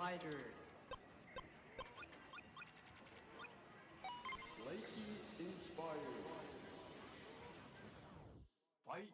fighter. Lightning inspired. Fight.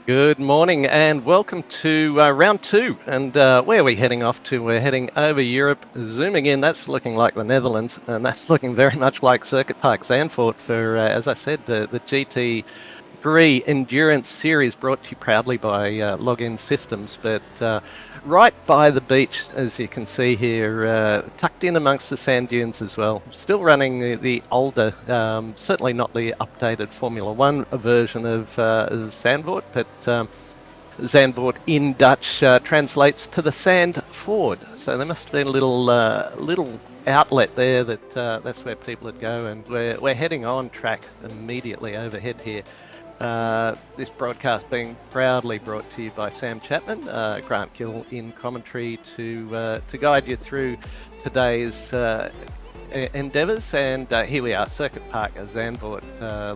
Good morning and welcome to round two. And where are we heading off to? We're heading over Europe, zooming in. That's looking like the Netherlands, and that's looking very much like Circuit Park Zandvoort for, as I said, the GT3 Endurance Series, brought to you proudly by Login Systems. But right by the beach, as you can see here, tucked in amongst the sand dunes as well. Still running the older, certainly not the updated Formula One version of Zandvoort, but Zandvoort in Dutch translates to the sand ford. So there must have been a little outlet there that that's where people would go, and we're heading on track immediately overhead here. This broadcast being proudly brought to you by Sam Chapman, Grant Gill in commentary to guide you through today's endeavours. And here we are, Circuit Park Zandvoort,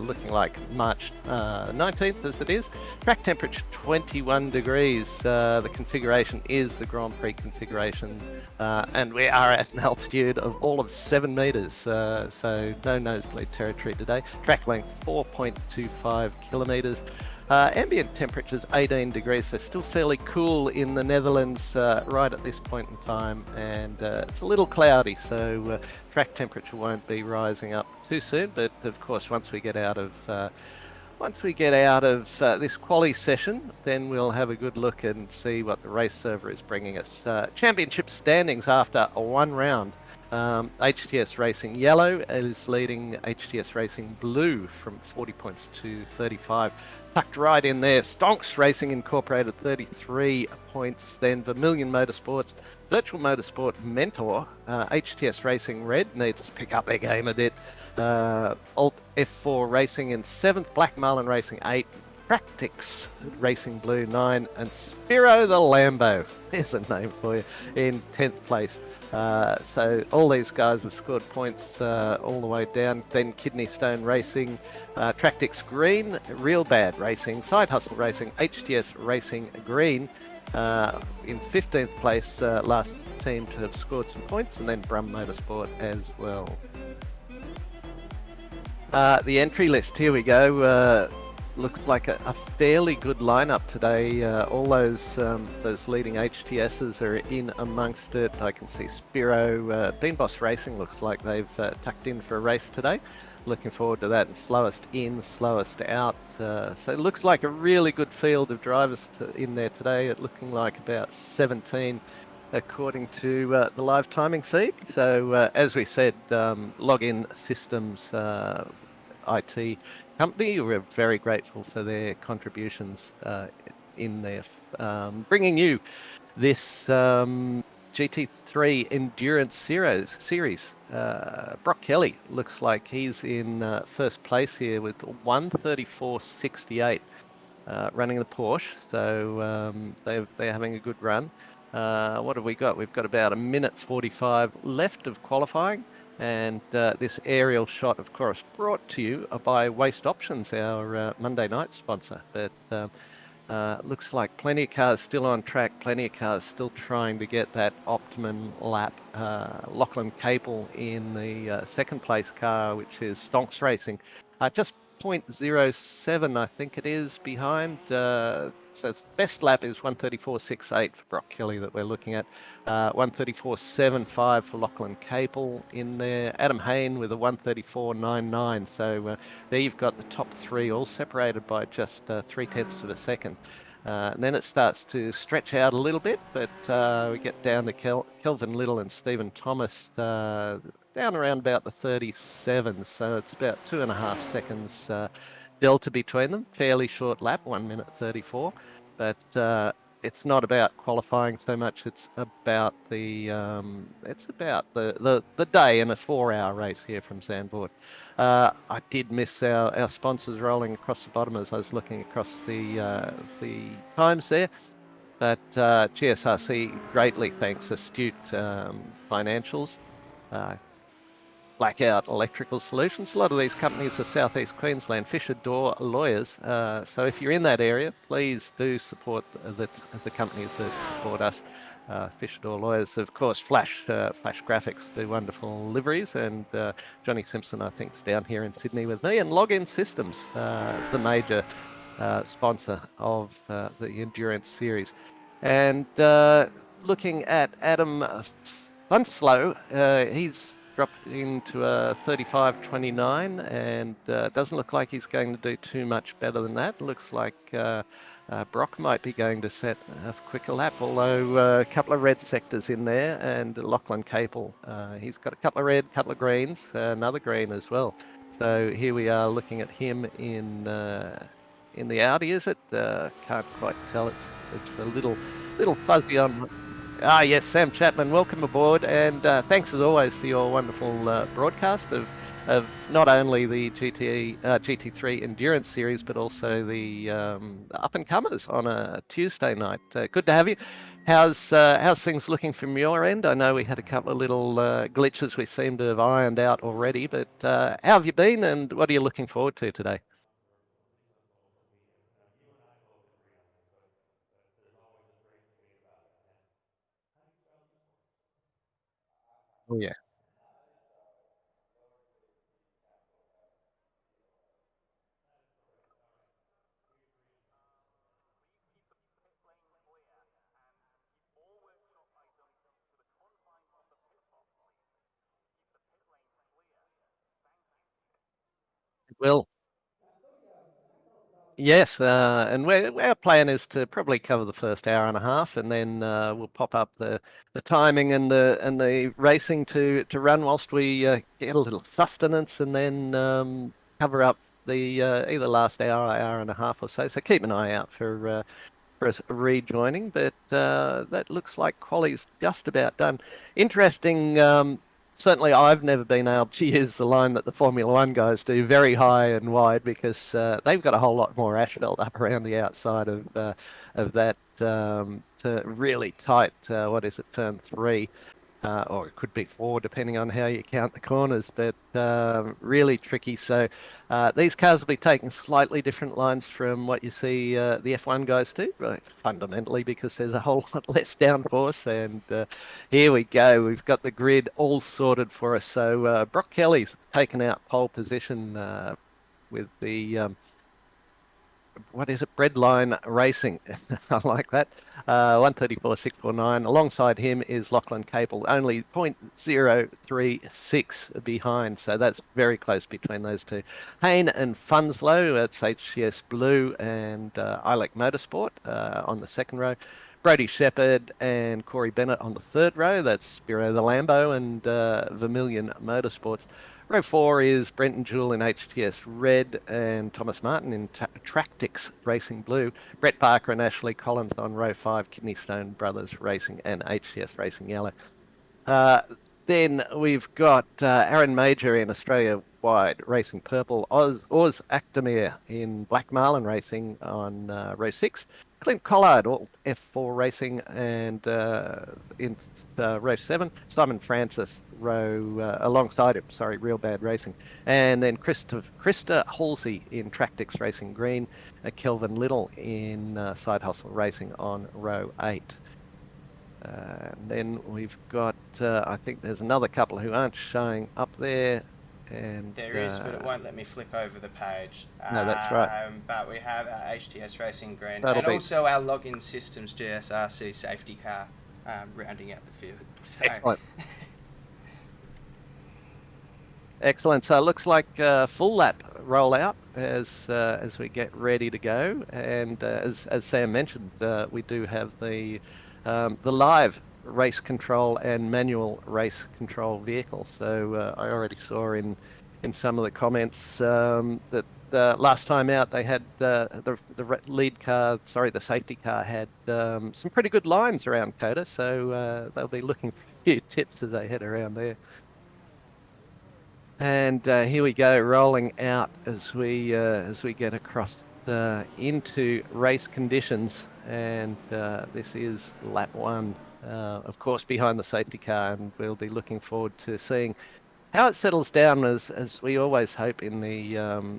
looking like March 19th as it is. Track temperature 21 degrees. The configuration is the Grand Prix configuration, and we are at an altitude of all of 7 metres, so no nosebleed territory today. Track length 4.25 kilometres. Ambient temperatures 18 degrees, so still fairly cool in the Netherlands right at this point in time, and it's a little cloudy, so track temperature won't be rising up too soon. But of course, once we get out of this quali session, then we'll have a good look and see what the race server is bringing us. Championship standings after one round. HTS Racing Yellow is leading HTS Racing Blue from 40 points to 35. Tucked right in there, Stonks Racing Incorporated 33 points. Then Vermilion Motorsports, Virtual Motorsport Mentor, HTS Racing Red needs to pick up their game a bit. Alt F4 Racing in 7th, Black Marlin Racing 8, Practics Racing Blue 9, and Spiro the Lambo, there's a name for you, in 10th place. So all these guys have scored points all the way down. Then Kidney Stone Racing, Tractix Green, Real Bad Racing, Side Hustle Racing, HTS Racing Green in 15th place, last team to have scored some points, and then Brum Motorsport as well. The entry list, here we go. Looks like a fairly good lineup today. All those leading HTSs are in amongst it. I can see Spiro, Dean Boss Racing looks like they've tucked in for a race today. Looking forward to that. And slowest in, slowest out. So it looks like a really good field of drivers in there today. It looking like about 17 according to the live timing feed. So, as we said, Login Systems IT company, we're very grateful for their contributions in their bringing you this GT3 Endurance series. Brock Kelly looks like he's in first place here with 1:34.68. Running the Porsche, so they're having a good run. What have we got? We've got about 1:45 left of qualifying, and this aerial shot, of course, brought to you by Waste Options, our Monday night sponsor. But looks like plenty of cars still on track, plenty of cars still trying to get that optimum lap. Lachlan Capel in the second place car, which is Stonks Racing, just 0.07, I think it is, behind. So its best lap is 1:34.68 for Brock Kelly that we're looking at. 1:34.75 for Lachlan Capel in there. Adam Hayne with a 1:34.99. So there you've got the top three all separated by just 3/10 of a second. And then it starts to stretch out a little bit, but we get down to Kelvin Little and Stephen Thomas down around about the 37. So it's about 2.5 seconds delta between them. Fairly short lap, 1:34. But it's not about qualifying so much. It's about the day in a 4-hour race here from Zandvoort. I did miss our sponsors rolling across the bottom as I was looking across the times there. But GSRC greatly thanks Astute Financials, Blackout Electrical Solutions. A lot of these companies are Southeast Queensland Fisher Door lawyers. So if you're in that area, please do support the companies that support us. Fisher Door lawyers, of course. Flash Graphics do wonderful liveries, and Johnny Simpson, I think, is down here in Sydney with me. And Login Systems, the major sponsor of the Endurance series. And looking at Adam Funslow, he's dropped into a 35.29 and doesn't look like he's going to do too much better than that. Looks like Brock might be going to set a quicker lap, although a couple of red sectors in there, and Lachlan Capel, he's got a couple of red, couple of greens, another green as well. So here we are looking at him in the Audi, is it? Can't quite tell. It's a little fuzzy on. Yes, Sam Chapman, welcome aboard, and thanks as always for your wonderful broadcast of not only the GT3 Endurance Series, but also the up-and-comers on a Tuesday night. Good to have you. How's things looking from your end? I know we had a couple of little glitches we seem to have ironed out already, but how have you been, and what are you looking forward to today? Oh, yeah. Well, yes, and our plan is to probably cover the first hour and a half, and then we'll pop up the timing and the racing to run whilst we get a little sustenance, and then cover up the either last hour and a half or so. So keep an eye out for us rejoining, but that looks like quali's just about done. Interesting. Certainly, I've never been able to use the line that the Formula One guys do, very high and wide, because they've got a whole lot more asphalt up around the outside of that to really tight. What is it? Turn 3. Or it could be 4, depending on how you count the corners, but really tricky. So these cars will be taking slightly different lines from what you see the F1 guys do, right? Fundamentally because there's a whole lot less downforce. And here we go. We've got the grid all sorted for us. So Brock Kelly's taken out pole position with the what is it? Breadline Racing. I like that. 1:34.649. Alongside him is Lachlan Capel, only 0.036 behind. So that's very close between those two. Hayne and Funslow, that's HCS Blue and ILEC Motorsport on the second row. Brody Shepherd and Corey Bennett on the third row. That's Spiro the Lambo and Vermilion Motorsports. Row 4 is Brenton Jewell in HTS Red and Thomas Martin in Tractix Racing Blue. Brett Parker and Ashley Collins on row 5, Kidney Stone Brothers Racing and HTS Racing Yellow. Then we've got Aaron Major in Australia-wide Racing Purple, Oz Actamere in Black Marlin Racing on row 6, Clint Collard, all F4 Racing, and in row 7, Simon Francis alongside him, Real Bad Racing. And then Krista Halsey in Tractix Racing Green, Kelvin Little in Side Hustle Racing on row 8. And then we've got, I think there's another couple who aren't showing up there. And there is, but it won't let me flick over the page. No, that's right. But we have our HTS Racing Green That'll and be... also our Login Systems GSRC safety car rounding out the field. So. Excellent. Excellent. So it looks like full lap rollout as we get ready to go. And as Sam mentioned, we do have the live race control and manual race control vehicle. So I already saw in some of the comments that last time out they had the lead car, the safety car had some pretty good lines around COTA. So they'll be looking for a few tips as they head around there. And here we go, rolling out as we get across into race conditions. And this is lap 1, of course, behind the safety car, and we'll be looking forward to seeing how it settles down, as we always hope in the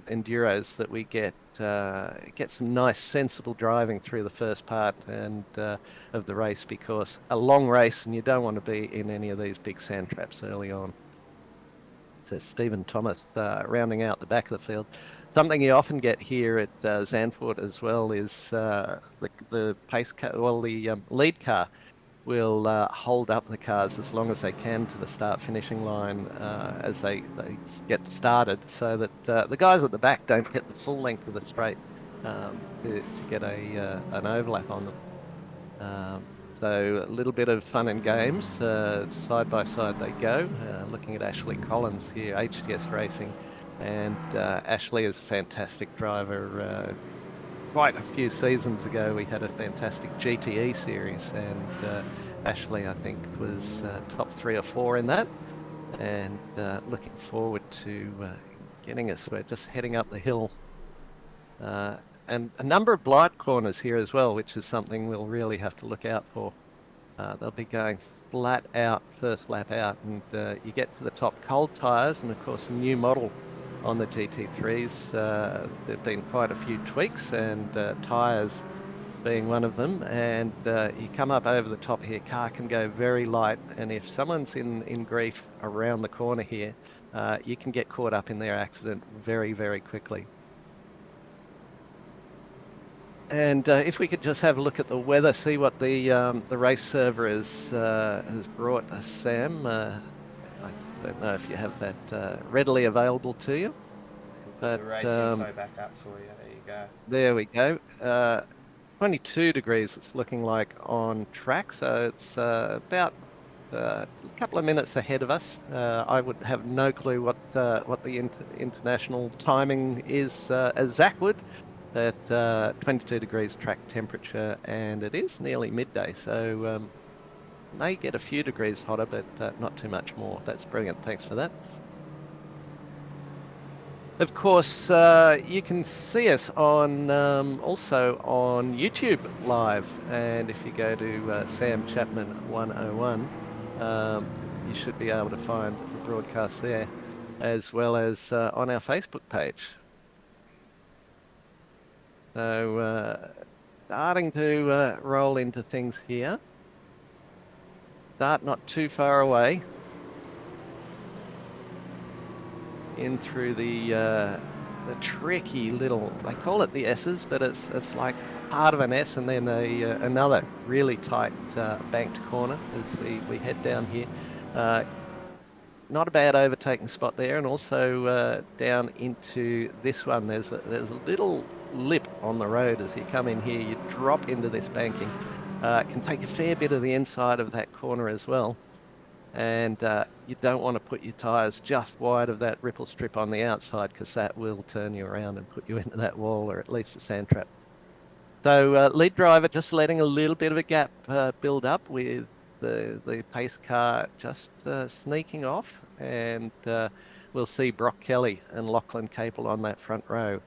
enduros, that we get some nice, sensible driving through the first part and of the race, because a long race, and you don't want to be in any of these big sand traps early on. So Stephen Thomas rounding out the back of the field. Something you often get here at Zandvoort as well is the pace car, the lead car will hold up the cars as long as they can to the start-finishing line as they get started, so that the guys at the back don't get the full length of the straight to get an overlap on them. So a little bit of fun and games, side by side they go. Looking at Ashley Collins here, HTS Racing, and Ashley is a fantastic driver. Quite a few seasons ago we had a fantastic GTE series, and Ashley, I think, was top 3 or 4 in that, and looking forward to getting us. We're just heading up the hill. And a number of blind corners here as well, which is something we'll really have to look out for. They'll be going flat out, first lap out, and you get to the top, cold tyres, and of course the new model on the GT3s. There have been quite a few tweaks, and tyres being one of them. And you come up over the top here, car can go very light, and if someone's in grief around the corner here, you can get caught up in their accident very, very quickly. And if we could just have a look at the weather, see what the race server has brought us, Sam. I don't know if you have that readily available to you. But the race info back up for you. There you go. There we go. 22 degrees it's looking like on track, so it's about a couple of minutes ahead of us. I would have no clue what the international timing is, as Zach would. At 22 degrees track temperature, and it is nearly midday, so may get a few degrees hotter, but not too much more. That's brilliant. Thanks for that. Of course, you can see us on also on YouTube live, and if you go to Sam Chapman 101, you should be able to find the broadcast there, as well as on our Facebook page. So starting to roll into things here. Start not too far away. In through the tricky little, they call it the S's, but it's like part of an S and then another really tight banked corner as we head down here. Not a bad overtaking spot there, and also down into this one. There's a little lip on the road as you come in here. You drop into this banking, can take a fair bit of the inside of that corner as well. And you don't want to put your tyres just wide of that ripple strip on the outside, because that will turn you around and put you into that wall, or at least a sand trap. So lead driver just letting a little bit of a gap build up, with the pace car just sneaking off, and we'll see Brock Kelly and Lachlan Capel on that front row.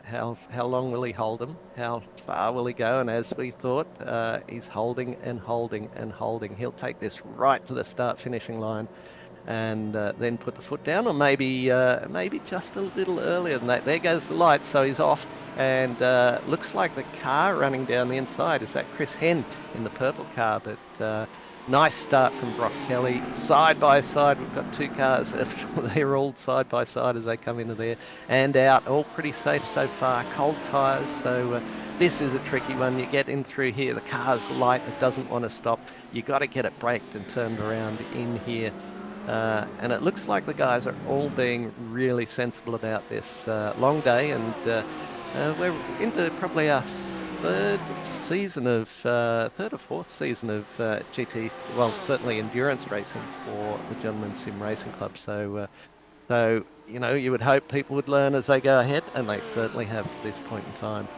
How long will he hold them? How far will he go? And as we thought, he's holding and holding and holding. He'll take this right to the start finishing line, and then put the foot down, or maybe just a little earlier than that. There goes the light, so he's off, and looks like the car running down the inside is that Chris Henn in the purple car. But nice start from Brock Kelly, side by side. We've got two cars. They're all side by side as they come into there and out. All pretty safe so far. Cold tyres, so this is a tricky one. You get in through here, the car's light, it doesn't want to stop. You got to get it braked and turned around in here. And it looks like the guys are all being really sensible about this long day, and we're into probably our third or fourth season of GT, well, certainly endurance racing for the Gentlemen's Sim Racing Club. So you know, you would hope people would learn as they go ahead, and they certainly have to this point in time.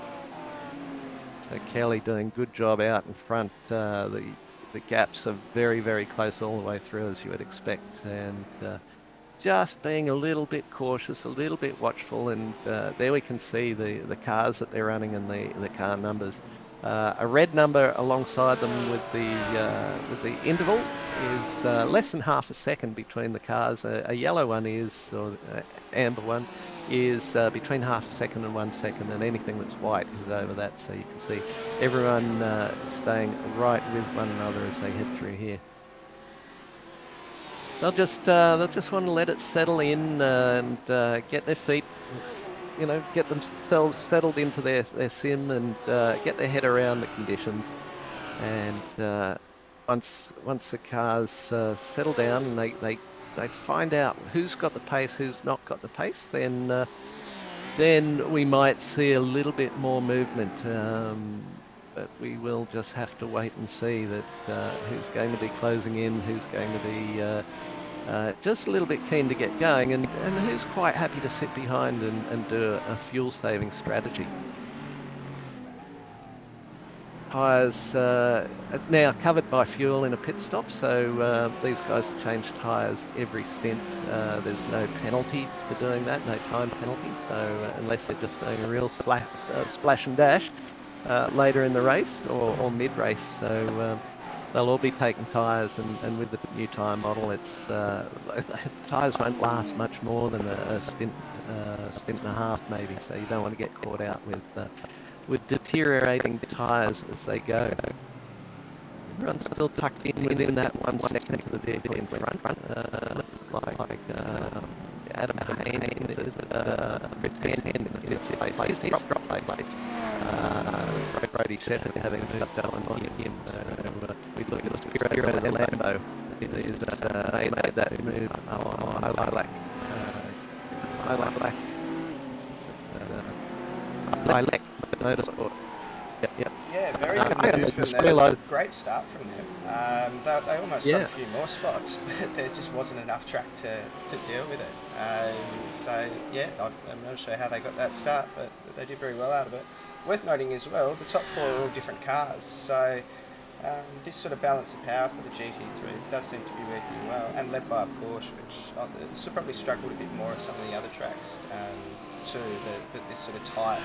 So Kelly doing a good job out in front. The gaps are very, very close all the way through, as you would expect, and just being a little bit cautious, a little bit watchful. And there we can see the cars that they're running and the car numbers. A red number alongside them with the interval is less than half a second between the cars. A yellow one is, or amber one, is between half a second and 1 second, and anything that's white is over that. So you can see everyone staying right with one another as they head through here. They'll just want to let it settle in and get their feet, you know, get themselves settled into their sim, and get their head around the conditions. And once the cars settle down and they find out who's got the pace, who's not got the pace, then we might see a little bit more movement. But we will just have to wait and see that who's going to be closing in, who's going to be just a little bit keen to get going, and who's quite happy to sit behind and do a fuel-saving strategy. Tyres now covered by fuel in a pit stop, so these guys change tyres every stint. There's no penalty for doing that, no time penalty, so unless they're just doing a real splash and dash later in the race or mid-race. So they'll all be taking tyres, and with the new tyre model, tyres won't last much more than a stint and a half maybe, so you don't want to get caught out with deteriorating tyres as they go. Everyone's still tucked in within that 1 second of the vehicle in front. Looks like Adam Haynes is Chris Henn in the fifth place. He's dropped place. Brody Shepherd having moved going on him. So we look at the Spiro and Lambo. They made that move. I like Motorsport. Yep. Yeah, very good I move from just them. realised. Great start from them. They almost got a few more spots, but there just wasn't enough track to deal with it. So yeah, I'm not sure how they got that start, but they did very well out of it. Worth noting as well, the top four are all different cars, so this sort of balance of power for the GT3s does seem to be working well, and led by a Porsche, which probably struggled a bit more at some of the other tracks too, but this sort of tight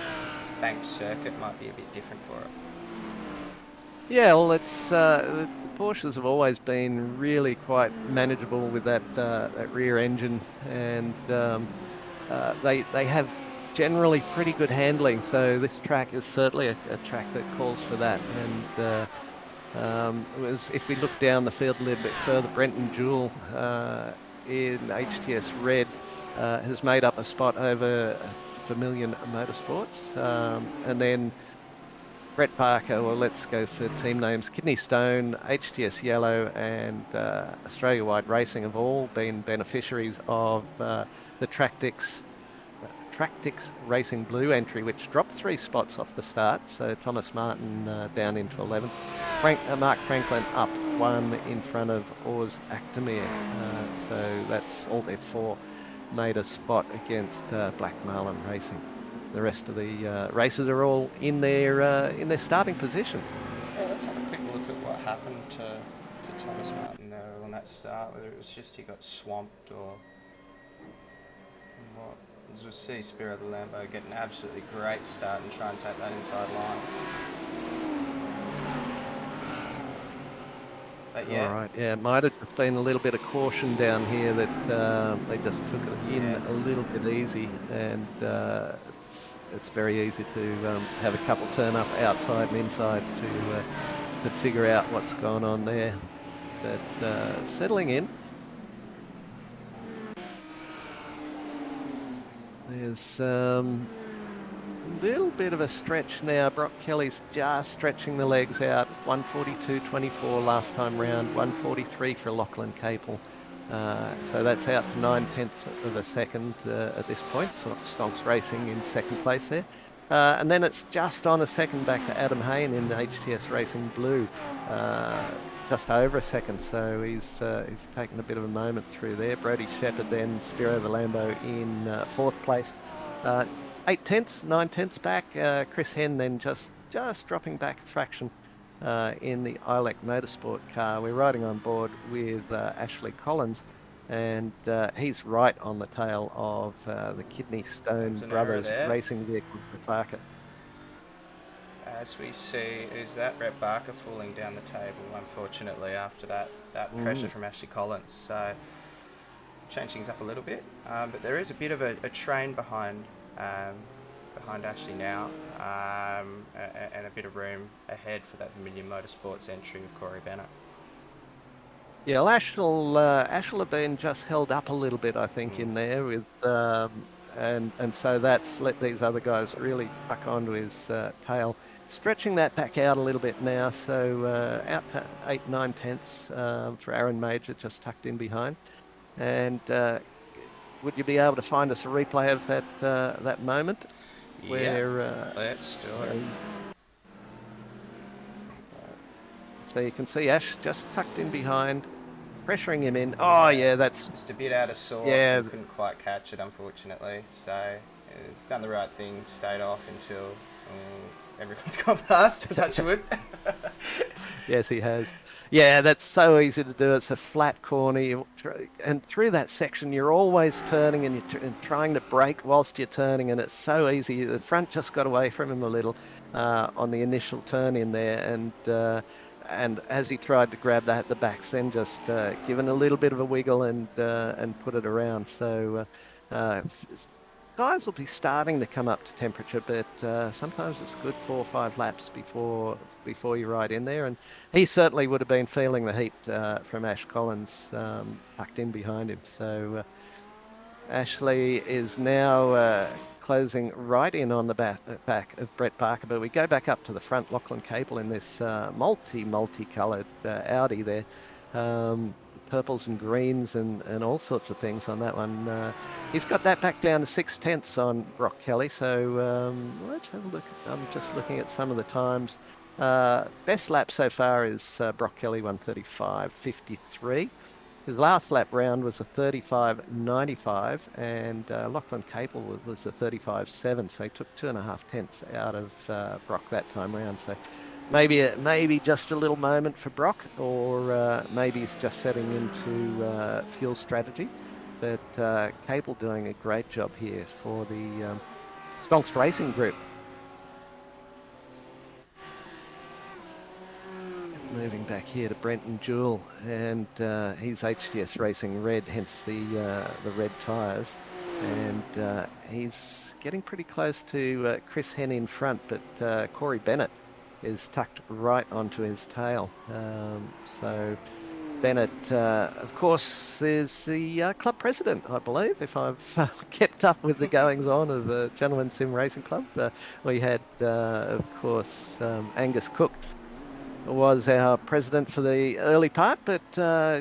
banked circuit might be a bit different for it. Yeah, well, it's the Porsches have always been really quite manageable with that rear engine, and they have generally pretty good handling. So this track is certainly a track that calls for that. And if we look down the field a little bit further, Brenton Jewell in HTS Red has made up a spot over Vermilion Motorsports, and then Brett Parker, well, let's go for team names. Kidney Stone, HTS Yellow, and Australia Wide Racing have all been beneficiaries of the Tractix Tractix Racing Blue entry, which dropped 3 spots off the start. So Thomas Martin down into 11th. Mark Franklin up 1 in front of Oz Actamere. So that's all their 4 made a spot against Black Marlin Racing. The rest of the races are all in their starting position. Yeah, let's have a quick look at what happened to Thomas Martin there on that start, whether it was just he got swamped or what. As we'll see Spiro the Lambo get an absolutely great start and try and take that inside line. But yeah. All right, yeah, it might have just been a little bit of caution down here that they just took it in a little bit easy, and it's very easy to have a couple turn up outside and inside to figure out what's going on there. But settling in. There's a little bit of a stretch now. Brock Kelly's just stretching the legs out. 142.24 last time round, 143 for Lachlan Capel. So that's out to 9/10 of a second at this point. So Stonks Racing in second place there. And then it's just on a second back to Adam Hayne in the HTS Racing Blue. Just over a second, so he's taken a bit of a moment through there. Brodie Shepherd then, Spiro the Lambo in 4th place. 8/10, 9/10 back. Chris Henn then just dropping back a fraction in the ILEC Motorsport car. We're riding on board with Ashley Collins, and he's right on the tail of the Kidney Stone Brothers racing vehicle, Barker. As we see, is that Brett Barker falling down the table, unfortunately, after that pressure from Ashley Collins. So, change things up a little bit. But there is a bit of a train behind Ashley now, and a bit of room ahead for that Vermilion Motorsports entry of Corey Bennett. Yeah, well, Ash will have been just held up a little bit, I think, in there with... And so that's let these other guys really tuck onto his tail. Stretching that back out a little bit now, so out to 8/9 for Aaron Major, just tucked in behind. And would you be able to find us a replay of that moment? Where, let's do it. So you can see Ash just tucked in behind, pressuring him in. Oh yeah, that's just a bit out of sorts. Yeah, and couldn't quite catch it, unfortunately. So it's done the right thing, stayed off until everyone's gone past. Touch wood. Yes, he has. Yeah, that's so easy to do. It's a flat corner, and through that section, you're always turning and you're trying to brake whilst you're turning, and it's so easy. The front just got away from him a little on the initial turn in there, and as he tried to grab that, the back's then just given a little bit of a wiggle and put it around. So guys will be starting to come up to temperature, but sometimes it's good 4 or 5 laps before you ride in there. And he certainly would have been feeling the heat from Ash Collins tucked in behind him. So Ashley is now closing right in on the back of Brett Barker, but we go back up to the front. Lachlan Capel in this multi-coloured Audi there. Purples and greens and all sorts of things on that one. He's got that back down to 6/10 on Brock Kelly. So let's have a look. I'm just looking at some of the times. Best lap so far is Brock Kelly 1:35.53. His last lap round was a 35.95, and Lachlan Capel was a 35.7. So he took 2.5 tenths out of Brock that time round. So maybe just a little moment for Brock, or maybe he's just setting into fuel strategy. But Capel doing a great job here for the Stonks Racing Group. Moving back here to Brenton Jewell, and he's HTS Racing Red, hence the red tyres. And he's getting pretty close to Chris Henn in front, but Corey Bennett is tucked right onto his tail. So Bennett, of course, is the club president, I believe, if I've kept up with the goings-on of the Gentlemen's Sim Racing Club. We had, of course, Angus Cook was our president for the early part, but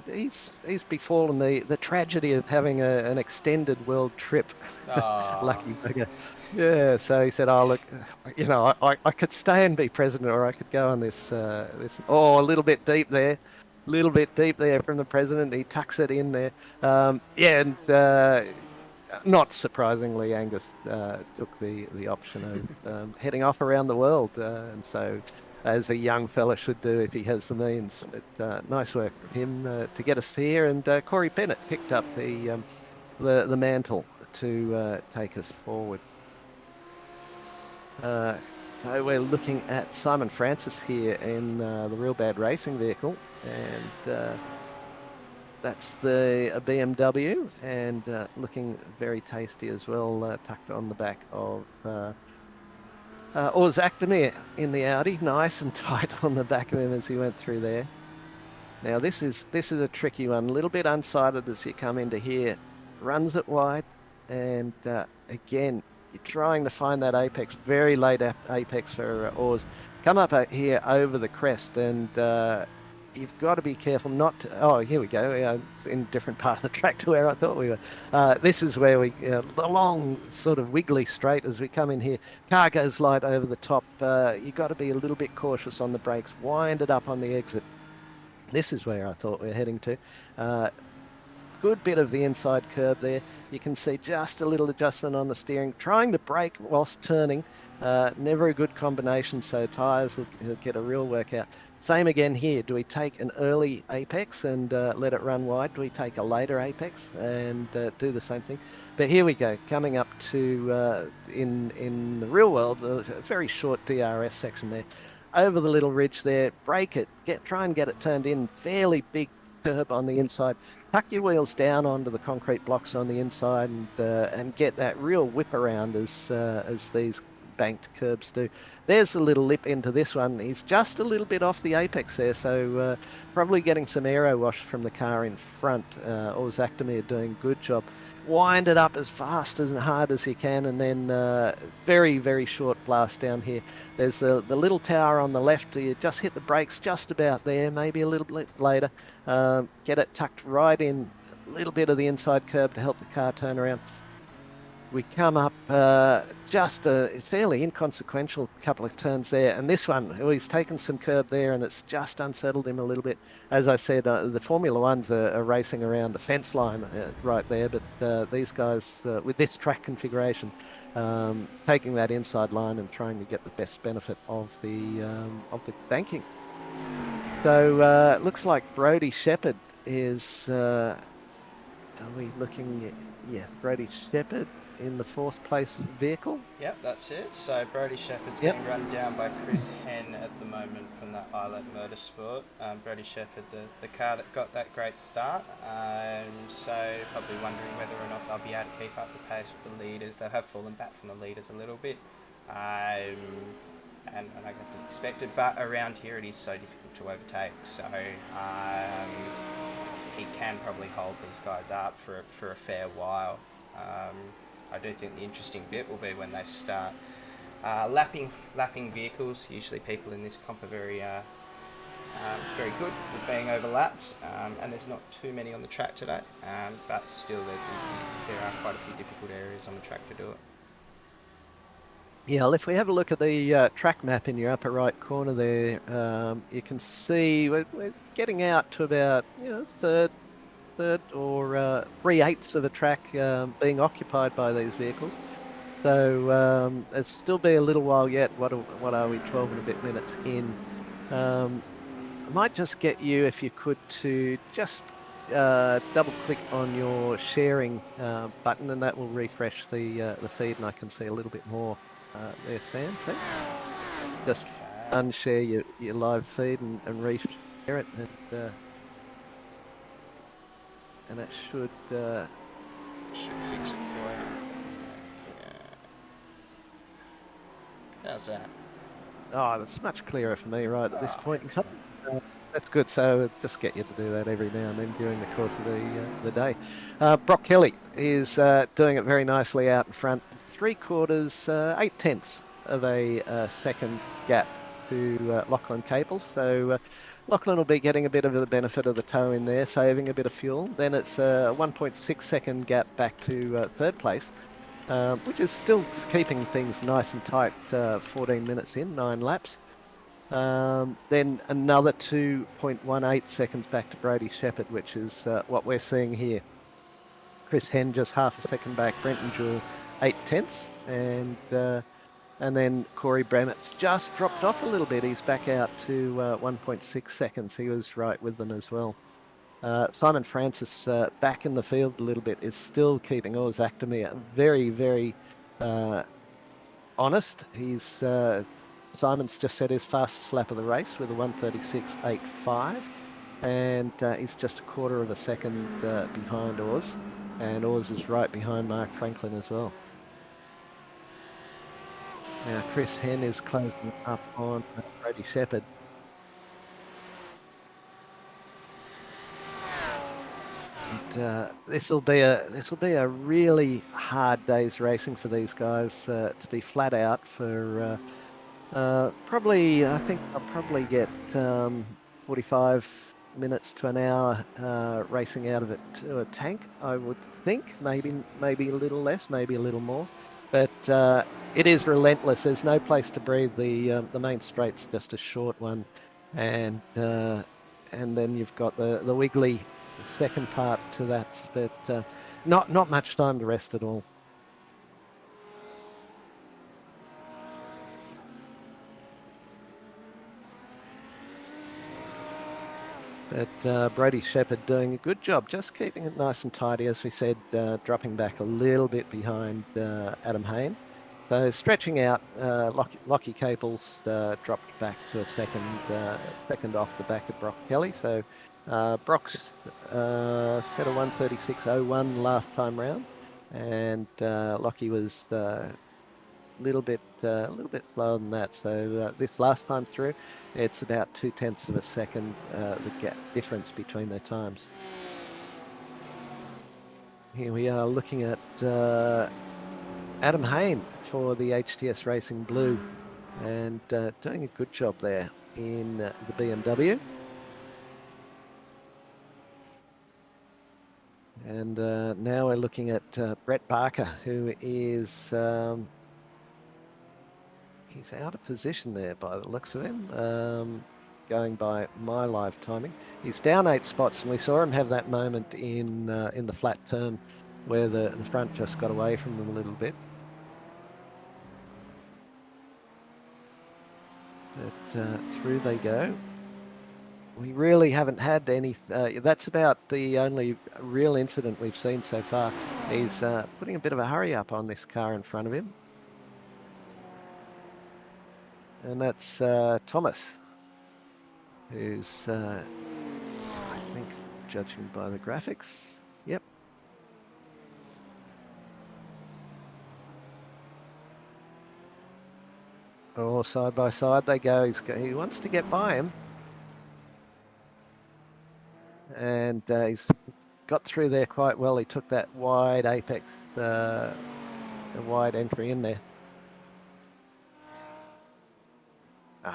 he's befallen the tragedy of having an extended world trip. Oh, Lucky bugger. Yeah, so he said, "Oh look, I could stay and be president, or I could go on this. Oh, a little bit deep there from the president. He tucks it in there. Yeah, and not surprisingly, Angus took the option of heading off around the world, and so as a young fella should do if he has the means. But nice work from him to get us here, and Corey Bennett picked up the mantle to take us forward. So we're looking at Simon Francis here in the Real Bad Racing vehicle, and that's a BMW, and looking very tasty as well, tucked on the back of Oz Actamere in the Audi, nice and tight on the back of him as he went through there. Now this is a tricky one, a little bit unsighted as you come into here, runs it wide, and again, you're trying to find that apex, very late apex for Oz. Come up here over the crest, and you've got to be careful not to. Oh, here we go. It's in a different part of the track to where I thought we were. This is where the long sort of wiggly straight as we come in here. Car goes light over the top. You've got to be a little bit cautious on the brakes. Wind it up on the exit. This is where I thought we were heading to. Good bit of the inside curb there. You can see just a little adjustment on the steering. Trying to brake whilst turning. Never a good combination, so tyres will get a real workout. Same again here. Do we take an early apex and let it run wide? Do we take a later apex and do the same thing? But here we go, coming up to, in the real world, a very short DRS section there. Over the little ridge there, brake it, try and get it turned in, fairly big curb on the inside. Tuck your wheels down onto the concrete blocks on the inside, and get that real whip around as these banked curbs do. There's a little lip into this one. He's just a little bit off the apex there, so probably getting some aero wash from the car in front. Or Zactamir doing a good job. Wind it up as fast and hard as you can, and then very, very short blast down here. There's the little tower on the left. You just hit the brakes just about there, maybe a little bit later. Get it tucked right in, a little bit of the inside curb to help the car turn around. We come up just a fairly inconsequential couple of turns there. And this one, he's taken some curb there, and it's just unsettled him a little bit. As I said, the Formula Ones are racing around the fence line right there. But these guys, with this track configuration, taking that inside line and trying to get the best benefit of the banking. So it looks like Brodie Shepherd is... are we looking... Yes, Brodie Shepherd in the fourth place vehicle. yep, that's it. So Brodie Shepherd's being run down by Chris Henn at the moment from the Islet Motorsport. Brodie Shepherd, the car that got that great start. So probably wondering whether or not they'll be able to keep up the pace with the leaders. They have fallen back from the leaders a little bit. And I guess it's expected, but around here it is so difficult to overtake. So he can probably hold these guys up for a fair while. I do think the interesting bit will be when they start lapping vehicles. Usually people in this comp are very good with being overlapped, and there's not too many on the track today, but still there are quite a few difficult areas on the track to do it. Yeah, if we have a look at the track map in your upper right corner there, you can see we're getting out to about third or 3/8 of a track being occupied by these vehicles. So there's still be a little while yet. What are we, 12 and a bit minutes in? I might just get you, if you could, to just double click on your sharing button, and that will refresh the feed, and I can see a little bit more there, Sam. Thanks. Just unshare your live feed and reshare it, and that should fix it for you. Okay. How's that? Oh, that's much clearer for me right at this point in time. That's good. So just get you to do that every now and then during the course of the day. Brock Kelly is doing it very nicely out in front. 3/4, 8/10 of a second gap to Lachlan Capel. So Lachlan will be getting a bit of the benefit of the tow in there, saving a bit of fuel. Then it's a 1.6 second gap back to third place, which is still keeping things nice and tight. 14 minutes in, 9 laps. Then another 2.18 seconds back to Brody Shepherd, which is what we're seeing here. Chris Henn just half a second back, Brenton Jewell 8/10, and then Corey Brennett's just dropped off a little bit. He's back out to 1.6 seconds. He was right with them as well. Simon Francis back in the field a little bit, is still keeping Urs Academia very, very honest. Simon's just set his fastest lap of the race with a 1:36.85, and he's just a quarter of a second behind Urs, and Urs is right behind Mark Franklin as well. Now Chris Henn is closing up on Brody Shepherd. And this will be a really hard day's racing for these guys to be flat out for. Probably, I think I'll probably get 45 minutes to an hour racing out of it to a tank, I would think. Maybe a little less, maybe a little more. But it is relentless. There's no place to breathe. The main straight's just a short one, and then you've got the wiggly second part to that. But not much time to rest at all. But Brody Shepherd doing a good job, just keeping it nice and tidy, as we said, dropping back a little bit behind Adam Hayne. So stretching out, Lockie Capel's dropped back to a second off the back of Brock Kelly. So Brock's set a 1:36.01 last time round, and Lockie was little bit slower than that. So this last time through, it's about 0.2 of a second the gap difference between their times. Here we are looking at Adam Hayne for the HTS Racing Blue, and doing a good job there in the BMW. And now we're looking at Brett Barker, who is he's out of position there by the looks of him, going by my live timing. He's down 8 spots, and we saw him have that moment in the flat turn where the front just got away from them a little bit. But through they go. We really haven't had any. That's about the only real incident we've seen so far. He's putting a bit of a hurry up on this car in front of him. And that's Thomas, who's, I think, judging by the graphics, yep. Oh, side by side they go. He wants to get by him. And he's got through there quite well. He took that wide apex, a wide entry in there.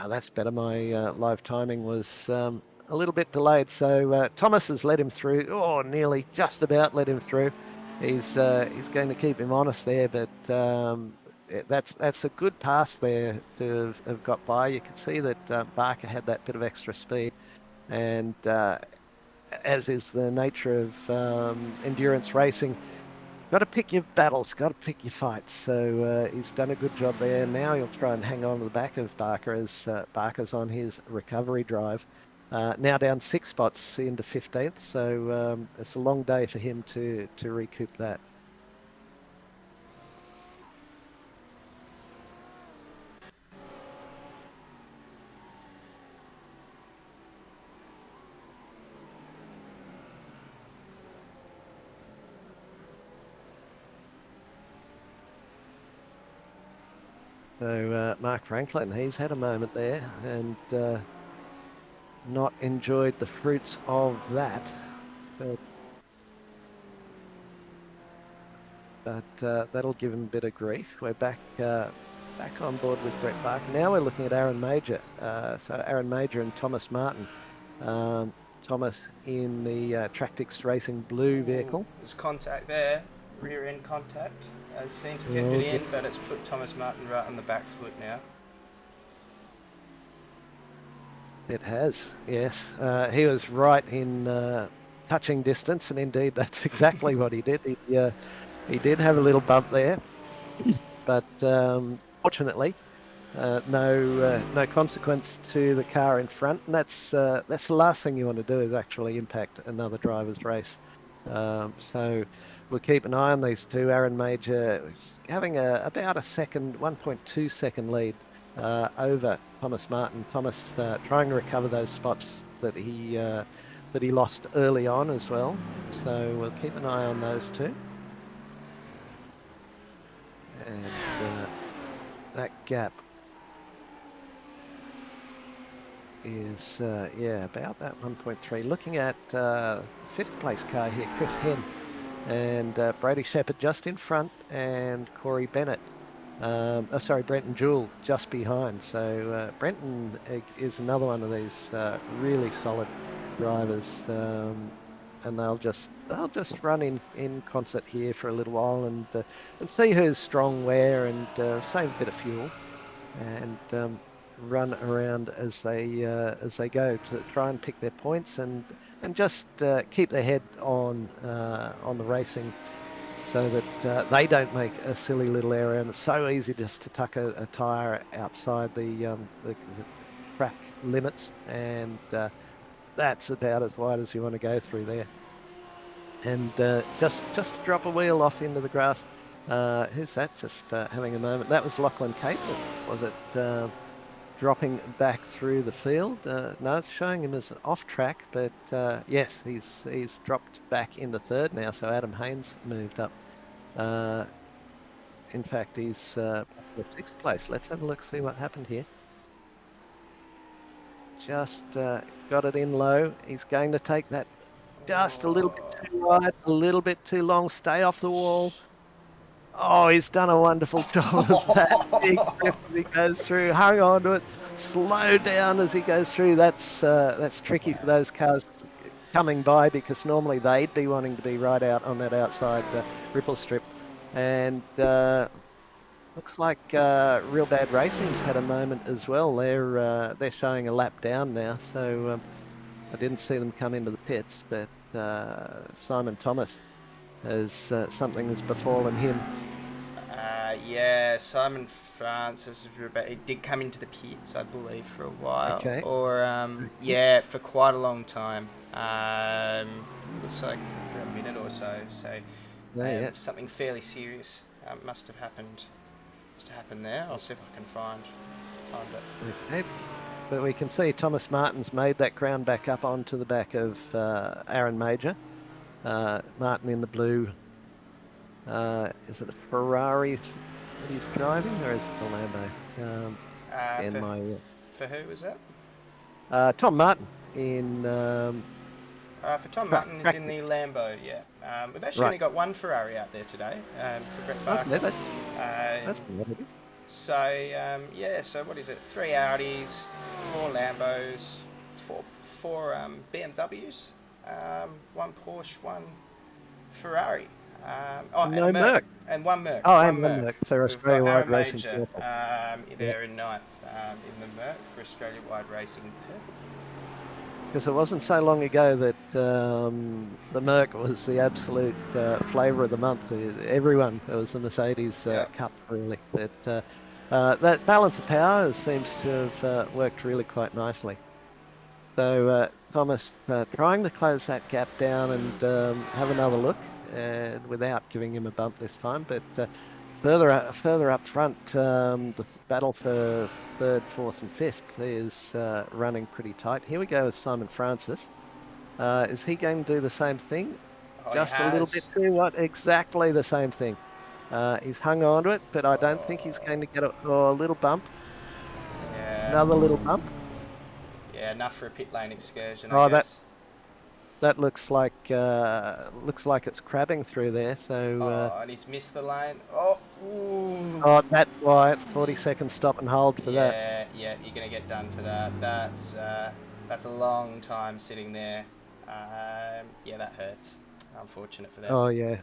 That's better. My live timing was a little bit delayed. So Thomas has let him through. Oh, nearly just about let him through. He's going to keep him honest there, but that's a good pass there to have got by. You can see that Barker had that bit of extra speed, and as is the nature of endurance racing, got to pick your battles, got to pick your fights. So he's done a good job there. Now he'll try and hang on to the back of Barker as Barker's on his recovery drive. Now down 6 spots into 15th. So it's a long day for him to recoup that. So Mark Franklin, he's had a moment there and not enjoyed the fruits of that. But that'll give him a bit of grief. We're back back on board with Brett Barker. Now we're looking at Aaron Major. So Aaron Major and Thomas Martin. Thomas in the Tractix Racing blue vehicle. There's contact there, rear end contact. Seemed to keep Oh, it in, yeah. but it's put Thomas Martin right on the back foot now. It has, yes. He was right in touching distance, and indeed that's exactly what he did. He did have a little bump there, but fortunately, no consequence to the car in front, and that's the last thing you want to do is actually impact another driver's race. So we'll keep an eye on these two. Aaron Major is having about a 1.2 second lead over Thomas Martin. Thomas trying to recover those spots that he lost early on as well. So we'll keep an eye on those two. And that gap is about that 1.3. Looking at fifth place car here, Chris Henn and Brady Shepherd just in front, and Corey Bennett. Brenton Jewell just behind. So Brenton is another one of these really solid drivers, and they'll just run in concert here for a little while and see who's strong where, and save a bit of fuel, and run around as they go to try and pick their points and just keep their head on the racing, so that they don't make a silly little error. And it's so easy just to tuck a tyre outside the track limits, and that's about as wide as you want to go through there. And just to drop a wheel off into the grass. Who's that? Just having a moment. That was Lachlan Capel, was it? Dropping back through the field. No, it's showing him as off track, but yes, he's dropped back into third now. So Adam Haynes moved up. In fact, he's in sixth place. Let's have a look, see what happened here. Just got it in low. He's going to take that just a little bit too wide, a little bit too long. Stay off the wall. Oh, he's done a wonderful job of that. Big drift as he goes through. Hung on to it. Slow down as he goes through. That's tricky for those cars coming by, because normally they'd be wanting to be right out on that outside ripple strip. And looks like Real Bad Racing's had a moment as well. They're showing a lap down now. So I didn't see them come into the pits, but Simon Thomas as something has befallen him. Yeah, Simon Francis, he did come into the pits, I believe, for a while. Okay. Or, yeah, for quite a long time. Looks like for a minute or so. So, something fairly serious must have happened there. I'll see if I can find it. Okay. But we can see Thomas Martin's made that crown back up onto the back of Aaron Major. Martin in the blue. Is it a Ferrari that he's driving, or is it a Lambo? For who was that? Tom Martin in. For Tom Martin, it's in the Lambo. Yeah, we've actually only got one Ferrari out there today for Brett Barker. Okay, that's good. So so what is it? 3 Audis, 4 Lambos, four BMWs, 1 Porsche, 1 Ferrari. No Merc. And 1 Merc. Oh, and 1 Merc for Australia-wide racing. There in ninth in the Merc for Australia-wide racing. Because it wasn't so long ago that the Merc was the absolute flavour of the month. Everyone, it was the Mercedes Cup, really. But that balance of power seems to have worked really quite nicely. So Thomas trying to close that gap down and have another look, and without giving him a bump this time. But further up front, the battle for third, fourth and fifth is running pretty tight. Here we go with Simon Francis. Is he going to do the same thing? Just a little bit too what? Exactly the same thing. He's hung on to it, but I don't think he's going to get a little bump. Yeah. Another little bump. Yeah, enough for a pit lane excursion, I guess. that looks like it's crabbing through there. So Oh, and he's missed the lane. Oh, ooh. oh, that's why it's 40 seconds stop and hold for that. Yeah, yeah, you're gonna get done for that. That's a long time sitting there. Yeah, that hurts. Unfortunate for them. Oh yeah.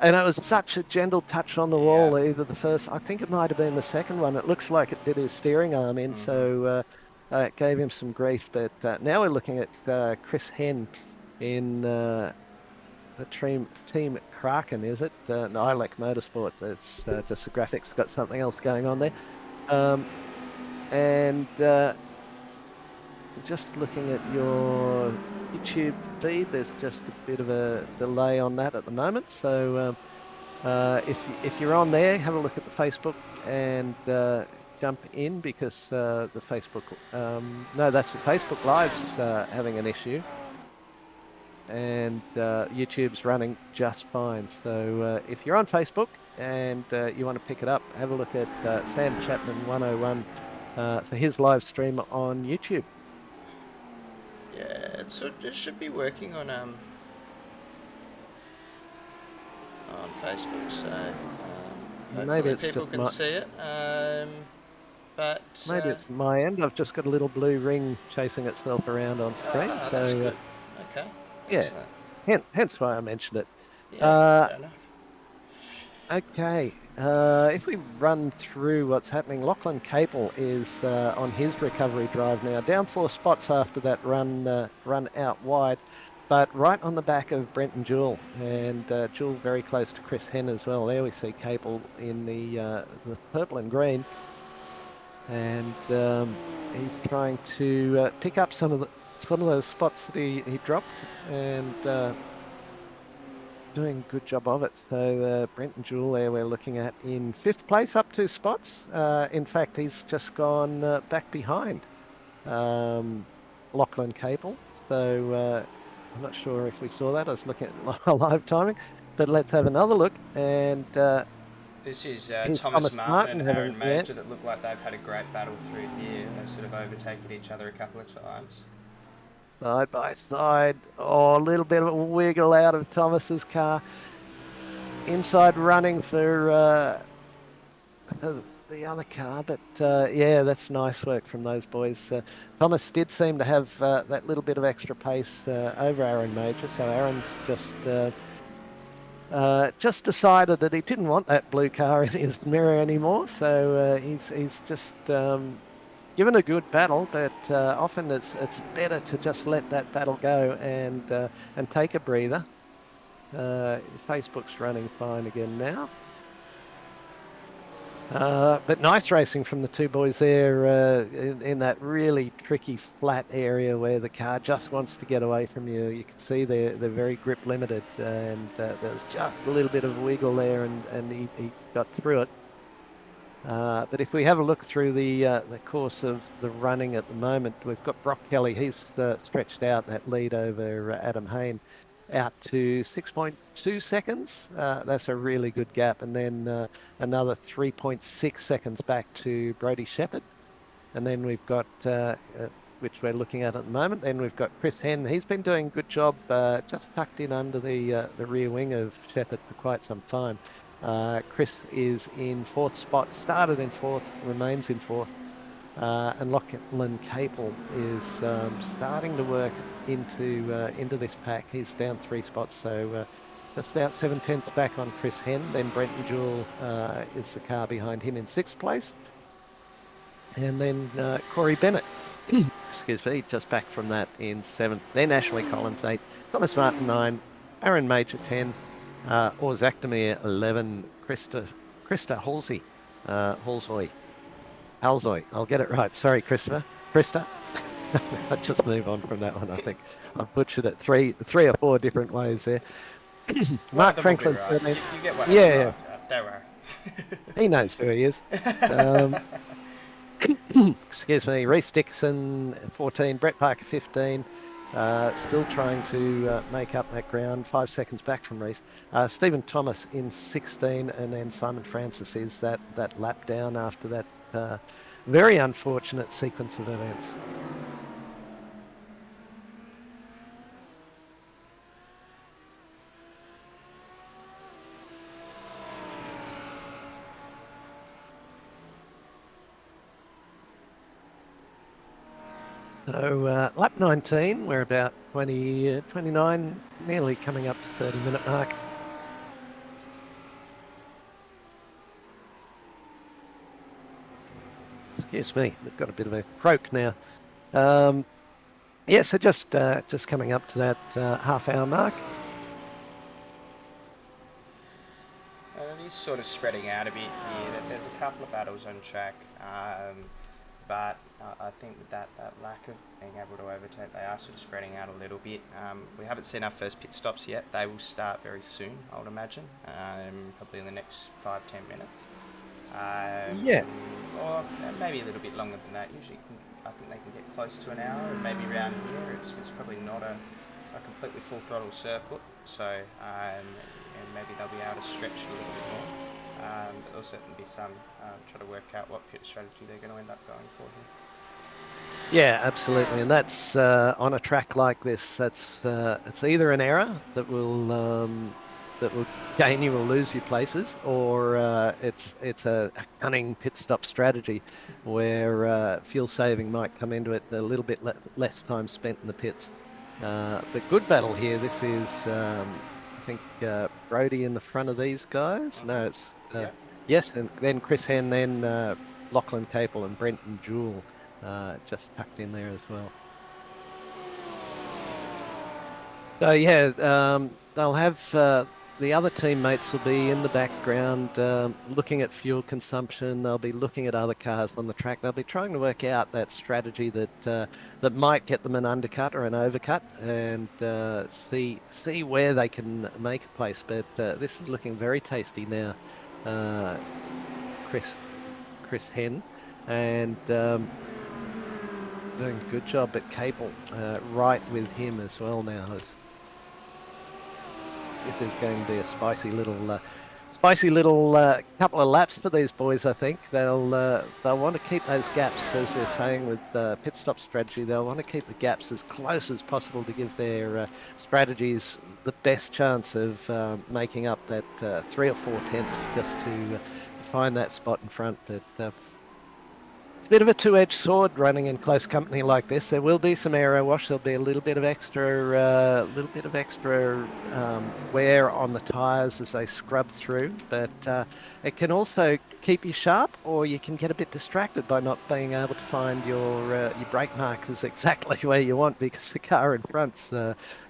And it was such a gentle touch on the Yeah. wall, either the first, I think it might have been the second one. It looks like it did his steering arm in, so it gave him some grief. But now we're looking at Chris Henn in the team Kraken, is it? No, I like Motorsport. It's just the graphics got something else going on there. And just looking at your YouTube feed, there's just a bit of a delay on that at the moment. So if you're on there, have a look at the Facebook and jump in, because the Facebook no, that's the Facebook Live's having an issue, and YouTube's running just fine. So if you're on Facebook and you want to pick it up, have a look at Sam Chapman 101 for his live stream on YouTube. Yeah, it should be working on Facebook, so Maybe hopefully it's people just can see it. But maybe it's my end. I've just got a little blue ring chasing itself around on screen. that's So good. Okay. yeah, Excellent. hence why I mentioned it. Yeah, fair enough. Okay, if we run through what's happening, Lachlan Capel is on his recovery drive now, down 4 spots after that run out wide, but right on the back of Brenton Jewell, and Jewell very close to Chris Henn as well. There we see Capel in the purple and green, and he's trying to pick up some of those spots that he dropped, and doing a good job of it. So Brenton Jewell there we're looking at in 5th place, up 2 spots. In fact, he's just gone back behind Lachlan Capel. So I'm not sure if we saw that. I was looking at live timing, but let's have another look. And This is here's Thomas Martin and Aaron yeah, Major that look like they've had a great battle through here. They've sort of overtaken each other a couple of times. side by side. Oh, a little bit of a wiggle out of Thomas's car. Inside running for the other car, but yeah, that's nice work from those boys. Thomas did seem to have that little bit of extra pace over Aaron Major, so Aaron's just decided that he didn't want that blue car in his mirror anymore, so he's just given a good battle, but often it's better to just let that battle go and take a breather. Facebook's running fine again now. But nice racing from the two boys there in that really tricky flat area where the car just wants to get away from you. You can see they're very grip limited, and there's just a little bit of wiggle there, and he got through it. But if we have a look through the course of the running at the moment, we've got Brock Kelly. He's stretched out that lead over Adam Hayne out to 6.2 seconds. That's a really good gap. And then another 3.6 seconds back to Brodie Shepherd. And then we've got, which we're looking at the moment, then we've got Chris Henn. He's been doing a good job, just tucked in under the rear wing of Shepherd for quite some time. Chris is in 4th spot, started in 4th, remains in 4th. And Lachlan Capel is starting to work into this pack. He's down 3 spots, so just about 7/10 back on Chris Henn. Then Brenton Jewell is the car behind him in 6th place. And then Corey Bennett, excuse me, just back from that in 7th. Then Ashley Collins 8, Thomas Martin 9, Aaron Major 10, Ors Actamere 11, Krista Halzoy, I'll get it right. Sorry, Krista. I'll just move on from that one. I think I've butchered it three or 4 different ways there. Mark Franklin. Right. You get what yeah. Don't worry. He knows who he is. Excuse me. Reece Dickinson, 14. Brett Parker, 15. Still trying to make up that ground. 5 seconds back from Reece. Stephen Thomas in 16, and then Simon Francis is that lap down after that very unfortunate sequence of events. So lap 19, we're about 20, 29, nearly coming up to 30-minute mark. Excuse me, we've got a bit of a croak now. Yeah, so just coming up to that half-hour mark. It is sort of spreading out a bit here. There's a couple of battles on track, but I think with that lack of being able to overtake, they are sort of spreading out a little bit. We haven't seen our first pit stops yet. They will start very soon, I would imagine, probably in the next 5-10 minutes. Yeah. Or maybe a little bit longer than that. Usually, I think they can get close to an hour, and maybe around here, it's probably not a completely full throttle circuit. So, and maybe they'll be able to stretch it a little bit more. But there'll certainly be some try to work out what pit strategy they're going to end up going for here. Yeah, absolutely, and that's on a track like this. That's it's either an error that will gain you or lose you places, or it's a cunning pit stop strategy where fuel saving might come into it, a little bit less time spent in the pits. But good battle here. This is I think Brody in the front of these guys. No, it's yes, and then Chris Hen, then Lachlan Capel and Brenton Jewell. Just tucked in there as well. So yeah, they'll have the other teammates will be in the background looking at fuel consumption. They'll be looking at other cars on the track. They'll be trying to work out that strategy that might get them an undercut or an overcut, and see where they can make a place. But this is looking very tasty now, Chris Hen, and doing a good job at Cable, right with him as well now. This is going to be a spicy little couple of laps for these boys. I think they'll want to keep those gaps, as we're saying with pit stop strategy. They'll want to keep the gaps as close as possible to give their strategies the best chance of making up that 3 or 4 tenths just to find that spot in front. But it's a bit of a two-edged sword running in close company like this. There will be some aero wash. There'll be a little bit of extra wear on the tyres as they scrub through. But it can also keep you sharp, or you can get a bit distracted by not being able to find your brake markers exactly where you want because the car in front's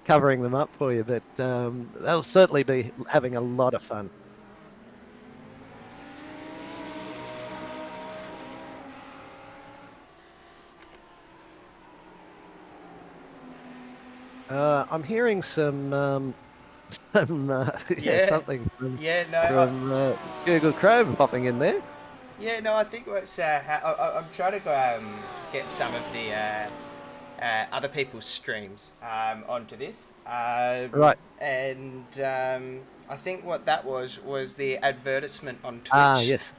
covering them up for you. But they'll certainly be having a lot of fun. I'm hearing some something from Google Chrome popping in there. Yeah, no, I think what's I'm trying to go get some of the other people's streams onto this. Right. And I think what that was the advertisement on Twitch. Ah, yes.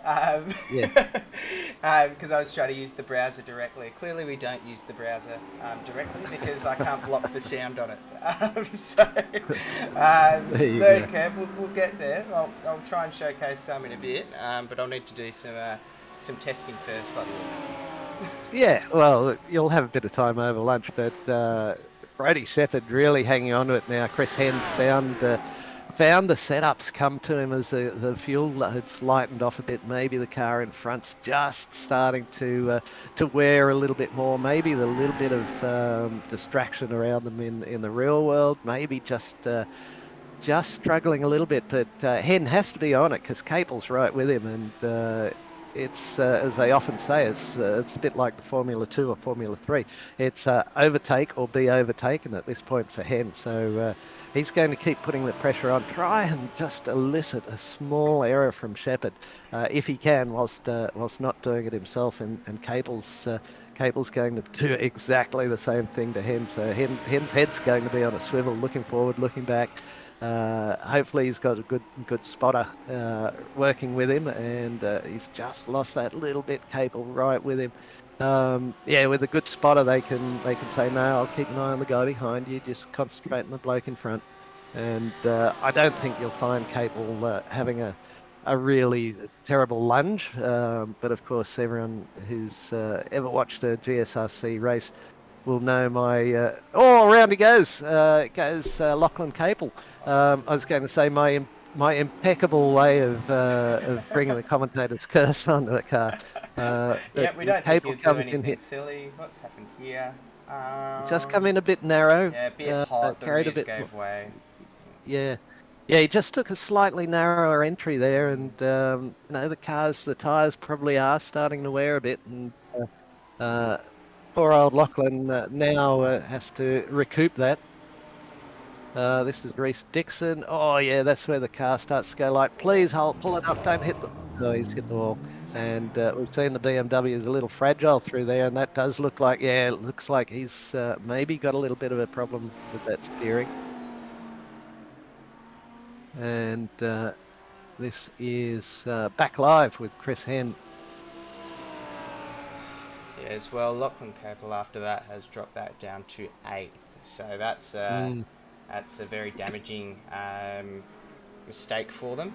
Because I was trying to use the browser directly. Clearly, we don't use the browser directly because I can't block the sound on it. Okay, we'll get there. I'll try and showcase some in a bit, but I'll need to do some testing first, by the way. Yeah, well, you'll have a bit of time over lunch, but Brody Shepherd really hanging on to it now. Chris Hens found the setups come to him as the fuel load's lightened off a bit. Maybe the car in front's just starting to wear a little bit more. Maybe the little bit of distraction around them in the real world. Maybe just struggling a little bit. But Hen has to be on it because Capel's right with him, and it's as they often say, it's a bit like the Formula 2 or Formula 3. It's overtake or be overtaken at this point for Hen. So he's going to keep putting the pressure on, try and just elicit a small error from Shepherd if he can, whilst not doing it himself. And Cable's going to do exactly the same thing to Hen. So Hen's head's going to be on a swivel, looking forward, looking back. Hopefully he's got a good spotter working with him, and he's just lost that little bit. Cable right with him. With a good spotter they can say, no, I'll keep an eye on the guy behind you, just concentrate on the bloke in front. And I don't think you'll find Cable having a really terrible lunge, but of course everyone who's ever watched a GSRC race will know my. Oh, around he goes. Goes Lachlan Capel. I was going to say my impeccable way of bringing the commentator's curse onto the car. Yeah, we don't think Capel you'll do comes in anything here. silly. What's happened here? Just come in a bit narrow. Yeah, a bit hot. The Carried a rears bit. gave way. Yeah. Yeah, he just took a slightly narrower entry there, and the tyres probably are starting to wear a bit, and uh, poor old Lachlan now has to recoup that. This is Reese Dixon. Oh yeah, that's where the car starts to go like, please hold, pull it up, don't hit the. Oh, he's hit the wall, and we've seen the BMW is a little fragile through there, and that does look like, yeah, it looks like he's maybe got a little bit of a problem with that steering. And this is Back Live with Chris Henn. Yes, well, Lachlan Capel after that has dropped that down to 8th. So that's a very damaging mistake for them.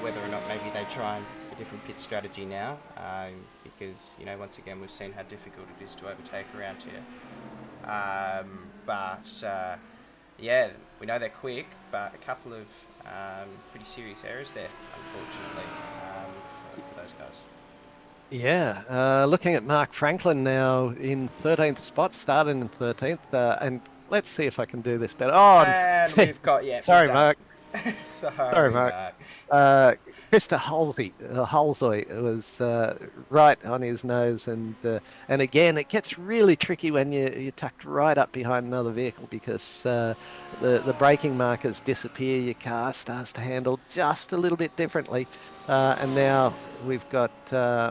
Whether or not maybe they try a different pit strategy now, because once again we've seen how difficult it is to overtake around here. Yeah, we know they're quick, but a couple of pretty serious errors there, unfortunately, for those guys. Yeah, looking at Mark Franklin now in 13th spot, starting in 13th, and let's see if I can do this better. Oh, And we've got, sorry, Mark. Sorry, Mark. Mark. Krista Holzoy was right on his nose, and again, it gets really tricky when you're tucked right up behind another vehicle because the braking markers disappear. Your car starts to handle just a little bit differently, and now we've got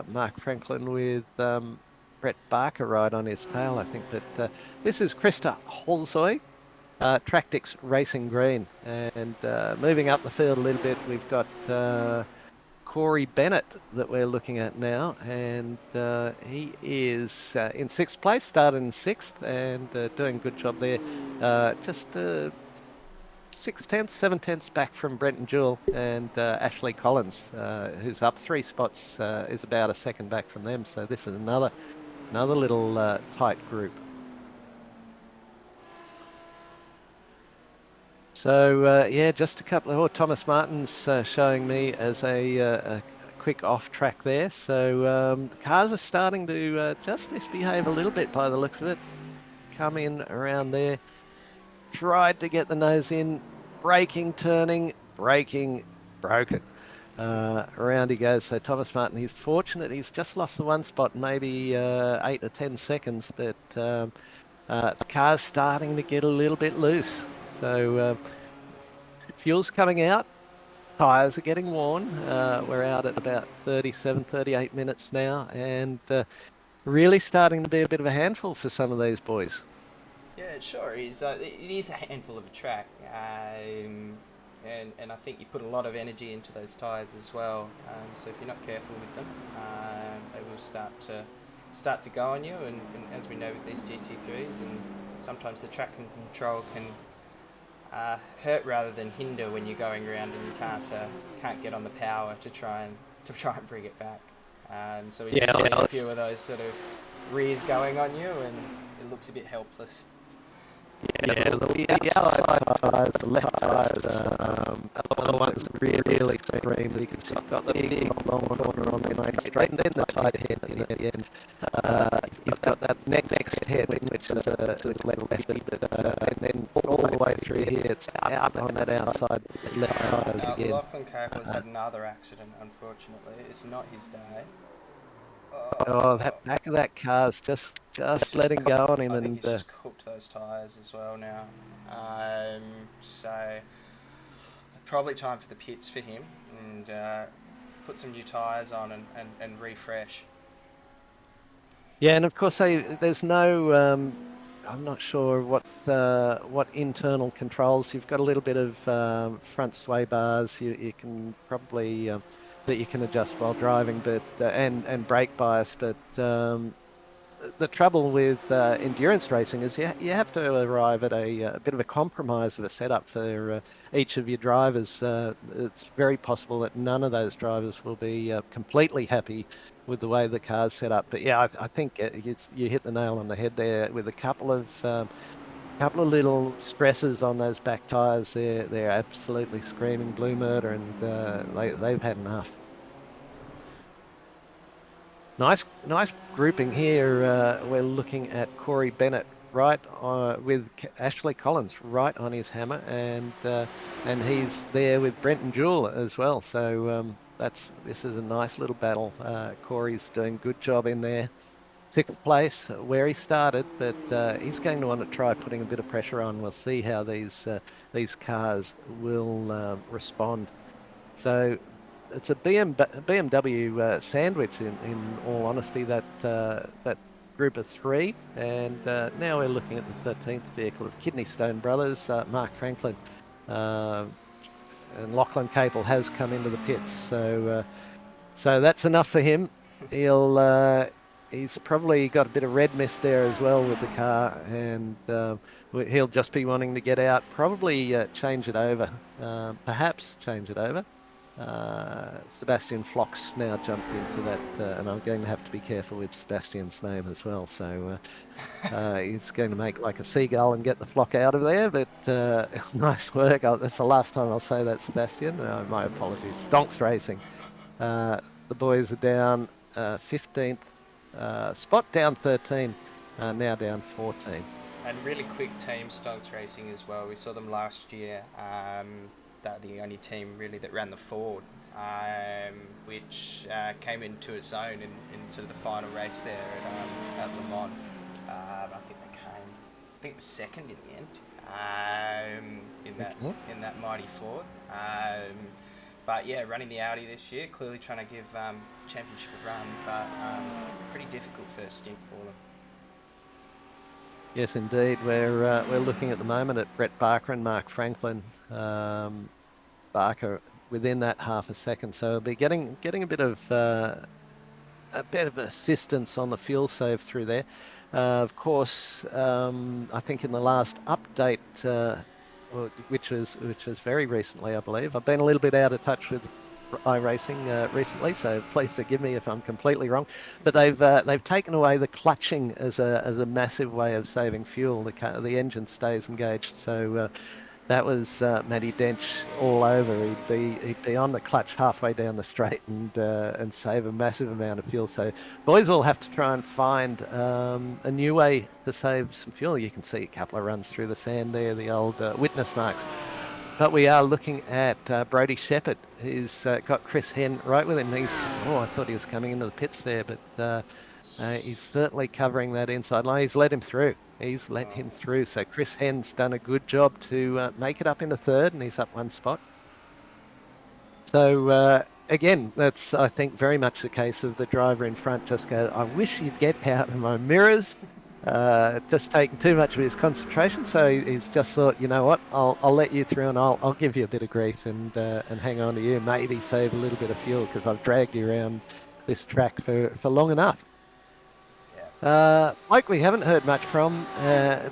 Mark Franklin with Brett Barker right on his tail, I think. But this is Krista Holzoy. Tractix Racing Green, and moving up the field a little bit, we've got Corey Bennett that we're looking at now, and he is in 6th place, started in 6th, and doing a good job there. Just 6/10, 7/10 back from Brenton Jewell, and Ashley Collins, who's up 3 spots, is about a second back from them. So this is another little tight group. So yeah, just a couple of Thomas Martin's showing me as a quick off track there. So the cars are starting to just misbehave a little bit by the looks of it. Come in around there, tried to get the nose in, braking, turning, braking, broken. Around he goes. So Thomas Martin, he's fortunate. He's just lost the 1 spot, maybe 8 or 10 seconds, but the car's starting to get a little bit loose. So fuel's coming out, tyres are getting worn. We're out at about 37, 38 minutes now, and really starting to be a bit of a handful for some of these boys. Yeah, it sure is. It is a handful of a track, and I think you put a lot of energy into those tyres as well. So if you're not careful with them, they will start to go on you. And as we know with these GT3s, and sometimes the track control can hurt rather than hinder when you're going around and you can't get on the power to try and bring it back. So we just see a few of those sort of rears going on you, and it looks a bit helpless. Yeah, the outside tyres, the left tyres, other ones really scream. You can see you've got the big long corner on the main straight, and then the tight head at the end. You've got that next head, which is a little lefty, and then all the way through here, it's out on that outside left tyres again. Lachlan Capel has had another accident, unfortunately. It's not his day. Oh, that back of that car's just letting go on him, I and think he's just cooked those tyres as well now. So probably time for the pits for him, and put some new tyres on and refresh. yeah, and of course there's no. I'm not sure what internal controls. You've got a little bit of front sway bars. You can probably that you can adjust while driving, but and brake bias. But the trouble with endurance racing is you have to arrive at a bit of a compromise of a setup for each of your drivers. It's very possible that none of those drivers will be completely happy with the way the car's set up. But yeah, I think you hit the nail on the head there with a couple of little stresses on those back tyres. They're absolutely screaming blue murder, and they've had enough. Nice grouping here. We're looking at Corey Bennett right with Ashley Collins right on his hammer, and he's there with Brenton Jewell as well. So this is a nice little battle. Corey's doing a good job in there. 6th place where he started, but he's going to want to try putting a bit of pressure on. We'll see how these cars will respond. So it's a BMW sandwich in all honesty, that group of 3, and now we're looking at the 13th vehicle of Kidney Stone Brothers, Mark Franklin, and Lachlan Capel has come into the pits, so that's enough for him. He's probably got a bit of red mist there as well with the car, and he'll just be wanting to get out, probably change it over, perhaps change it over. Sebastian Flox now jumped into that, and I'm going to have to be careful with Sebastian's name as well. So he's going to make like a seagull and get the flock out of there. But nice work. That's the last time I'll say that, Sebastian. My apologies. Stonks Racing. The boys are down 15th spot, down 13, now down 14. And really quick team, Stonks Racing as well. We saw them last year. That the only team really that ran the Ford, which came into its own in sort of the final race there at Le Mans. I think it was second in the end in that mighty Ford. But yeah, running the Audi this year, clearly trying to give championship a run, but pretty difficult first stint for them. Yes, indeed. We're looking at the moment at Brett Barker and Mark Franklin. Barker within that half a second, so he'll be getting a bit of assistance on the fuel save through there. Of course, I think in the last update, which was very recently, I believe. I've been a little bit out of touch with iRacing recently, so please forgive me if I'm completely wrong. But they've taken away the clutching as a massive way of saving fuel. The engine stays engaged, so that was Matty Dench all over. He'd be on the clutch halfway down the straight and save a massive amount of fuel. So boys will have to try and find a new way to save some fuel. You can see a couple of runs through the sand there, the old witness marks. But we are looking at Brodie Shepherd, who's got Chris Henn right with him. I thought he was coming into the pits there, but he's certainly covering that inside line. He's let him through. So Chris Henn's done a good job to make it up into 3rd, and he's up 1 spot. So again, that's, I think, very much the case of the driver in front just go, I wish you'd get out of my mirrors. Just taking too much of his concentration, so he's just thought, you know what, I'll let you through, and I'll give you a bit of grief and hang on to you, maybe save a little bit of fuel because I've dragged you around this track for long enough. Mike, we haven't heard much from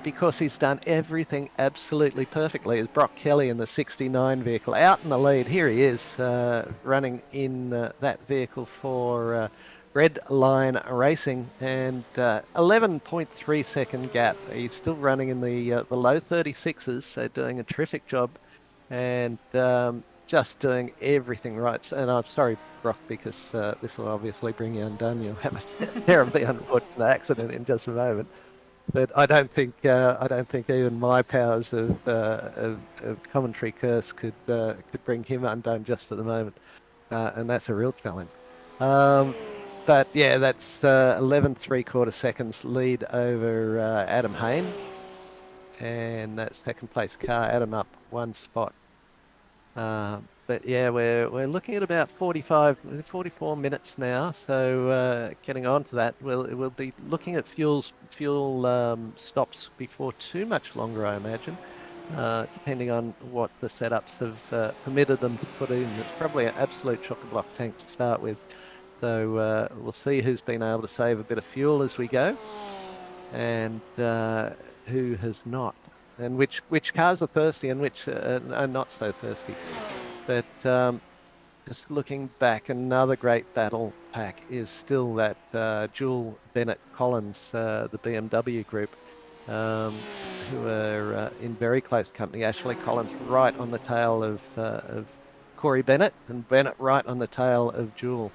because he's done everything absolutely perfectly, is Brock Kelly in the 69 vehicle out in the lead. Here he is running in that vehicle for Red Line Racing, and 11.3 second gap. He's still running in the low 36s, so doing a terrific job, and just doing everything right. And I'm sorry, Brock, because this will obviously bring you undone. You'll have a terribly unfortunate accident in just a moment. But I don't think even my powers of commentary curse could bring him undone just at the moment, and that's a real challenge. But yeah, that's 11 3/4 seconds lead over Adam Hayne, and that 2nd place car, Adam up 1 spot. But yeah, we're looking at about 44 minutes now. So getting on to that, we'll be looking at fuel stops before too much longer, I imagine, depending on what the setups have permitted them to put in. It's probably an absolute chock-a-block tank to start with. So we'll see who's been able to save a bit of fuel as we go, and who has not, and which cars are thirsty and which are not so thirsty. But Just looking back, another great battle pack is still that Jewel Bennett Collins, the BMW group, who are in very close company. Ashley Collins right on the tail of Corey Bennett, and Bennett right on the tail of Jewel.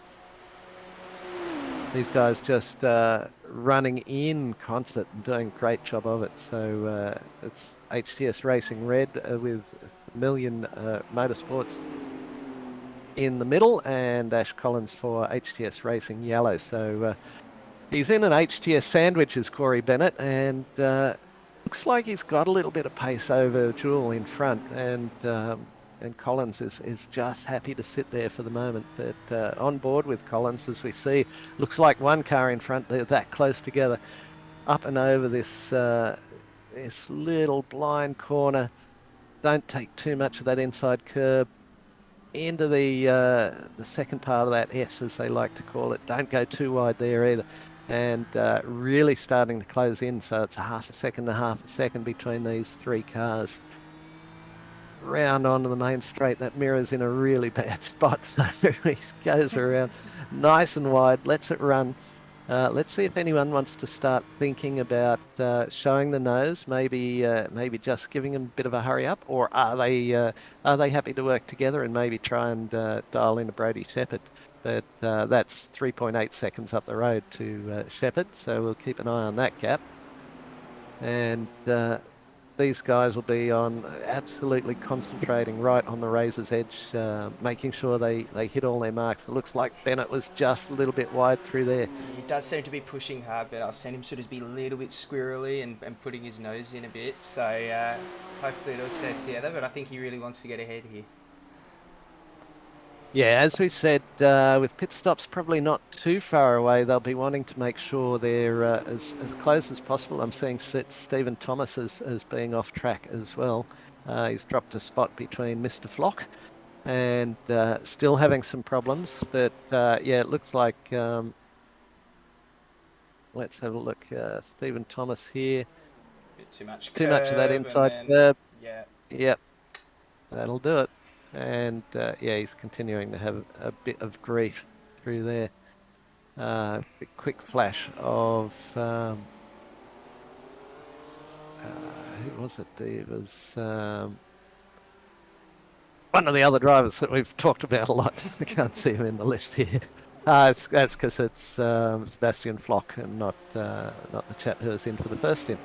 These guys just running in concert and doing a great job of it. So it's HTS Racing Red with Million Motorsports in the middle, and Ash Collins for HTS Racing Yellow. So he's in an HTS sandwich as Corey Bennett, and looks like he's got a little bit of pace over Jewel in front, and Collins is just happy to sit there for the moment. But on board with Collins, as we see, looks like one car in front. They're that close together, up and over this this little blind corner. Don't take too much of that inside curb into the second part of that S, as they like to call it. Don't go too wide there either. And really starting to close in. So it's a half a second and a half a second between these three cars. Round onto the main straight. That mirror's in a really bad spot. So he goes around nice and wide, lets it run. Let's see if anyone wants to start thinking about showing the nose, maybe just giving them a bit of a hurry up, or are they happy to work together and maybe try and dial in a Brody Shepherd? But that's 3.8 seconds up the road to Shepherd, so we'll keep an eye on that gap. And these guys will be on absolutely concentrating right on the razor's edge, making sure they hit all their marks. It looks like Bennett was just a little bit wide through there. He does seem to be pushing hard, but I've seen him sort of be a little bit squirrely and putting his nose in a bit. So hopefully it'll stay together, but I think he really wants to get ahead here. Yeah, as we said, with pit stops probably not too far away, they'll be wanting to make sure they're as close as possible. I'm seeing Stephen Thomas as being off track as well. He's dropped a spot between Mr. Flock and still having some problems. But yeah, it looks like, let's have a look. Stephen Thomas here. Bit too much Too much of that curb, inside and then, curb. yeah. Yep, that'll do it. And yeah, he's continuing to have a bit of grief through there. A quick flash of who was it? It was one of the other drivers that we've talked about a lot. I can't see him in the list here. That's because it's Sebastian Flock and not the chap who was in for the first stint.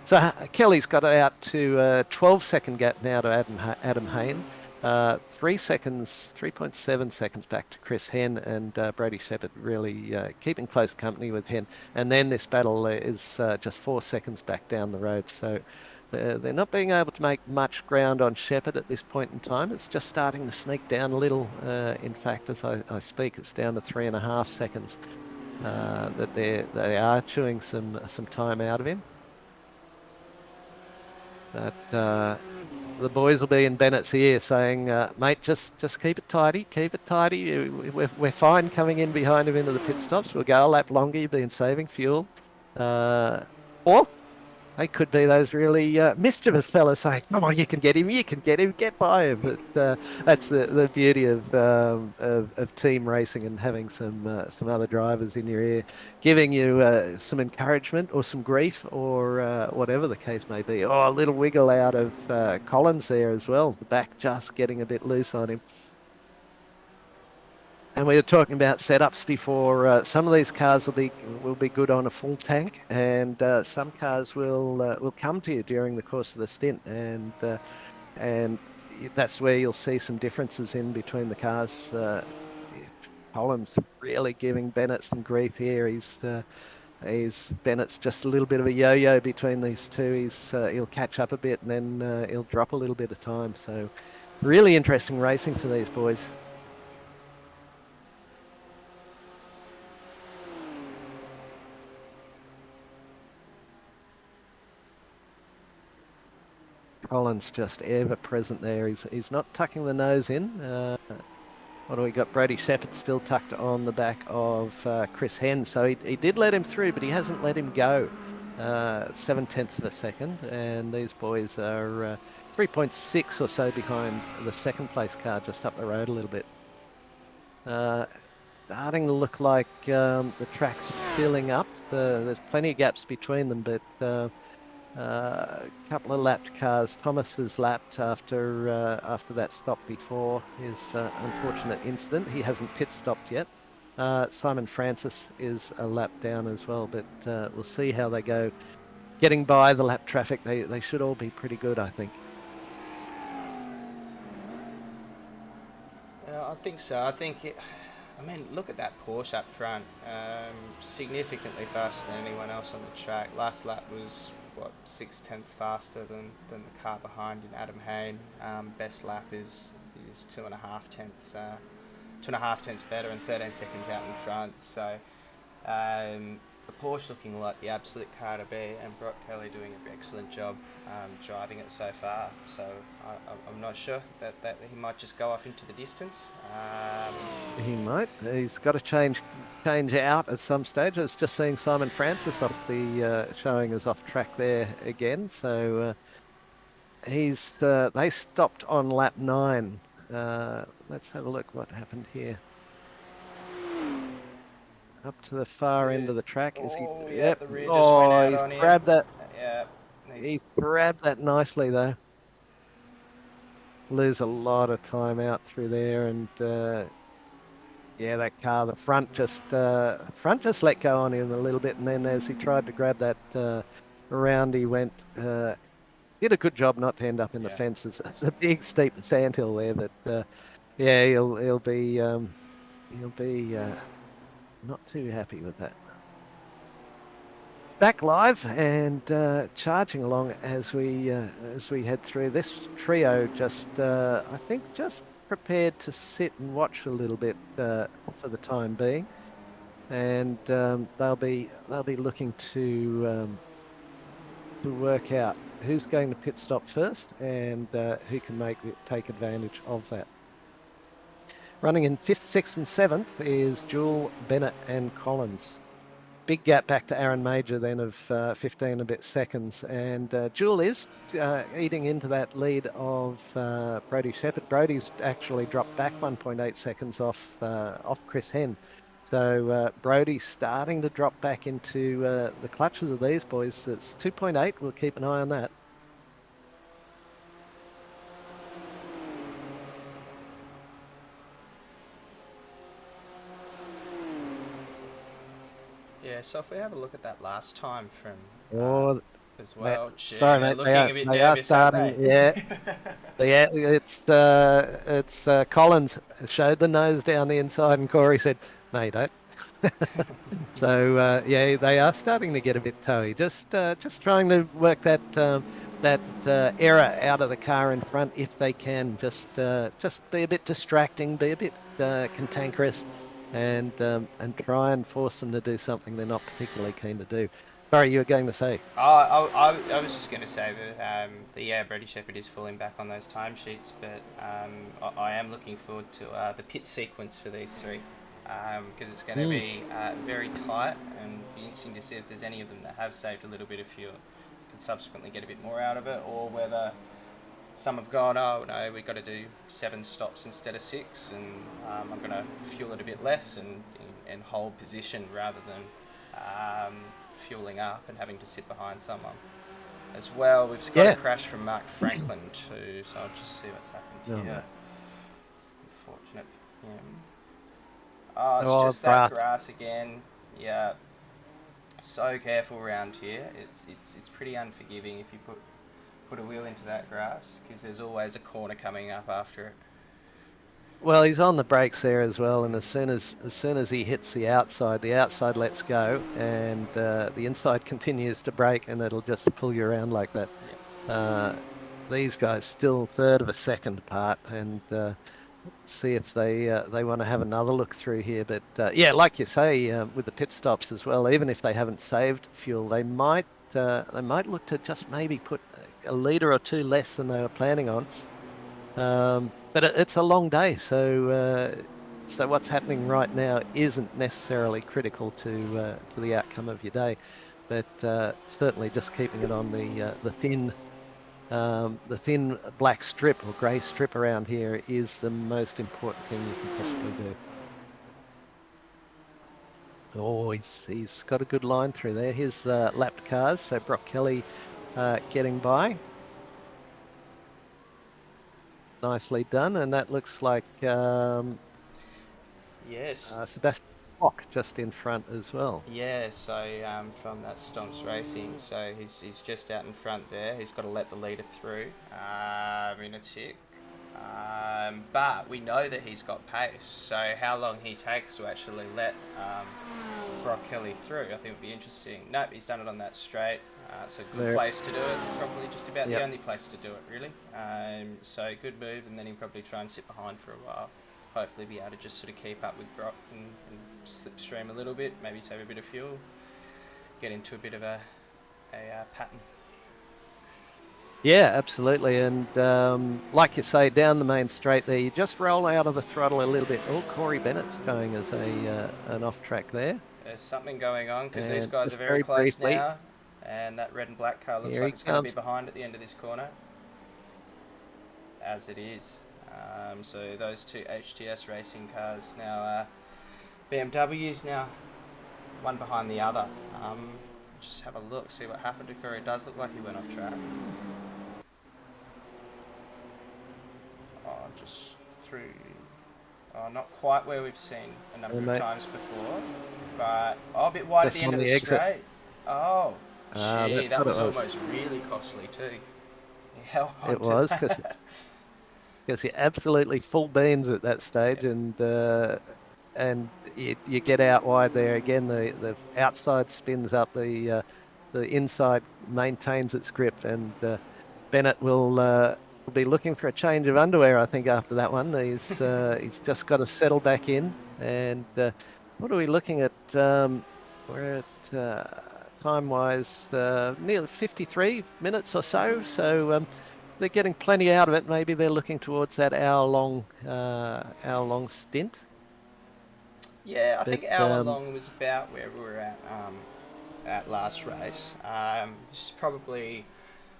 So Kelly's got it out to a 12-second gap now to Adam Hayne. 3.7 seconds back to Chris Henn, and Brady Shepherd really keeping close company with Henn. And then this battle is just 4 seconds back down the road. So they're not being able to make much ground on Shepherd at this point in time. It's just starting to sneak down a little. In fact, as I speak, it's down to 3.5 seconds that they are chewing some time out of him. But the boys will be in Bennett's ear saying, mate, just keep it tidy, keep it tidy. We're fine coming in behind him into the pit stops. We'll go a lap longer. You've been saving fuel. Or they could be those really mischievous fellas saying, come on, you can get him, get by him. But that's the beauty of team racing and having some other drivers in your ear, giving you some encouragement or some grief or whatever the case may be. Oh, a little wiggle out of Collins there as well. The back just getting a bit loose on him. And we were talking about setups before. Some of these cars will be good on a full tank, and some cars will come to you during the course of the stint, and that's where you'll see some differences in between the cars. Collins really giving Bennett some grief here. Bennett's just a little bit of a yo-yo between these two. He'll catch up a bit and then he'll drop a little bit of time. So really interesting racing for these boys. Collins just ever present there. He's not tucking the nose in. What do we got? Brady Shepherd still tucked on the back of Chris Henn. So he did let him through, but he hasn't let him go. 0.7 of a second. And these boys are 3.6 or so behind the second place car just up the road a little bit. Starting to look like the track's filling up. There's plenty of gaps between them, but a couple of lapped cars. Thomas has lapped after that stop before his unfortunate incident. He hasn't pit stopped yet. Simon Francis is a lap down as well, but we'll see how they go. Getting by the lap traffic, they should all be pretty good, I think. I think so. I mean, look at that Porsche up front. Significantly faster than anyone else on the track. Last lap was, what, 6/10 faster than the car behind in Adam Hayne. Best lap is 2.5 tenths. 2.5 tenths better and 13 seconds out in front. So the Porsche looking like the absolute car to be, and Brock Kelly doing an excellent job driving it so far. So I'm not sure that he might just go off into the distance. He might. He's got to change out at some stage. I was just seeing Simon Francis off the showing us off track there again. So they stopped on lap 9. Let's have a look what happened here. Up to the far end of the track. Is he? Oh, yeah, Yep. the rear just went out He's on him. grabbed that. Yeah. He grabbed that nicely though. Lose a lot of time out through there, and yeah, that car, the front just let go on him a little bit, and then as he tried to grab that around, he went. Did a good job not to end up in the fences. It's a big steep sandhill there, but yeah, he'll be not too happy with that. Back live and charging along as we head through. This trio I think just prepared to sit and watch a little bit for the time being, and they'll be looking to work out who's going to pit stop first and who can take advantage of that. Running in 5th, 6th and 7th is Jewel, Bennett and Collins. Big gap back to Aaron Major then of 15 a bit seconds, and Jewel is eating into that lead of Brodie Shepherd. Brodie's actually dropped back 1.8 seconds off Chris Henn. So Brodie's starting to drop back into the clutches of these boys. It's 2.8. We'll keep an eye on that. Yeah, so if we have a look at that last time from as well, sorry mate, they are starting. Yeah, it's Collins showed the nose down the inside, and Corey said, "No, you don't." So yeah, they are starting to get a bit toey. Just trying to work that error out of the car in front if they can. Just be a bit distracting, be a bit cantankerous, and try and force them to do something they're not particularly keen to do. Sorry, you were going to say. I was just going to say that Brodie Shepherd is falling back on those timesheets, but I am looking forward to the pit sequence for these three, because it's going to be very tight, and be interesting to see if there's any of them that have saved a little bit of fuel, can subsequently get a bit more out of it, or whether some have gone, oh no, we've got to do 7 stops instead of 6, and I'm going to fuel it a bit less and hold position rather than fueling up and having to sit behind someone. As well, we've got a crash from Mark Franklin too, so I'll just see what's happened here. Unfortunate for him. Oh, it's just that grass again. Yeah. So careful around here. It's pretty unforgiving if you put a wheel into that grass, because there's always a corner coming up after it. Well, he's on the brakes there as well, and as soon as he hits the outside lets go, and the inside continues to brake, and it'll just pull you around like that. Yeah. These guys still 1/3 of a second apart, and see if they want to have another look through here. But yeah, like you say, with the pit stops as well, even if they haven't saved fuel, they might look to just maybe put a litre or 2 less than they were planning on. But it's a long day, so what's happening right now isn't necessarily critical to the outcome of your day, but certainly just keeping it on the thin black strip or grey strip around here is the most important thing you can possibly do. Oh, he's got a good line through there. His lapped cars, so Brock Kelly getting by. Nicely done, and that looks like Yes. Sebastian Bock just in front as well. Yeah, so from that Stomps Racing, so he's just out in front there. He's got to let the leader through in a tick. But we know that he's got pace, so how long he takes to actually let Brock Kelly through, I think would be interesting. Nope, he's done it on that straight. It's a good place to do it. Probably just about the only place to do it, really. So good move, and then he'll probably try and sit behind for a while. Hopefully be able to just sort of keep up with Brock and slipstream a little bit, maybe save a bit of fuel, get into a bit of a pattern. Yeah, absolutely. And like you say, down the main straight there, you just roll out of the throttle a little bit. Oh, Corey Bennett's going as an off track there. There's something going on because these And guys just are very very close briefly, now, and that red and black car looks here like he it's going to be comes. behind at the end of this corner, as it is. So those two HTS racing cars now, BMWs now, one behind the other. Just have a look, see what happened to Corey. It does look like he went off track. Just through, not quite where we've seen a number of times before, but a bit wide at the end of the straight. Oh, gee, that was almost really costly too. He held on it was because you're absolutely full beans at that stage, and you get out wide there again. The outside spins up, the inside maintains its grip, and Bennett will be looking for a change of underwear, I think, after that one. He's just got to settle back in. And what are we looking at? We're at time-wise nearly 53 minutes or so. So they're getting plenty out of it. Maybe they're looking towards that hour-long stint. Yeah, I think hour long was about where we were at last race. It's probably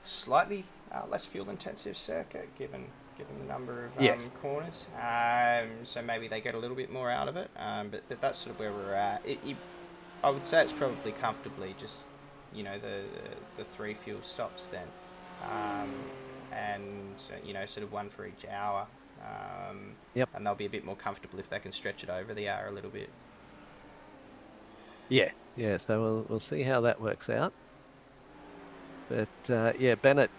slightly less fuel intensive circuit given the number of corners. So maybe they get a little bit more out of it. But that's sort of where we're at. I would say it's probably comfortably just the 3 fuel stops then, and sort of one for each hour. And they'll be a bit more comfortable if they can stretch it over the hour a little bit. Yeah. So we'll see how that works out. But Bennett,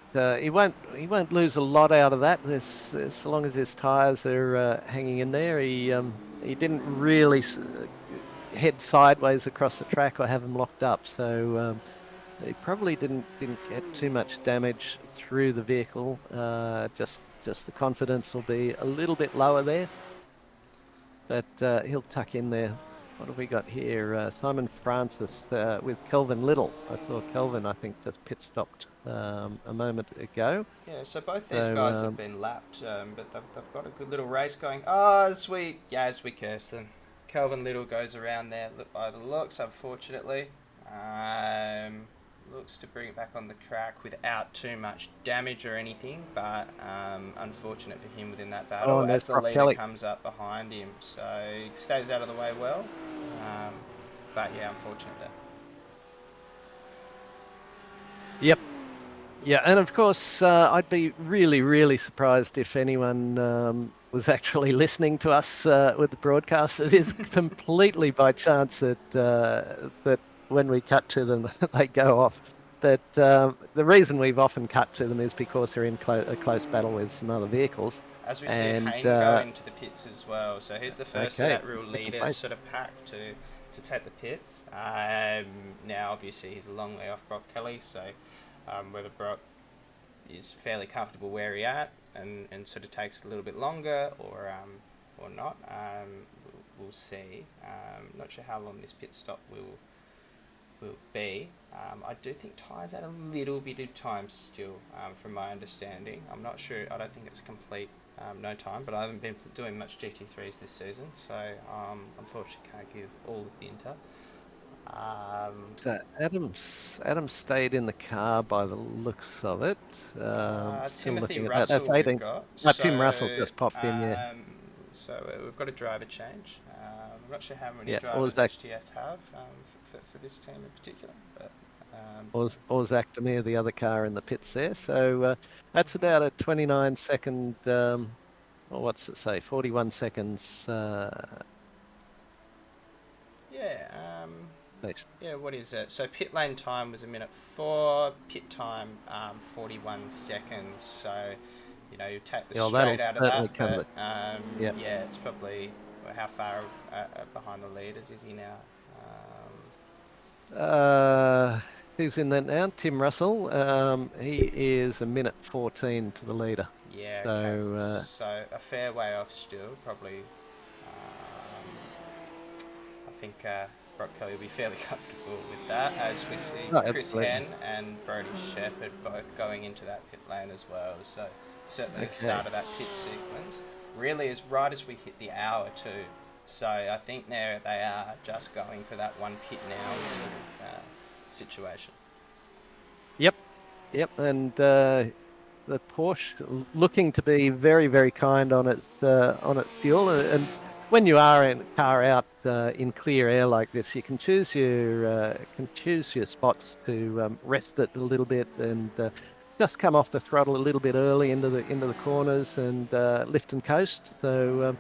he won't lose a lot out of that. As long as his tyres are hanging in there. He didn't really head sideways across the track or have them locked up. So he probably didn't get too much damage through the vehicle. Just the confidence will be a little bit lower there. But he'll tuck in there. What have we got here? Simon Francis with Kelvin Little. I saw Kelvin, I think, just pit stopped a moment ago. Yeah, so both these guys have been lapped, but they've got a good little race going. Oh, as we curse them. Kelvin Little goes around there by the looks, unfortunately. Looks to bring it back on the track without too much damage or anything, but unfortunate for him within that battle as the leader comes up behind him. So he stays out of the way well, but yeah, unfortunate there. Yep. Yeah, and of course, I'd be really, really surprised if anyone was actually listening to us with the broadcast. It is completely by chance that when we cut to them, they go off. But the reason we've often cut to them is because they're in a close battle with some other vehicles. As we see Hayne go into the pits as well. So he's the first of that real leader sort of pack to take the pits. Now, obviously, he's a long way off Brock Kelly, so whether Brock is fairly comfortable where he's at and sort of takes it a little bit longer or not, we'll see. Not sure how long this pit stop will be. I do think tyres add a little bit of time still, from my understanding. I'm not sure. I don't think it's complete no time, but I haven't been doing much GT3s this season, so unfortunately can't give all of the intel. So Adams stayed in the car by the looks of it. Timothy Russell that's 18. Got. Tim Russell just popped in, yeah. So we've got a driver change. not sure how many Yeah, drivers HTS have for this team in particular, but or Zach Demir, the other car in the pits there. So that's about a 29-second, well, what's it say, 41 seconds. yeah. Nice. Yeah, what is it? So pit lane time was 1:04. Pit time 41 seconds. So, you take the Yeah, well, that'll straight out of certainly that, cover but it. Yeah. yeah, it's probably how far behind the leaders is he now? Who's in that now? Tim Russell. He is a minute 14 to the leader. Yeah, okay. So So a fair way off still, probably. I think Brock Kelly will be fairly comfortable with that, as we see Chris absolutely. Henn and Brody Shepherd both going into that pit lane as well. So certainly the start of that pit sequence really is right as we hit the hour too. So I think now they are just going for that one pit now sort of situation. Yep, and the Porsche looking to be very, very kind on its fuel. And when you are in a car out in clear air like this, you can choose your spots to rest it a little bit and just come off the throttle a little bit early into the corners and lift and coast. So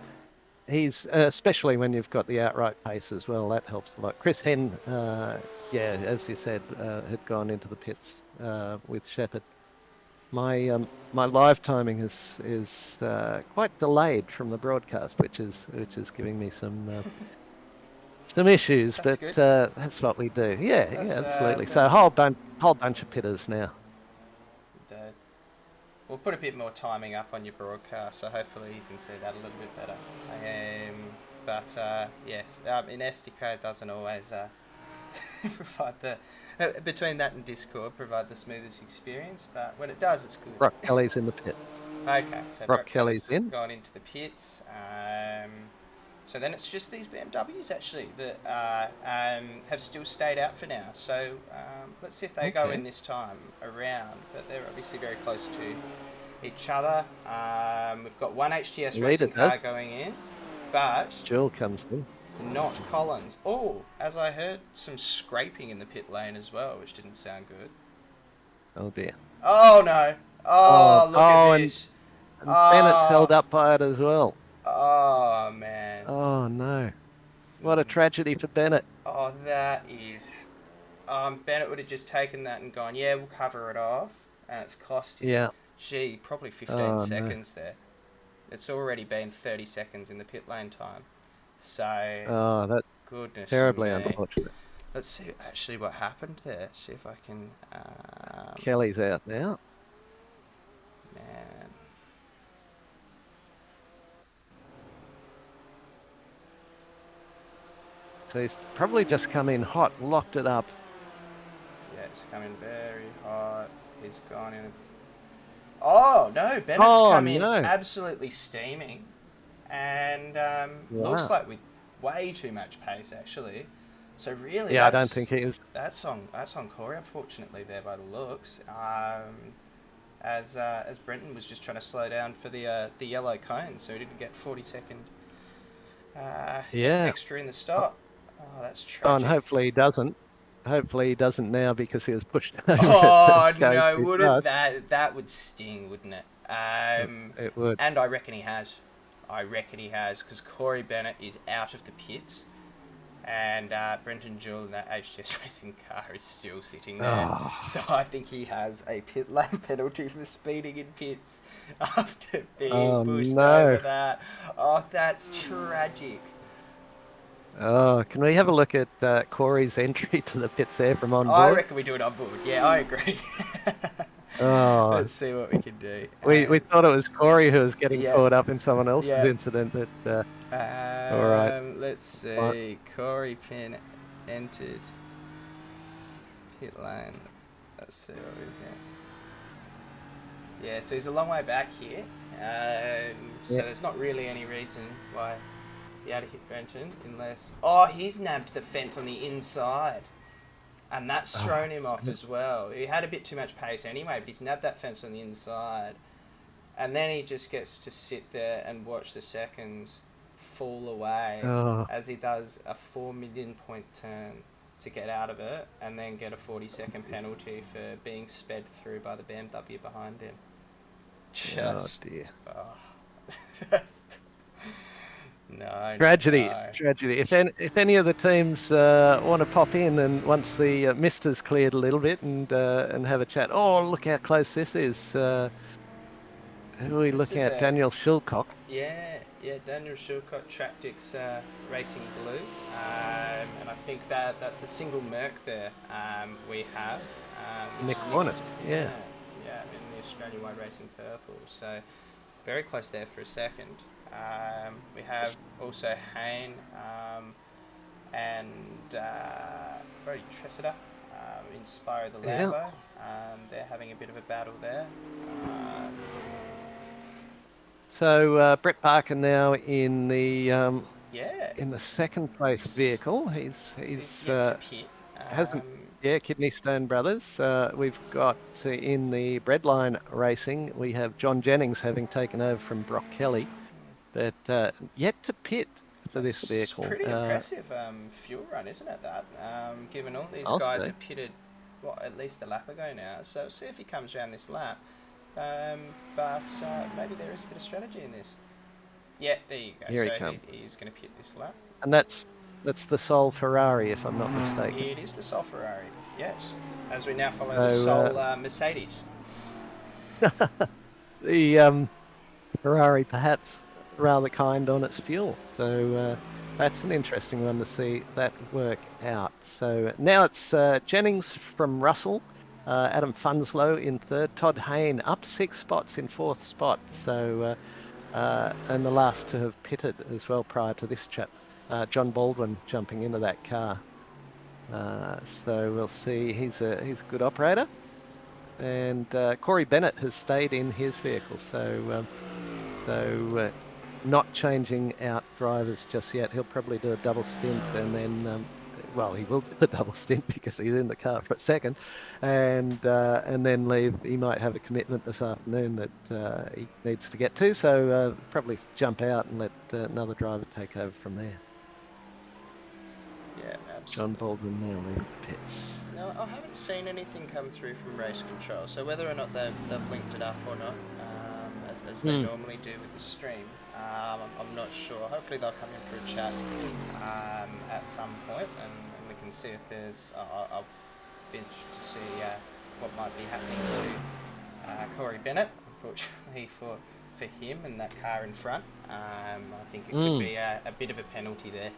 he's especially when you've got the outright pace as well, that helps a lot. Chris Henn, yeah, as you said, had gone into the pits with Shepherd. My live timing is quite delayed from the broadcast, which is giving me some issues. That's But good. that's what we do. Yeah, absolutely. So That's whole bunch of pitters now. We'll put a bit more timing up on your broadcast, so hopefully you can see that a little bit better. But yes, in SDK doesn't always provide the between that and Discord provide the smoothest experience, but when it does, it's good. Brock Kelly's in the pits. Okay, so Brock Kelly's in. gone into the pits. So then it's just these BMWs actually that have still stayed out for now. So let's see if they go in this time around. But they're obviously very close to each other. We've got one HTS racing car going in, but Joel comes in. Not Collins. Oh, as I heard, some scraping in the pit lane as well, which didn't sound good. Oh dear. Oh no. Oh, look at this. And Bennett's held up by it as well. Oh man. Oh no. What a tragedy for Bennett. Oh, that is. Bennett would have just taken that and gone, yeah, we'll cover it off. And it's cost you. Yeah. Gee, probably 15 seconds there. It's already been 30 seconds in the pit lane time. So. That's goodness. terribly unfortunate. Let's see actually what happened there. See if I can. Kelly's out now. Man. So he's probably just come in hot, locked it up. Yeah, it's coming very hot. He's gone in. Oh no, Bennett's come in absolutely steaming, and looks like with way too much pace actually. So really, I don't think he was. That's on Corey, unfortunately, there by the looks. As Brenton was just trying to slow down for the yellow cone, so he didn't get 40-second extra in the stop. Oh, that's tragic. Oh, and hopefully he doesn't. Hopefully he doesn't now because he was pushed over. Oh no, wouldn't that would sting, wouldn't it? It would. And I reckon he has. Because Corey Bennett is out of the pits. And Brenton Jewell in that HTS racing car is still sitting there. Oh. So I think he has a pit lane penalty for speeding in pits after being pushed over that. Oh, that's tragic. Oh, can we have a look at Corey's entry to the pits there from on board? I reckon we do it on board. Yeah, I agree. Let's see what we can do. We thought it was Corey who was getting caught up in someone else's incident, but all right. Let's see. Corey Penn entered pit lane. Let's see what we get. Yeah, so he's a long way back here. So there's not really any reason why he had to hit Brenton unless... Oh, he's nabbed the fence on the inside. And that's thrown him off as well. He had a bit too much pace anyway, but he's nabbed that fence on the inside. And then he just gets to sit there and watch the seconds fall away Oh, as he does a 4 million point turn to get out of it, and then get a 40-second penalty for being sped through by the BMW behind him. oh Just, dear. oh, just no, no, Tragedy, no. tragedy. If any of the teams want to pop in and once the mist has cleared a little bit and have a chat. Oh, look how close this is. Who are we This looking is at? a Daniel Shilcock. yeah, Daniel Shilcott, Tractix Racing Blue, and I think that's the single Merc there we have. Which Nick is Cornice. Yeah. yeah, in the Australian-wide Racing Purple. So very close there for a second. We have also Hayne and Brody Tressida, Inspire the Yeah. Lambo. They're having a bit of a battle there. Um, So Brett Parker now yeah, in the second place vehicle. He's He's yet to pit. hasn't. Yeah, Kidney Stone Brothers. We've got in the Breadline Racing, we have John Jennings having taken over from Brock Kelly, but yet to pit for this That's vehicle. pretty impressive fuel run, isn't it? That given all these I'll guys say. are pitted, what, at least a lap ago now. So see if he comes around this lap. But maybe there is a bit of strategy in this. Yeah, there you go. Here he So comes. he's going to pit this lap. And that's the sole Ferrari, if I'm not mistaken. It is the Sol Ferrari. Yes, as we now follow the So Sol Mercedes. the Ferrari perhaps rather kind on its fuel. So that's an interesting one to see that work out. So now it's Jennings from Russell, Adam Funslow in third, Todd Hayne up 6 spots in fourth spot. So and the last to have pitted as well prior to this chap, John Baldwin jumping into that car. So we'll see. He's a good operator. And Corey Bennett has stayed in his vehicle, so not changing out drivers just yet. He'll probably do a double stint, and then well, he will do a double stint because he's in the car for a second, and then leave. He might have a commitment this afternoon that he needs to get to, so probably jump out and let another driver take over from there. Yeah, John absolutely. Baldwin now leaving the pits. No, I haven't seen anything come through from race control, so whether or not they've linked it up or not, as they normally do with the stream, I'm not sure. Hopefully they'll come in for a chat at some point, and we can see if there's. I'll be interested to see what might be happening to Corey Bennett. Unfortunately for him and that car in front, I think it could be a bit of a penalty there.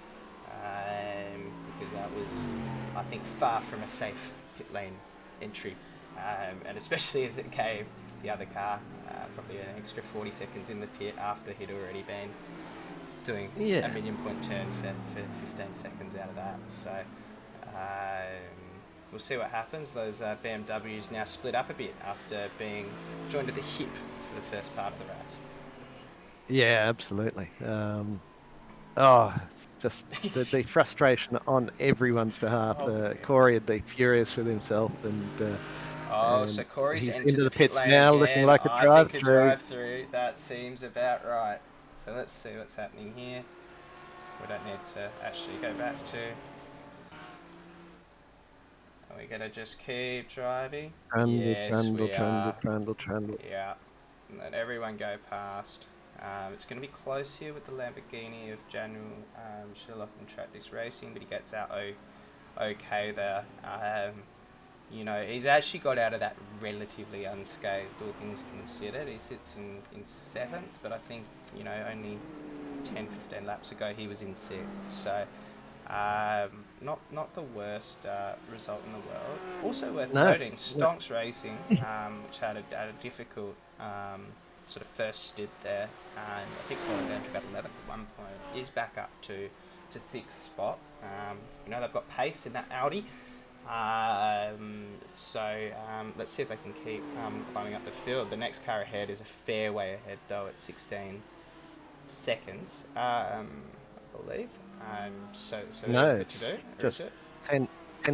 Because that was, I think, far from a safe pit lane entry, and especially as it gave the other car probably an extra 40 seconds in the pit after he'd already been doing a million point turn for 15 seconds out of that. So we'll see what happens. Those BMWs now split up a bit after being joined at the hip for the first part of the race. Yeah, absolutely. It's just the frustration on everyone's behalf. Corey would be furious with himself, and So Corey's he's entered into the pit pits lane now, again. looking like a I drive think a through. drive-through. That seems about right. So let's see what's happening here. We don't need to actually go back to. Are we gonna just keep driving? Trundle, we are. trundle. Yeah. And let everyone go past. It's going to be close here with the Lamborghini of Daniel Sherlock and Tractix Racing, but he gets out okay there. You know, he's actually got out of that relatively unscathed, all things considered. He sits in 7th, but I think, you know, only 10, 15 laps ago he was in 6th. So, not the worst result in the world. Also worth noting, Stonks Racing, which had a difficult sort of first stint there, and I think falling down to about 11th at one point, is back up to 6th spot. You know, they've got pace in that Audi. So let's see if they can keep climbing up the field. The next car ahead is a fair way ahead, though, at 16 seconds, I believe. So No, it's just 10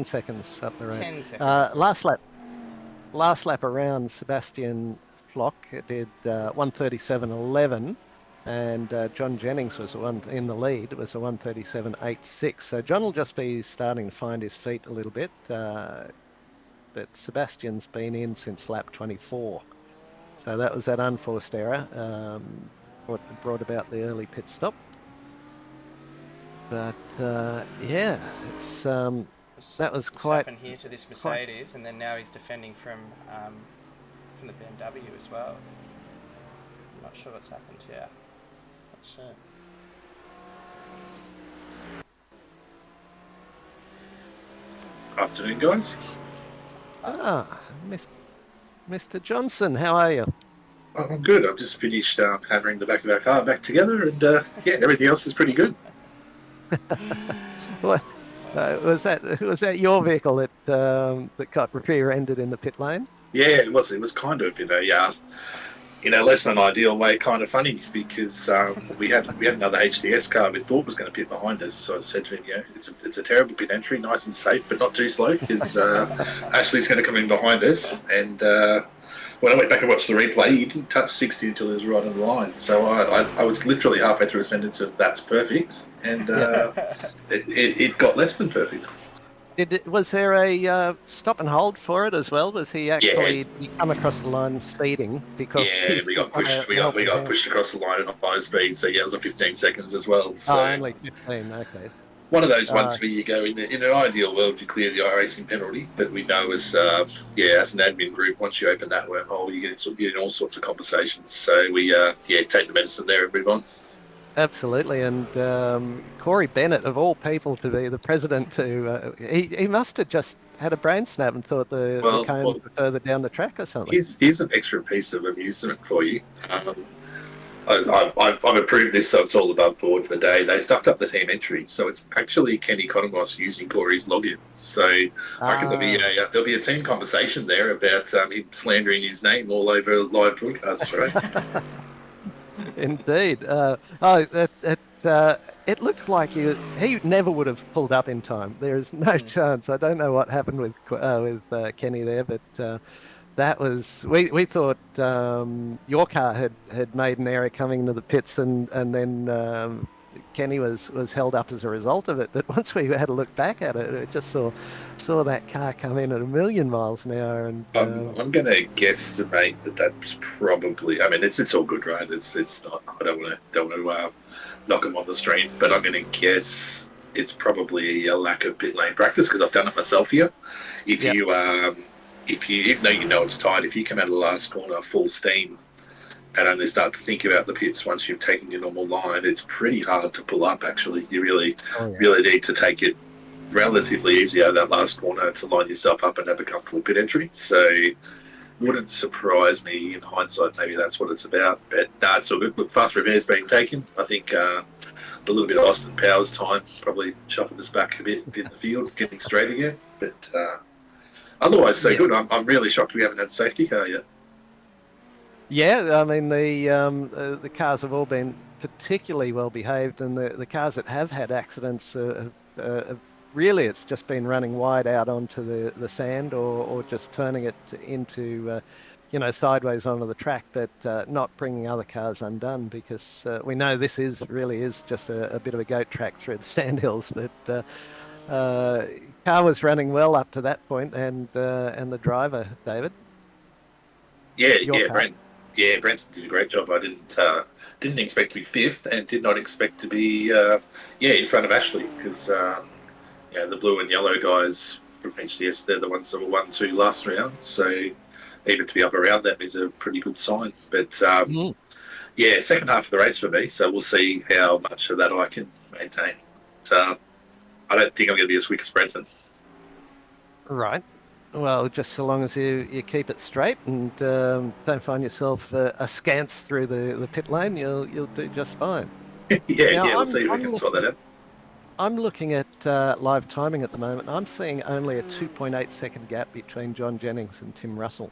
seconds up the road. 10 seconds. Last lap around, Sebastian Flock did 1:37.11, and John Jennings was the one in the lead. It was a 1:37.86. So John will just be starting to find his feet a little bit, but Sebastian's been in since lap 24. So that was that unforced error, what brought about the early pit stop. But yeah, it's that was What's quite happened here to this quite. Mercedes, and then now he's defending from the BMW as well. I'm not sure what's happened here. Not sure. Afternoon, guys. Mr. Johnson, how are you? Oh, I'm good. I've just finished hammering the back of our car back together, and yeah, everything else is pretty good. What was that? Was that your vehicle that got rear-ended in the pit lane? Yeah, it was. It was kind of in a less than ideal way, kind of funny because we had another HDS car we thought was going to pit behind us. So I said to him, it's a terrible pit entry, nice and safe, but not too slow because Ashley's going to come in behind us. And when I went back and watched the replay, he didn't touch 60 until he was right on the line. So I was literally halfway through a sentence of "that's perfect," and it got less than perfect. Was there a stop and hold for it as well? Was he actually Yeah, did he come across the line speeding because yeah, he's we got on pushed. a We helping got hand? pushed across the line at high speed. So yeah, it was a 15 seconds as well. Oh, So only 15. Okay. one of those Uh, ones where you go in an ideal world you clear the iRacing penalty, but we know as as an admin group, once you open that wormhole, you get in all sorts of conversations. So we take the medicine there and move on. Absolutely, and Corey Bennett, of all people, to be the president, he must have just had a brain snap and thought the cones Well, were further down the track or something. here's an extra piece of amusement for you. I've approved this, so it's all above board for the day. They stuffed up the team entry, so it's actually Kenny Conamos using Corey's login. So I reckon there'll be a team conversation there about him slandering his name all over live broadcasts, right? Indeed. It looked like he never would have pulled up in time. There is no chance. I don't know what happened with Kenny there, but that was we thought your car had made an error coming into the pits, and then Kenny was held up as a result of it. But once we had a look back at it, it just saw that car come in at a million miles an hour, and I'm going to guesstimate that's probably. I mean, it's all good, right? It's not. I don't want to knock him on the street, but I'm going to guess it's probably a lack of pit lane practice because I've done it myself here. If Yep. even though you know it's tight, if you come out of the last corner full steam and only start to think about the pits once you've taken your normal line, it's pretty hard to pull up. Actually, you really need to take it relatively easy out of that last corner to line yourself up and have a comfortable pit entry. So wouldn't surprise me in hindsight. Maybe that's what it's about. But no, it's all good. Look, fast repairs being taken. I think a little bit of Austin Powers time probably shuffled us back a bit in the field, getting straight again. But otherwise, so good. I'm really shocked we haven't had a safety car yet. Yeah, I mean the cars have all been particularly well behaved, and the cars that have had accidents really it's just been running wide out onto the sand or just turning it into sideways onto the track, but not bringing other cars undone because we know this really is just a bit of a goat track through the sandhills. But car was running well up to that point, and the driver, David. Your car. Brent. Yeah, Brent did a great job. I didn't expect to be fifth, and did not expect to be in front of Ashley because the blue and yellow guys from HDS, they're the ones that were 1-2 last round. So even to be up around them is a pretty good sign. But second half of the race for me. So we'll see how much of that I can maintain. I don't think I'm going to be as quick as Brenton. Right. Well, just so long as you keep it straight and don't find yourself askance through the pit lane, you'll do just fine. We'll see if we can sort that out. I'm looking at live timing at the moment. I'm seeing only a 2.8 second gap between John Jennings and Tim Russell.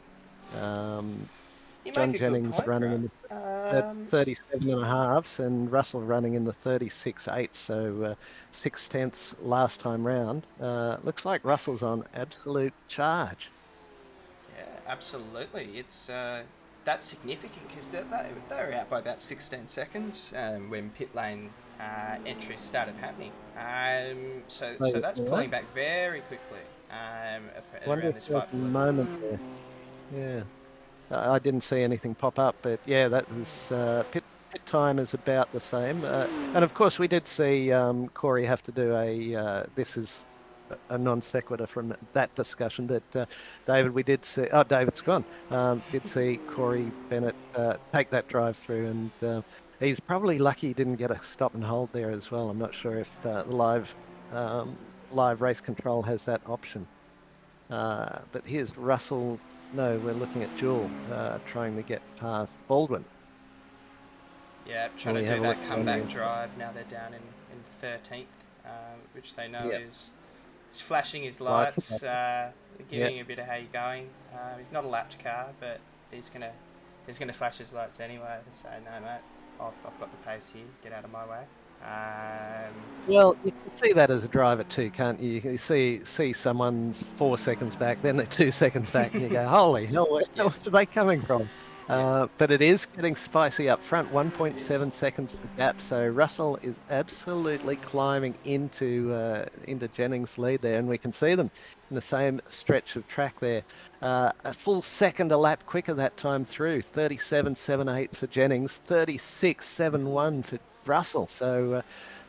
John Jennings running in the 37 and a halves, and Russell running in the 36.8, so 6/10 last time round. Looks like Russell's on absolute charge. Yeah, absolutely. It's that's significant because they were out by about 16 seconds when pit lane entries started happening. So that's Well, pulling back very quickly wonder around if this there was fight a for lead. moment there. Yeah. I didn't see anything pop up, but yeah, that was pit time is about the same. And of course, we did see Corey have to do this is a non sequitur from that discussion. But David, we did see. Oh, David's gone. Did see Corey Bennett take that drive through, and he's probably lucky he didn't get a stop and hold there as well. I'm not sure if live race control has that option. But here's Russell. No, we're looking at Jewel trying to get past Baldwin. Yeah, Will trying to we have do a look that down comeback here? drive. Now they're down in 13th, which they know Yeah, is flashing his lights. lights, Yeah, giving a bit of how you're going. He's not a lapped car, but he's gonna flash his lights anyway to say, no mate, I've got the pace here, get out of my way. well, you can see that as a driver too, can't you? You see someone's 4 seconds back, then they're 2 seconds back, and you go, "Holy hell, where Yeah, are they coming from?" yeah, But it is getting spicy up front. it is. 1.7 seconds the gap, so Russell is absolutely climbing into Jennings' lead there, and we can see them in the same stretch of track there. A full second a lap quicker that time through. 37.78 for Jennings, 36.71 for Russell. So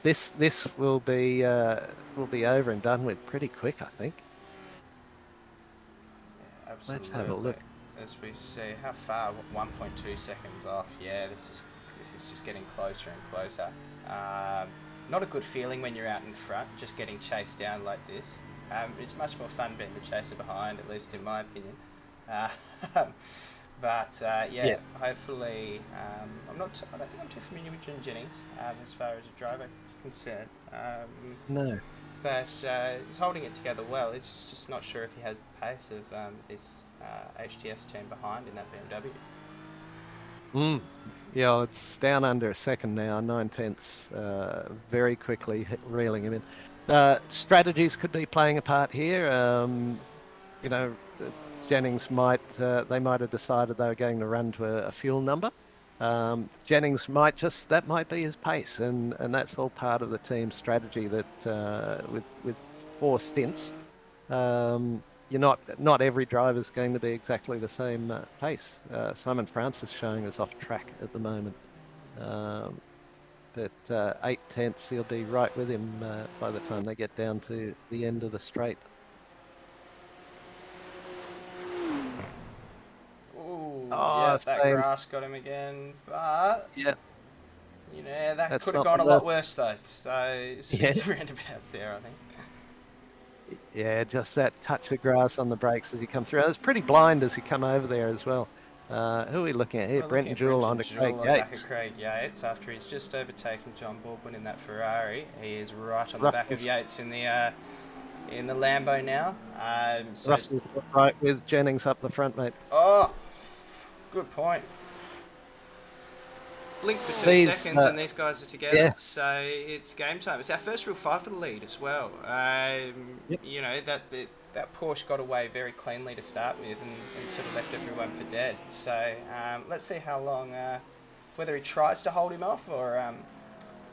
this will be over and done with pretty quick, I think. Yeah, Let's have a absolutely. look. As we see how far, 1.2 seconds off. Yeah, this is just getting closer and closer. Not a good feeling when you're out in front, just getting chased down like this. It's much more fun being the chaser behind, at least in my opinion. Uh, yeah, Yeah, hopefully, I don't think I'm too familiar with Jim Jennings as far as a driver is concerned. no. But he's holding it together well. It's just not sure if he has the pace of this HTS team behind in that BMW. Mm. Yeah, well, it's down under a second now, 9/10. Very quickly reeling him in. Strategies could be playing a part here. You know, Jennings they might have decided they were going to run to a fuel number. Jennings that might be his pace, and that's all part of the team's strategy. That with 4 stints, not every driver is going to be exactly the same pace. Simon Francis showing us off track at the moment, but 8/10, he'll be right with him by the time they get down to the end of the straight. Ooh, Oh, yeah, that same. grass got him again. But, Yeah, that that's could have not gone the a lot worst. worse though. So, Yeah, swings roundabouts there, I think. yeah, just that touch of grass on the brakes as you come through. It was pretty blind as you come over there as well. Who are we looking at here? We're looking Brenton at Jewell Brenton onto Craig Jewell on the back of Yates. Craig Yates after he's just overtaken John Baldwin in that Ferrari. He is right on the back of Russell's Yates in the Lambo now. Russell's right with Jennings up the front, mate. Oh, good point. Blink for 2 seconds and these guys are together. Yeah, So it's game time. It's our first real fight for the lead as well. yep. That Porsche got away very cleanly to start with and sort of left everyone for dead. So let's see how long, whether he tries to hold him off or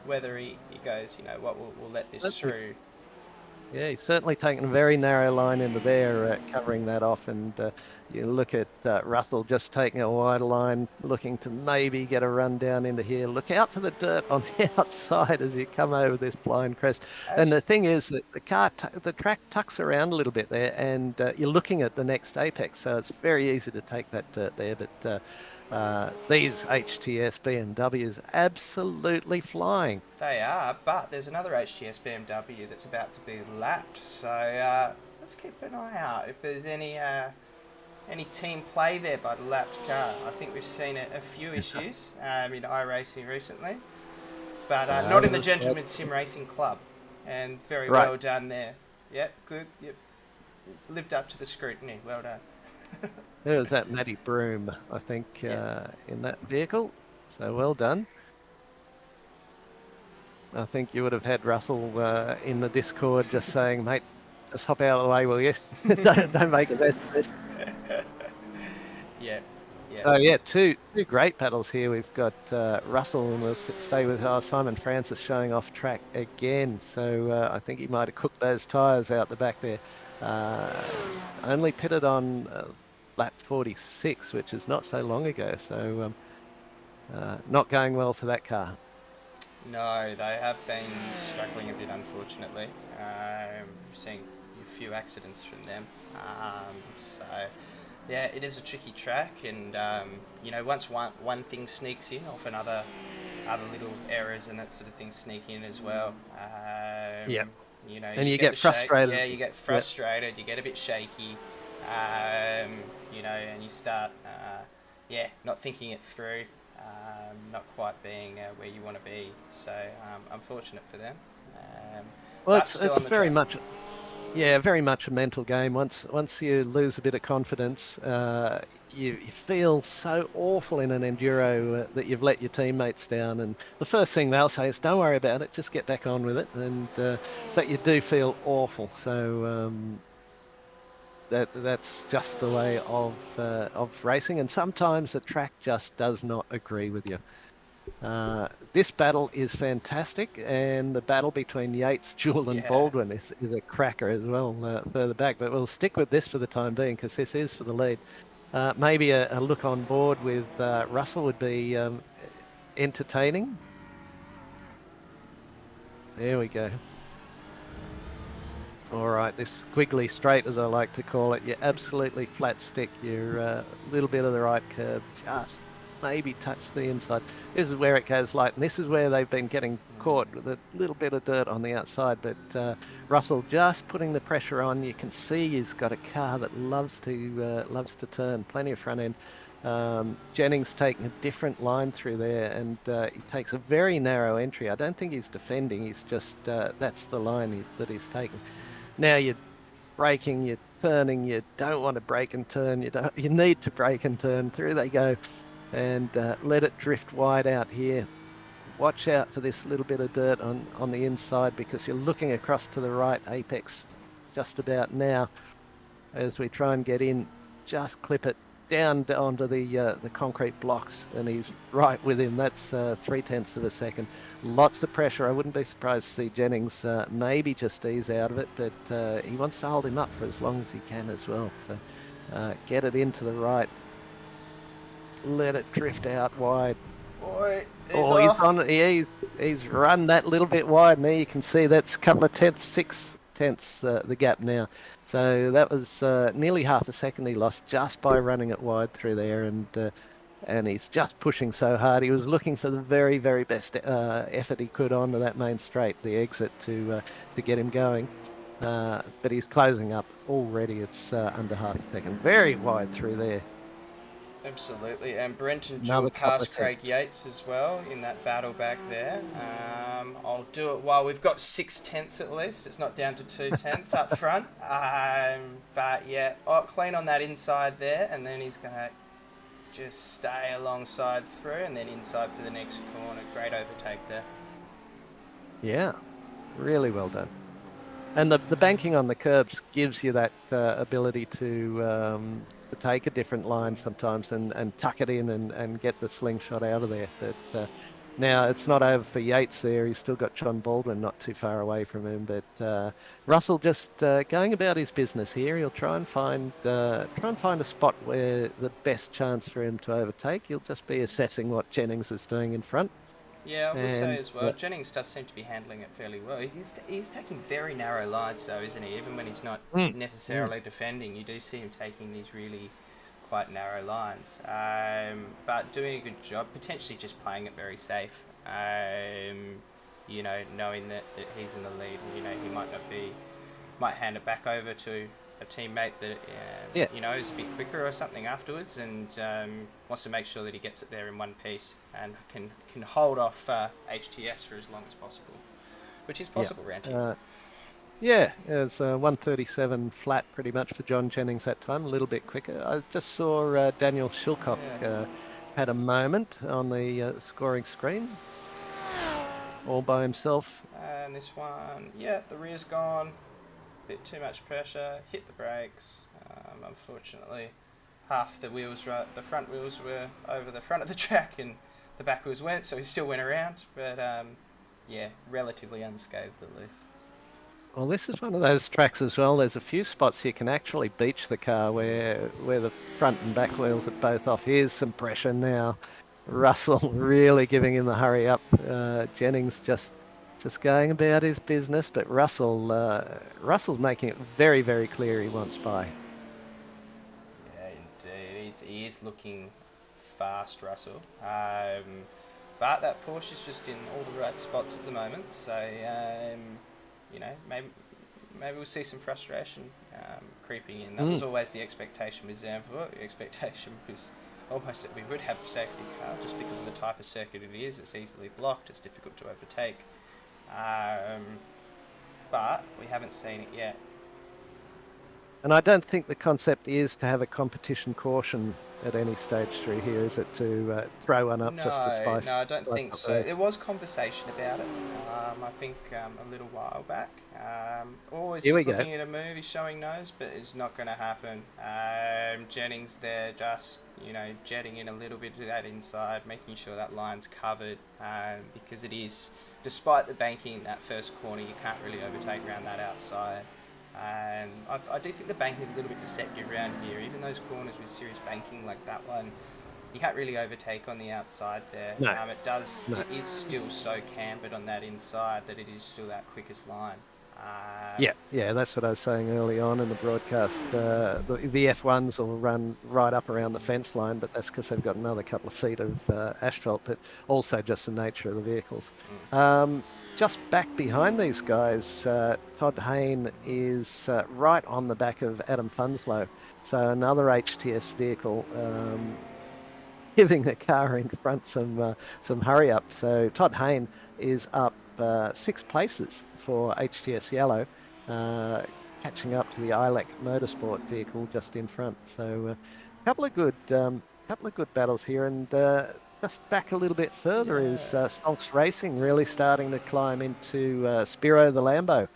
whether he goes, we'll let this That's through. Yeah, he's certainly taken a very narrow line into there, covering that off. And you look at Russell just taking a wider line, looking to maybe get a run down into here. Look out for the dirt on the outside as you come over this blind crest. And the thing is that the track tucks around a little bit there, and you're looking at the next apex, so it's very easy to take that dirt there. But these HTS BMWs absolutely flying. They are, but there's another HTS BMW that's about to be lapped. So let's keep an eye out if there's any team play there by the lapped car. I think we've seen a few issues in iRacing recently, but not in the Gentlemen's Sim Racing Club. And very Right. well done there. Yep, good. Yep, lived up to the scrutiny. Well done. There was that Matty Broom, I think, Yeah. in that vehicle. So well done. I think you would have had Russell in the Discord just saying, mate, just hop out of the way, will you? don't make a mess of this. Yeah, Yeah. So yeah, two great battles here. We've got Russell, and we'll stay with Simon Francis showing off track again. So I think he might have cooked those tyres out the back there. Only pitted on lap 46, which is not so long ago. So not going well for that car. No, they have been struggling a bit, unfortunately. Seeing a few accidents from them. So, yeah, it is a tricky track, and once one thing sneaks in, often other little errors and that sort of thing sneak in as well. Yeah, and You you get get the shake. frustrated. Yeah, you get Yep. frustrated. You get a bit shaky. And you start, not thinking it through. Not quite being where you want to be. So unfortunate for them. Well, But it's still it's on the very track. much. Yeah, very much a mental game. Once you lose a bit of confidence, you feel so awful in an enduro that you've let your teammates down. And the first thing they'll say is, "Don't worry about it. Just get back on with it." And but you do feel awful. So that's just the way of racing. And sometimes the track just does not agree with you. This battle is fantastic, and the battle between Yates, Jewell, and Yeah. Baldwin is a cracker as well further back. But we'll stick with this for the time being because this is for the lead. Maybe a look on board with Russell would be entertaining. There we go. All right, this squiggly straight, as I like to call it, you're absolutely flat stick. You're a little bit of the right curve, just maybe touch the inside. This is where it goes light, and this is where they've been getting caught with a little bit of dirt on the outside. But Russell just putting the pressure on. You can see he's got a car that loves to turn, plenty of front end. Jennings taking a different line through there, and he takes a very narrow entry. I don't think he's defending. He's just that's the line that he's taking. Now you're braking, you're turning, you don't want to brake and turn, you need to brake and turn. Through they go, and let it drift wide out here. Watch out for this little bit of dirt on the inside because you're looking across to the right apex just about now as we try and get in. Just clip it down onto the concrete blocks, and he's right with him. That's 0.3 of a second. Lots of pressure. I wouldn't be surprised to see Jennings maybe just ease out of it, but he wants to hold him up for as long as he can as well. So get it into the right. Let it drift out wide. Boy, Oh, he's run that little bit wide, and there you can see that's a couple of tenths, 6 tenths the gap now. So that was nearly half a second he lost just by running it wide through there, and he's just pushing so hard. He was looking for the very, very best effort he could onto that main straight, the exit, to get him going. But he's closing up already. It's under half a second. Very wide through there. Absolutely, and Brenton Another Jewell couple of passed Craig tenths. Yates as well in that battle back there. I'll do it while we've got 6 tenths at least. It's not down to 2 tenths up front. But yeah, clean on that inside there, and then he's going to just stay alongside through and then inside for the next corner. Great overtake there. Yeah, really well done. And the banking on the curbs gives you that ability to take a different line sometimes and tuck it in and get the slingshot out of there. But now it's not over for Yates there. He's still got John Baldwin not too far away from him. But Russell just going about his business here. He'll try and find a spot where the best chance for him to overtake. He'll just be assessing what Jennings is doing in front. Yeah, I will say And as well, Jennings does seem to be handling it fairly well. He's taking very narrow lines though, isn't he? Even when he's not necessarily defending, you do see him taking these really quite narrow lines. But doing a good job, potentially just playing it very safe. Knowing that he's in the lead, and, he might hand it back over to a teammate that is a bit quicker or something afterwards, and wants to make sure that he gets it there in one piece and can hold off HTS for as long as possible, which is possible around here. Yeah, it's 137 flat pretty much for John Jennings that time, a little bit quicker. I just saw Daniel Shilcock had a moment on the scoring screen all by himself. And this one, the rear's gone. Bit too much pressure, hit the brakes, unfortunately. half the wheels, the front wheels were over the front of the track and the back wheels weren't, so he still went around. But yeah, relatively unscathed at least. Well, this is one of those tracks as well. There's a few spots you can actually beach the car where the front and back wheels are both off. Here's some pressure now. Russell really giving him the hurry up. Jennings just going about his business, but Russell's making it very, very clear he wants by. Yeah, indeed. He is looking fast, Russell. But that Porsche's just in all the right spots at the moment. So, you know, maybe we'll see some frustration creeping in. That was always the expectation with Zandvoort. The expectation was almost that we would have a safety car just because of the type of circuit it is. It's easily blocked. It's difficult to overtake. But we haven't seen it yet. And I don't think the concept is to have a competition caution at any stage through here, is it? To throw one up just to spice? No, I don't think up so. the race? There was conversation about it. I think a little while back. Always Here we he's go. looking at a movie showing nose, but it's not going to happen. Jennings there, just jetting in a little bit of that inside, making sure that line's covered, because it is, despite the banking, that first corner you can't really overtake around that outside. And I do think the banking is a little bit deceptive around here. Even those corners with serious banking like that one, you can't really overtake on the outside there. No. It is still so cambered on that inside that it is still that quickest line. Yeah, that's what I was saying early on in the broadcast. The F1s will run right up around the fence line, but that's because they've got another couple of feet of asphalt, but also just the nature of the vehicles. Just back behind these guys, Todd Hayne is right on the back of Adam Funslow. So another HTS vehicle giving the car in front some hurry up. So Todd Hayne is up 6 places for HTS Yellow, catching up to the ILEC Motorsport vehicle just in front. So a couple of good battles here, and just back a little bit further is Stonks Racing really starting to climb into Spiro the Lambo.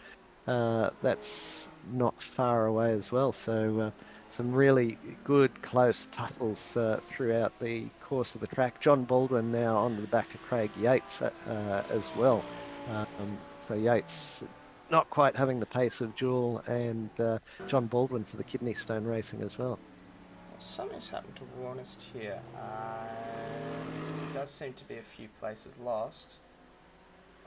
That's not far away as well. So some really good close tussles throughout the course of the track. John Baldwin now on the back of Craig Yates as well. So Yates not quite having the pace of Jewel, and John Baldwin for the Kidney Stone Racing as well. Something's happened to Warnest here. There does seem to be a few places lost.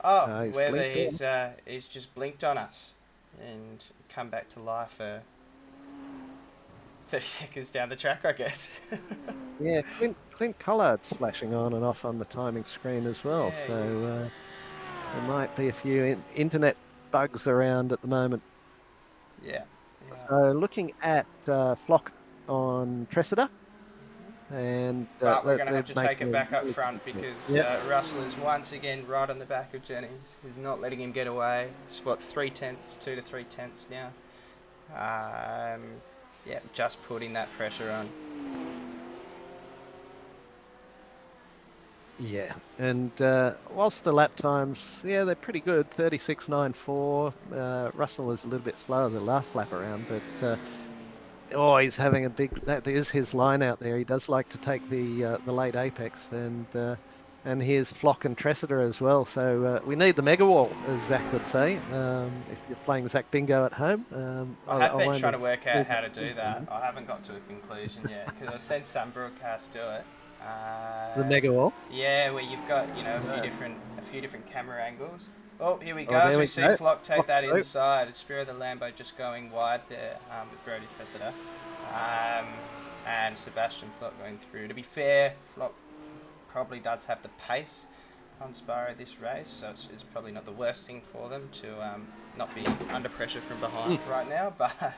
Oh, whether he's just blinked on us and come back to life for 30 seconds down the track, I guess. Yeah, Clint Collard's flashing on and off on the timing screen as well. Yeah, so there might be a few internet bugs around at the moment. Yeah. So looking at Flock on Tressida. And but we're going to have to take it back up front because Russell is once again right on the back of Jennings. He's not letting him get away. It's 2 to 3 tenths now. Just putting that pressure on. Yeah, and whilst the lap times, they're pretty good, 36.94. Russell was a little bit slower the last lap around, but he's having that is his line out there. He does like to take the late apex, and here's Flock and Tressida as well. So we need the mega wall, as Zach would say, if you're playing Zach Bingo at home. I have been trying to work out how to do that. I haven't got to a conclusion yet because I've seen some broadcasts do it. The mega wall? Yeah, where you've got a few different camera angles. Oh, here we go. There we we see go. Flock take Flock that through. inside. It's Spiro the Lambo just going wide there with Brody Tressida. And Sebastian Flock going through. To be fair, Flock probably does have the pace on Spiro this race, so it's probably not the worst thing for them to not be under pressure from behind right now. But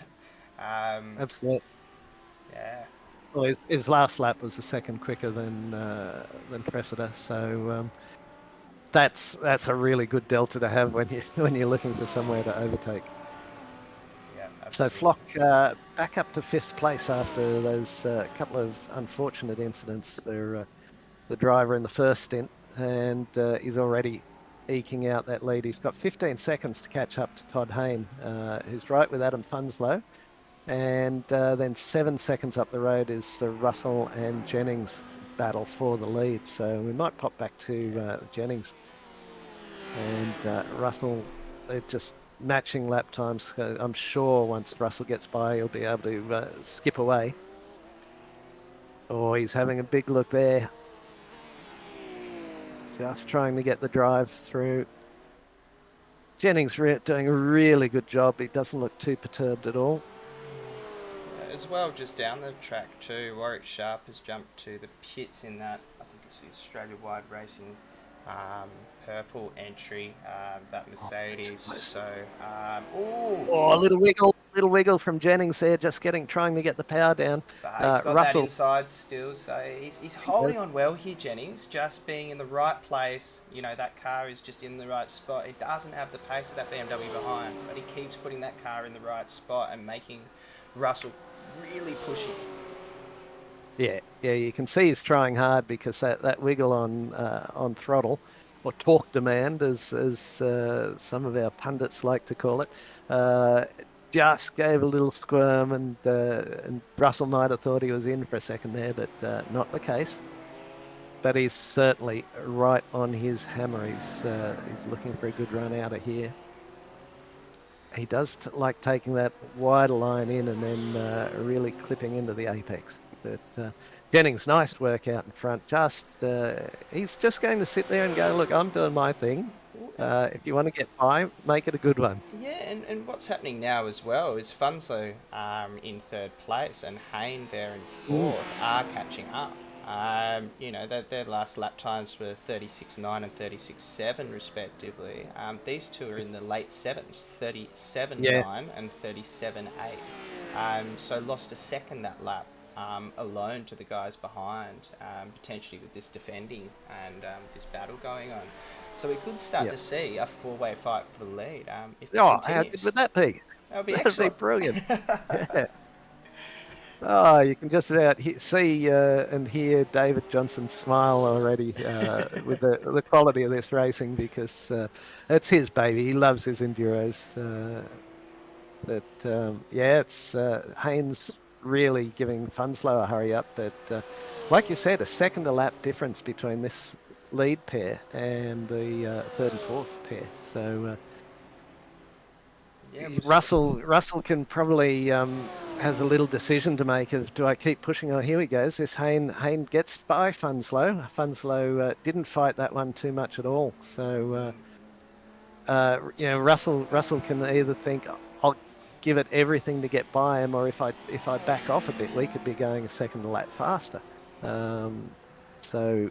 Absolutely. yeah. Well, his last lap was a second quicker than Tressida, so that's a really good delta to have when you're looking for somewhere to overtake. Yeah, so absolutely. Flock back up to 5th place after those couple of unfortunate incidents for the driver in the first stint, and he's already eking out that lead. He's got 15 seconds to catch up to Todd Hayne, who's right with Adam Funslow. And then 7 seconds up the road is the Russell and Jennings battle for the lead. So we might pop back to Jennings and Russell. They're just matching lap times. I'm sure once Russell gets by, he'll be able to skip away. Oh, he's having a big look there. Just trying to get the drive through. Jennings doing a really good job. He doesn't look too perturbed at all. As well, just down the track too, Warwick Sharp has jumped to the pits in that, I think it's the Australia-wide racing purple entry, that Mercedes. So, Oh, a little wiggle from Jennings there, just trying to get the power down. but he's got Russell, that inside still, so he's holding on well here, Jennings, just being in the right place. You know, that car is just in the right spot. It doesn't have the pace of that BMW behind, but he keeps putting that car in the right spot and making Russell really pushing. yeah, you can see he's trying hard because that wiggle on throttle, or torque demand, as some of our pundits like to call it, just gave a little squirm, and Russell might have thought he was in for a second there, but not the case. But he's certainly right on his hammer. He's looking for a good run out of here. He does like taking that wider line in and then really clipping into the apex. But Jennings, nice work out in front. He's just going to sit there and go, look, I'm doing my thing. If you want to get by, make it a good one. Yeah, and what's happening now as well is Funzo in third place and Hayne there in fourth are catching up. You know, their last lap times were 36.9 and 36.7 respectively. These two are in the late sevens, 37.9 and 37.8. So lost a second that lap alone to the guys behind, potentially with this defending and this battle going on. So we could start to see a four-way fight for the lead if this How continues. good would that be? That would be That'd excellent. be brilliant. Yeah. Oh, you can just about see and hear David Johnson smile already with the quality of this racing, because it's his baby. He loves his enduros. It's Haynes really giving Funslow a hurry up. But like you said, a second a lap difference between this lead pair and the third and fourth pair. So Russell can probably has a little decision to make of, do I keep pushing on? Here he goes. This Hayne gets by Funslow. Funslow didn't fight that one too much at all. So Russell can either think, I'll give it everything to get by him, or if I back off a bit, we could be going a second lap faster. So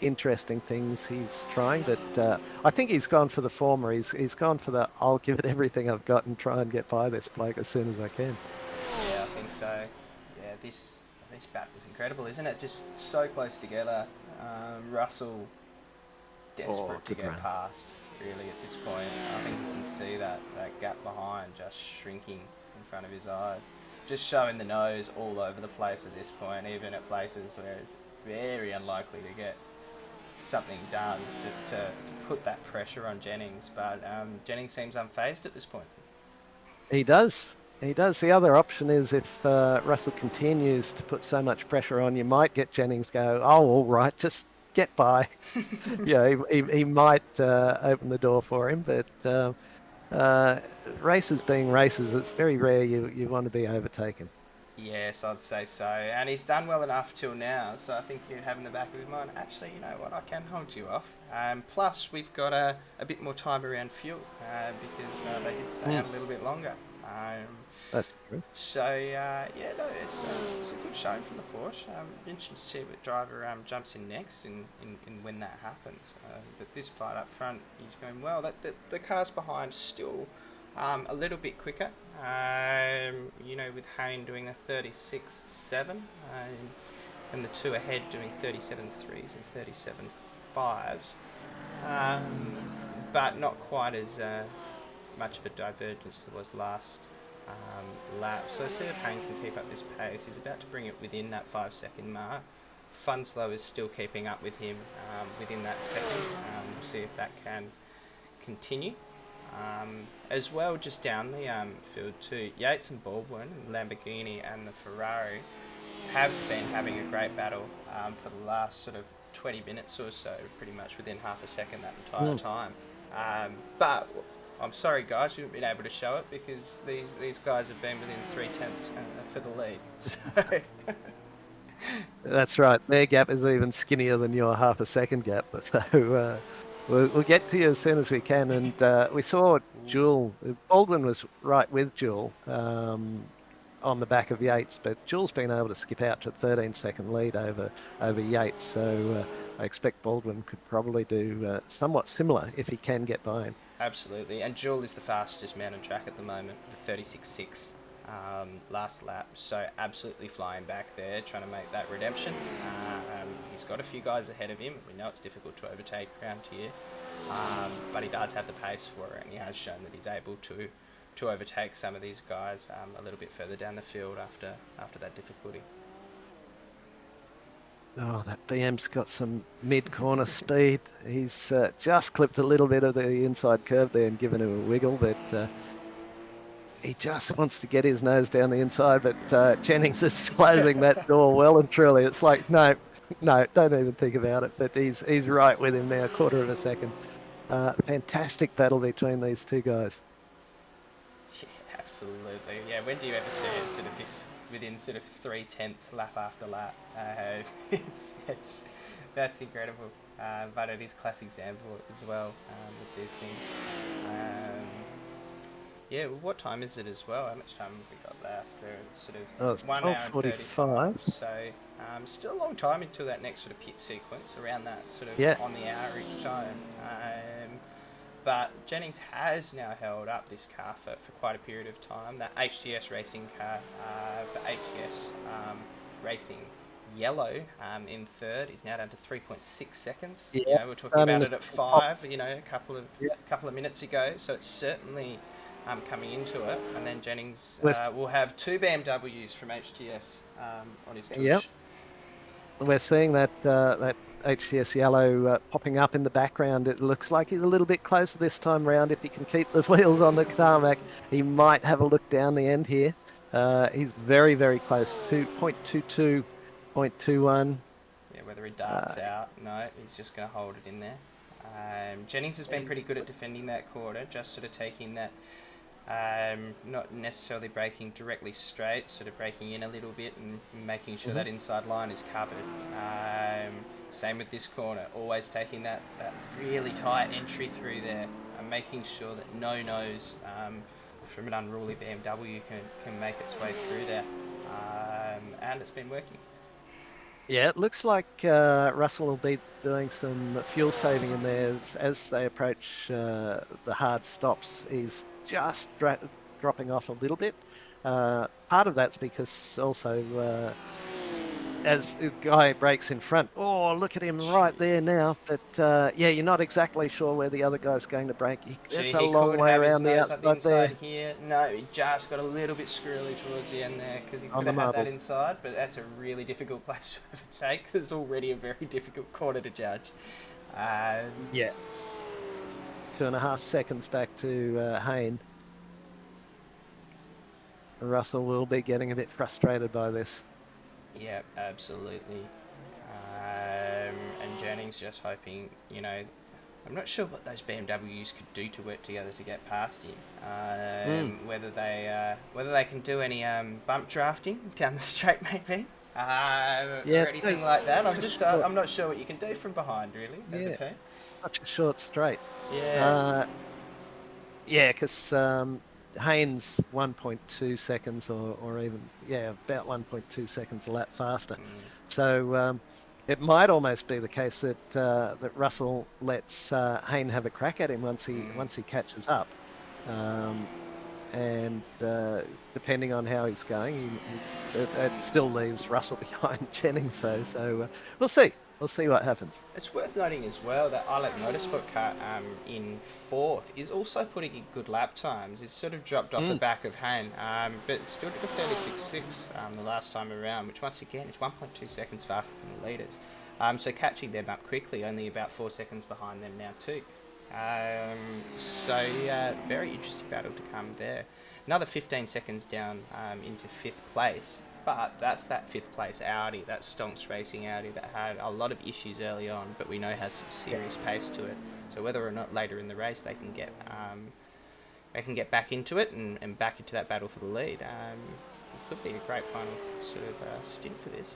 interesting things he's trying, but I think he's gone for the former. He's gone for the, I'll give it everything I've got and try and get by this bloke as soon as I can. Yeah, I think so. Yeah, this battle is incredible, isn't it? Just so close together. Russell desperate to get past, really, at this point. I think you can see that gap behind just shrinking in front of his eyes. Just showing the nose all over the place at this point, even at places where it's very unlikely to get something done, just to put that pressure on Jennings. But Jennings seems unfazed at this point. He does. The other option is, if Russell continues to put so much pressure on, you might get Jennings go, oh, all right, just get by. Yeah, he might open the door for him, but races being races, it's very rare you want to be overtaken. Yes, I'd say so. And he's done well enough till now, so I think he'd have in the back of his mind, actually, you know what, I can hold you off. Plus, we've got a bit more time around fuel, because they did stay out a little bit longer. That's true. So, it's a good showing from the Porsche. Interesting to see what driver jumps in next in when that happens. But this fight up front, he's going well. The cars behind still a little bit quicker. With Hayne doing a 36.7, and the two ahead doing 37.3s and 37.5s. But not quite as much of a divergence as there was last lap. So see if Hayne can keep up this pace. He's about to bring it within that 5-second mark. Funslow is still keeping up with him within that second. See if that can continue. As well, just down the field too, Yates and Baldwin, Lamborghini and the Ferrari have been having a great battle for the last sort of 20 minutes or so, pretty much within half a second that entire time. But I'm sorry, guys, you haven't been able to show it because these guys have been within 3/10 for the lead. So That's right. Their gap is even skinnier than your half a second gap. So we'll get to you as soon as we can. And we saw Jewel. Baldwin was right with Jewel on the back of Yates, but Jewel's been able to skip out to a 13-second lead over Yates. So I expect Baldwin could probably do somewhat similar if he can get by him. absolutely, and Jewel is the fastest man on track at the moment, the 36.6 last lap. So absolutely flying back there, trying to make that redemption. He's got a few guys ahead of him. We know it's difficult to overtake around here, but he does have the pace for it, and he has shown that he's able to overtake some of these guys a little bit further down the field after that difficulty. Oh, that BM's got some mid-corner speed. He's just clipped a little bit of the inside curve there and given him a wiggle, but he just wants to get his nose down the inside. But Jennings is closing that door well and truly. It's like, no, don't even think about it. But he's right with him now, 1/4 of a second. Fantastic battle between these two guys. Yeah, absolutely. Yeah, when do you ever see it sort of this within sort of 3/10 lap after lap? That's incredible. But it is a classic example as well with these things. Yeah, well, what time is it as well? How much time have we got left? Sort of It's 1 hour and 12:45. 35. So still a long time until that next sort of pit sequence, around that sort of Yeah. on the hour each time. But Jennings has now held up this car for quite a period of time. That HTS racing car for HTS Racing Yellow in third is now down to 3.6 seconds. Yeah, You know, we were talking about it at 5, you know, a couple of minutes ago. So it's certainly coming into it. And then Jennings will have 2 BMWs from HTS on his tush. Yep. We're seeing that HTS yellow popping up in the background. It looks like he's a little bit closer this time round. If he can keep the wheels on the tarmac, he might have a look down the end here. He's very, very close, 2.22, 0.21. Yeah, whether he darts out, no, he's just going to hold it in there. Jennings has been pretty good at defending that quarter, just sort of taking that, not necessarily braking directly straight, sort of braking in a little bit and making sure that inside line is covered. Same with this corner, always taking that really tight entry through there and making sure that no nose from an unruly BMW can make its way through there. And it's been working. Yeah, it looks like Russell will be doing some fuel saving in there as they approach the hard stops. He's just dropping off a little bit. Part of that's because also as the guy breaks in front, oh, look at him right there now. But yeah, you're not exactly sure where the other guy's going to brake. It's a long way around the outside there. Here. No, he just got a little bit squirrely towards the end there because he could have had that inside, but that's a really difficult place to overtake. It's already a very difficult corner to judge. Yeah. 2.5 seconds back to Hayne. Russell will be getting a bit frustrated by this. Yeah, absolutely. And Jennings just hoping, you know, I'm not sure what those BMWs could do to work together to get past him. Whether they can do any bump drafting down the straight, maybe, or anything like that. I'm not sure what you can do from behind, really, as a team. Such a short straight. Yeah. Yeah, because Haynes 1.2 seconds or even, about 1.2 seconds a lap faster. So it might almost be the case that that Russell lets Hayne have a crack at him once he catches up. And depending on how he's going, it still leaves Russell behind Jennings. So we'll see. We'll see what happens. It's worth noting as well that I Like Motorsport car in 4th is also putting in good lap times. It's sort of dropped off the back of Hayne, but still did a 36.6 the last time around, which once again is 1.2 seconds faster than the leaders. So catching them up quickly, only about 4 seconds behind them now too. So yeah, very interesting battle to come there. Another 15 seconds down into 5th place, but that's that 5th place Audi, that Stonks Racing Audi that had a lot of issues early on, but we know has some serious pace to it. So whether or not later in the race they can get back into it and back into that battle for the lead, it could be a great final sort of stint for this.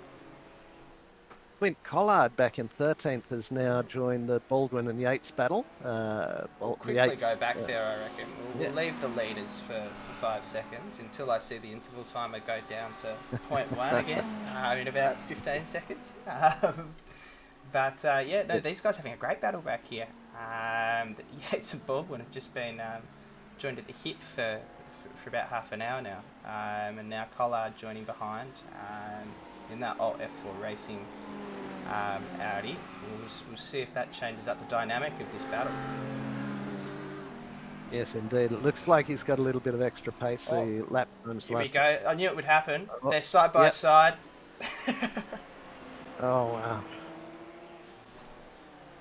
Clint Collard back in 13th has now joined the Baldwin and Yates battle. We'll quickly Yates, go back there, I reckon. We'll yeah. leave the leaders for 5 seconds until I see the interval timer go down to 0.1 again in about 15 seconds. These guys are having a great battle back here. Yates and Baldwin have just been joined at the hip for about half an hour now. And now Collard joining behind in that old F4 Racing Audi. We'll see if that changes up the dynamic of this battle. Yes, indeed. It looks like he's got a little bit of extra pace. The lap times Here we last. go. I knew it would happen. They're side by side. Oh, wow.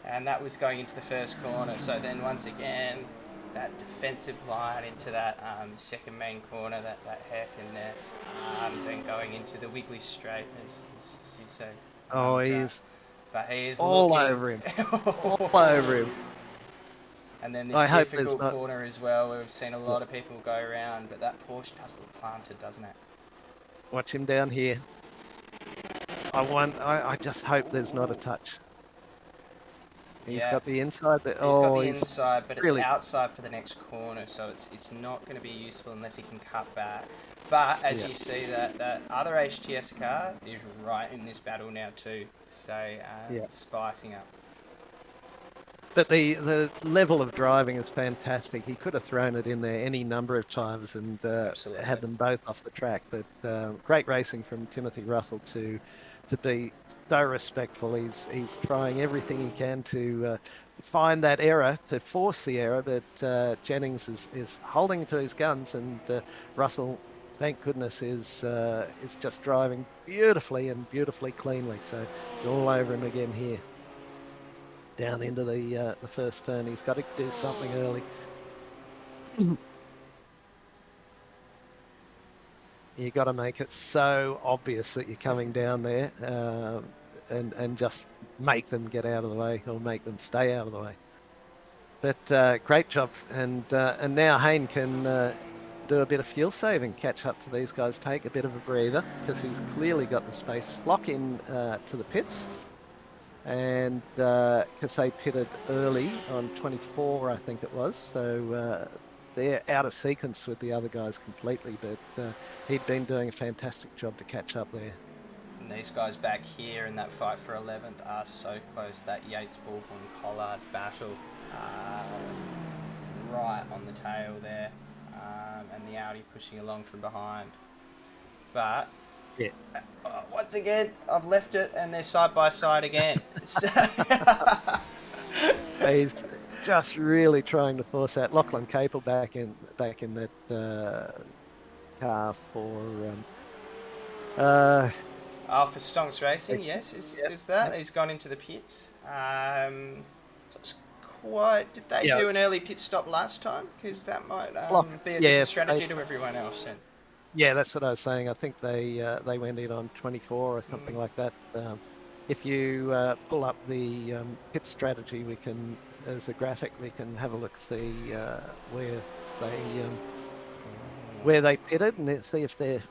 And that was going into the first corner. So then once again, that defensive line into that second main corner, that hairpin there. Then going into the wiggly straight, as you say. Oh, he's all over him. All over him. And then this difficult corner as well, where we've seen a lot of people go around, but that Porsche does look planted, doesn't it? Watch him down here. I just hope there's not a touch. He's got the inside. He's got the inside, but it's outside for the next corner, so it's not going to be useful unless he can cut back. But as you see, that other HTS car is right in this battle now too, so spicing up. But the level of driving is fantastic. He could have thrown it in there any number of times and had them both off the track. But great racing from Timothy Russell to be so respectful. He's trying everything he can to find that error, to force the error. But Jennings is holding to his guns, and Russell, thank goodness, is just driving beautifully and beautifully cleanly. So all over him again here. Down into the first turn, he's got to do something early. You got to make it so obvious that you're coming down there, and just make them get out of the way or make them stay out of the way. But great job, and now Hayne can do a bit of fuel saving, catch up to these guys, take a bit of a breather because he's clearly got the space. Flock in to the pits. And because they pitted early on 24, I think it was, so they're out of sequence with the other guys completely, but he'd been doing a fantastic job to catch up there. And these guys back here in that fight for 11th are so close. That Yates, Baldwin, Collard battle right on the tail there, and the Audi pushing along from behind. But yeah. Once again, I've left it, and they're side by side again. He's just really trying to force that. Lachlan Capel back in that car for for Stonks Racing, yes, is that he's gone into the pits. Did they do an early pit stop last time? Because that might be a different strategy to everyone else. And yeah, that's what I was saying. I think they went in on 24 or something like that. If you pull up the pit strategy, we can, as a graphic, we can have a look, see where they pitted, and see if they're,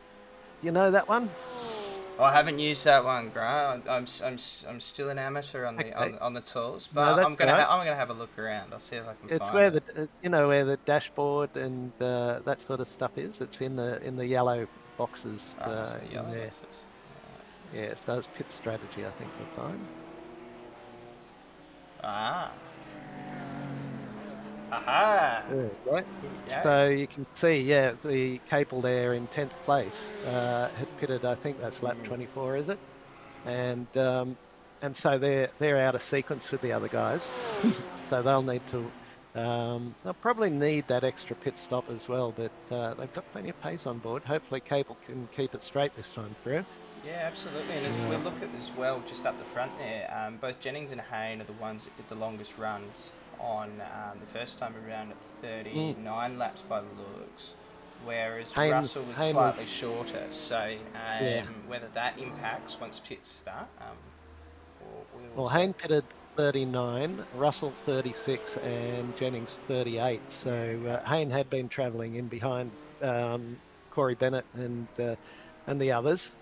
that one. I haven't used that one, Grant. I'm still an amateur on the on the tools, but I'm gonna have a look around. I'll see if I can find it. It's where the where the dashboard and that sort of stuff is. It's in the yellow boxes in there. Yeah, so it's pit strategy, I think you'll find. Aha! Right. So you can see, the Capel there in 10th place had pitted. I think that's lap 24, is it? And so they're out of sequence with the other guys. So they'll need to. They'll probably need that extra pit stop as well, but they've got plenty of pace on board. Hopefully, Capel can keep it straight this time through. Yeah, absolutely. And as we look at as well, just up the front there, both Jennings and Hayne are the ones that did the longest runs on the first time around at 39 laps by the looks, whereas Hayne, Russell was Hayne slightly was, shorter. So yeah. whether that impacts once pits start, we will Well, see. Hayne pitted 39, Russell 36, and Jennings 38. So Okay. Hayne had been travelling in behind Corey Bennett and the others.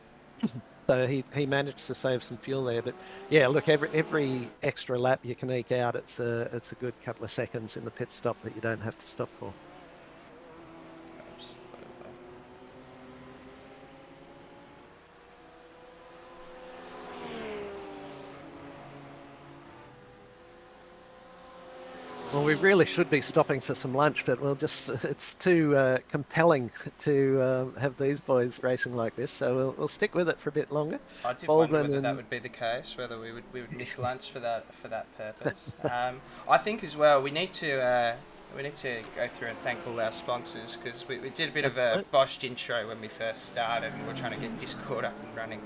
So he managed to save some fuel there. But yeah, look, every extra lap you can eke out, it's a good couple of seconds in the pit stop that you don't have to stop for. Absolutely. Well, we really should be stopping for some lunch, but it's too compelling to have these boys racing like this. So we'll stick with it for a bit longer. I did wonder Baldwin whether that and would be the case, whether we would miss lunch for that purpose. I think as well we need to go through and thank all our sponsors, because we did a bit of a botched intro when we first started, and we're trying to get Discord up and running.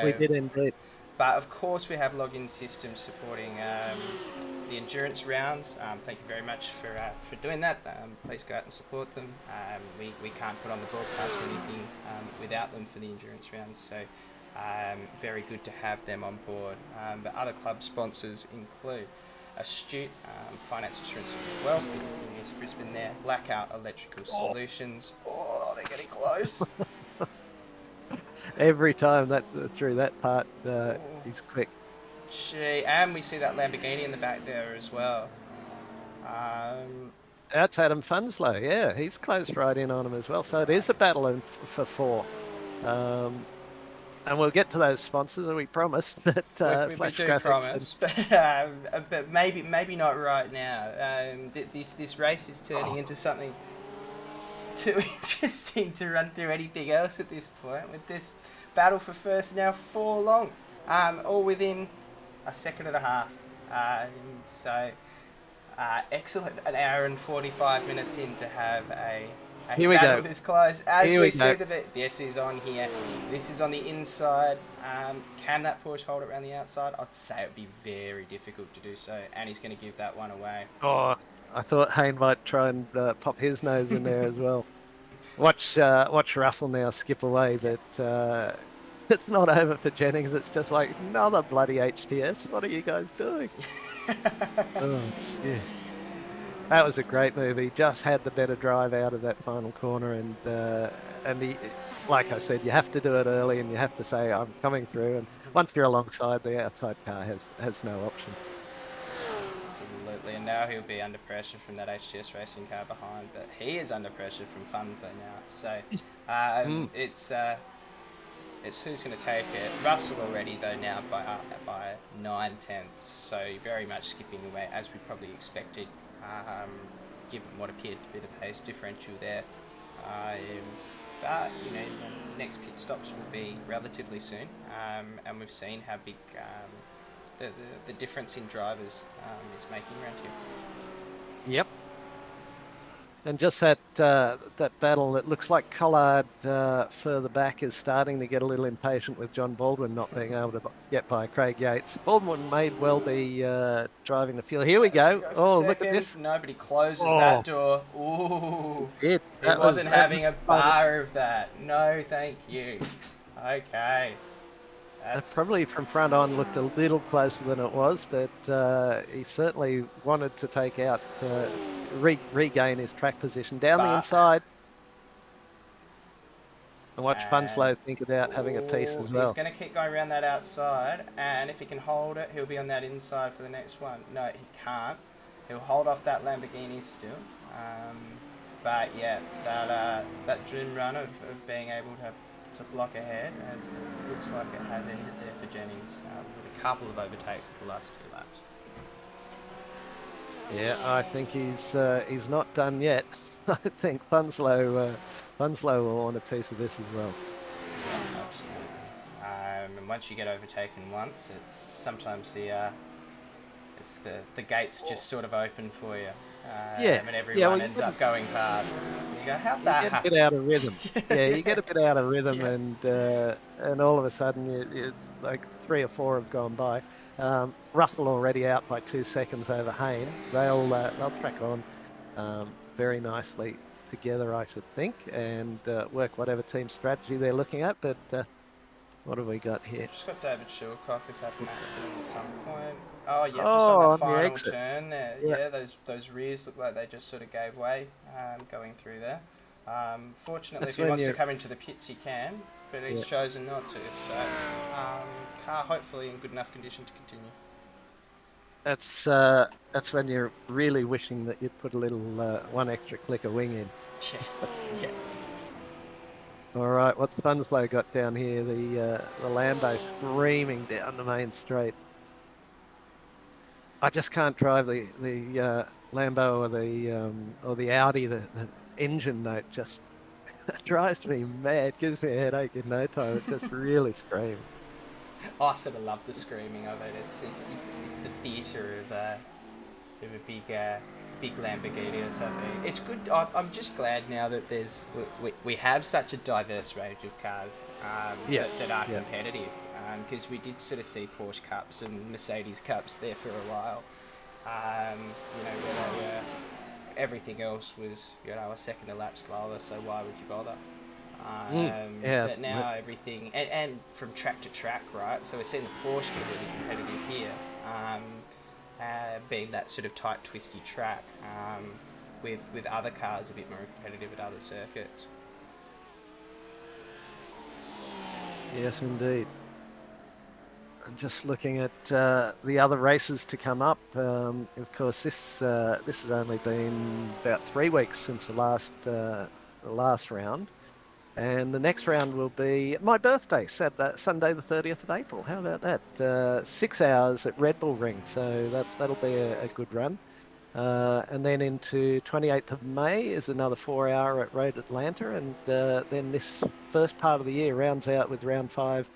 we did indeed. But of course, we have login systems supporting the endurance rounds. Thank you very much for doing that. Please go out and support them. We can't put on the broadcast or anything without them for the endurance rounds. So very good to have them on board. But other club sponsors include Astute, Finance Insurance and Wealth in East Brisbane there, Blackout Electrical Solutions. Oh, they're getting close. Every time through that part, he's quick. Gee, and we see that Lamborghini in the back there as well. That's Adam Funslow. Yeah, he's closed right in on him as well. So it is a battle for four. And we'll get to those sponsors, we promised. That we Flash do Graphics promise, but maybe not right now. This race is turning into something too interesting to run through anything else at this point. With this battle for first now 4 long, all within a second and a half. So excellent, an hour and 45 minutes in to have a battle this close. As we see this is on here. This is on the inside. Can that Porsche hold it around the outside? I'd say it would be very difficult to do so, and he's going to give that one away. Oh, I thought Hayne might try and pop his nose in there as well. Watch Russell now skip away, but it's not over for Jennings. It's just like another bloody HTS. What are you guys doing? Oh, yeah. That was a great move. He just had the better drive out of that final corner, and he, like I said, you have to do it early, and you have to say I'm coming through. And once you're alongside, the outside car has no option. Absolutely, and now he'll be under pressure from that HTS racing car behind, but he is under pressure from Funzo now. So it's who's going to take it. Russell already though now by 9/10, so very much skipping away as we probably expected, given what appeared to be the pace differential there. But you know, the next pit stops will be relatively soon, and we've seen how big the difference in drivers is making around here. Yep. And just that battle, it looks like Collard further back is starting to get a little impatient with John Baldwin not being able to get by Craig Yates. Baldwin may well be driving the field. Here we go. Oh, look at this. Nobody closes that door. Ooh. He wasn't having a bar of that. No, thank you. Okay. Probably from front on looked a little closer than it was, but he certainly wanted to take out, regain his track position down the inside. And watch Funslow think about having a piece as well. He's going to keep going around that outside, and if he can hold it, he'll be on that inside for the next one. No, he can't. He'll hold off that Lamborghini still. But yeah, that dream run of being able to block ahead, as it looks like it has ended there for Jennings, with a couple of overtakes at the last 2 laps. Yeah, I think he's not done yet. I think Funslow will want a piece of this as well. Yeah, absolutely. And once you get overtaken once, it's sometimes the gates just sort of open for you. And everyone ends up going past. You go, how'd that happen? You get a bit out of rhythm. Yeah, you get a bit out of rhythm, and all of a sudden, like 3 or 4 have gone by. Russell already out by 2 seconds over Hayne. They'll track on very nicely together, I should think, and work whatever team strategy they're looking at. But what have we got here? Just got David Shilcock has had an accident at some point. Oh, yeah, just on Oh, that on the final exit. turn there. Yeah. Yeah, those rears look like they just sort of gave way going through there. Fortunately, That's if he when wants to you're- come into the pits, he can, but he's Yeah. chosen not to. So, car hopefully in good enough condition to continue. That's when you're really wishing that you'd put a little one extra click of wing in. Yeah, yeah. All right, what's Bunslow got down here? The Lambo screaming down the main straight. I just can't drive the Lambo or the Audi. The engine note just drives me mad. Gives me a headache in no time. It just really screams. I sort of love the screaming of it. It's the theatre of a big Lamborghini or something. It's good. I'm just glad now that we have such a diverse range of cars that are competitive. Because we did sort of see Porsche Cups and Mercedes Cups there for a while. Where they were, everything else was a second a lap slower. So why would you bother? But now everything, and from track to track, right? So we're seeing the Porsche be really competitive here, being that sort of tight, twisty track, with other cars a bit more competitive at other circuits. Yes, indeed. I'm just looking at the other races to come up. Of course, this has only been about 3 weeks since the last round. And the next round will be my birthday, Sunday the 30th of April. How about that? 6 hours at Red Bull Ring, so that'll be a good run. And then into 28th of May is another 4 hour at Road Atlanta, and then this first part of the year rounds out with round 5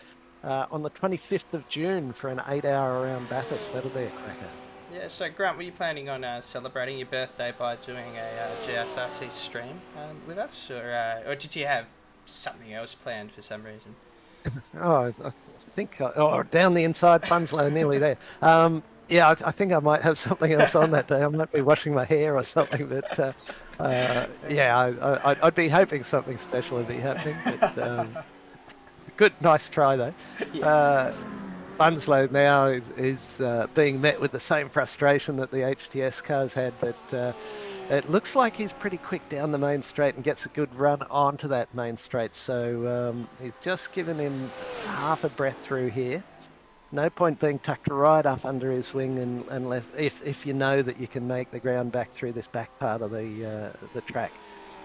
on the 25th of June for an 8 hour around Bathurst. That'll be a cracker. Yeah, so Grant, were you planning on celebrating your birthday by doing a GSRC stream with us, or did you have something else planned for some reason? Oh, I think down the inside, Bunslow, nearly there. Yeah, I think I might have something else on that day. I might be washing my hair or something, but yeah, I'd be hoping something special would be happening. But good, nice try though. Bunslow now is being met with the same frustration that the HTS cars had, but it looks like he's pretty quick down the main straight and gets a good run onto that main straight. So he's just given him half a breath through here. No point being tucked right up under his wing unless if you know that you can make the ground back through this back part of the track.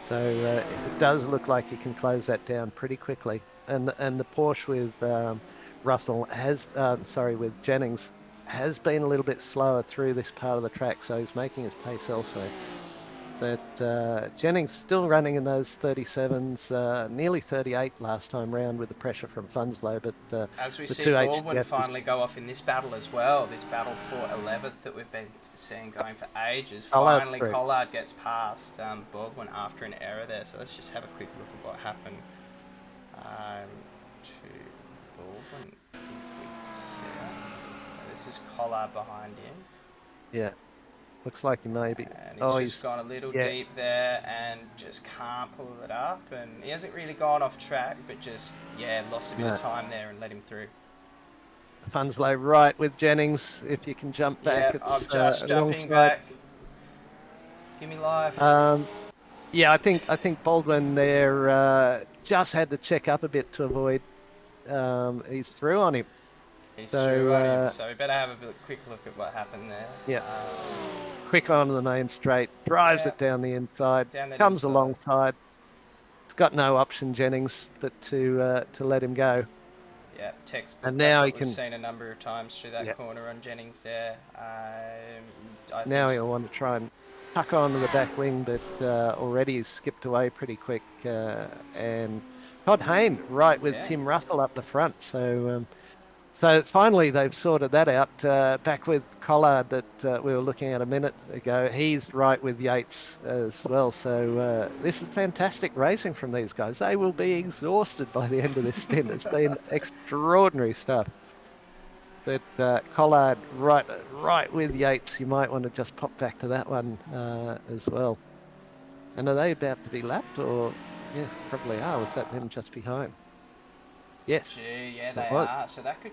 So it does look like he can close that down pretty quickly. And the Porsche with Russell with Jennings has been a little bit slower through this part of the track, so he's making his pace elsewhere. But Jennings still running in those 37s, nearly 38 last time round with the pressure from Funslow. But as we the see two Baldwin HTS finally go off in this battle as well, this battle for 11th that we've been seeing going for ages. Finally, Collard gets past Baldwin after an error there. So let's just have a quick look at what happened to Baldwin. This is Collard behind him. Yeah. Looks like he may be. And he's just gone a little deep there and just can't pull it up. And he hasn't really gone off track, but just, lost a bit of time there and let him through. Funslow right with Jennings. If you can jump back, I'm it's just jumping back. Give me life. Yeah, I think Baldwin there just had to check up a bit to avoid. He's through on him. He's through on him, so we better have a quick look at what happened there. Yeah. Quick onto the main straight, drives it down the inside, comes alongside. It's got no option, Jennings, but to let him go. Yeah, textbook. And now we've seen a number of times through that corner on Jennings there. Now he'll want to try and tuck onto the back wing, but already he's skipped away pretty quick. And Todd Hayne right with Tim Russell up the front. So finally they've sorted that out. Back with Collard that we were looking at a minute ago. He's right with Yates as well. So this is fantastic racing from these guys. They will be exhausted by the end of this stint. It's been extraordinary stuff. But Collard right with Yates. You might want to just pop back to that one as well. And are they about to be lapped, or yeah, probably are. Was that them just behind? Yes, Gee, yeah, it they was. are. So that could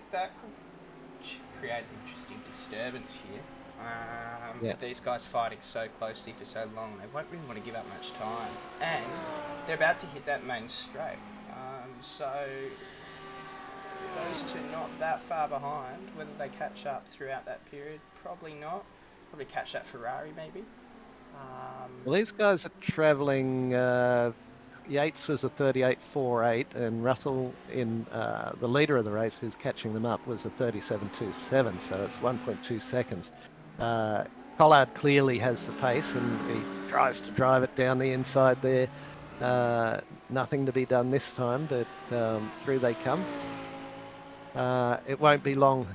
create an interesting disturbance here. Yeah. With these guys fighting so closely for so long, they won't really want to give up much time. And they're about to hit that main straight. So those two not that far behind. Whether they catch up throughout that period, probably not. Probably catch that Ferrari maybe. Well, these guys are travelling. Yates was a 38.48, and Russell, in the leader of the race, who's catching them up, was a 37.27. So it's 1.2 seconds. Collard clearly has the pace, and he tries to drive it down the inside there. Nothing to be done this time, but through they come. It won't be long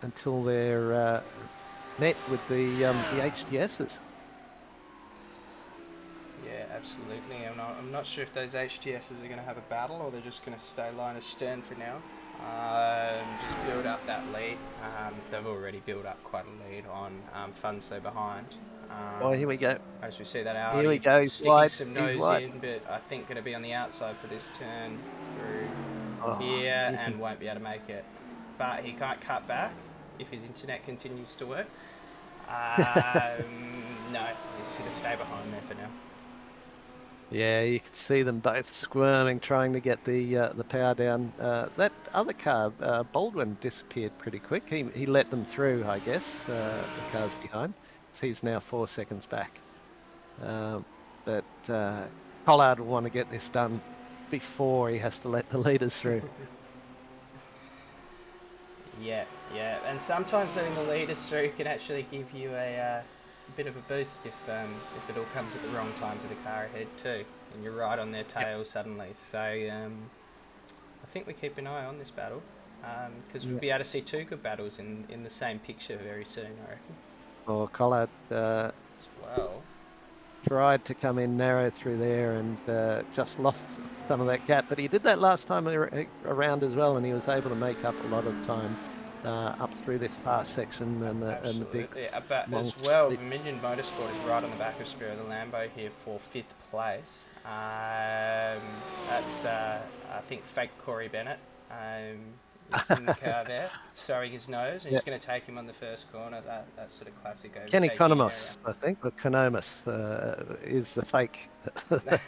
until they're met with the HTSs. Yeah, absolutely. I'm not sure if those HTSs are going to have a battle or they're just going to stay line astern for now. Just build up that lead. They've already built up quite a lead on Funso behind. Oh, here we go. As we see that out, Here we go. He's sticking wide. some He's nose wide. in, but I think going to be on the outside for this turn through Oh, here you and can- won't be able to make it. But he can't cut back if his internet continues to work. No, he's going to stay behind there for now. Yeah, you can see them both squirming, trying to get the power down. That other car, Baldwin, disappeared pretty quick. He let them through, I guess. The car's behind. So he's now 4 seconds back. But Collard will want to get this done before he has to let the leaders through. Yeah, and sometimes letting the leaders through can actually give you a bit of a boost if it all comes at the wrong time for the car ahead too, and you're right on their tail suddenly. So I think we keep an eye on this battle because we'll be able to see two good battles in the same picture very soon, I reckon. Or Collard As well. tried to come in narrow through there and just lost some of that gap. But he did that last time around as well, and he was able to make up a lot of time up through this fast section and the big Absolutely. But long as well, straight. Vermilion Motorsport is right on the back of Spiro the Lambo here for 5th place. That's, I think, fake Corey Bennett. He's in the car there, throwing his nose, and he's going to take him on the first corner. That sort of classic overtaking Kenny area. Konomos, I think, or Konomus is the fake, the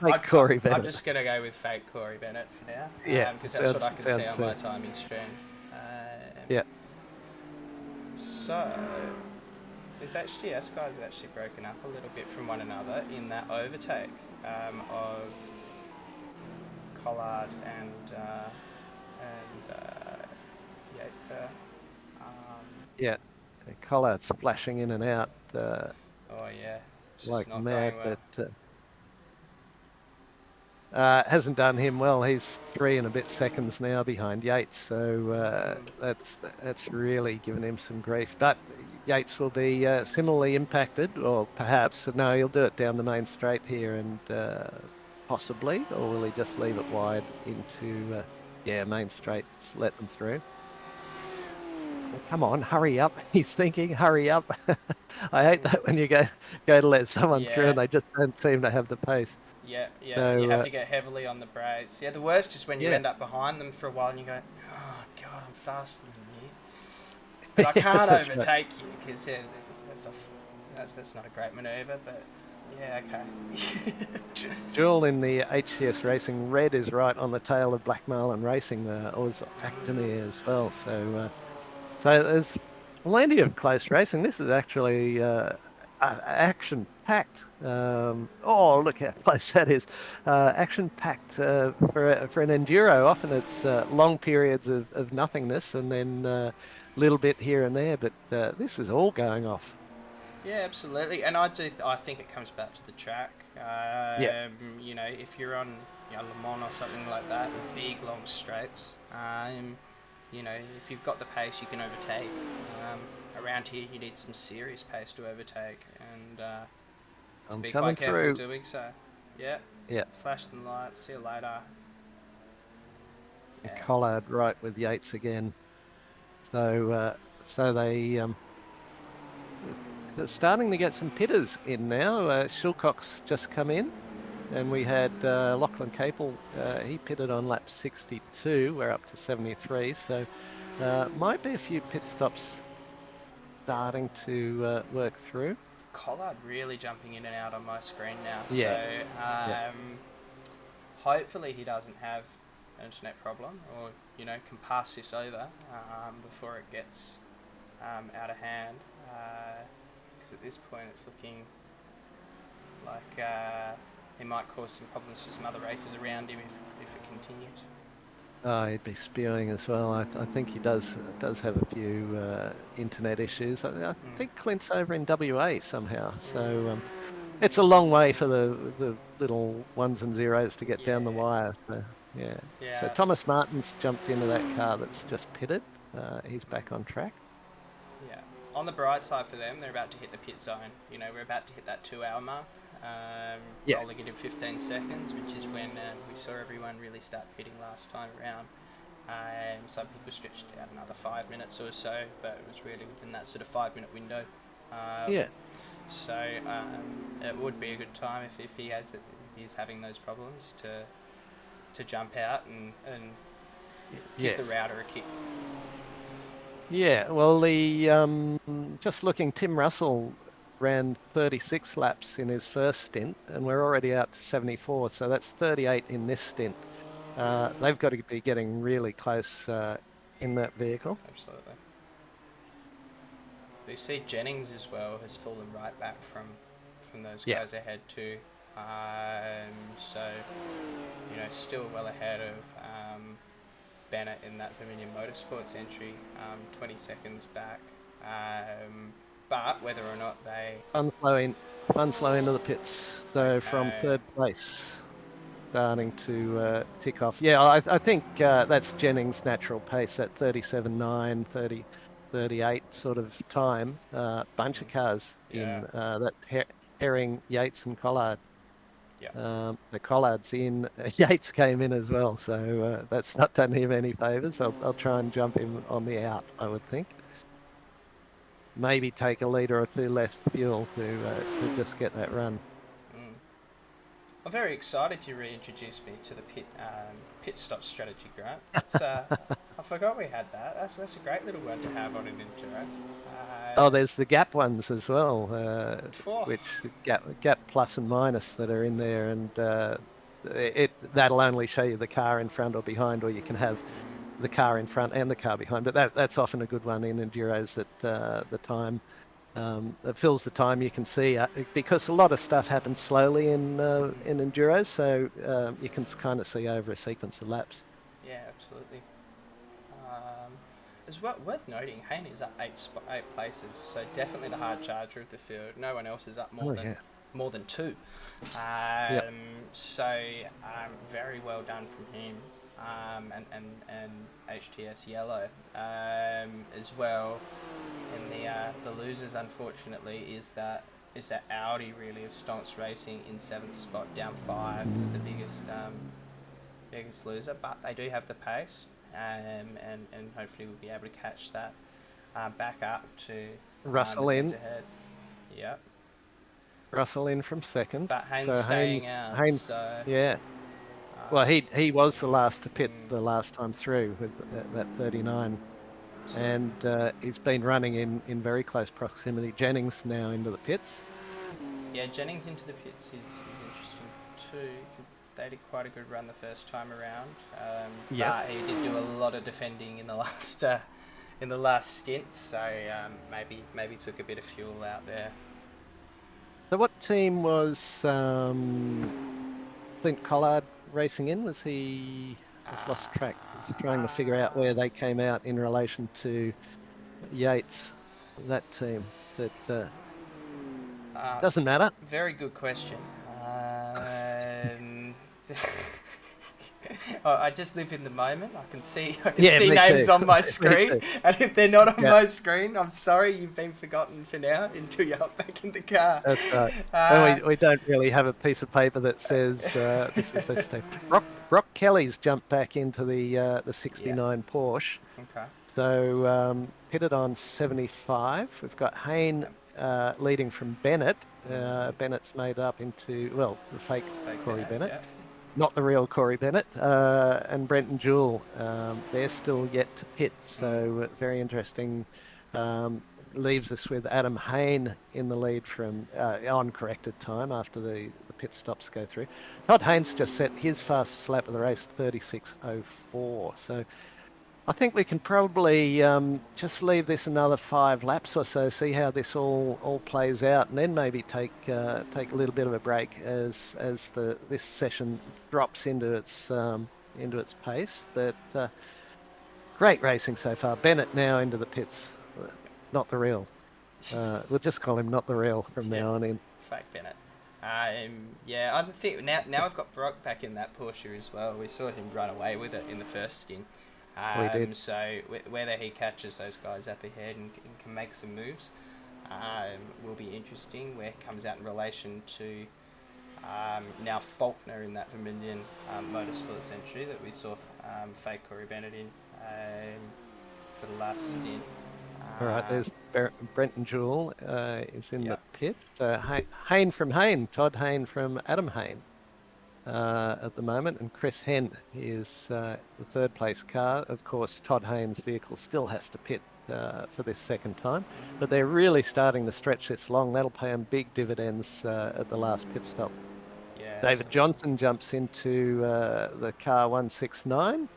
fake Corey Bennett. I'm just going to go with fake Corey Bennett for now. Yeah, because that's what I can see on my timing stream. Yeah. So, these HTS guys are actually broken up a little bit from one another in that overtake of Collard and Yates there. Yeah, Collard's splashing in and out Oh yeah, it's just like not mad, going well. but hasn't done him well. He's 3 and a bit seconds now behind Yates, so that's really given him some grief. But Yates will be similarly impacted, or perhaps no, he'll do it down the main straight here, and possibly, or will he just leave it wide into main straight, just let them through? Well, come on, hurry up. He's thinking, hurry up. I hate that when you go to let someone through and they just don't seem to have the pace. Yeah, So, you have to get heavily on the brakes. Yeah, the worst is when you Yeah. end up behind them for a while and you go, oh god, I'm faster than you, but I can't That's right. overtake you because that's not a great manoeuvre. But yeah, okay. Jewel in the HCS Racing Red is right on the tail of Black Marlin Racing, Oz Actonir as well. So there's plenty of close racing. This is actually action-packed. Oh, look how close that is. Action-packed for an enduro. Often it's long periods of nothingness and then a little bit here and there, but this is all going off. Yeah, absolutely, and I think it comes back to the track. Yeah. You know, if you're on Le Mans or something like that, with big long straights, you know, if you've got the pace, you can overtake. Around here, you need some serious pace to overtake, and to I'm be coming quite careful through. doing so. Yeah. Yeah. Flash the lights. See you later. Yeah. Collard right with Yates again. So they're starting to get some pitters in now. Shilcock's just come in, and we had Lachlan Capel. He pitted on lap 62. We're up to 73, so might be a few pit stops starting to work through. Collard really jumping in and out on my screen now. Yeah. So Yeah. hopefully he doesn't have an internet problem, or can pass this over before it gets out of hand. Because at this point it's looking like he might cause some problems for some other races around him if it continues. Oh, he'd be spewing as well. I think he does have a few internet issues. I think Clint's over in WA somehow. So it's a long way for the little ones and zeros to get down the wire. So, yeah. So Thomas Martin's jumped into that car that's just pitted. He's back on track. Yeah. On the bright side for them, they're about to hit the pit zone. We're about to hit that 2-hour mark. Rolling it in 15 seconds, which is when we saw everyone really start pitting last time around. Some people stretched out another 5 minutes or so, but it was really within that sort of 5-minute window. So it would be a good time if he's having those problems to jump out and give the router a kick. Yeah, well, just looking, Tim Russell ran 36 laps in his first stint, and we're already out to 74, so that's 38 in this stint. They've got to be getting really close in that vehicle. Absolutely. You see Jennings as well has fallen right back from those guys ahead too. So, still well ahead of Bennett in that Vermilion Motorsports entry, 20 seconds back. But whether or not they... Fun slow into the pits. So from third place, starting to tick off. Yeah, I think that's Jennings' natural pace, that 37.9, 30, 38 sort of time. Bunch of cars in. That's Herring, Yates and Collard. Yeah. The Collard's in. Yates came in as well, so that's not done him any favours. I'll try and jump him on the out, I would think. Maybe take a litre or two less fuel to just get that run. I'm very excited you reintroduced me to the pit stop strategy, Grant. I forgot we had that. That's a great little one to have on an enduro. There's the gap ones as well, which gap plus and minus that are in there, and that'll only show you the car in front or behind, or you can have the car in front and the car behind. But that's often a good one in enduros at the time. It fills the time you can see, because a lot of stuff happens slowly in enduros, so you can kind of see over a sequence of laps. Yeah, absolutely. It's worth noting, Haney's up 8 places, so definitely the hard charger of the field. No one else is up more than 2. So very well done from him. And HTS Yellow as well. And the losers, unfortunately, is that Audi really of Stonks Racing in 7th spot, down 5 is the biggest loser. But they do have the pace, and hopefully we'll be able to catch that back up to Russell in. Yeah. Russell in from second. But Haynes staying out. Yeah. Well, he was the last to pit the last time through with that 39. And he's been running in very close proximity. Jennings now into the pits. Yeah, Jennings into the pits is interesting too, because they did quite a good run the first time around. But he did do a lot of defending in the last stint, so maybe took a bit of fuel out there. So what team was Clint Collard racing in? Was he... I've lost track. I was trying to figure out where they came out in relation to Yates, that team. That doesn't matter. Very good question. I just live in the moment. I can see names on my screen, and if they're not on my screen, I'm sorry, you've been forgotten for now until you hop back in the car. That's right. And we don't really have a piece of paper that says this is this team. Brock Kelly's jumped back into the 69 Porsche. Okay. So pitted on 75. We've got Hayne leading from Bennett. Bennett's made up into, well, the fake Corey Bennett. Yeah. Not the real Corey Bennett, and Brenton Jewell. They're still yet to pit, so very interesting. Leaves us with Adam Hayne in the lead from on corrected time after the pit stops go through. Todd Haynes just set his fastest lap of the race, 36.04. So I think we can probably just leave this another 5 laps or so, see how this all plays out, and then maybe take a little bit of a break as this session drops into its pace. But great racing so far. Bennett now into the pits, not the real. We'll just call him not the real from now on in. Fake Bennett. Yeah, I think now we've got Brock back in that Porsche as well. We saw him run away with it in the first stint. We did. So whether he catches those guys up ahead and can make some moves will be interesting. Where it comes out in relation to now Faulkner in that Vermilion Motorsports entry that we saw fake Corey Bennett in for the last stint. All right, there's Brenton Jewell is in the pits. Hayne from Hayne, Todd Hayne from Adam Hayne at the moment, and Chris Henn is the third place car. Of course, Todd Hayne's vehicle still has to pit for this second time, but they're really starting to stretch this long. That'll pay them big dividends at the last pit stop. Yeah, David Johnson jumps into the car 169.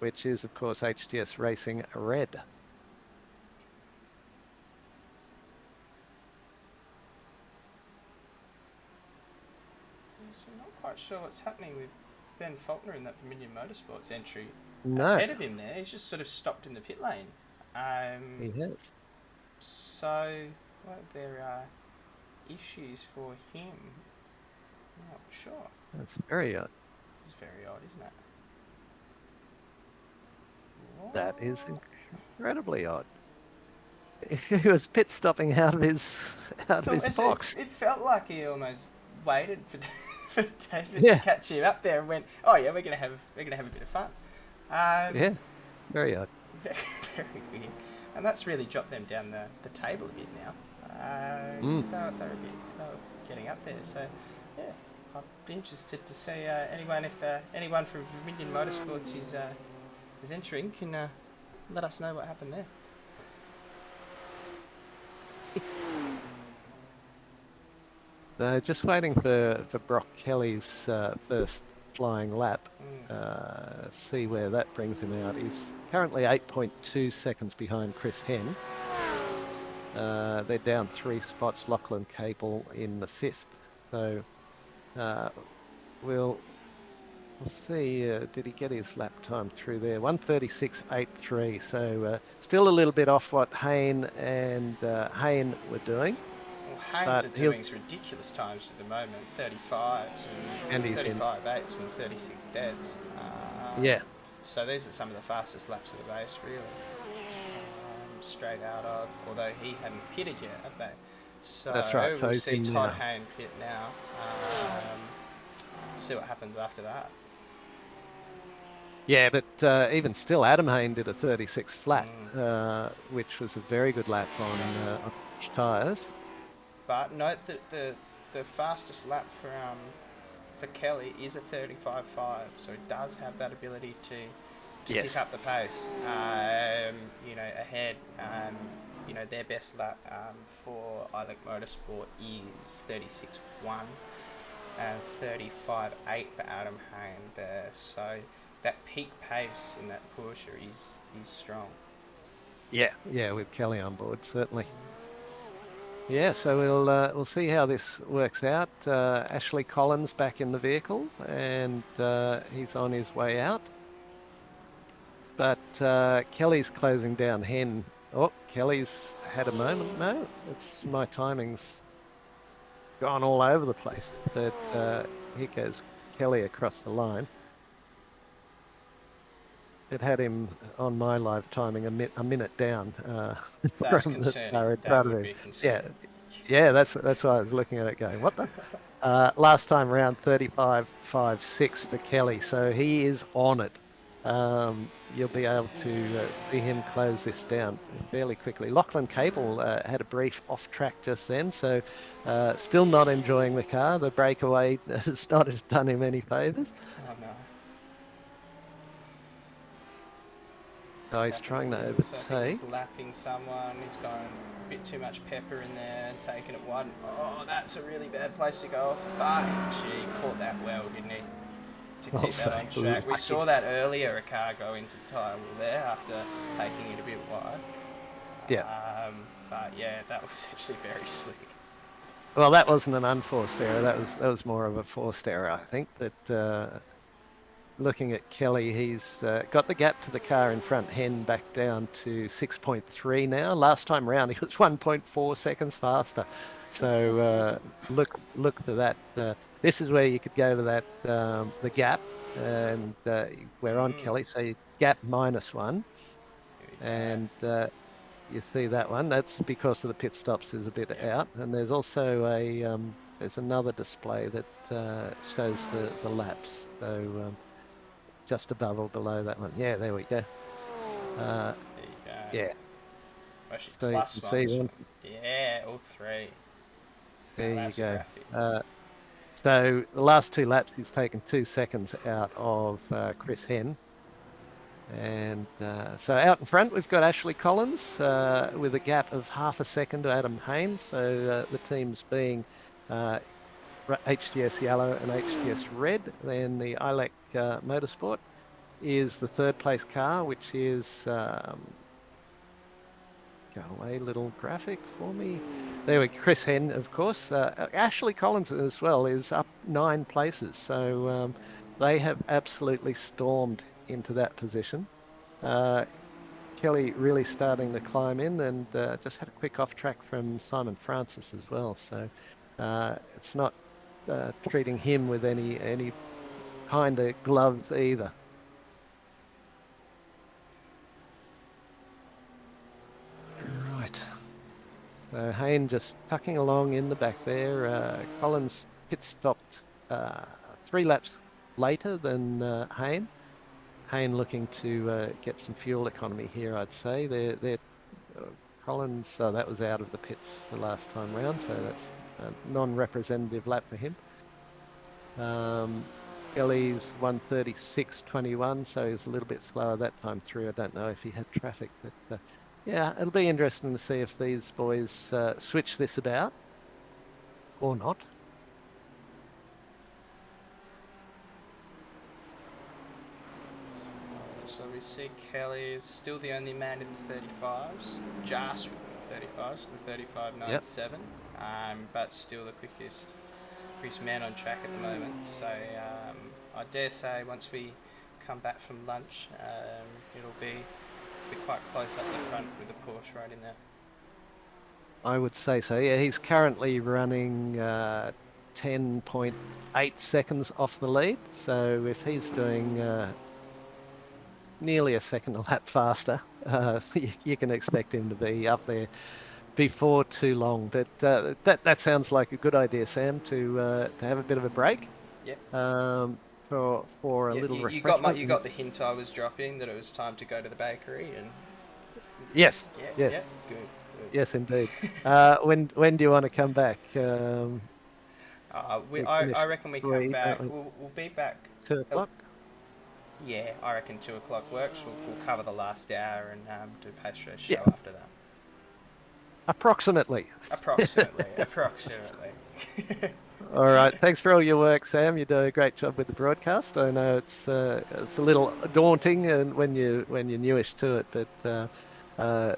Which is, of course, HTS Racing Red. So I'm not quite sure what's happening with Ben Faulkner in that Vermilion Motorsports entry. No. Ahead of him there, he's just sort of stopped in the pit lane. He has. So, well, there are issues for him. I'm not sure. That's very odd. It's very odd, isn't it? That is incredibly odd. He was pit stopping out of his box. It felt like he almost waited for David to catch him up there and went, "Oh yeah, we're gonna have a bit of fun." Yeah, very odd. Very, very weird, and that's really dropped them down the table a bit now. So they're getting up there. So yeah, I'd be interested to see anyone from Vermilion Motorsports is entering can let us know what happened there. Just waiting for Brock Kelly's first flying lap. See where that brings him out. He's currently 8.2 seconds behind Chris Henn. They're down 3 spots. Lachlan Capel in the 5th. So we'll see. Did he get his lap time through there? 1:36.83. So still a little bit off what Hayne and Hayne were doing. Well, Haynes are doing ridiculous times at the moment, 35s and 35.8s and 36 deads. Yeah. So these are some of the fastest laps of the race, really. Straight out of, although he hadn't pitted yet, have they? So that's right. So we'll see Todd Hayne pit now. See what happens after that. Yeah, but even still, Adam Hayne did a 36 flat, which was a very good lap on tyres. But note that the fastest lap for Kelly is a 35.5, so it does have that ability to pick up the pace. Ahead. Their best lap for ILEC Motorsport is 36.1 and 35.8 for Adam Hayne there. So that peak pace in that Porsche is strong. Yeah, with Kelly on board, certainly. Yeah, so we'll see how this works out. Ashley Collins back in the vehicle, and he's on his way out. But Kelly's closing down Henn. Oh, Kelly's had a moment. No, it's my timing's gone all over the place. But here goes Kelly across the line. It had him on my live timing a minute down That's from concerning. the car in That front of would him. be concerning. Yeah, that's why I was looking at it going, what the? Last time round, 35.56 for Kelly, so he is on it. you'll be able to see him close this down fairly quickly. Lachlan Cable had a brief off track just then, so still not enjoying the car. The breakaway has not done him any favours. Oh no. So he's trying to So I think overtake. he's lapping someone. He's going a bit too much pepper in there and taking it one. Oh, that's a really bad place to go off. But gee, caught that well, didn't he? To keep that on track. We saw that earlier, a car go into the tyre wall there after taking it a bit wide. Yeah. But yeah, that was actually very slick. Well, that wasn't an unforced error. That was more of a forced error, I think. That looking at Kelly, he's got the gap to the car in front, Hen back down to 6.3 now. Last time round, he was 1.4 seconds faster. So look for that. This is where you could go to that the gap, and we're on Kelly. So you gap -1, and you see that one. That's because of the pit stops is a bit out, and there's also a there's another display that shows the laps. So just above or below that one. Yeah, there we go. There you go. Yeah. Actually, So you plus can see one. one. Yeah, all three. There That's you go. graphic. So the last 2 laps, he's taken 2 seconds out of Chris Hen. And so out in front, we've got Ashley Collins with a gap of half a second to Adam Haynes. So the teams being HTS Yellow and HTS Red. Then the ILEC Motorsport is the 3rd place car, which is go away, little graphic for me. There we go. Chris Hen, of course. Ashley Collins as well is up 9 places. So they have absolutely stormed into that position. Kelly really starting to climb in, and just had a quick off track from Simon Francis as well. So it's not treating him with any kind of gloves either. Right. So Hayne just tucking along in the back there. Collins pit stopped 3 laps later than Hayne. Hayne looking to get some fuel economy here, I'd say. They're Collins, so that was out of the pits the last time round, so that's a non-representative lap for him. Kelly's 1:36.21, so he's a little bit slower that time through. I don't know if he had traffic, but yeah, it'll be interesting to see if these boys switch this about or not. So we see Kelly is still the only man in the 35s, just with the 35s, the 35.97, but still the quickest man on track at the moment. So I dare say once we come back from lunch, it'll be quite close up the front with the Porsche right in there. I would say so. Yeah, he's currently running 10.8 seconds off the lead. So if he's doing nearly a second a lap faster, you can expect him to be up there before too long. But that sounds like a good idea, Sam, to have a bit of a break. Yep. For a little refreshment. You got the hint I was dropping that it was time to go to the bakery and. Yes. Yeah. Yes. Yeah. Good. Yes, indeed. When do you want to come back? I reckon we come back. We'll be back 2 o'clock. Yeah, I reckon 2 o'clock works. We'll cover the last hour and do a post-race show after that. Approximately. Approximately. All right. Thanks for all your work, Sam. You do a great job with the broadcast. I know it's a little daunting and when you're newish to it, but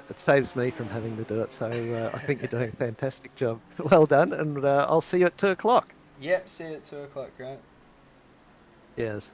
it saves me from having to do it. So I think you're doing a fantastic job. Well done, and I'll see you at 2 o'clock. Yep. See you at 2 o'clock, Grant. Yes.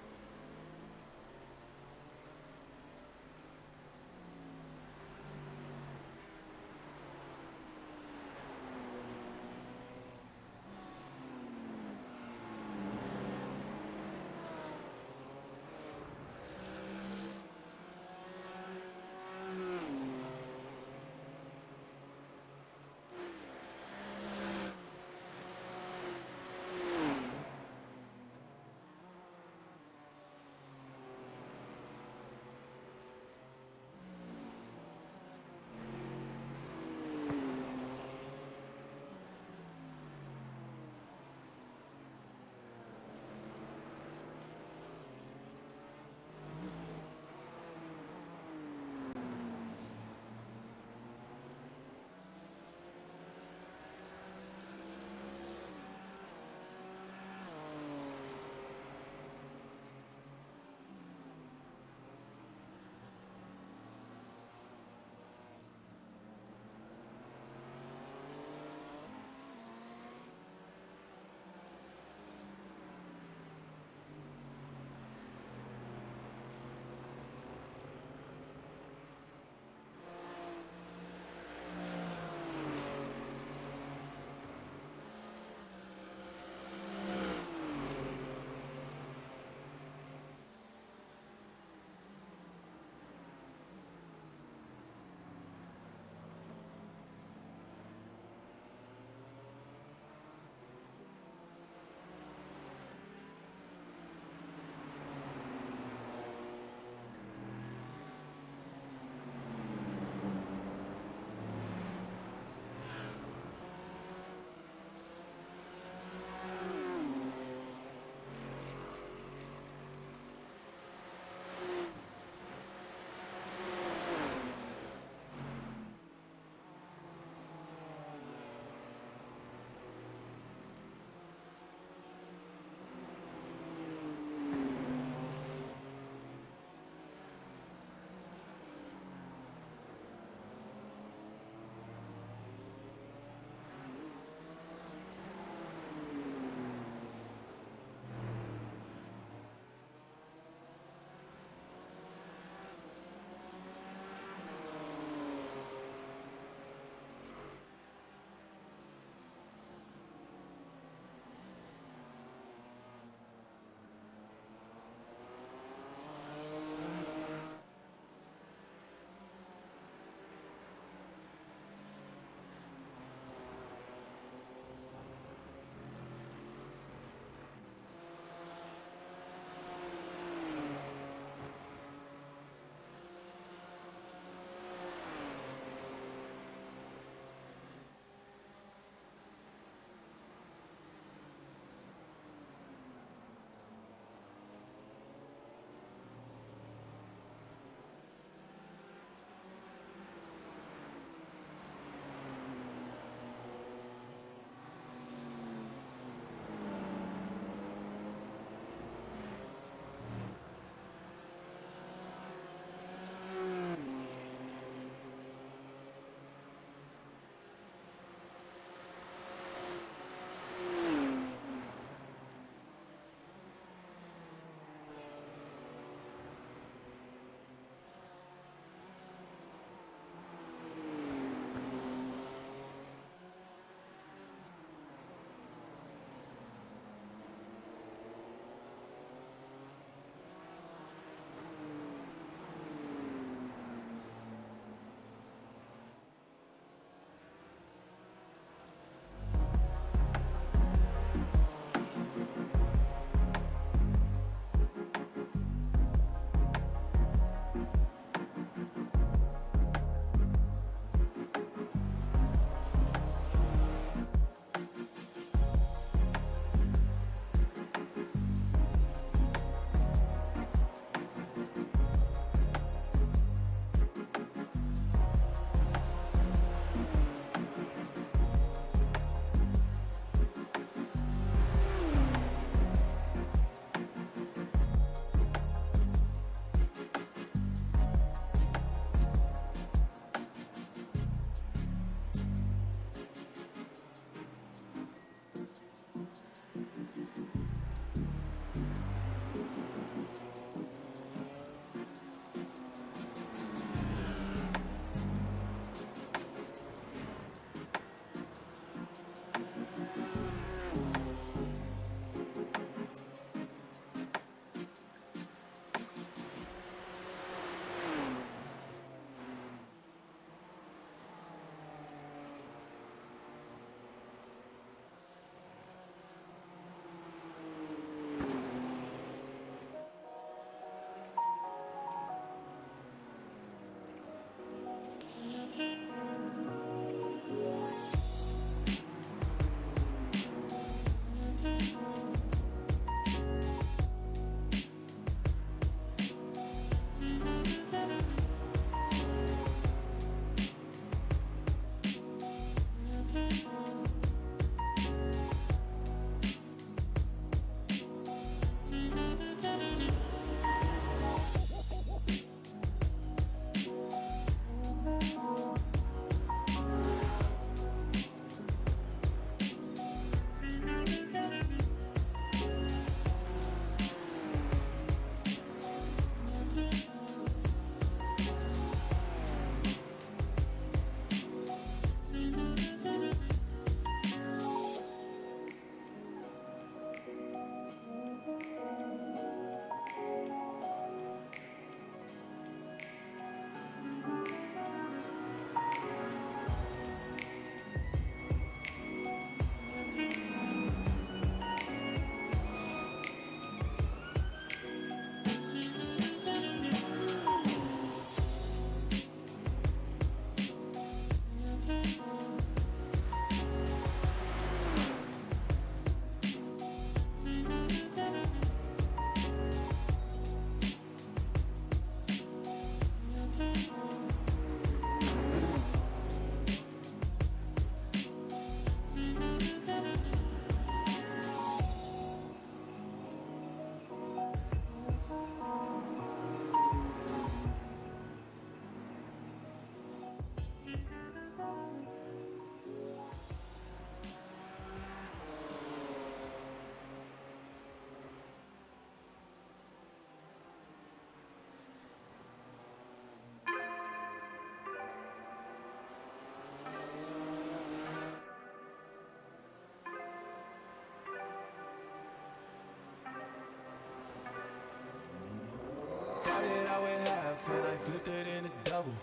double.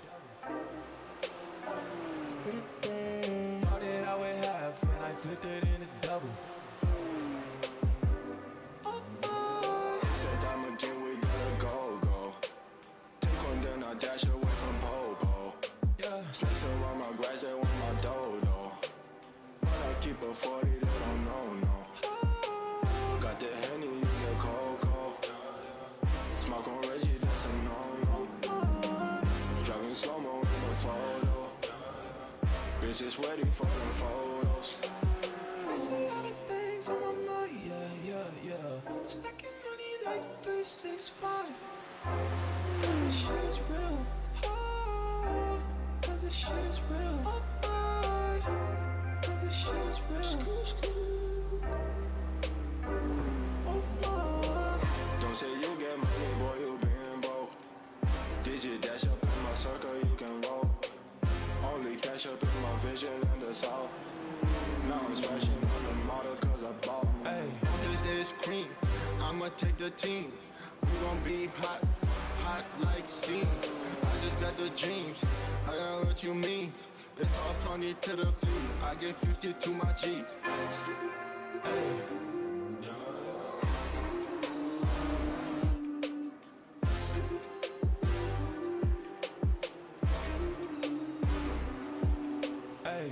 Started out with half and I flipped it into double. Said I'm again, we gotta go. Take one, then I dash away from Popo. Yeah. Snakes around my grass, they want my dodo. But I keep a 40, they don't know, no. Got the Henny, you get cocoa. Smoke on Reggie, that's a no-no. Driving slow-mo in the photo. Bitch is ready for the photos. I see a lot of things on my mind, yeah. Stacking money like 365. Cause this shit is real. Cause this shit is real. Cause this shit is real. Don't say you get money, boy, you been broke. Digit dash up in my circle, you can roll. Only cash up in my vision and the south. Now I'm smashing on the model cause I bought. Hey, On this day is cream, I'ma take the team. We gon' be hot, hot like steam. I just got the dreams, I got what you mean. It's all funny to the feet, I get 50 to my G. hey.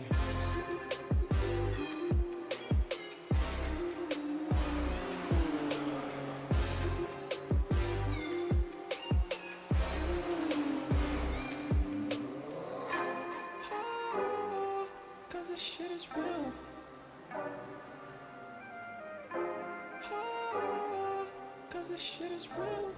Cause this shit is real. Cause this shit is real.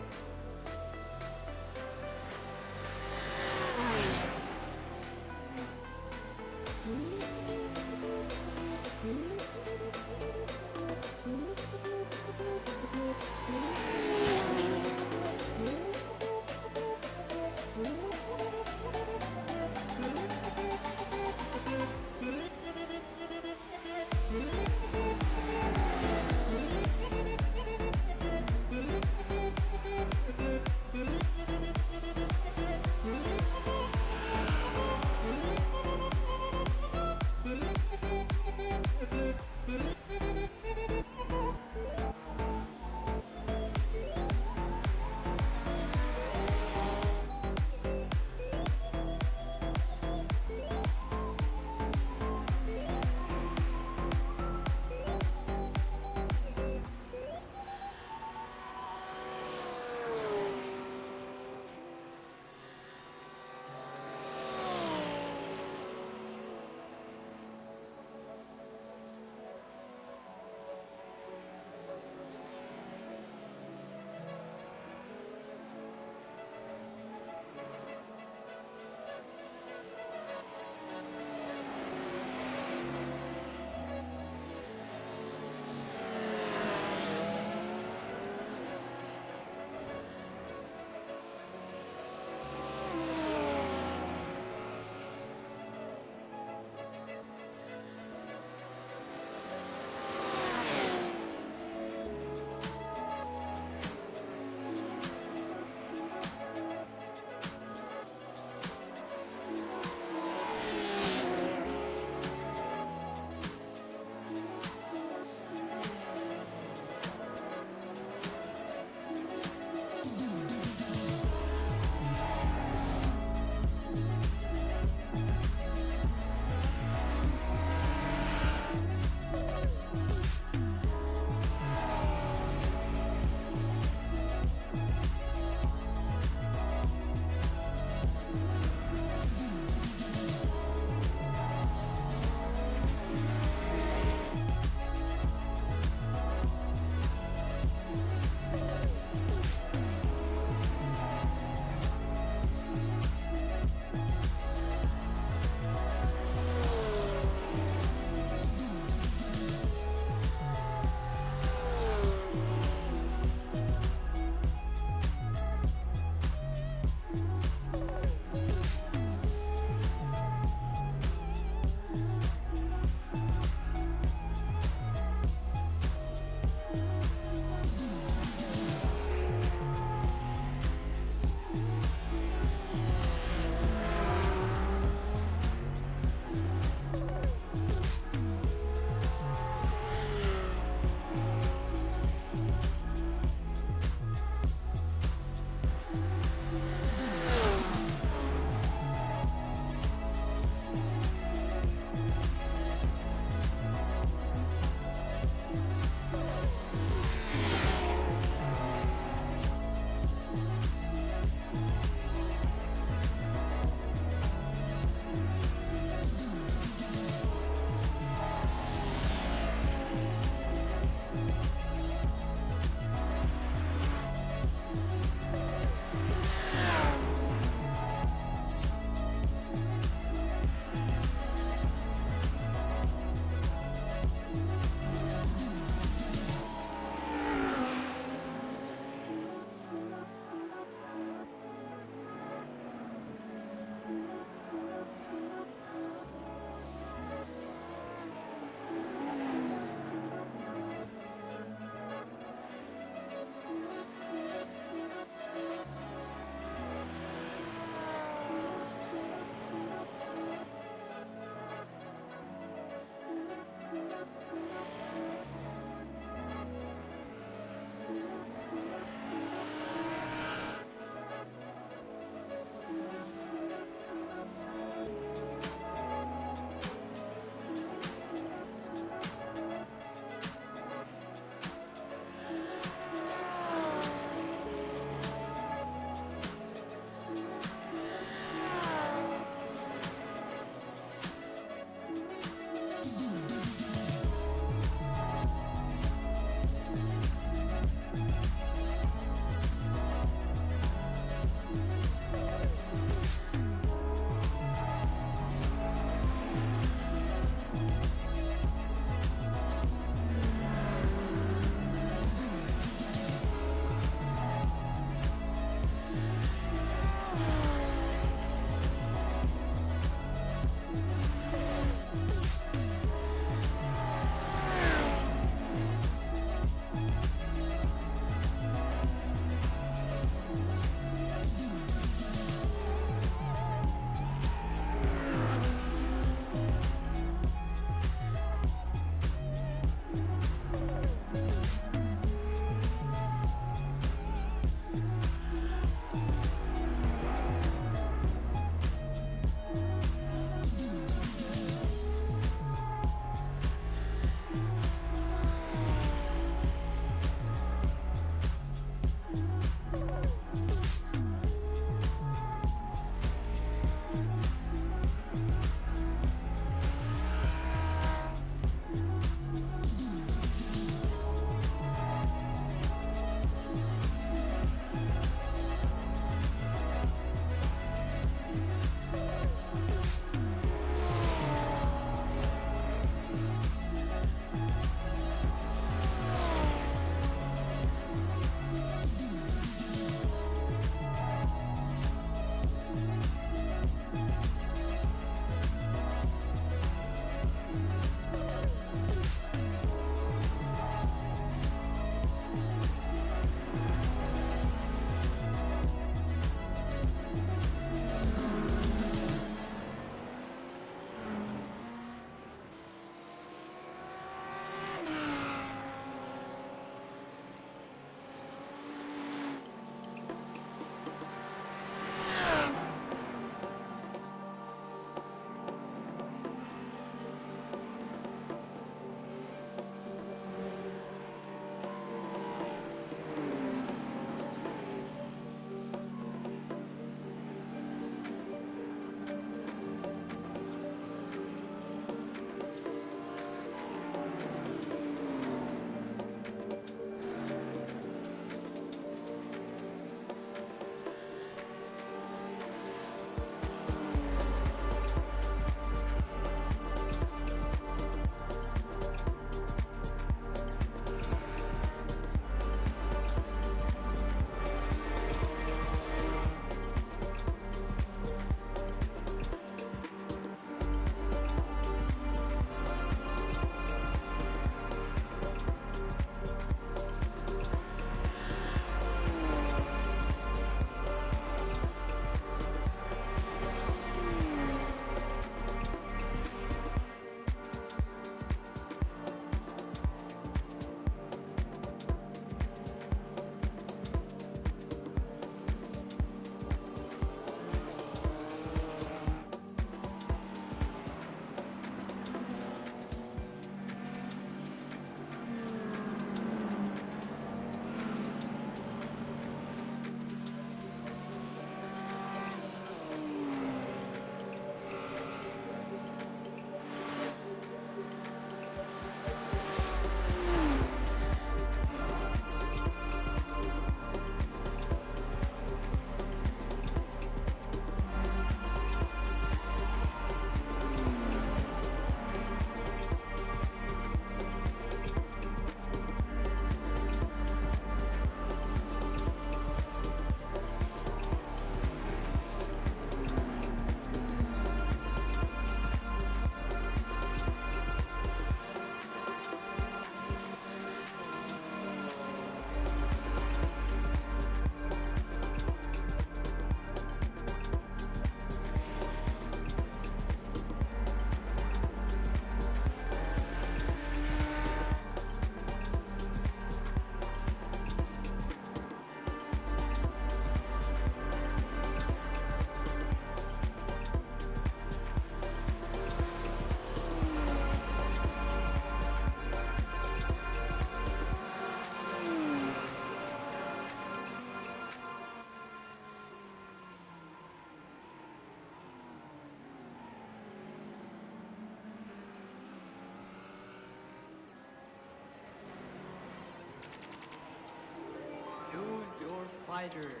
fighter.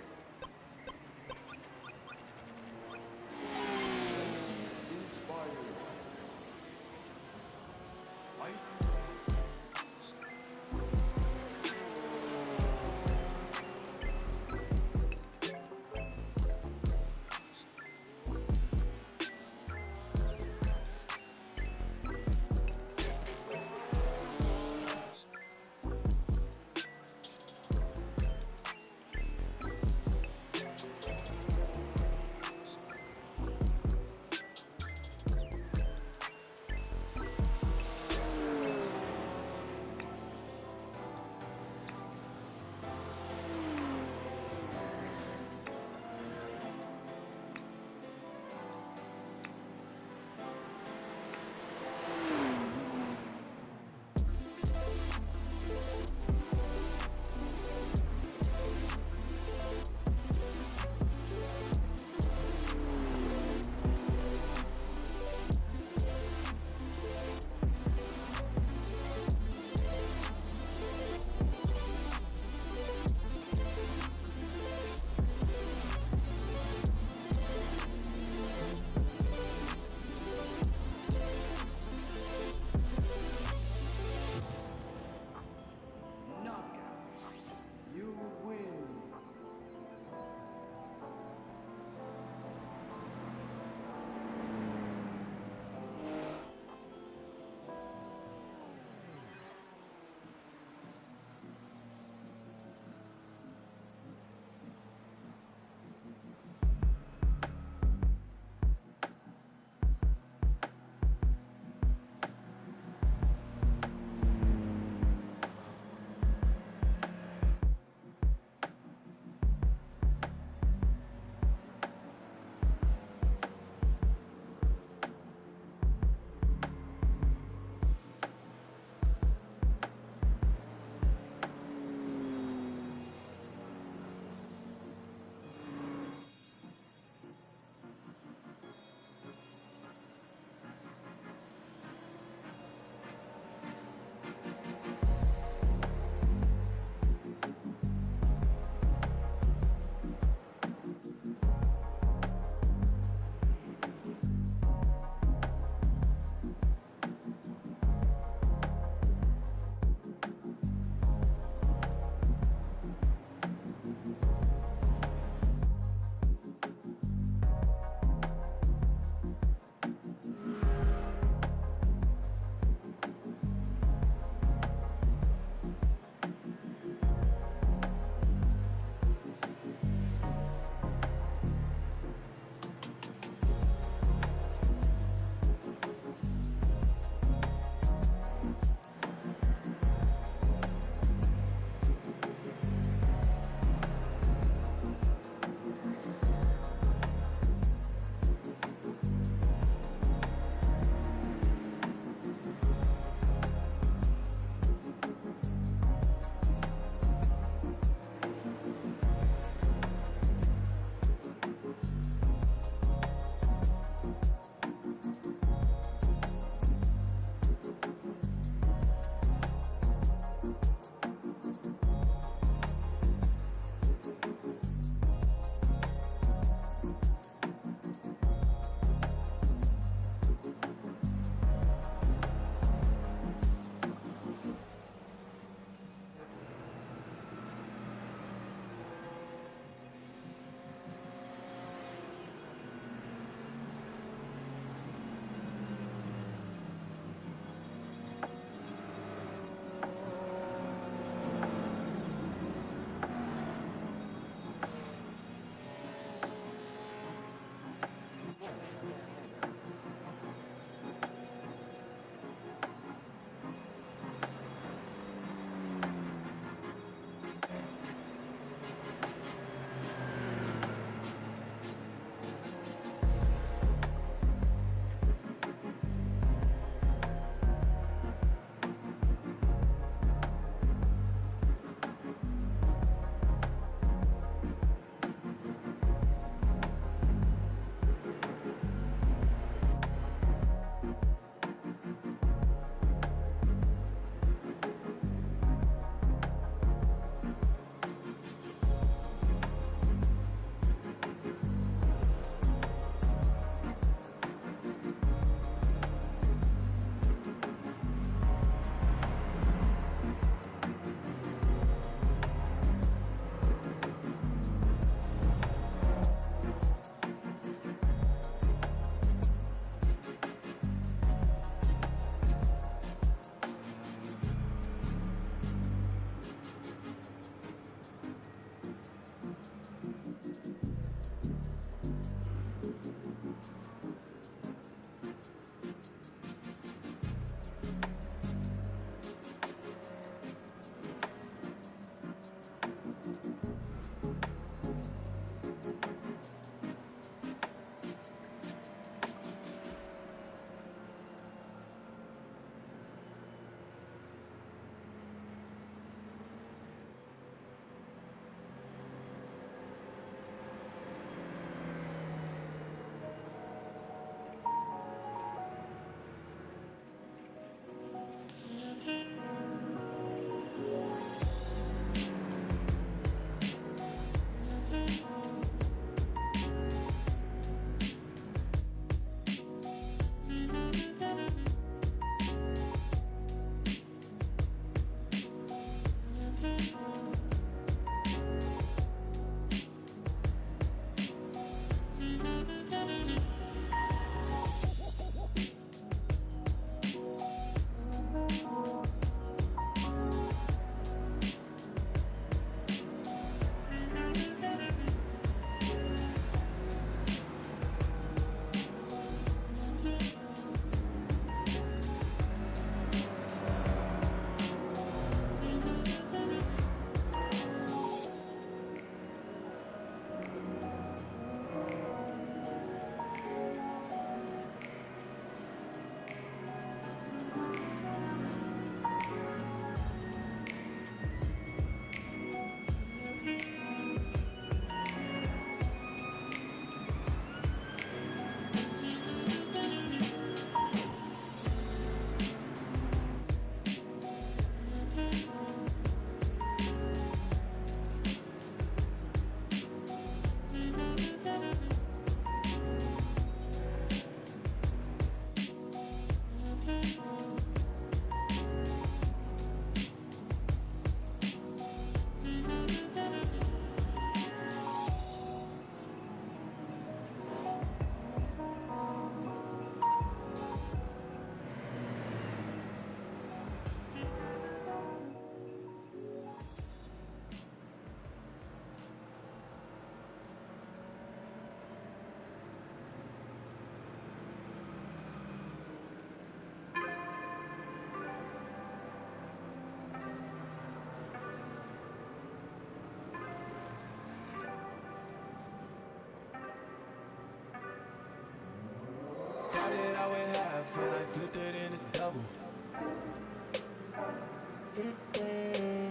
half and I flipped it in a double.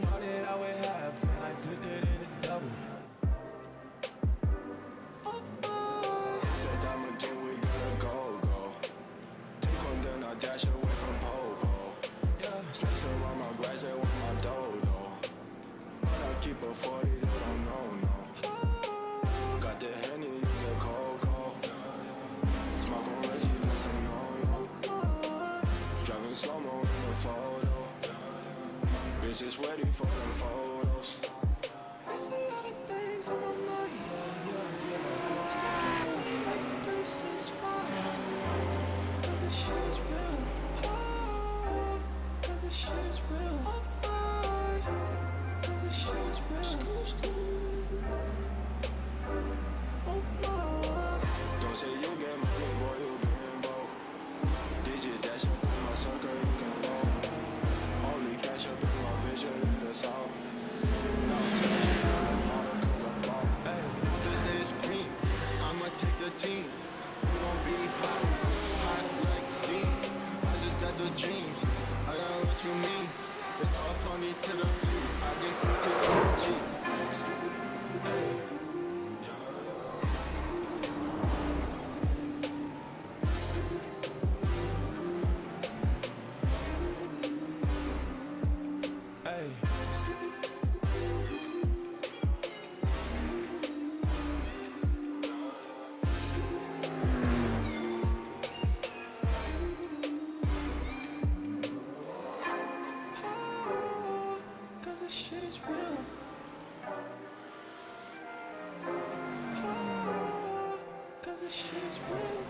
Started out with half and I flipped it in a double. Said I'm a G, we gotta go. Take one, then I dash away from pole. Yeah. Snakes around my grass, they want my dough. But I keep a 40, they don't know, no. Got the Henny, you get cold. Smoke on Reggie, that's a no-no. Driving slow-mo in the photo. Bitch is ready for the photos. I see all the things on my mind, yeah. Stacking money like 365. Cause this shit is real. Cause this shit is real. Cause this shit is real. Don't say you get money, boy, you getting broke. Digit dash up in my circle, you can roll. Only cash up in my vision, let us out. Now I'm touching all the water, cause I'm bought. Hey, this day is green, I'ma take the team. We gon' be hot like steam. I just got the dreams, I got what you mean. It's all funny to the feet, I get 50 to the G. Hey. Cause this shit is real. Cause this shit is real.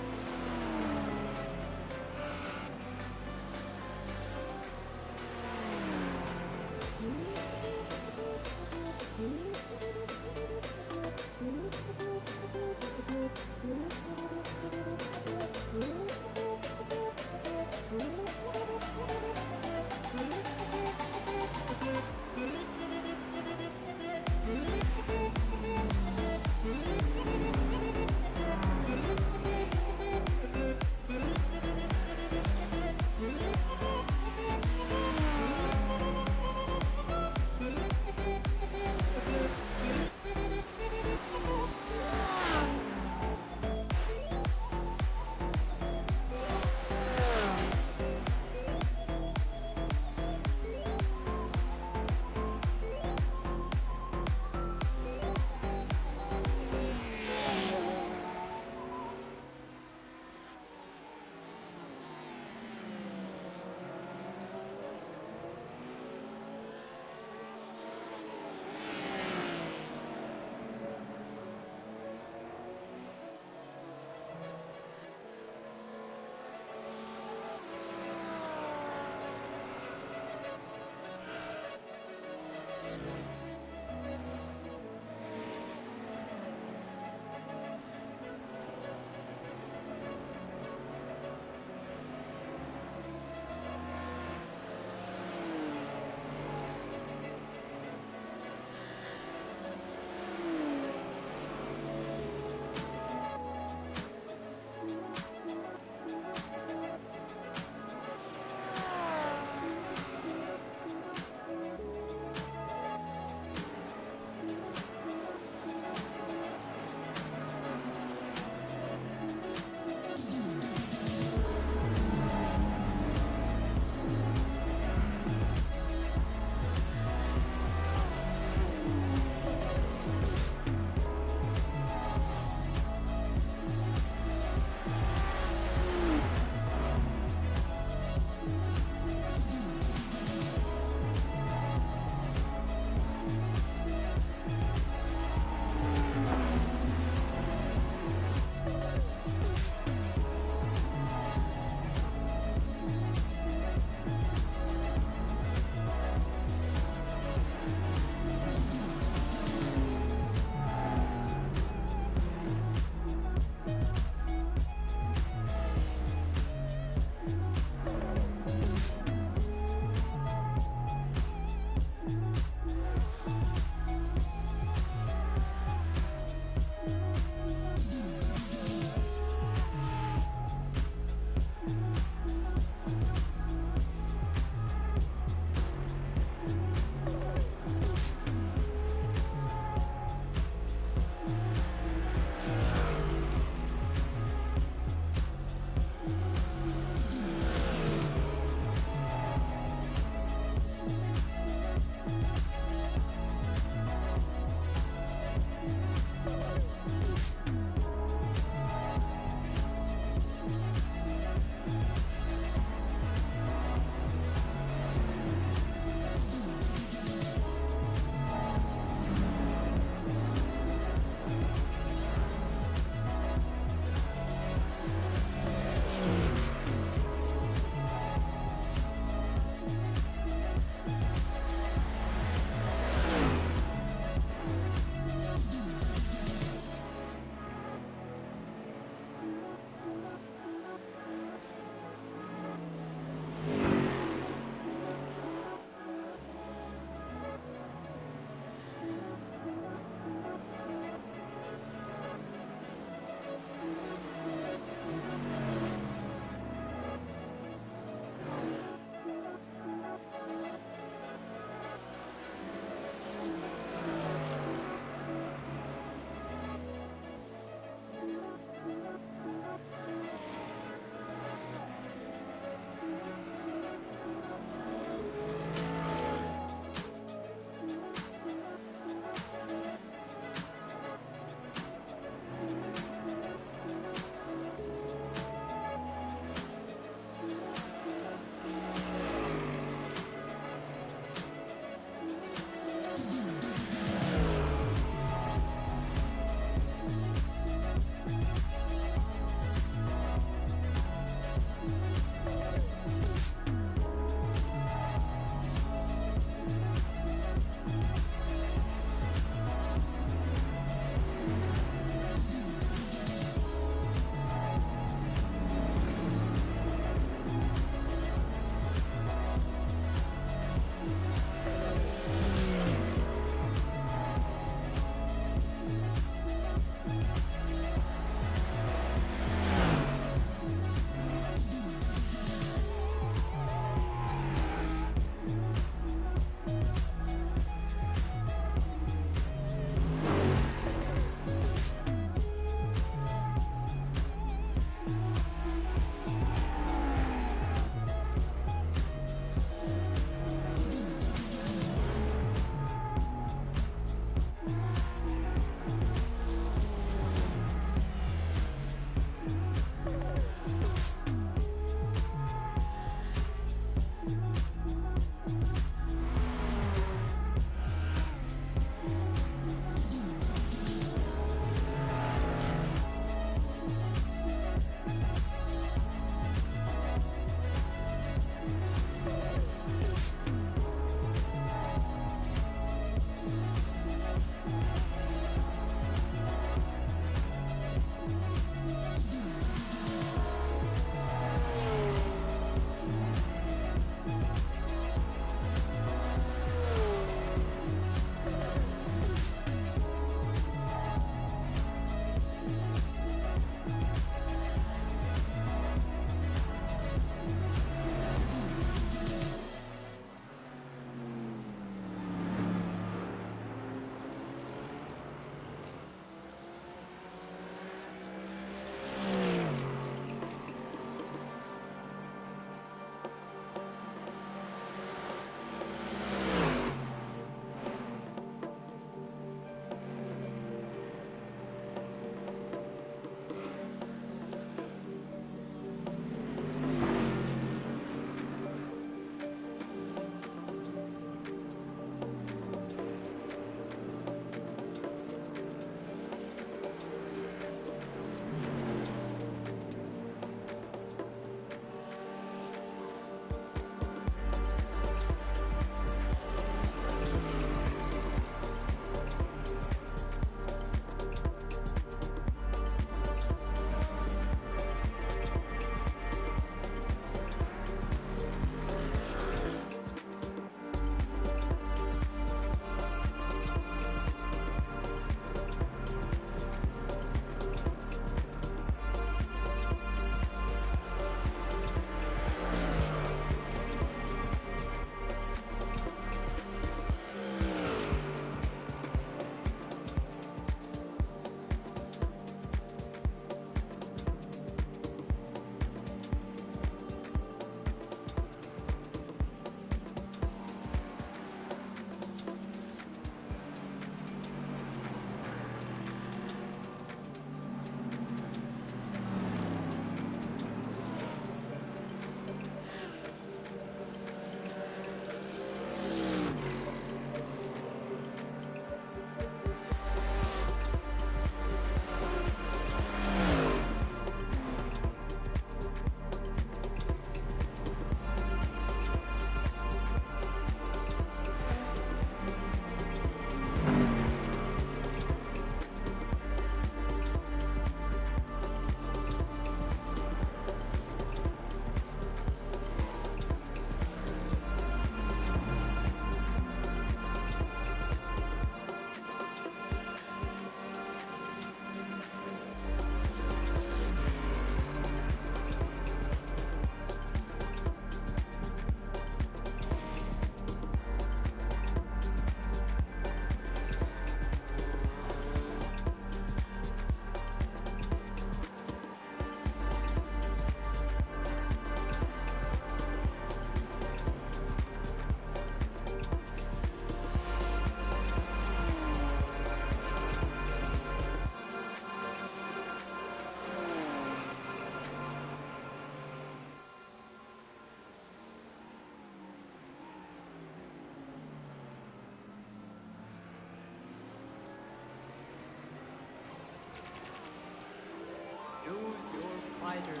wider.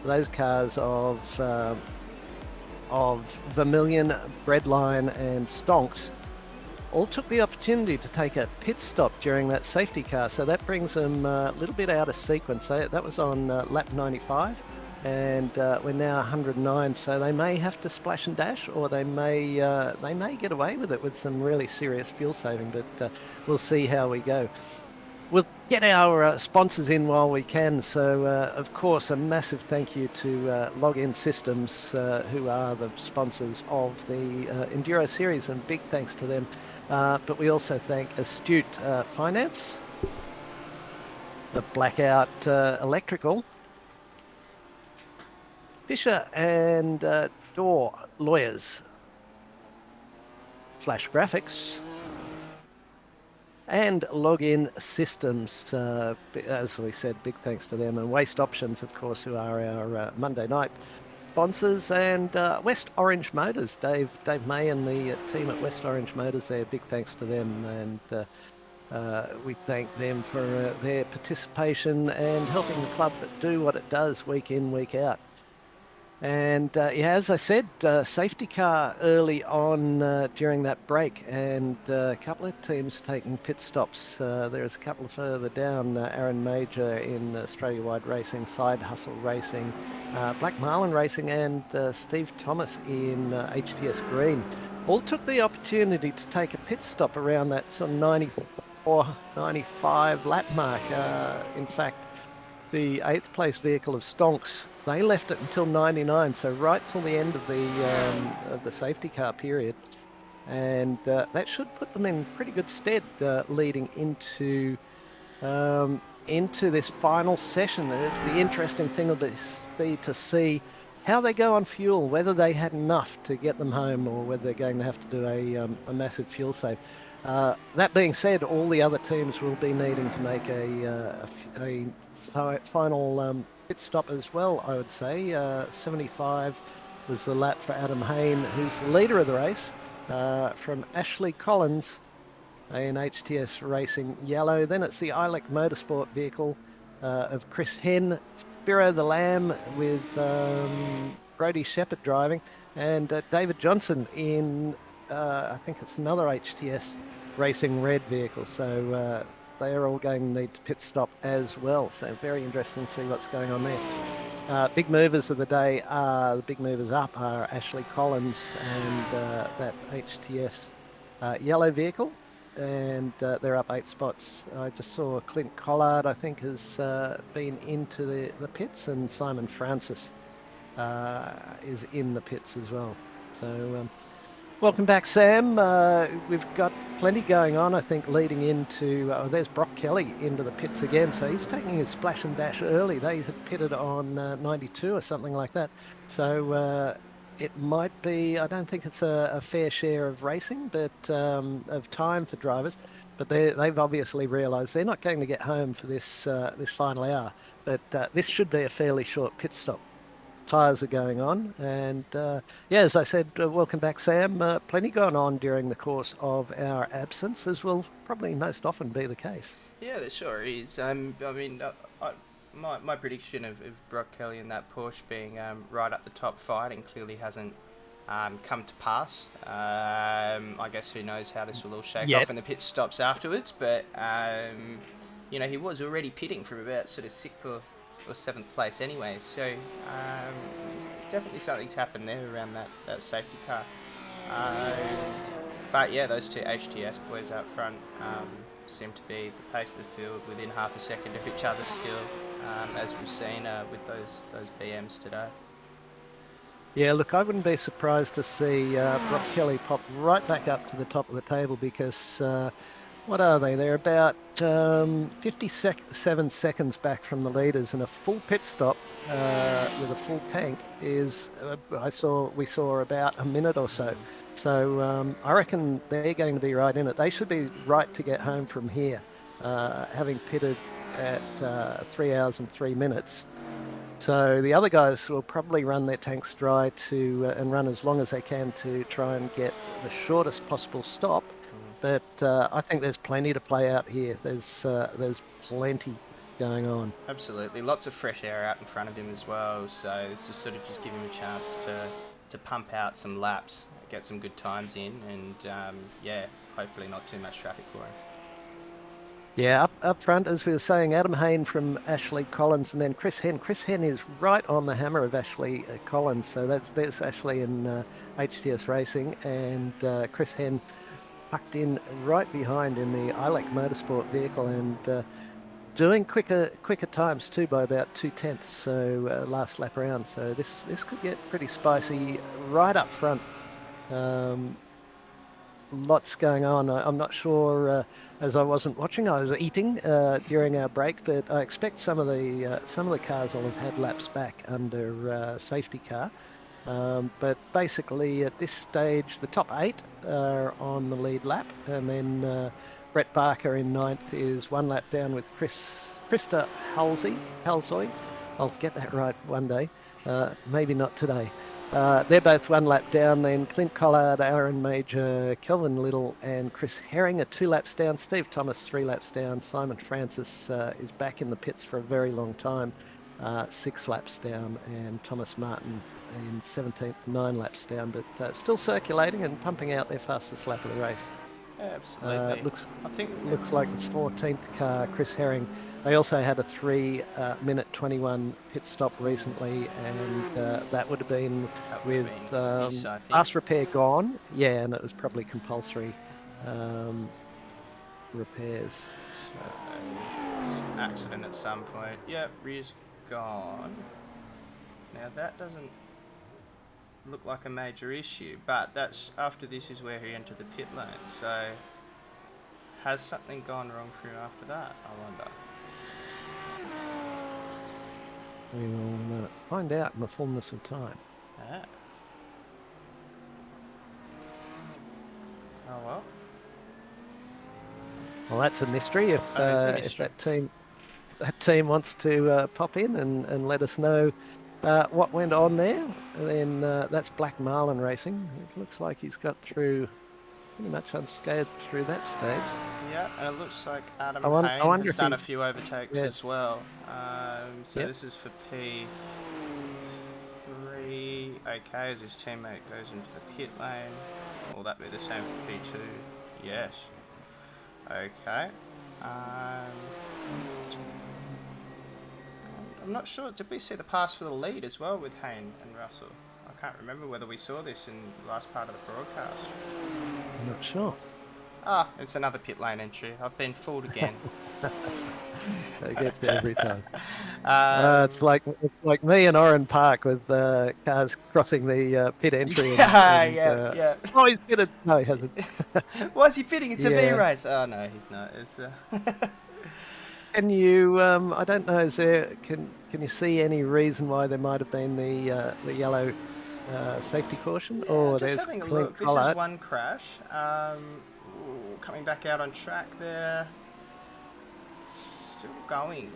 Those cars of Vermilion, Breadline and Stonks all took the opportunity to take a pit stop during that safety car. So that brings them a little bit out of sequence. That was on lap 95 and we're now 109. So they may have to splash and dash, or they may get away with it with some really serious fuel saving, but we'll see how we go. We'll get our sponsors in while we can. So, of course, a massive thank you to Login Systems, who are the sponsors of the Enduro Series, and big thanks to them. But we also thank Astute Finance, the Blackout Electrical, Fisher and Door Lawyers, Flash Graphics, and Login Systems. As we said, big thanks to them. And Waste Options, of course, who are our Monday night sponsors. And West Orange Motors, Dave May and the team at West Orange Motors there, big thanks to them. And we thank them for their participation and helping the club do what it does week in, week out. And yeah, as I said, safety car early on during that break, and a couple of teams taking pit stops. There's a couple further down, Aaron Major in Australia Wide Racing, Side Hustle Racing, Black Marlin Racing, and Steve Thomas in HTS Green. All took the opportunity to take a pit stop around that sort of 94, 95 lap mark. In fact, the 8th place vehicle of Stonks, they left it until 99, so right till the end of the safety car period. and that should put them in pretty good stead leading into this final session. The interesting thing will be to see how they go on fuel, whether they had enough to get them home or whether they're going to have to do a massive fuel save. That being said, all the other teams will be needing to make a final pit stop as well, I would say. 75 was the lap for Adam Hayne, who's the leader of the race, from Ashley Collins in HTS Racing Yellow. Then it's the ILEC Motorsport vehicle of Chris Henn, Spiro the Lamb with Brodie Shepherd driving, and David Johnson in, I think it's another HTS Racing Red vehicle. So they are all going to need to pit stop as well. So very interesting to see what's going on there. Big movers of the day are, the big movers up are Ashley Collins and that HTS yellow vehicle, and they're up 8 spots. I just saw Clint Collard, I think, has been into the pits, and Simon Francis is in the pits as well. So welcome back, Sam. We've got plenty going on, I think, leading into... there's Brock Kelly into the pits again, so he's taking his splash and dash early. They had pitted on 92 or something like that. So it might be... I don't think it's a fair share of racing, but of time for drivers. But they've obviously realised they're not going to get home for this final hour. But this should be a fairly short pit stop. Tyres are going on, and yeah, as I said, welcome back, Sam. Plenty going on during the course of our absence, as will probably most often be the case. Yeah, there sure is. I mean, my prediction of Brock Kelly and that Porsche being right up the top fighting clearly hasn't come to pass. I guess who knows how this will all shake off in the pit stops afterwards, but you know, he was already pitting from about sort of 6th or 7th place anyway, so definitely something's happened there around that safety car. But yeah, those two HTS boys out front seem to be the pace of the field within half a second of each other still, as we've seen with those BMs today. Yeah, look, I wouldn't be surprised to see Brock Kelly pop right back up to the top of the table, because what are they? They're about 57 seconds back from the leaders, and a full pit stop with a full tank is, we saw about a minute or so. So I reckon they're going to be right in it. They should be right to get home from here, having pitted at 3 hours and 3 minutes. So the other guys will probably run their tanks dry and run as long as they can to try and get the shortest possible stop. But I think there's plenty to play out here. There's plenty going on. Absolutely, lots of fresh air out in front of him as well. So this will sort of just give him a chance to pump out some laps, get some good times in, and yeah, hopefully not too much traffic for him. Yeah, up front, as we were saying, Adam Hayne from Ashley Collins, and then Chris Henn. Chris Henn is right on the hammer of Ashley Collins. So there's Ashley in HTS Racing, and Chris Henn tucked in right behind in the ILEC Motorsport vehicle, and doing quicker times too by about 2/10. So last lap around. So this could get pretty spicy right up front. Lots going on. I'm not sure, as I wasn't watching. I was eating during our break, but I expect some of the cars will have had laps back under safety car. But basically, at this stage, the top 8 are on the lead lap, and then Brett Barker in 9th is 1 lap down with Krista Halsoy. I'll get that right one day, maybe not today. They're both 1 lap down. Then Clint Collard, Aaron Major, Kelvin Little, and Chris Herring are 2 laps down. Steve Thomas 3 laps down. Simon Francis is back in the pits for a very long time, 6 laps down, and Thomas Martin in 17th, 9 laps down, but still circulating and pumping out their fastest lap of the race. Absolutely. Looks like the 14th car, Chris Herring. They also had a 3-minute 21 pit stop recently, and that would have been with fast repair gone. Yeah, and it was probably compulsory repairs. So, accident at some point. Yep, rear's gone. Now that doesn't look like a major issue. But that's after this is where he entered the pit lane. So has something gone wrong for him after that? I wonder. We will find out in the fullness of time. Ah. Oh well. Well, that's a mystery. If That is a if mystery. that team wants to pop in and let us know what went on there, then that's Black Marlin Racing. It looks like he's got through pretty much unscathed through that stage. Yeah, and it looks like Adam I Hayne wonder has if done a he's few overtakes yeah. as well. So Yep. this is for P3. Okay, as his teammate goes into the pit lane. Will that be the same for P2? Yes. Okay. I'm not sure. Did we see the pass for the lead as well with Hayne and Russell? I can't remember whether we saw this in the last part of the broadcast. I'm not sure. Ah, it's another pit lane entry. I've been fooled again. They get you every time. Um, It's like me in Oran Park with cars crossing the pit entry. yeah. Oh, he's pitted. No, he hasn't. Why is he pitting? It's a V Yeah. race. Oh no, he's not. It's Can you? I don't know. Is there? Can you see any reason why there might have been the yellow safety caution? yeah. Or Just there's having a clean look. This colour. is one crash. Coming back out on track there. Still going.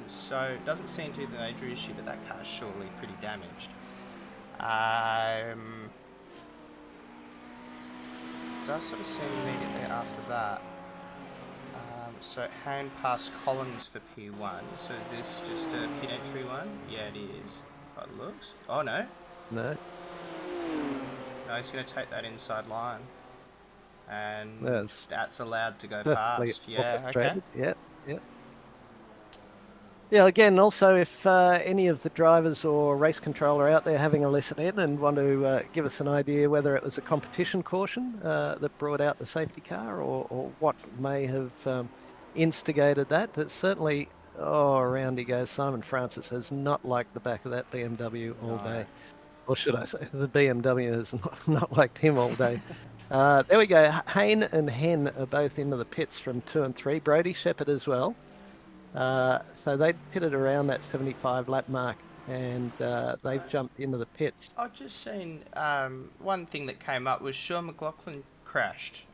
So it doesn't seem to be the major issue, but that car's surely pretty damaged. Does sort of seem immediately after that. So hand past Collins for P1. So is this just a pit entry one? Yeah, it is. By the looks. Oh no. No, No, he's going to take that inside line. And That's that's allowed to go perfectly past. Yeah, okay. orchestrated. Yeah. Yeah, again, also, if any of the drivers or race controller out there having a listen in and want to give us an idea whether it was a competition caution that brought out the safety car or what may have instigated that, it's certainly, around he goes. Simon Francis has not liked the back of that BMW all No. day. Or should I say, the BMW has not liked him all day. There we go. Hayne and Hen are both into the pits from 2 and 3. Brody Shepherd as well. So they pitted around that 75 lap mark, and they've jumped into the pits. I've just seen one thing that came up was Sean McLaughlin crashed,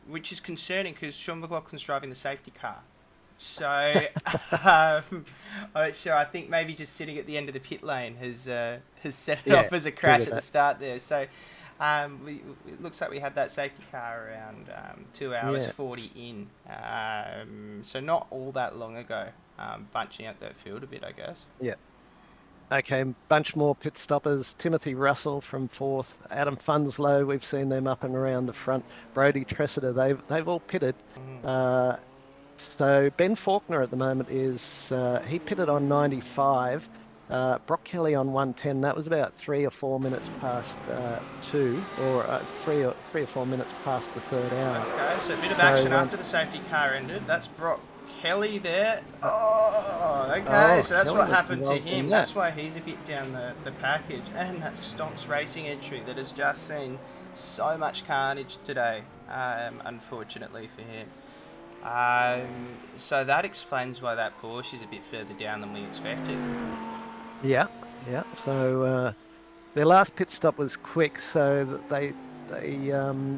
which is concerning because Sean McLaughlin's driving the safety car. So I'm not sure. I think maybe just sitting at the end of the pit lane has set it off as a crash at the start there. So it looks like we had that safety car around 2 hours 40 in. So not all that long ago, bunching out that field a bit, I guess. Yeah. Okay, bunch more pit stoppers. Timothy Russell from 4th. Adam Funslow, we've seen them up and around the front. Brody Tressiter, they've all pitted. So Ben Faulkner at the moment is, he pitted on 95. Brock Kelly on 110. That was about 3 or 4 minutes past 2, or 3 or 4 minutes past the third hour. Okay, so a bit of action after the safety car ended. That's Brock Kelly there. Oh, okay, so that's Kelly what happened to involved in him. that. That's why he's a bit down the package. And that Stonks Racing entry that has just seen so much carnage today, unfortunately for him. So that explains why that Porsche is a bit further down than we expected. Yeah. So their last pit stop was quick, so that they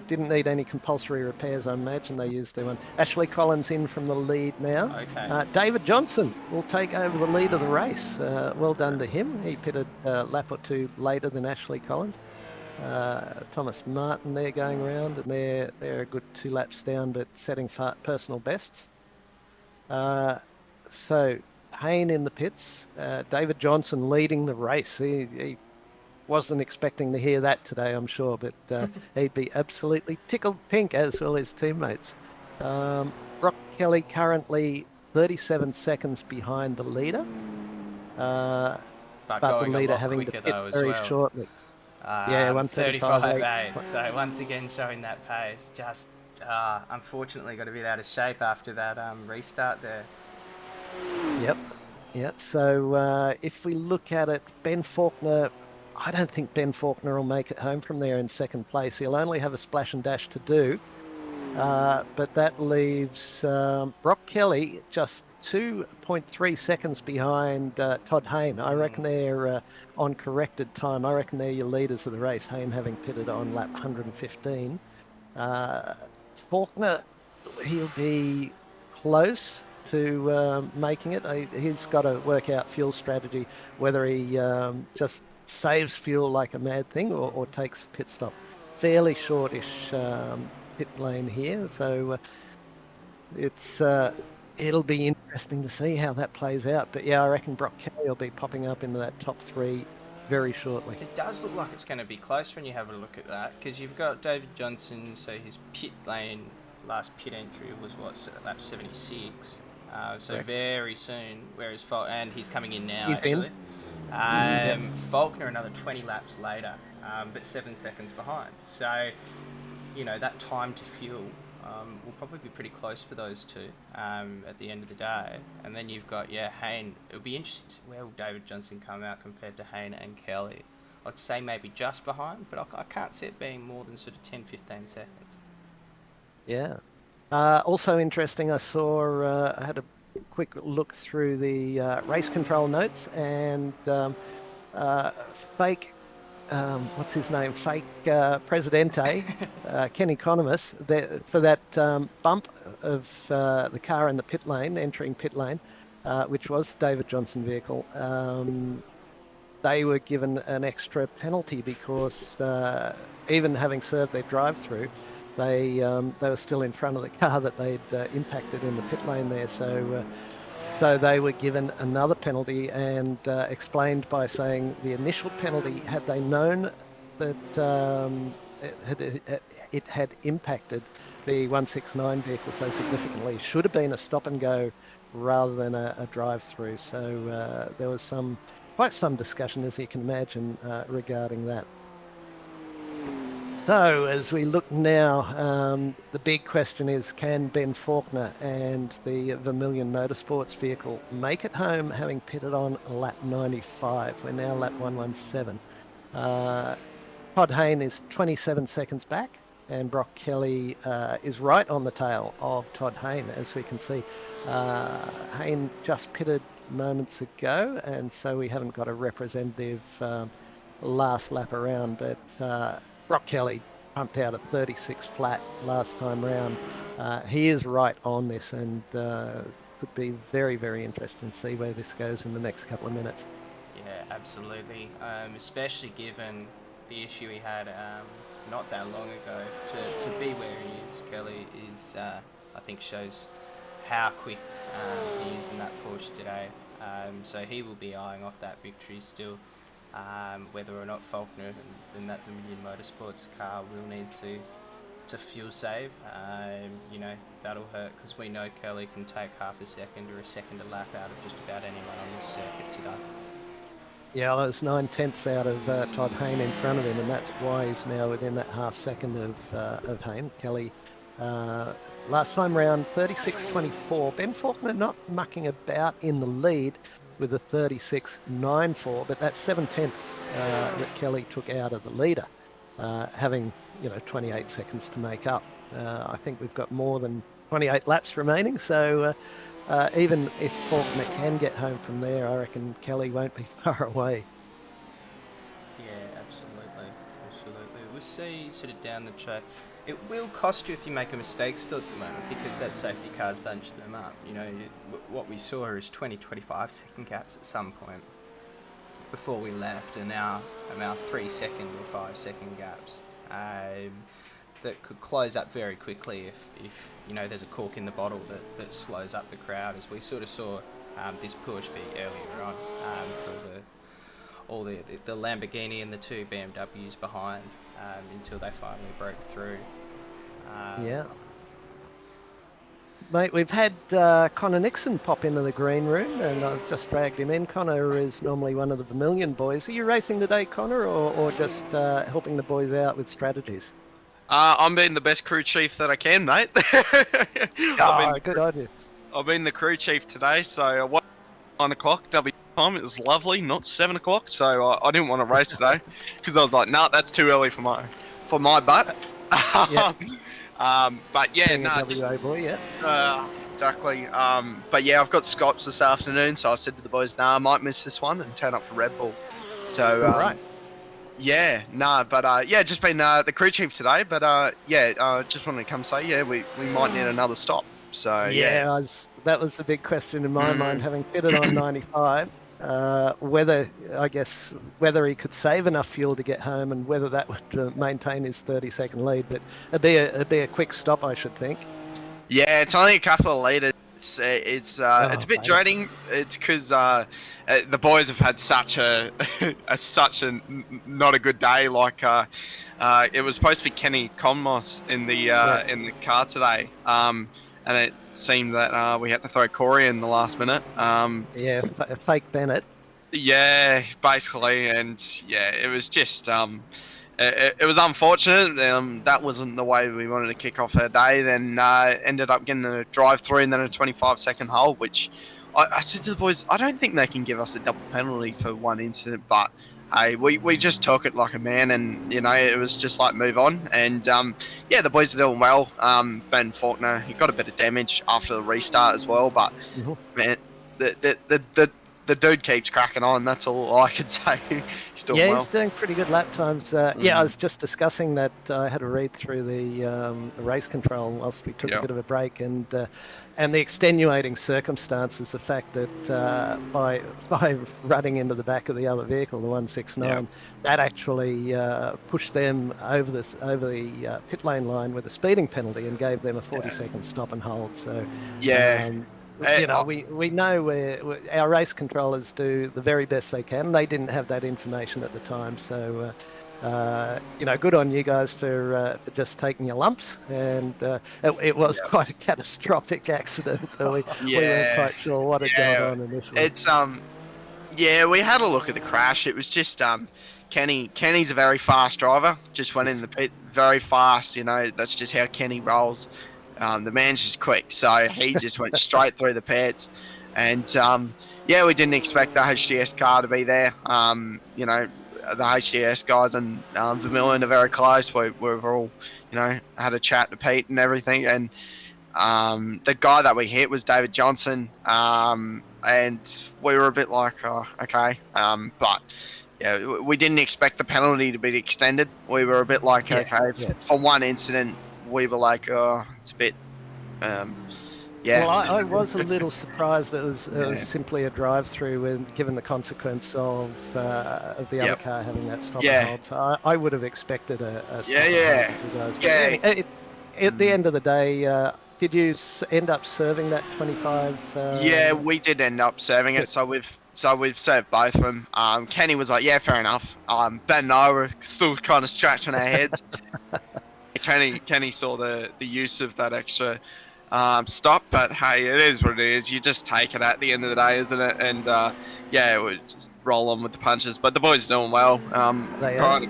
didn't need any compulsory repairs. I imagine they used their one. Ashley Collins in from the lead now. Okay. David Johnson will take over the lead of the race. Well done to him. He pitted a lap or two later than Ashley Collins. Thomas Martin there going around, and they're a good 2 laps down, but setting personal bests. So Hayne in the pits, David Johnson leading the race. He wasn't expecting to hear that today, I'm sure, but he'd be absolutely tickled pink, as will his teammates. Brock Kelly currently 37 seconds behind the leader, but the leader having to pit very shortly. 1:35.8. So once again showing that pace. Just unfortunately got a bit out of shape after that restart there. Yep. Yeah. So if we look at it, Ben Faulkner, I don't think Ben Faulkner will make it home from there in second place. He'll only have a splash and dash to do. But that leaves Brock Kelly just 2.3 seconds behind Todd Hayne. I reckon they're on corrected time. I reckon they're your leaders of the race, Hayne having pitted on lap 115. Faulkner, he'll be close to making it. He's got to work out fuel strategy, whether he just saves fuel like a mad thing or takes a pit stop. Fairly shortish pit lane here, so it'll be interesting to see how that plays out. But yeah, I reckon Brock Kelly will be popping up into that top 3 very shortly. It does look like it's going to be close when you have a look at that, because you've got David Johnson, so his pit lane last pit entry was lap 76, so correct. Very soon, whereas and he's coming in now, he's actually. In. Faulkner another 20 laps later, but 7 seconds behind, so that time to fuel will probably be pretty close for those two at the end of the day. And then you've got, Hayne. It'll be interesting to see where will David Johnson come out compared to Hayne and Kelly. I'd say maybe just behind, but I can't see it being more than sort of 10-15 seconds. Yeah. Also interesting, I saw, I had a quick look through the race control notes, and fake what's his name? Fake Presidente, Ken Economist, for that bump of the car in the pit lane, entering pit lane, which was David Johnson vehicle. They were given an extra penalty because even having served their drive-through, they were still in front of the car that they'd impacted in the pit lane there. So they were given another penalty, and explained by saying the initial penalty, had they known that it had impacted the 169 vehicle so significantly, should have been a stop and go rather than a drive-through. So there was quite some discussion, as you can imagine, regarding that. So as we look now, the big question is, can Ben Faulkner and the Vermilion Motorsports vehicle make it home, having pitted on lap 95? We're now lap 117. Todd Hayne is 27 seconds back, and Brock Kelly is right on the tail of Todd Hayne, as we can see. Hayne just pitted moments ago, and so we haven't got a representative last lap around, but Brock Kelly pumped out a 36 flat last time round. He is right on this, and could be very, very interesting to see where this goes in the next couple of minutes. Yeah, absolutely. Especially given the issue he had not that long ago. To be where he is, Kelly is, I think, shows how quick he is in that Porsche today. So he will be eyeing off that victory still. Whether or not Faulkner in that Vermilion Motorsports car will need to fuel save, that'll hurt, because we know Kelly can take half a second or a second a lap out of just about anyone on this circuit today. Yeah, well, it's 9/10 out of Todd Hayne in front of him, and that's why he's now within that half second of Hayne. Kelly, last time round, 36.24. Ben Faulkner not mucking about in the lead with a 36.94, but that's 7/10 that Kelly took out of the leader, having 28 seconds to make up. I think we've got more than 28 laps remaining, so even if Faulkner can get home from there, I reckon Kelly won't be far away. Yeah, absolutely. We'll see sort of down the track. It will cost you if you make a mistake still at the moment, because that safety car's bunched them up. What we saw is 20-25 second gaps at some point before we left, and now 3 second or 5 second gaps that could close up very quickly if there's a cork in the bottle that slows up the crowd, as we sort of saw this push be earlier on for the Lamborghini and the 2 BMWs behind, until they finally broke through. Yeah. Mate, we've had Connor Nixon pop into the green room, and I've just dragged him in. Connor is normally one of the Vermilion boys. Are you racing today, Connor, or just helping the boys out with strategies? I'm being the best crew chief that I can, mate. Good idea. I've been the crew chief today, so 9 o'clock, time. It was lovely, not 7 o'clock, so I didn't want to race today because I was like, nah, that's too early for my butt. Yeah. But yeah, Being nah, a just WA boy, exactly. But yeah, I've got Scops this afternoon, so I said to the boys, nah, I might miss this one and turn up for Red Bull. So right. yeah, nah, but yeah, just been the crew chief today, but yeah, just wanted to come say, yeah, we might need another stop. So yeah. That was the big question in my mind, Mm. having pitted on 95, whether he could save enough fuel to get home and whether that would maintain his 30-second lead. But it'd be a quick stop, I should think. Yeah, it's only a couple of liters. It's a bit mate. dreading. It's because the boys have had such a not a good day. Like it was supposed to be Kenny Conmos in the car today. And it seemed that we had to throw Corey in the last minute. Fake Bennett. Yeah, basically, and yeah, it was just it was unfortunate. That wasn't the way we wanted to kick off our day. Then ended up getting a drive-through and then a 25-second hole, which I said to the boys, I don't think they can give us a double penalty for one incident, but hey, we just took it like a man, and you know, it was just like move on. And yeah, the boys are doing well. Ben Faulkner, he got a bit of damage after the restart as well, but man, the dude keeps cracking on. That's all I can say. He's doing well. He's doing pretty good lap times. Yeah, I was just discussing that. I had a read through the race control whilst we took a bit of a break, and the extenuating circumstances, the fact that by running into the back of the other vehicle, the 169, that actually pushed them over the pit lane line with a speeding penalty and gave them a 40-second stop and hold. So you know, we know where our race controllers do the very best they can. They didn't have that information at the time, so you know, good on you guys for just taking your lumps. And it was quite a catastrophic accident. We weren't quite sure what had gone on initially. It's yeah, we had a look at the crash. It was just Kenny's a very fast driver. Just went in the pit very fast. You know, that's just how Kenny rolls. The man's just quick, so he just went straight through the pits. And yeah, we didn't expect the HDS car to be there. You know, the HDS guys and Vermillion are very close. We've all, you know, had a chat to Pete and everything. And the guy that we hit was David Johnson. And we were a bit like, oh, okay. But yeah, we didn't expect the penalty to be extended. We were a bit like, for one incident, we were like, oh, it's a bit, yeah. Well, I was a little surprised that it was simply a drive-through, given the consequence of the other car having that stop and hold. So I would have expected a stop and hold. At the end of the day, did you end up serving that 25? Yeah, we did end up serving it. So we've served both of them. Kenny was like, yeah, fair enough. Ben and I were still kind of scratching our heads. Kenny saw the use of that extra stop, but hey, it is what it is. You just take it at the end of the day, isn't it? And yeah, we just roll on with the punches. But the boys are doing well. I'm kind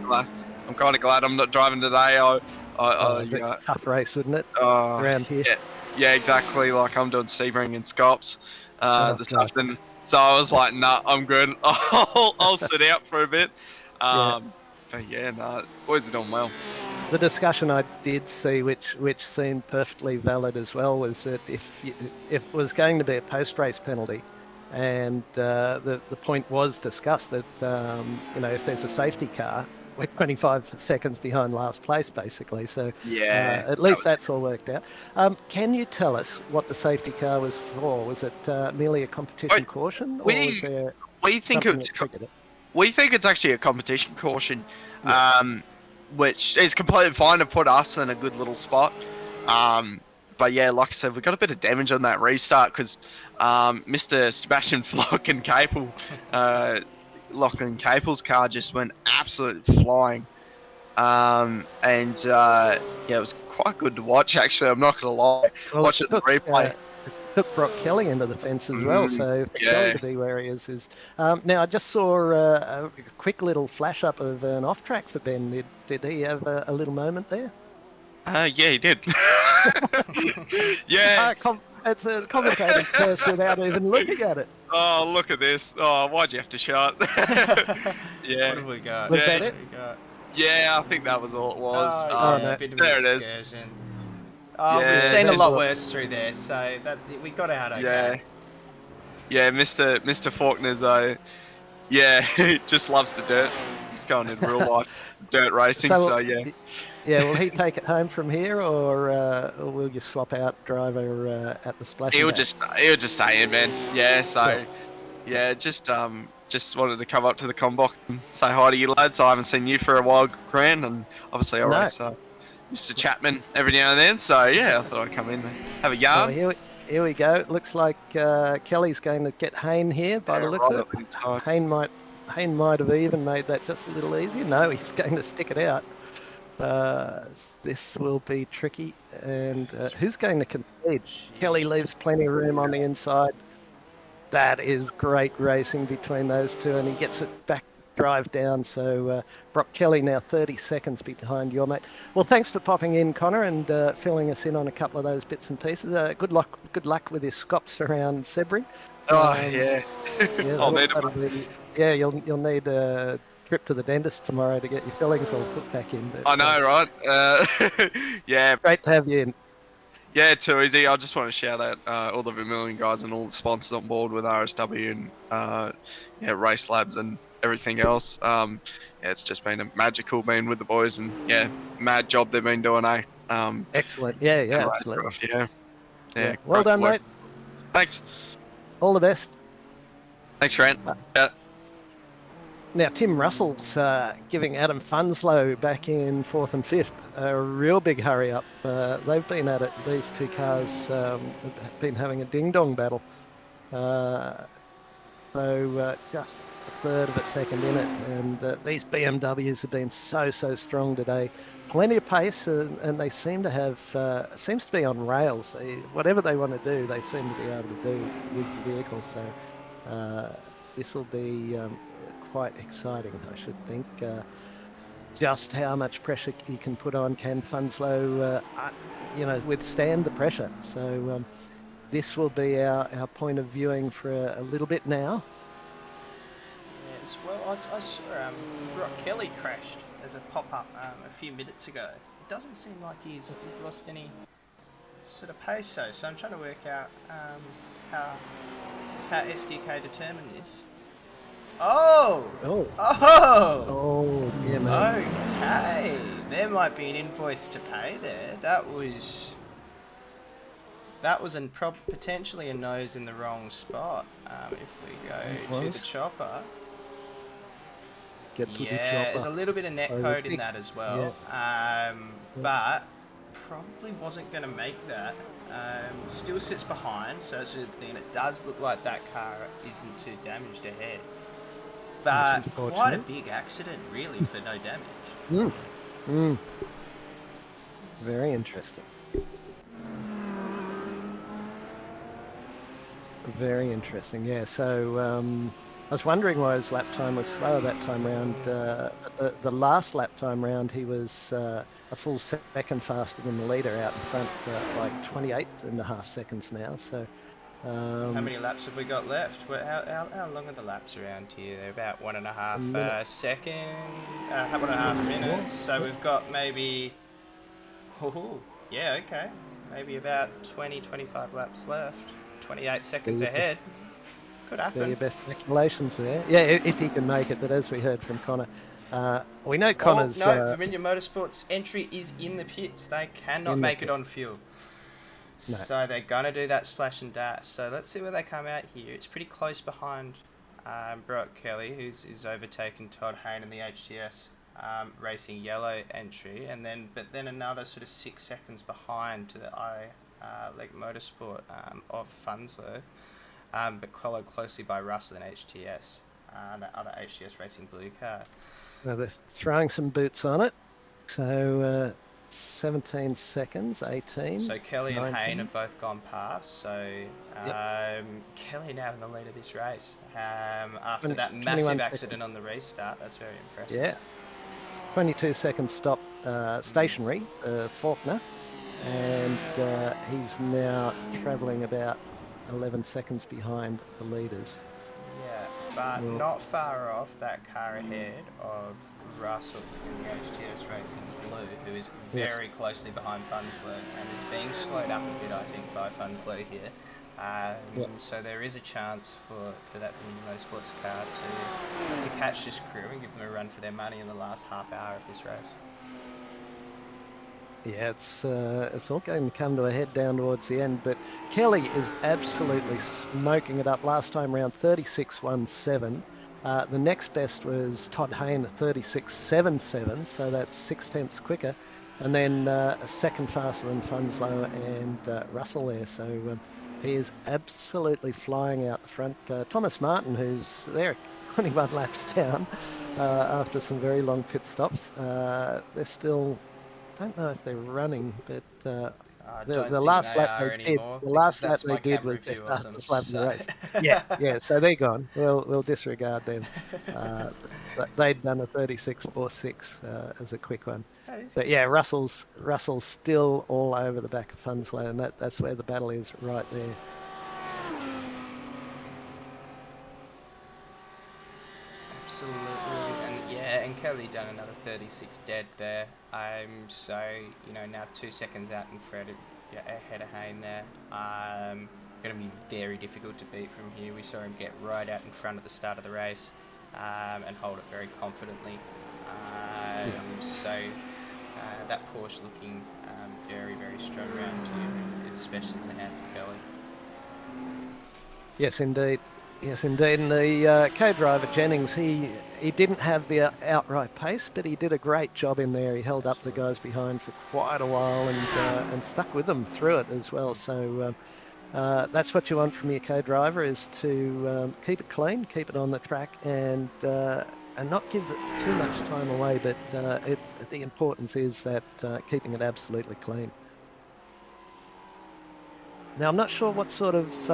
of glad I'm not driving today. Tough race, wouldn't it? Around here. Yeah, exactly. Like I'm doing Sebring and Scops this afternoon. So I was like, nah, I'm good. I'll sit out for a bit. But yeah, nah, boys are doing well. The discussion I did see, which seemed perfectly valid as well, was that if it was going to be a post-race penalty, and the point was discussed that you know, if there's a safety car, we're 25 seconds behind last place, basically. So at least that's all worked out. Can you tell us what the safety car was for? Was it merely a competition caution, or was there something that triggered it? We think it's actually a competition caution. Which is completely fine to put us in a good little spot. But yeah, like I said, we got a bit of damage on that restart because Mr. Sebastian Lachlan Capel's car just went absolutely flying. And yeah, it was quite good to watch, actually. I'm not going to lie. Watch it the replay. Took Brock Kelly into the fence as well, so for Kelly to be where he is. Now, I just saw a quick little flash up of an off track for Ben. Did he have a little moment there? Yeah, he did. Yeah. It's a commentator's curse without even looking at it. Oh, look at this. Oh, why'd you have to shout? What Yeah. have we got? Was Yeah, that What it? have we got? Yeah, I think that was all it was. Oh, Oh, yeah, no. a bit of There an it is. excursion. Oh, we've Yeah, seen a just- lot worse through there, so we got out okay. Yeah. Yeah, Mr. Faulkner's yeah, he just loves the dirt. He's going in real life dirt racing, so yeah. Yeah, will he take it home from here, or will you swap out driver at the splashing? He'll Dash? just stay in, man. Yeah, so Yeah. yeah, just wanted to come up to the combox and say hi to you lads. I haven't seen you for a while, Grant, and obviously I No. race Mr. Chapman every now and then. So yeah, I thought I'd come in and have a Well, yarn. here we go. It looks like Kelly's going to get Hayne here by Yeah, the looks right of up inside. it. Hayne might have even made that just a little easier. No, he's going to stick it out. This will be tricky. And who's going to concede? Kelly leaves plenty of room on the inside. That is great racing between those two, and he gets it back drive down. So Brock Kelly now 30 seconds behind your mate. Well, thanks for popping in, Connor, and filling us in on a couple of those bits and pieces. Good luck with your scops around Sebring. Oh yeah, Yeah, I'll need that'll be, yeah, you'll need a trip to the dentist tomorrow to get your fillings all put back in. But, I know, right? Yeah, great to have you in. yeah, too easy. I just want to shout out all the Vermilion guys and all the sponsors on board with RSW and yeah, Race Labs and everything else. Yeah, it's just been a magical being with the boys, and yeah, mad job they've been doing, eh? Excellent. Yeah, Right, absolutely. Yeah. Yeah. Well great done, work. mate. Thanks. All the best. Thanks, Grant. Yeah. Now, Tim Russell's giving Adam Funslow back in 4th and 5th a real big hurry up. They've been at it. These two cars have been having a ding-dong battle. So just a third of a second in it. And these BMWs have been so strong today. Plenty of pace, and they seem to have, seems to be on rails. Whatever they want to do, they seem to be able to do with the vehicle. So this will be quite exciting, I should think. Just how much pressure you can put on, can Funslow, withstand the pressure? So this will be our point of viewing for a little bit now. Yes, well, I saw Brock Kelly crashed as a pop-up a few minutes ago. It doesn't seem like he's lost any sort of pace, so I'm trying to work out how SDK determined this. Oh! Yeah, man. Okay, there might be an invoice to pay there. That was potentially a nose in the wrong spot. If we go to the chopper. Get to the Yeah, chopper. there's a little bit of net code in that as well. But probably wasn't going to make that. Still sits behind, so that's the thing. It does look like that car isn't too damaged ahead. But quite a big accident, really, for no damage. Very interesting. Very interesting, yeah. So I was wondering why his lap time was slower that time round. But the last lap time round, he was a full second faster than the leader out in front by 28.5 seconds now. So how many laps have we got left? How long are the laps around here? They're about 1.5 seconds, 1.5 minutes. So we've got maybe, maybe about 20-25 laps left. 28 seconds ahead. Could happen. Your best speculations there. Yeah, if he can make it, but as we heard from Connor, we know Connor's... Vermilion Motorsports entry is in the pits. They cannot make it on fuel. No. So they're going to do that splash and dash. So let's see where they come out here. It's pretty close behind Brock Kelly, who's overtaken Todd Hayne in the HTS Racing Yellow entry. But then another sort of 6 seconds behind to the Leg Motorsport of Funslow. But followed closely by Russell in HTS, that other HTS Racing blue car. Now they're throwing some boots on it. So 17 seconds, 18. So Kelly 19. and Hayne have both gone past. So Kelly now in the lead of this race. After that massive accident on the restart, that's very impressive. Yeah. 22 second stop stationary, Faulkner. And he's now travelling about 11 seconds behind the leaders. Yeah, but Well- not far off that car ahead of Russell in the HTS Racing Blue, who is Yes. very closely behind Funslow and is being slowed up a bit, I think, by Funslow here. So there is a chance for that Formula Motorsports car to catch this crew and give them a run for their money in the last half hour of this race. Yeah, it's all going to come to a head down towards the end, but Kelly is absolutely smoking it up. Last time round, 36.17. The next best was Todd Hayne at 36.77, so that's 6/10 quicker. And then a second faster than Funslow and Russell there. So he is absolutely flying out the front. Thomas Martin, who's there 21 laps down after some very long pit stops. They're still... don't know if they're running, but I the don't think lap they they are did, anymore. the last lap That's they my did camera was the view of them. fastest lap of the So. race. Yeah, so they're gone. We'll disregard them. They'd done a 36.46 as a quick one. But yeah, Russell's still all over the back of Funslow, and that's where the battle is right there. Absolutely, and Kelly done another 36 dead there. So now 2 seconds out in Fred, ahead of Hayne there. Going to be very difficult to beat from here. We saw him get right out in front at the start of the race and hold it very confidently. So that Porsche looking very, very strong round two, especially in the hands of Kelly. Yes, indeed. Yes, indeed. And the co-driver, Jennings, he didn't have the outright pace, but he did a great job in there. He held up the guys behind for quite a while and stuck with them through it as well. So that's what you want from your co-driver, is to keep it clean, keep it on the track, and not give it too much time away. But the importance is that keeping it absolutely clean. Now, I'm not sure what sort of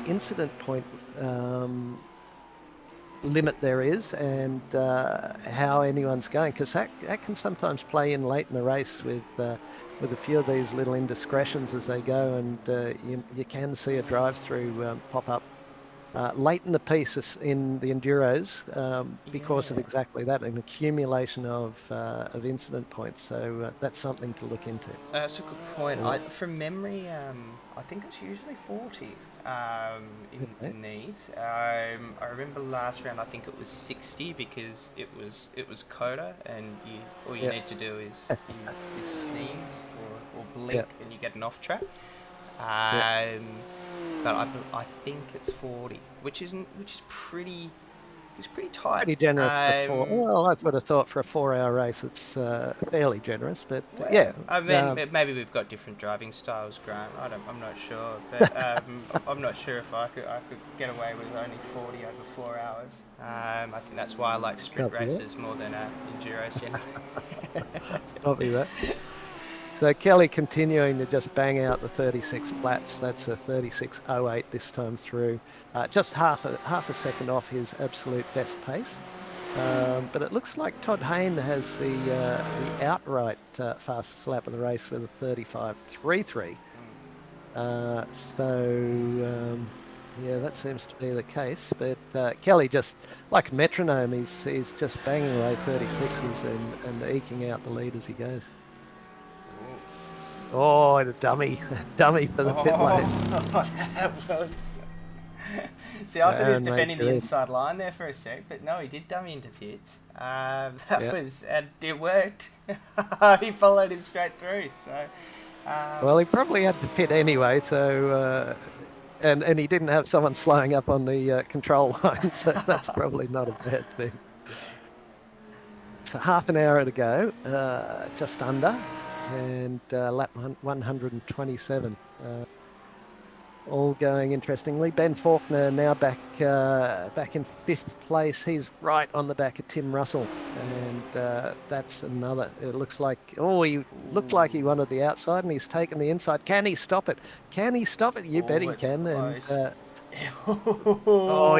incident point limit there is and how anyone's going, because that can sometimes play in late in the race with a few of these little indiscretions as they go, and you can see a drive-through pop up late in the piece in the Enduros because of exactly that, an accumulation of incident points. So that's something to look into. That's a good point. From memory, I think it's usually 40 in these. I remember last round, I think it was 60 because it was Coda, and all you need to do is sneeze or blink, and you get an off track. But I think it's 40, which is pretty tight. Pretty generous for well, that's what I thought for a 4-hour race. It's fairly generous, but yeah. I mean, maybe we've got different driving styles, Grant. I'm not sure, but I'm not sure if I could get away with only 40 over 4 hours. I think that's why I like sprint races more than enduros generally. Copy that. So Kelly continuing to just bang out the 36 flats. That's a 36.08 this time through. Just half a second off his absolute best pace. But it looks like Todd Hayne has the outright fastest lap of the race with a 35.33. Yeah, that seems to be the case. But Kelly, just like a metronome, he's just banging away 36s and eking out the lead as he goes. Oh, the dummy for the pit lane. That was... See, I thought he was defending the inside line there for a sec, but no, he did dummy into pits. And it worked. He followed him straight through. So, well, he probably had to pit anyway. So, and he didn't have someone slowing up on the control line, so that's probably not a bad thing. So half an hour to go, just under. And lap 127, all going interestingly. Ben Faulkner now back in 5th place. He's right on the back of Tim Russell, and that's another. It looks like he looked like he wanted the outside, and he's taken the inside. Can he stop it? You bet he can. Close. And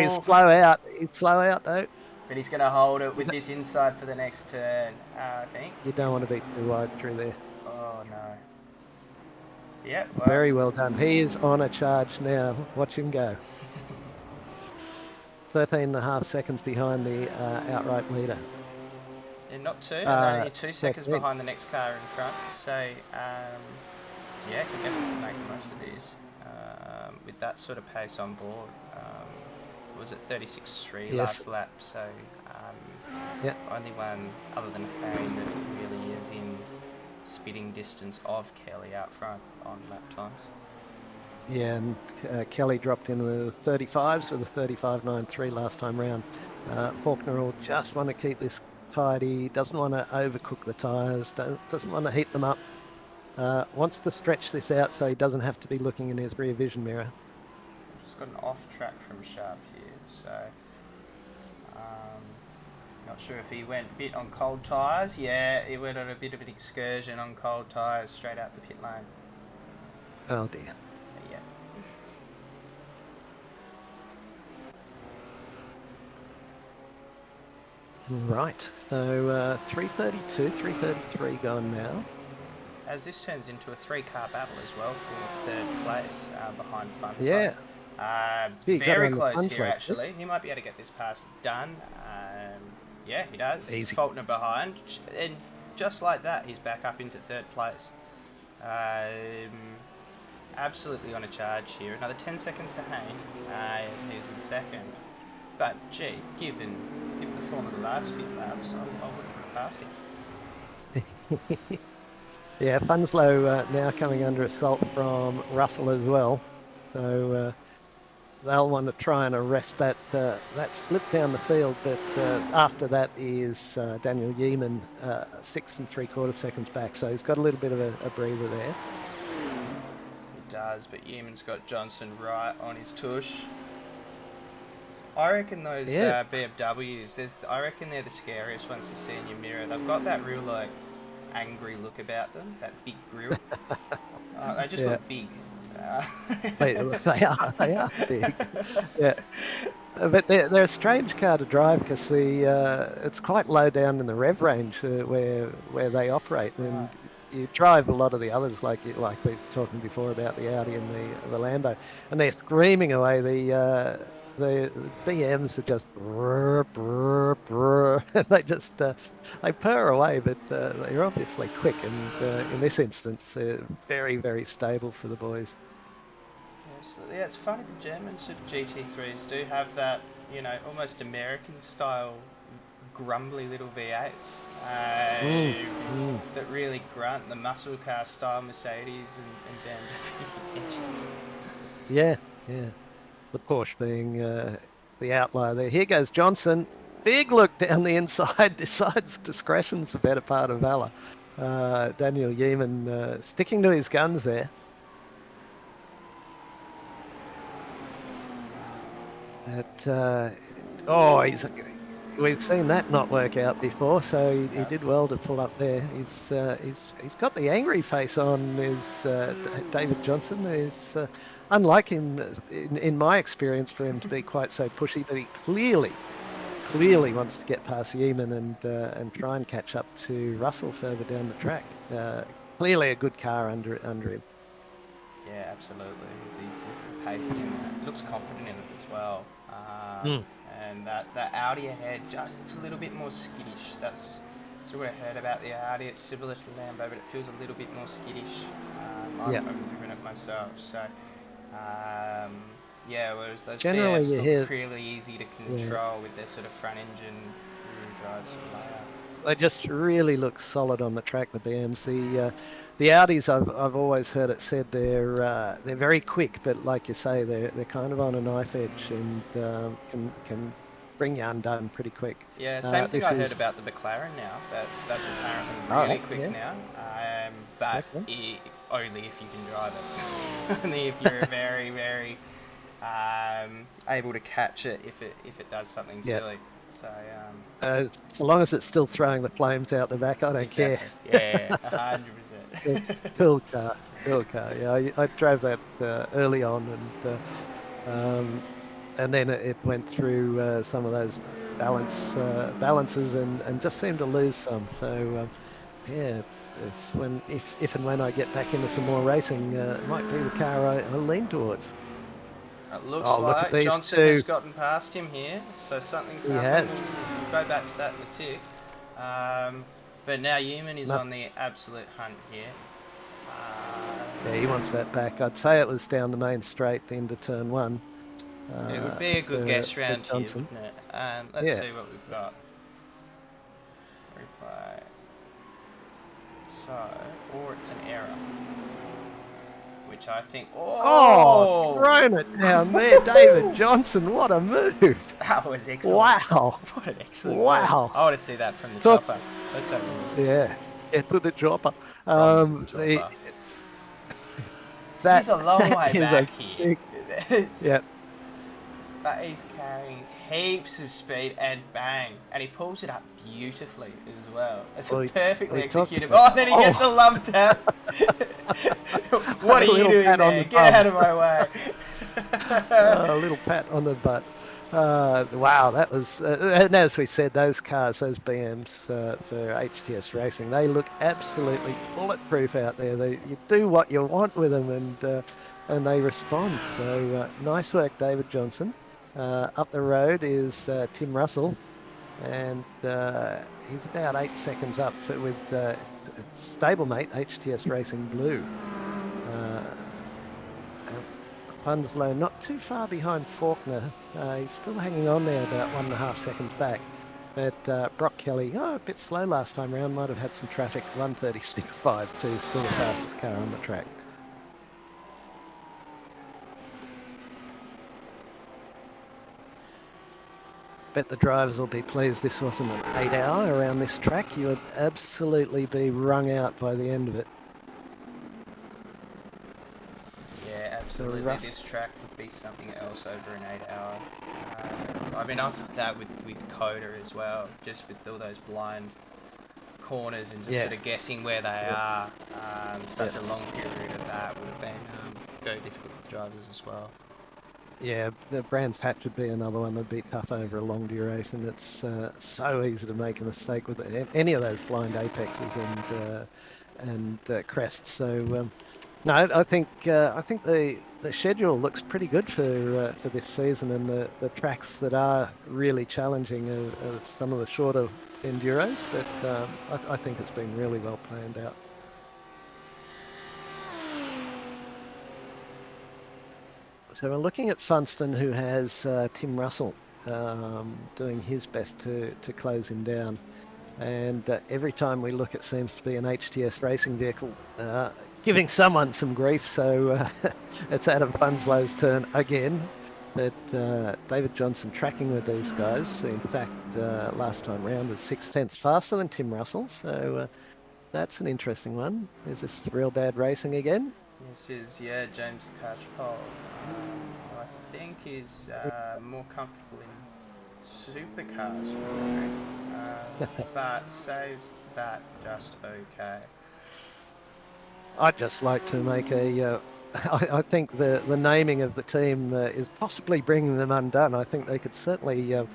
he's slow out. He's slow out though. But he's going to hold it with this inside for the next turn, I think. You don't want to be too wide through there. Oh, no. Yeah, well, Very well done. He is on a charge now. Watch him go. 13.5 seconds behind the outright leader. and not two, and they're only 2 13. seconds behind the next car in front. So, yeah, can definitely make the most of this with that sort of pace on board. Was it 36.3 Yes. last lap? So, Yeah. only one other than Hayne that really is in spitting distance of Kelly out front on lap times. Yeah, and Kelly dropped into the 35s with a 35.93 last time round. Faulkner will just want to keep this tidy, doesn't want to overcook the tyres, doesn't want to heat them up. Wants to stretch this out so he doesn't have to be looking in his rear vision mirror. Just got an off track from Sharp here, so not sure if he went a bit on cold tyres. Yeah, he went on a bit of an excursion on cold tyres straight out the pit lane. Oh dear. Yeah. Right, so 332, 333 gone now. As this turns into a 3-car battle as well for third place behind Fun. Yeah. Gee, got Very on the close fun here, side, actually. He might be able to get this pass done. Yeah, he does. Easy. Faulkner behind. And just like that, he's back up into third place. Absolutely on a charge here. Another 10 seconds to Hayne. He's in second. But, gee, given the form of the last few laps, I wouldn't put it past him. Yeah, Funslow now coming under assault from Russell as well. So they'll want to try and arrest that slip down the field. But after that is Daniel Yeaman 6 3/4 seconds back. So he's got a little bit of a breather there. He does, but Yeaman's got Johnson right on his tush. I reckon those BMWs, I reckon they're the scariest ones to see in your mirror. They've got that real, like, angry look about them, that big grille. They just look big. They are big. Yeah. But they're a strange car to drive because it's quite low down in the rev range where they operate, and you drive a lot of the others like we were talking before about the Audi and the Lambo, and they're screaming away. The BMs are just brr, brr, brr. They just they purr away, but they're obviously quick, and in this instance, very, very stable for the boys. Yeah, it's funny the German sort of GT3s do have that, almost American style grumbly little V8s that really grunt, the muscle car style Mercedes and BMW engines. Yeah. The Porsche being the outlier there. Here goes Johnson. Big look down the inside. Decides discretion's the better part of valor. Daniel Yeaman sticking to his guns there. We've seen that not work out before, so he did well to pull up there. He's got the angry face on. Is David Johnson? Is unlike him in my experience for him to be quite so pushy, but he clearly wants to get past Yeaman and try and catch up to Russell further down the track. Clearly a good car under him. Yeah, absolutely. He's looking pacey and looks confident in it as well. And that Audi ahead just looks a little bit more skittish. That's what I heard about the Audi. It's similar to the Lambo, but it feels a little bit more skittish. I've driven it myself, so whereas those Generally, BMs look really easy to control with their sort of front engine rear drive sort of layout. They just really look solid on the track, the BMs. The Audis, I've always heard it said they're very quick, but like you say, they're kind of on a knife edge and can bring you undone pretty quick. Yeah, same thing I heard about the McLaren now. That's apparently really quick now. But only if you can drive it. Only if you're very, very able to catch it if it does something silly. So long as it's still throwing the flames out the back, I don't care. Yeah, 100%. Cool car. Yeah, I drove that early on, and then it went through some of those balances and just seemed to lose some. So Yeah, it's when if and when I get back into some more racing, it might be the car I lean towards. It looks Oh, look at like these Johnson has two. gotten past him here, so something's He happened. has. We'll go back to that in a tick. But now Human is No, on the absolute hunt here. yeah, he wants that back. I'd say it was down the main straight into turn one It would be a good guess for round here, Johnson. wouldn't it? Let's Yeah. see what we've got. Replay. So, or it's an error. Which I think. Oh, Oh! thrown it down there, David Johnson. What a move! That was excellent. Wow, What an excellent move. wow. I want to see that from the Thought- chopper. Let's have a look. Yeah, yeah, to the dropper. From the chopper. That He's a long way is a back here. big- yeah, But he's carrying heaps of speed and bang. And he pulls it up beautifully as well. It's Well, a perfectly we talked executed. about- Oh, then he gets a love tap. What are A you little doing pat on there? the Get bum. out of my way. a little pat on the butt. Wow, that was, and as we said, those cars, those BMs for HTS racing, they look absolutely bulletproof out there. You do what you want with them, and they respond. So nice work, David Johnson. Up the road is Tim Russell, and he's about 8 seconds up with stablemate HTS Racing Blue. Funslow not too far behind Faulkner. He's still hanging on there about 1.5 seconds back. But Brock Kelly, a bit slow last time round, might have had some traffic. 1:36.52, still the fastest car on the track. Bet the drivers will be pleased this wasn't an 8-hour around this track. You would absolutely be wrung out by the end of it. Yeah, absolutely. Russ- This track would be something else over an 8-hour. I mean, I've had that with Coda as well, just with all those blind corners and just sort of guessing where they are. Such a long period of that would have been very difficult for the drivers as well. Yeah, the Brands Hatch would be another one that'd be tough over a long duration. It's so easy to make a mistake with any of those blind apexes and crests. So no, I think the schedule looks pretty good for this season, and the tracks that are really challenging are some of the shorter enduros. But I think it's been really well planned out. So we're looking at Funston, who has Tim Russell doing his best to close him down. And every time we look, it seems to be an HTS racing vehicle giving someone some grief. So it's Adam Funslow's turn again. But David Johnson tracking with these guys. In fact, last time round was 6/10 faster than Tim Russell. So that's an interesting one. Is this real bad racing again? This is, James Catchpole. I think is more comfortable in supercars, but saves that just okay. I'd just like to make a. I think the naming of the team is possibly bringing them undone. I think they could certainly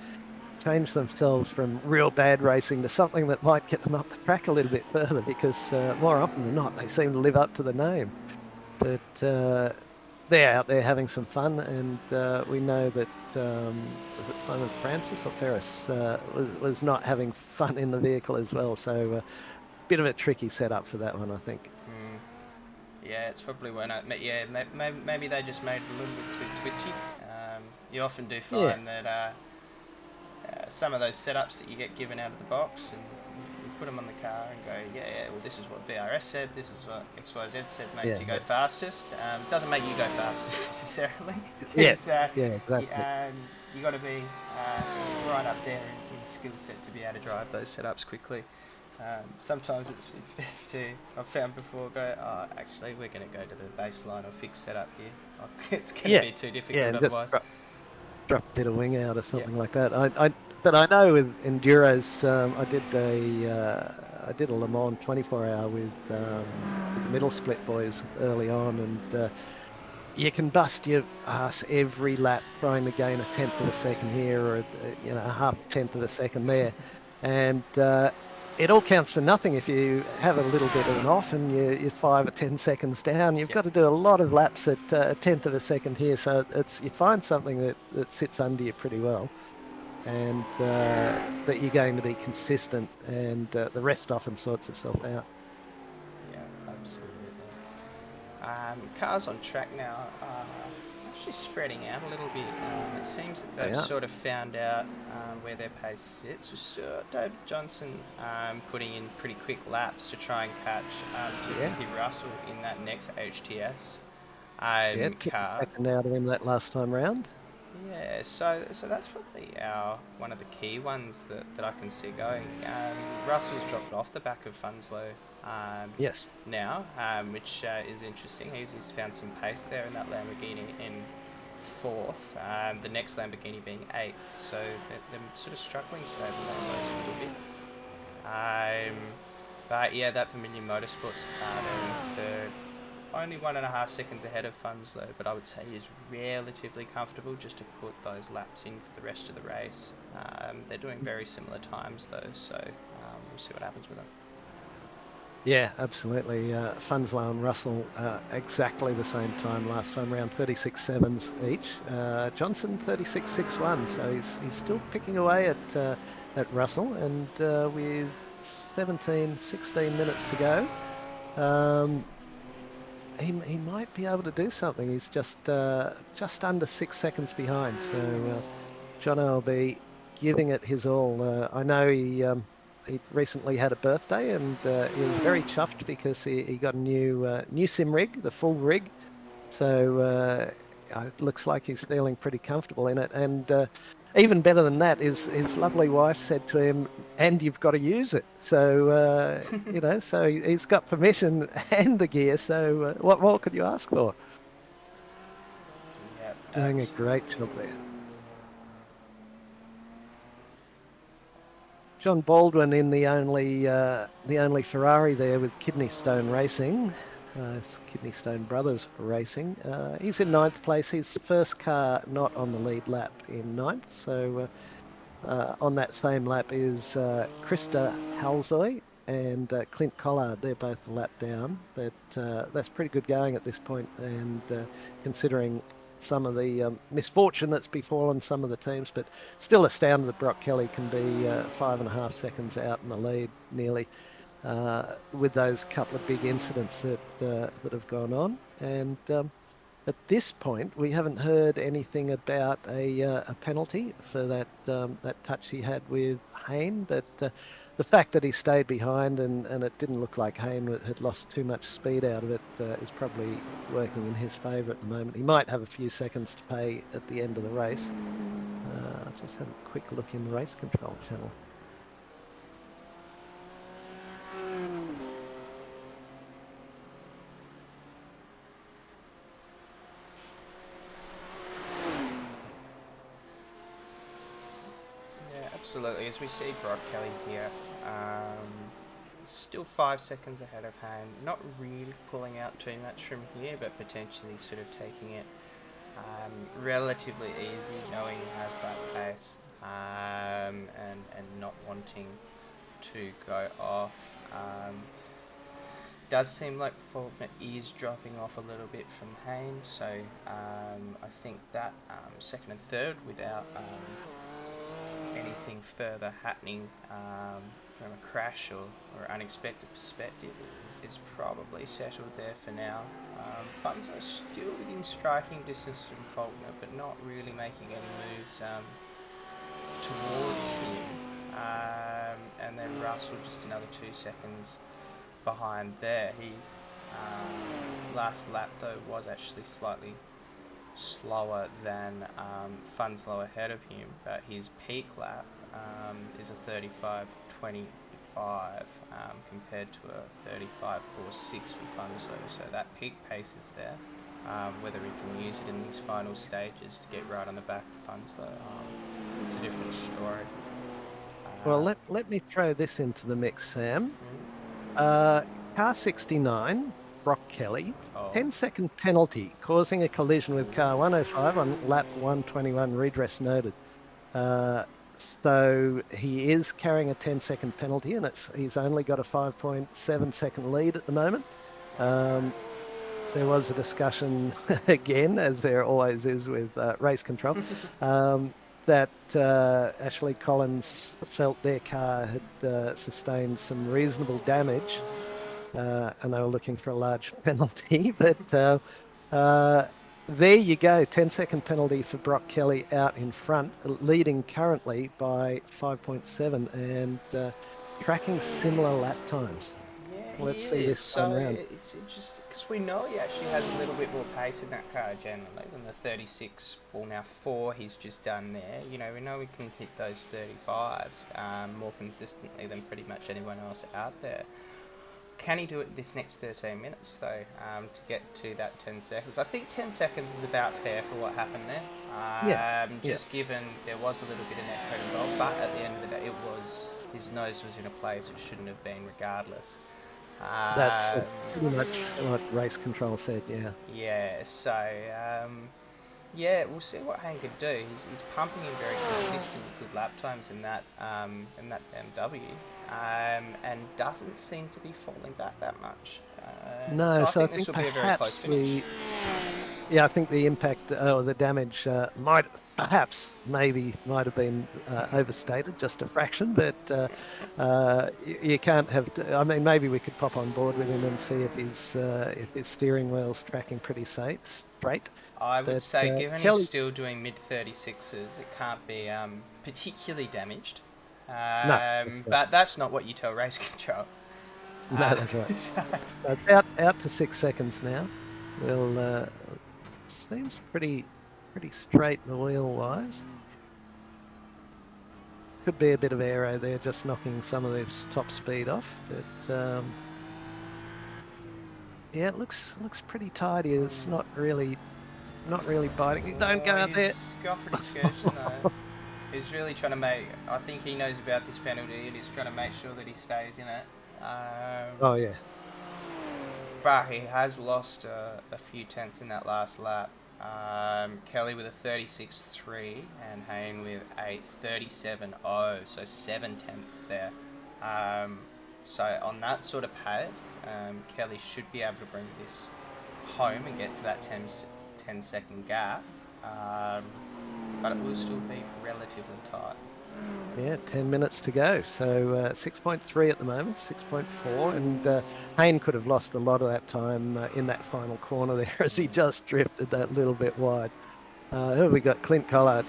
change themselves from real bad racing to something that might get them up the track a little bit further, because more often than not, they seem to live up to the name. But they're out there having some fun, and we know that was it Simon Francis or Ferris was not having fun in the vehicle as well. So a bit of a tricky setup for that one, I think. Yeah, it's probably when maybe they just made it a little bit too twitchy. You often do find that some of those setups that you get given out of the box, and you put them on the car and go, well, this is what VRS said, this is what XYZ said makes you go fastest. Doesn't make you go fastest necessarily. Exactly. You got to be right up there in skill set to be able to drive those setups quickly. Sometimes it's best to, I've found before, go, actually we're going to go to the baseline or fixed setup here. It's going to be too difficult otherwise. Drop a bit of wing out or something like that. But I know with enduros, I did a Le Mans 24-hour with the middle split boys early on, and you can bust your ass every lap trying to gain 1/10 of a second here, or a half 1/10 of a second there, and it all counts for nothing if you have a little bit of an off and you're 5 or 10 seconds down. You've got to do a lot of laps at a tenth of a second here, so you find something that sits under you pretty well, and that you're going to be consistent, and the rest often sorts itself out. Yeah, absolutely. Cars on track now are actually spreading out a little bit. It seems that they've Yeah. sort of found out where their pace sits. Just David Johnson putting in pretty quick laps to try and catch Timothy Russell in that next HTS Yeah, car. taken out of him that last time round. Yeah, so that's probably one of the key ones that I can see going. Russell's dropped off the back of Funslow Yes. now, which is interesting. He's found some pace there in that Lamborghini in fourth, the next Lamborghini being eighth, so they're sort of struggling today, the Lambos a little bit. But yeah, that Vermilion Motorsports car there in third. Only 1.5 seconds ahead of Funslow, but I would say he's relatively comfortable just to put those laps in for the rest of the race. They're doing very similar times though, so we'll see what happens with them. Yeah, absolutely. Funslow and Russell exactly the same time last time round, 36.7s each. Johnson 36.61, so he's still picking away at Russell, and with 16 minutes to go. He might be able to do something. He's just under 6 seconds behind. So Jono will be giving it his all. I know he recently had a birthday, and he was very chuffed because he got a new sim rig, the full rig. So it looks like he's feeling pretty comfortable in it. And even better than that is his lovely wife said to him, "And you've got to use it." So so he's got permission and the gear. So what more could you ask for? Yeah, Doing a great job there. John Baldwin in the only Ferrari there with Kidney Stone Racing. It's Kidney Stone Brothers Racing. He's in 9th place. His first car not on the lead lap in 9th. So on that same lap is Krista Halzoy and Clint Collard. They're both a lap down, but that's pretty good going at this point. And considering some of the misfortune that's befallen some of the teams, but still astounded that Brock Kelly can be 5.5 seconds out in the lead nearly. With those couple of big incidents that have gone on, and at this point we haven't heard anything about a penalty for that touch he had with Hayne. But the fact that he stayed behind and it didn't look like Hayne had lost too much speed out of it is probably working in his favour at the moment. He might have a few seconds to pay at the end of the race. I'll just have a quick look in the race control channel. Absolutely, as we see Brock Kelly here, still 5 seconds ahead of Hayne. Not really pulling out too much from here, but potentially sort of taking it relatively easy, knowing he has that pace, and not wanting to go off. Does seem like Faulkner is dropping off a little bit from Hayne, so I think that second and third without anything further happening from a crash or unexpected perspective is probably settled there for now. Funzo still within striking distance from Faulkner, but not really making any moves towards him. And then Russell just another 2 seconds behind there. He last lap though was actually slightly slower than Funslow ahead of him, but his peak lap is a 35.25 compared to a 35.46 for Funslow, so that peak pace is there. Whether he can use it in these final stages to get right on the back of Funslow is a different story. Well, let me throw this into the mix, Sam. Car 69, Brock Kelly, 10-second penalty causing a collision with car 105 on lap 121, redress noted. So he is carrying a 10-second penalty, and he's only got a 5.7-second lead at the moment. There was a discussion again, as there always is with race control, that Ashley Collins felt their car had sustained some reasonable damage, and they were looking for a large penalty. But there you go, 10-second penalty for Brock Kelly out in front, leading currently by 5.7 and tracking similar lap times. Yeah, Let's he see is. this So time round. it's interesting because we know he actually has a little bit more pace in that car generally than the 36. Well, now 4 he's just done there. You know, we know we can hit those 35s more consistently than pretty much anyone else out there. Can he do it this next 13 minutes though to get to that 10 seconds? I think 10 seconds is about fair for what happened there. Just given there was a little bit of net code involved, but at the end of the day, his nose was in a place it shouldn't have been regardless. That's pretty much what race control said, yeah. Yeah, so yeah, we'll see what Hayne could do. He's pumping in very consistent, good lap times in that BMW, and doesn't seem to be falling back that much. No, so I think I this think will be a very close perhaps finish. I think the impact or the damage might have been overstated just a fraction, but you can't have. I mean, maybe we could pop on board with him and see if his steering wheel's tracking pretty straight. I would But say, given Kelly, he's still doing mid 36s, it can't be particularly damaged. no, But that's not what you tell race control. no, that's right. So- So it's out to 6 seconds now. Well, seems pretty straight the wheel wise. Could be a bit of aero there, just knocking some of this top speed off. But yeah, it looks pretty tidy. It's not really biting. Don't go out there. He's got pretty skirtion though. He's really trying to make. I think he knows about this penalty and he's trying to make sure that he stays in it. Oh yeah. But he has lost a few tenths in that last lap. Kelly with a 36.3 and Hayne with a 37.0, so 7 tenths there. So on that sort of pace, Kelly should be able to bring this home and get to that 10-second gap. But it will still be relatively tight. Yeah, 10 minutes to go. So 6.3 at the moment, 6.4. And Hayne could have lost a lot of that time in that final corner there as he just drifted that little bit wide. Who have we got? Clint Collard.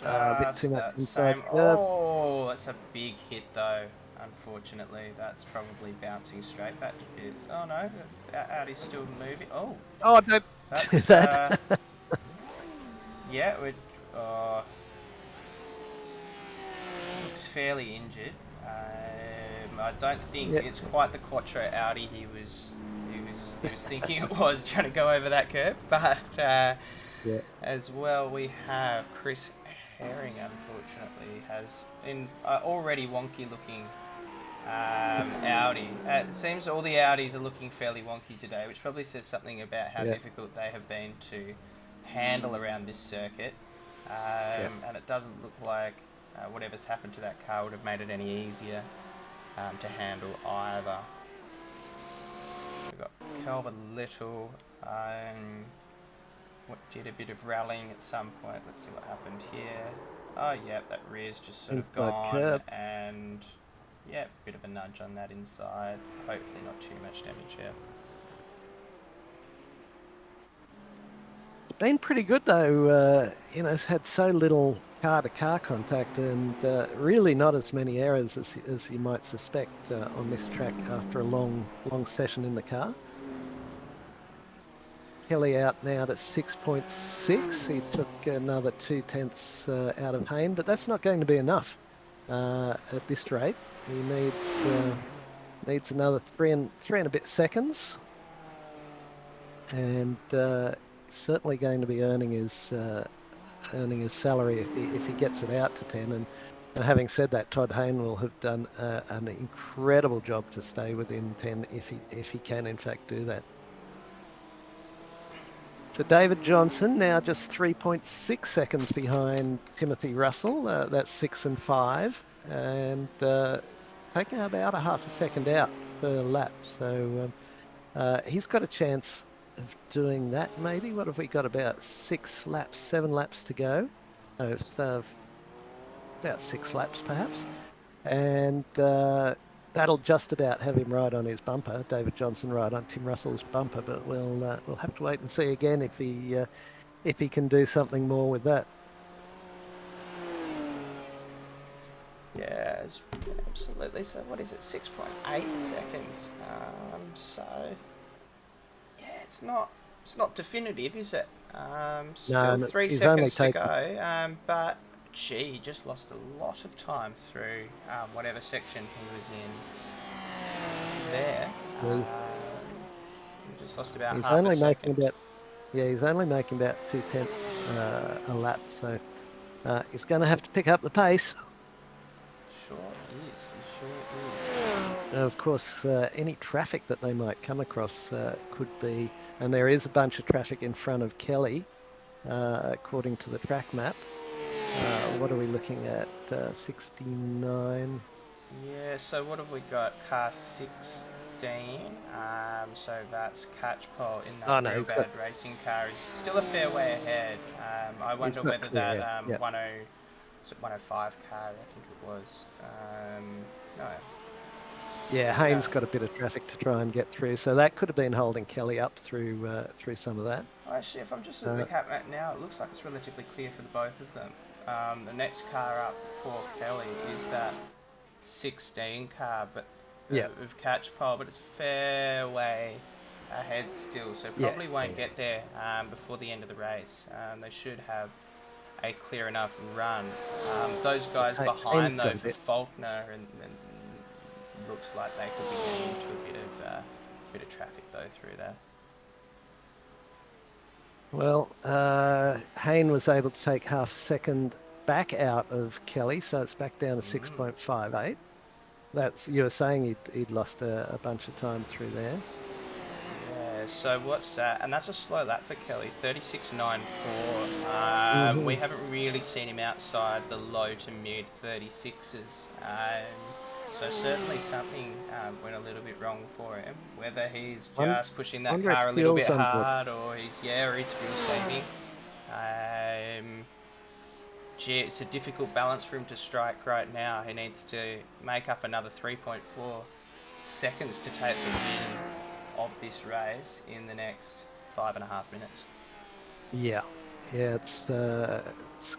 A bit too much inside curve. Oh, that's a big hit though. Unfortunately, that's probably bouncing straight back to Piers. Oh no, Audi's still moving. Oh, Oh, don't do that's that. yeah, looks fairly injured. I don't think Yeah. it's quite the Quattro Audi he was thinking it was trying to go over that curve. But Yeah. as well, we have Chris Herring. Unfortunately, has in already wonky looking Audi. It seems all the Audis are looking fairly wonky today, which probably says something about how difficult they have been to handle around this circuit. And it doesn't look like whatever's happened to that car would have made it any easier to handle either. We've got Calvin Little, what did a bit of rallying at some point. Let's see what happened here. Oh yeah, that rear's just sort of Inside gone, curb. and yeah, bit of a nudge on that inside. Hopefully not too much damage here. It's been pretty good though. It's had so little car-to-car contact and really not as many errors as you might suspect on this track after a long session in the car. Kelly out now to 6.6. He took another 2 tenths out of Hayne, but that's not going to be enough at this rate. He needs another three and a bit seconds, and certainly going to be earning his salary if he gets it out to 10. And having said that, Todd Hayne will have done an incredible job to stay within 10 if he can in fact do that. So David Johnson now just 3.6 seconds behind Timothy Russell. That's 6 and 5, and taking about a half a second out per lap. So he's got a chance of doing that. Maybe. What have we got? About 7 laps to go. Oh, so about 6 laps perhaps, and that'll just about have him right on his bumper. David Johnson right on Tim Russell's bumper, but we'll have to wait and see again if he can do something more with that. Yeah, absolutely. So what is it? 6.8 seconds. So yeah, it's not definitive, is it? Still No, 3 he's only seconds to taken- go. But gee, he just lost a lot of time through whatever section he was in there. Well, He just lost about He's half a only second. making about he's only making about 0.2 a lap, so he's going to have to pick up the pace. Sure is. He sure is. Of course, any traffic that they might come across could be, and there is a bunch of traffic in front of Kelly, according to the track map. What are we looking at? 69. Yeah, so what have we got? Car 16. So that's Catchpole in that Oh, no, real he's bad got- racing car. Is still a fair way ahead. I wonder not whether clear that yet, yeah. 105 car, I think it was. No. Yeah, Haynes got a bit of traffic to try and get through, so that could have been holding Kelly up through some of that. Actually, if I'm just at the cap map now, it looks like it's relatively clear for the both of them. The next car up for Kelly is that 16 car, but of Catchpole, but it's a fair way ahead still, so probably won't get there before the end of the race. They should have a clear enough run. Those guys behind though for Faulkner and looks like they could be getting into a bit of traffic though through there. Well, Hayne was able to take half a second back out of Kelly, so it's back down to 6.58. That's, you were saying he'd lost a bunch of time through there. Yeah, so what's that? And that's a slow lap for Kelly, 36.94. We haven't really seen him outside the low to mid 36s. So certainly something went a little bit wrong for him. Whether he's just pushing that car a little bit hard, or he's fuel saving. Gee, it's a difficult balance for him to strike right now. He needs to make up another 3.4 seconds to take the win of this race in the next 5.5 minutes. Yeah, it's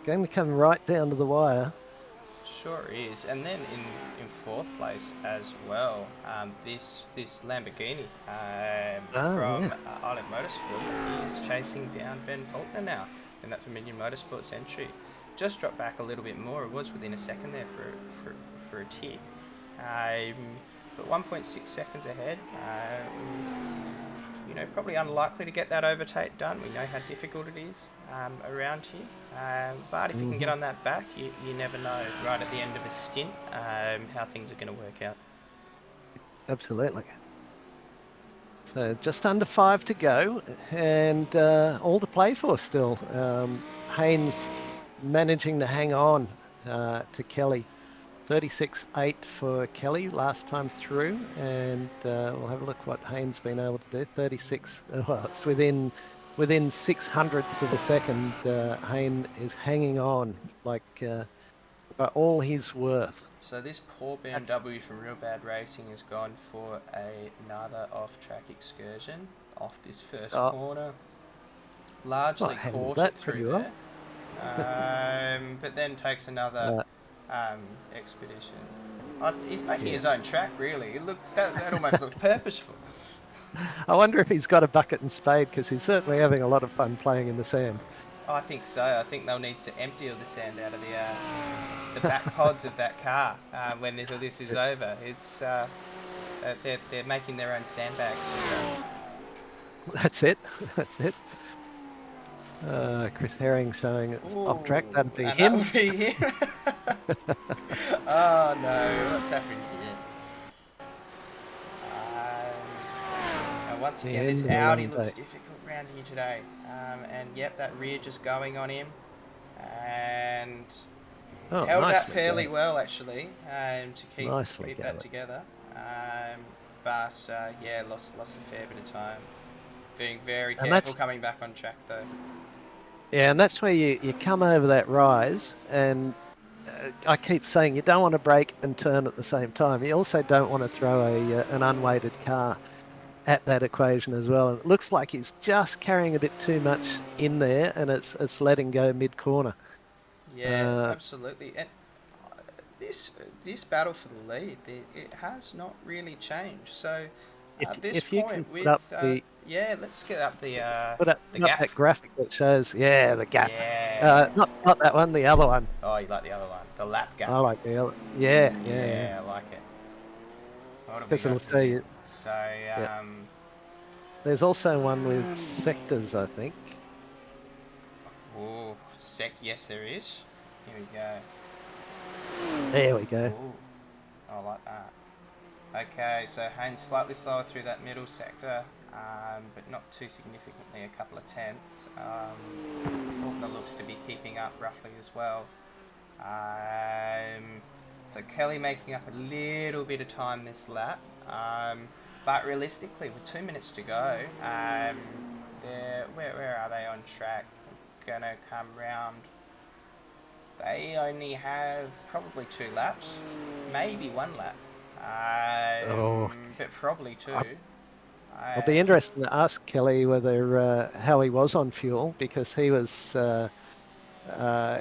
going to come right down to the wire. Sure is. And then in fourth place as well, this Lamborghini from Island Motorsport is chasing down Ben Faulkner now in that Dominion Motorsports entry. Just dropped back a little bit more. It was within a second there for a tick. But 1.6 seconds ahead. Probably unlikely to get that overtake done. We know how difficult it is around here. But if you can get on that back, you never know right at the end of a stint how things are going to work out. Absolutely. So just under 5 to go, and all to play for still. Haynes managing to hang on to Kelly. 36.8 for Kelly last time through, and we'll have a look what Haynes been able to do. 36. Well, it's within 600ths of a second. Haynes is hanging on like by all he's worth. So this poor BMW from Real Bad Racing has gone for another off-track excursion off this first corner. Largely caught it through there. But then takes another expedition. He's making his own track, really. It looked that almost looked purposeful. I wonder if he's got a bucket and spade, because he's certainly having a lot of fun playing in the sand. I think so. I think they'll need to empty all the sand out of the back pods of that car when this is over. It's they're making their own sandbags. That's it. That's it. Chris Herring showing it's off track. That'd be him. That would be him. Oh no, what's happening here? once again, End this of the Audi long looks day. difficult round here today. And yep, that rear just going on him. And Oh, held that nicely fairly go. well actually, to Nicely keep go. that together. But yeah, lost a fair bit of time. Being very And careful that's coming back on track though. Yeah, and that's where you come over that rise, and I keep saying you don't want to brake and turn at the same time. You also don't want to throw an unweighted car at that equation as well. And it looks like he's just carrying a bit too much in there, and it's letting go mid corner. Yeah, absolutely. And this battle for the lead, it has not really changed. So at this If you can point, with yeah, let's get up the put up gap. that graphic that shows the gap. Yeah. Not that one, the other one. Oh, you like the other one, the lap gap. I like the other. Yeah. Yeah, I like it. What have we Because it'll got show here? you. So Yeah. There's also one with sectors, I think. oh, yes, there is. Here we go. There we go. Ooh, I like that. Okay, so Haynes slightly slower through that middle sector, but not too significantly, a couple of tenths. Faulkner looks to be keeping up roughly as well. So Kelly making up a little bit of time this lap, but realistically, with 2 minutes to go, where are they on track? Gonna come round. They only have probably 2 laps, maybe 1 lap. But probably 2. It'll be interesting to ask Kelly whether how he was on fuel, because he was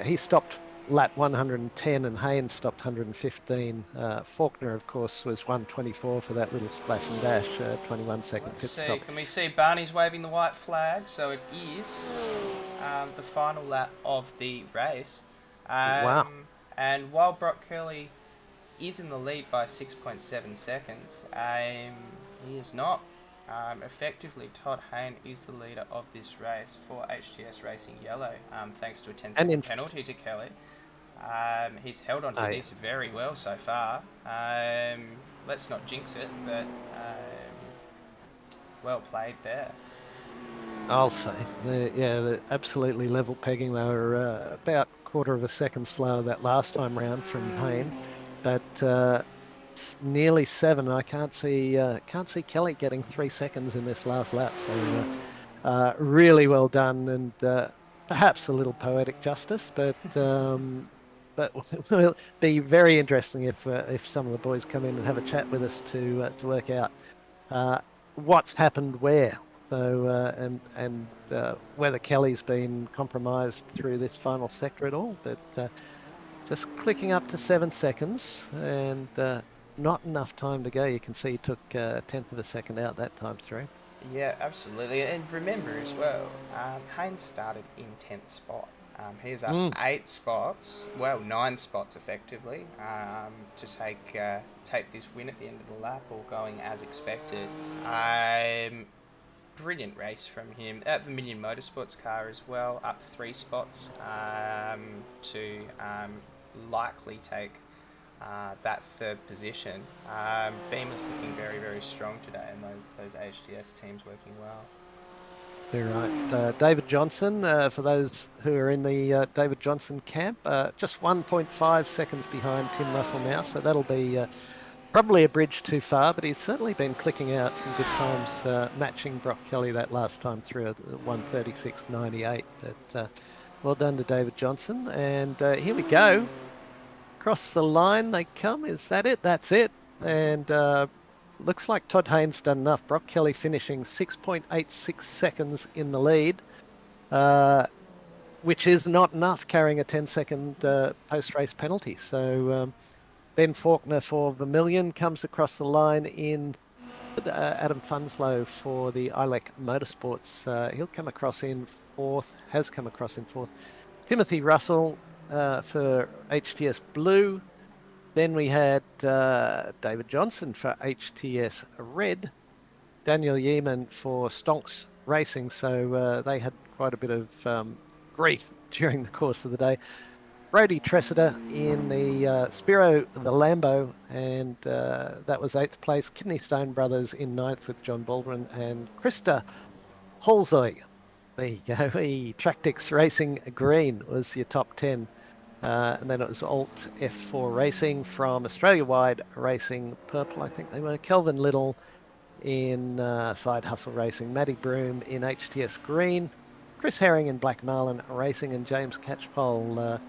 he stopped lap 110 and Haynes stopped 115. Faulkner, of course, was 124 for that little splash and dash, 21-second Let's pit see. stop. Can we see Barney's waving the white flag? So it is the final lap of the race. Wow. And while Brock Curley is in the lead by 6.7 seconds, he is not. Effectively, Todd Hayne is the leader of this race for HTS Racing Yellow, thanks to a 10-second penalty to Kelly. He's held on to this very well so far. Let's not jinx it, but well played there. I'll say. They're absolutely level pegging. They were about a quarter of a second slower that last time round from Hayne. But it's nearly 7. I can't see Kelly getting 3 seconds in this last lap. So really well done, and perhaps a little poetic justice, but it'll be very interesting if some of the boys come in and have a chat with us to work out what's happened where. So and whether Kelly's been compromised through this final sector at all, but just clicking up to 7 seconds and not enough time to go. You can see he took a tenth of a second out that time through. Yeah, absolutely. And remember as well, Haynes started in 10th spot. He's up 8 spots, well 9 spots effectively, to take this win at the end of the lap, all going as expected. Brilliant race from him. At the Million Motorsports car as well, up 3 spots to likely take that 3rd position. Beamer's looking very, very strong today, and those HTS teams working well. You're right. David Johnson, for those who are in the David Johnson camp, just 1.5 seconds behind Tim Russell now, so that'll be probably a bridge too far, but he's certainly been clicking out some good times, matching Brock Kelly that last time through at 1:36.98. But well done to David Johnson. And here we go. Across the line they come. Is that it? That's it. And looks like Todd Haynes done enough. Brock Kelly finishing 6.86 seconds in the lead, which is not enough, carrying a 10-second post-race penalty. So Ben Faulkner for Vermilion comes across the line in Adam Funslow for the ILEC Motorsports. He'll come across in 4th, has come across in 4th. Timothy Russell for HTS Blue. Then we had David Johnson for HTS Red. Daniel Yeaman for Stonks Racing. So they had quite a bit of grief during the course of the day. Brody Tressida in the Spiro, the Lambo, and that was 8th place. Kidney Stone Brothers in 9th with John Baldwin, and Krista Holzoy. There you go. Tractix Racing Green was your top 10. And then it was Alt F4 Racing from Australia Wide Racing Purple, I think they were. Kelvin Little in Side Hustle Racing. Matty Broom in HTS Green. Chris Herring in Black Marlin Racing, and James Catchpole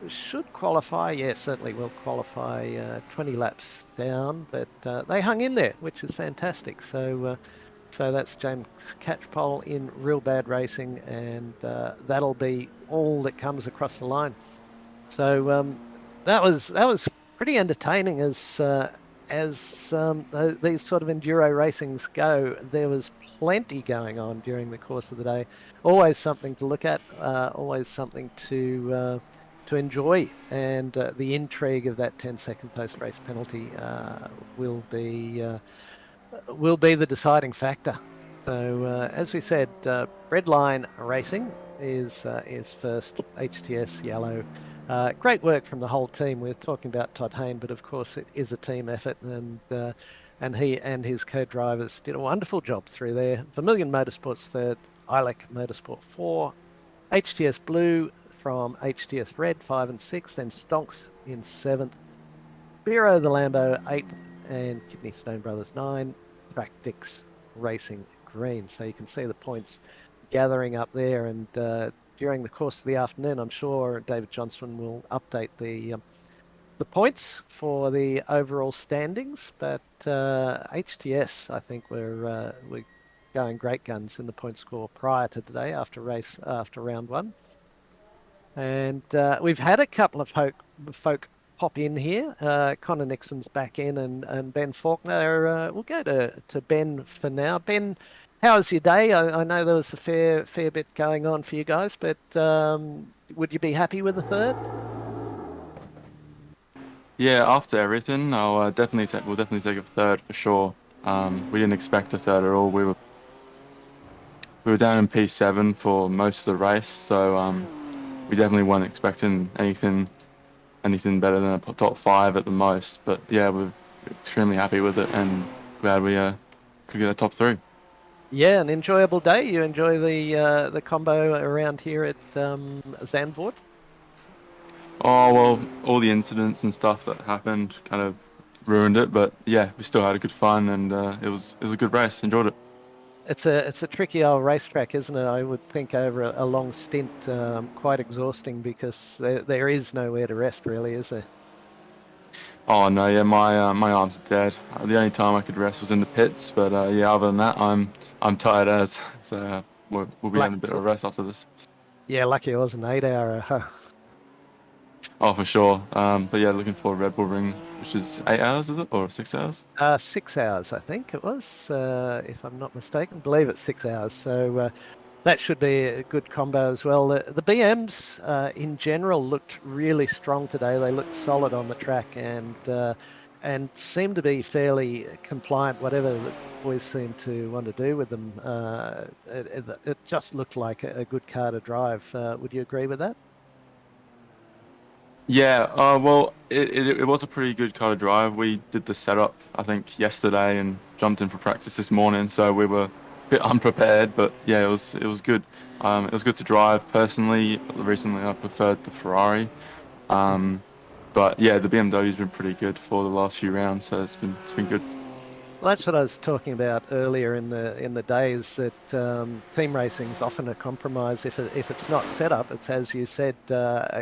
should qualify. Yeah, certainly will qualify 20 laps down, but they hung in there, which is fantastic. So that's James Catchpole in Real Bad Racing, and that'll be all that comes across the line. So that was pretty entertaining as these sort of enduro racings go. There was plenty going on during the course of the day. Always something to look at. Always something to enjoy, and the intrigue of that 10-second post-race penalty will be the deciding factor. So as we said, Redline Racing is first. HTS yellow. Great work from the whole team. We were talking about Todd Hayne, but of course it is a team effort, and he and his co-drivers did a wonderful job through there. Vermilion Motorsports third, ILEC Motorsport 4, HTS Blue from HTS Red 5 and 6, then Stonks in 7th, Spiro the Lambo 8th, and Kidney Stone Brothers 9, Tractix Racing Green. So you can see the points gathering up there, and during the course of the afternoon, I'm sure David Johnston will update the points for the overall standings. But HTS, I think we're going great guns in the point score prior to today after round one. And we've had a couple of folk pop in here. Connor Nixon's back in, and Ben Faulkner. We'll go to Ben for now. Ben, how was your day? I know there was a fair bit going on for you guys, but would you be happy with the third? Yeah, after everything, we'll definitely take a third for sure. We didn't expect a third at all. We were down in P7 for most of the race, so we definitely weren't expecting anything better than a top 5 at the most. But yeah, we're extremely happy with it and glad we could get a top 3. Yeah, an enjoyable day. You enjoy the combo around here at Zandvoort? Oh well, all the incidents and stuff that happened kind of ruined it, but yeah, we still had a good fun, and it was a good race. Enjoyed it. It's a tricky old racetrack, isn't it? I would think over a long stint, quite exhausting, because there is nowhere to rest, really, is there? Oh no, yeah, my arms are dead. The only time I could rest was in the pits, but yeah, other than that, I'm tired as. So we'll be having a bit of a rest after this. Yeah, lucky it was an 8-hour. Huh? Oh, for sure. But yeah, looking for a Red Bull Ring, which is 8 hours, is it, or 6 hours? 6 hours, I think it was, if I'm not mistaken. I believe it's 6 hours. So that should be a good combo as well. The BMs in general looked really strong today. They looked solid on the track, and seemed to be fairly compliant, whatever the boys seem to want to do with them. It just looked like a good car to drive. Would you agree with that? Yeah, well, it was a pretty good car to drive. We did the setup, I think, yesterday and jumped in for practice this morning, so we were a bit unprepared, but yeah, it was good. It was good to drive. Personally, recently I preferred the Ferrari, but yeah, the BMW's been pretty good for the last few rounds, so it's been good. Well, that's what I was talking about earlier in the days, that team racing is often a compromise. If it's not set up, it's, as you said,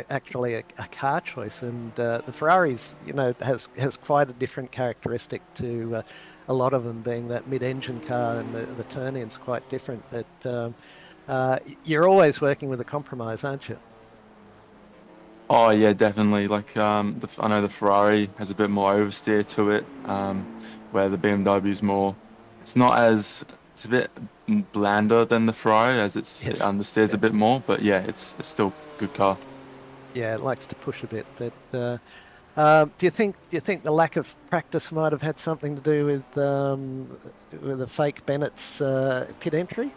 actually a car choice. And the Ferraris, has quite a different characteristic to a lot of them, being that mid-engine car, and the turn-in's quite different. But you're always working with a compromise, aren't you? Oh yeah, definitely. Like I know the Ferrari has a bit more oversteer to it, where the BMW is more. It's a bit blander than the Ferrari, as it understeers a bit more. But yeah, it's still a good car. Yeah, it likes to push a bit. But do you think the lack of practice might have had something to do with the fake Bennett's pit entry?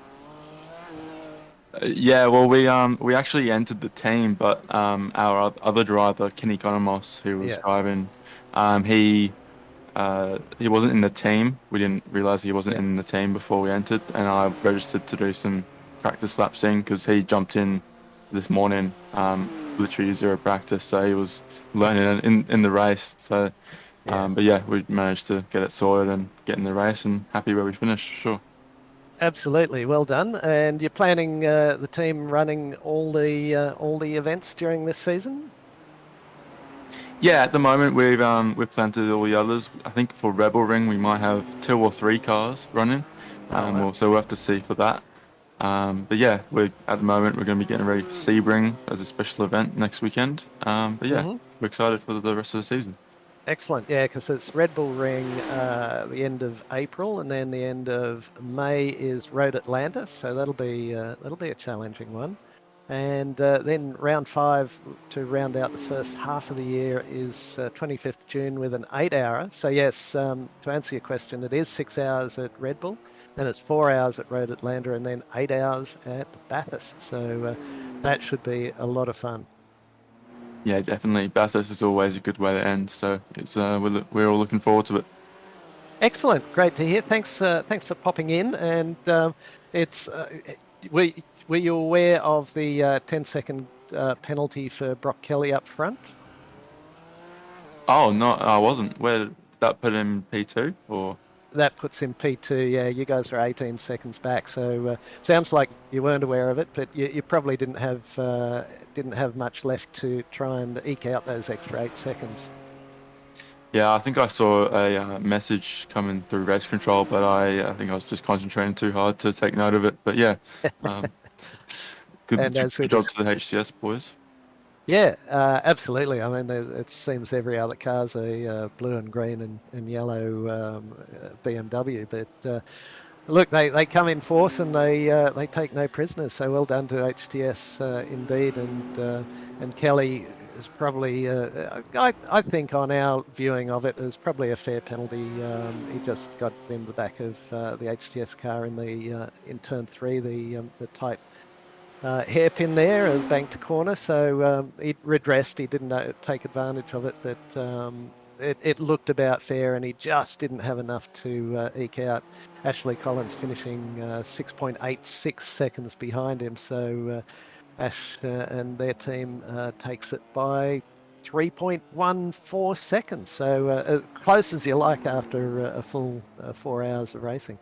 Yeah, well, we actually entered the team, but our other driver, Kenny Economos, who was Yeah. driving, he wasn't in the team. We didn't realize he wasn't Yeah. in the team before we entered, and I registered to do some practice laps in because he jumped in this morning, literally zero practice, so he was learning in the race. So, Yeah. but yeah, we managed to get it sorted and get in the race, and happy where we finished, for sure. Absolutely, well done. And you're planning the team running all the events during this season? Yeah, at the moment we've planned to do all the others. I think for Rebel Ring we might have 2 or 3 cars running. Oh, wow. So we'll have to see for that. But yeah, we're at the moment we're going to be getting ready for Sebring as a special event next weekend. But yeah, Hmm. we're excited for the rest of the season. Excellent, yeah, because it's Red Bull Ring the end of April, and then the end of May is Road Atlanta, so that'll be a challenging one. And then round 5 to round out the first half of the year is 25th June with an 8-hour. So yes, to answer your question, it is 6 hours at Red Bull, then it's 4 hours at Road Atlanta, and then 8 hours at Bathurst. So that should be a lot of fun. Yeah, definitely. Bathurst is always a good way to end, so it's we're all looking forward to it. Excellent, great to hear. Thanks for popping in. And it's were were you aware of the 10-second penalty for Brock Kelly up front? Oh no, I wasn't. Where did that put him P2 or? That puts him P2. Yeah, you guys are 18 seconds back. So sounds like you weren't aware of it, but you probably didn't have much left to try and eke out those extra 8 seconds. Yeah, I think I saw a message coming through race control, but I think I was just concentrating too hard to take note of it. But yeah, um, good, And as we good job just to the HCS boys. Yeah, absolutely. I mean, it seems every other car's a blue and green and yellow BMW, but look, they come in force and they take no prisoners. So well done to HTS indeed, and Kelly is probably I think on our viewing of it is probably a fair penalty. He just got in the back of the HTS car in turn 3, the tight hairpin there, a banked corner. So he redressed. He didn't take advantage of it, but it looked about fair, and he just didn't have enough to eke out. Ashley Collins finishing 6.86 seconds behind him. So Ash and their team takes it by 3.14 seconds. So as close as you like after a full 4 hours of racing.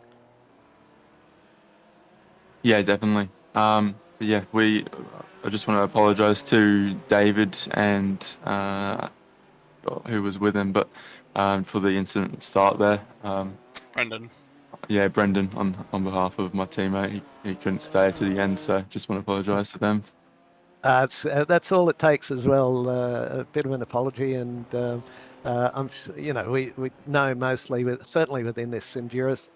Yeah, definitely. But yeah, I just want to apologise to David and who was with him, but for the incident at the start there. Brendan. Yeah, Brendan, on behalf of my teammate, he couldn't stay to the end, so just want to apologise to them. That's all it takes as well. A bit of an apology, and we know mostly certainly within this endurance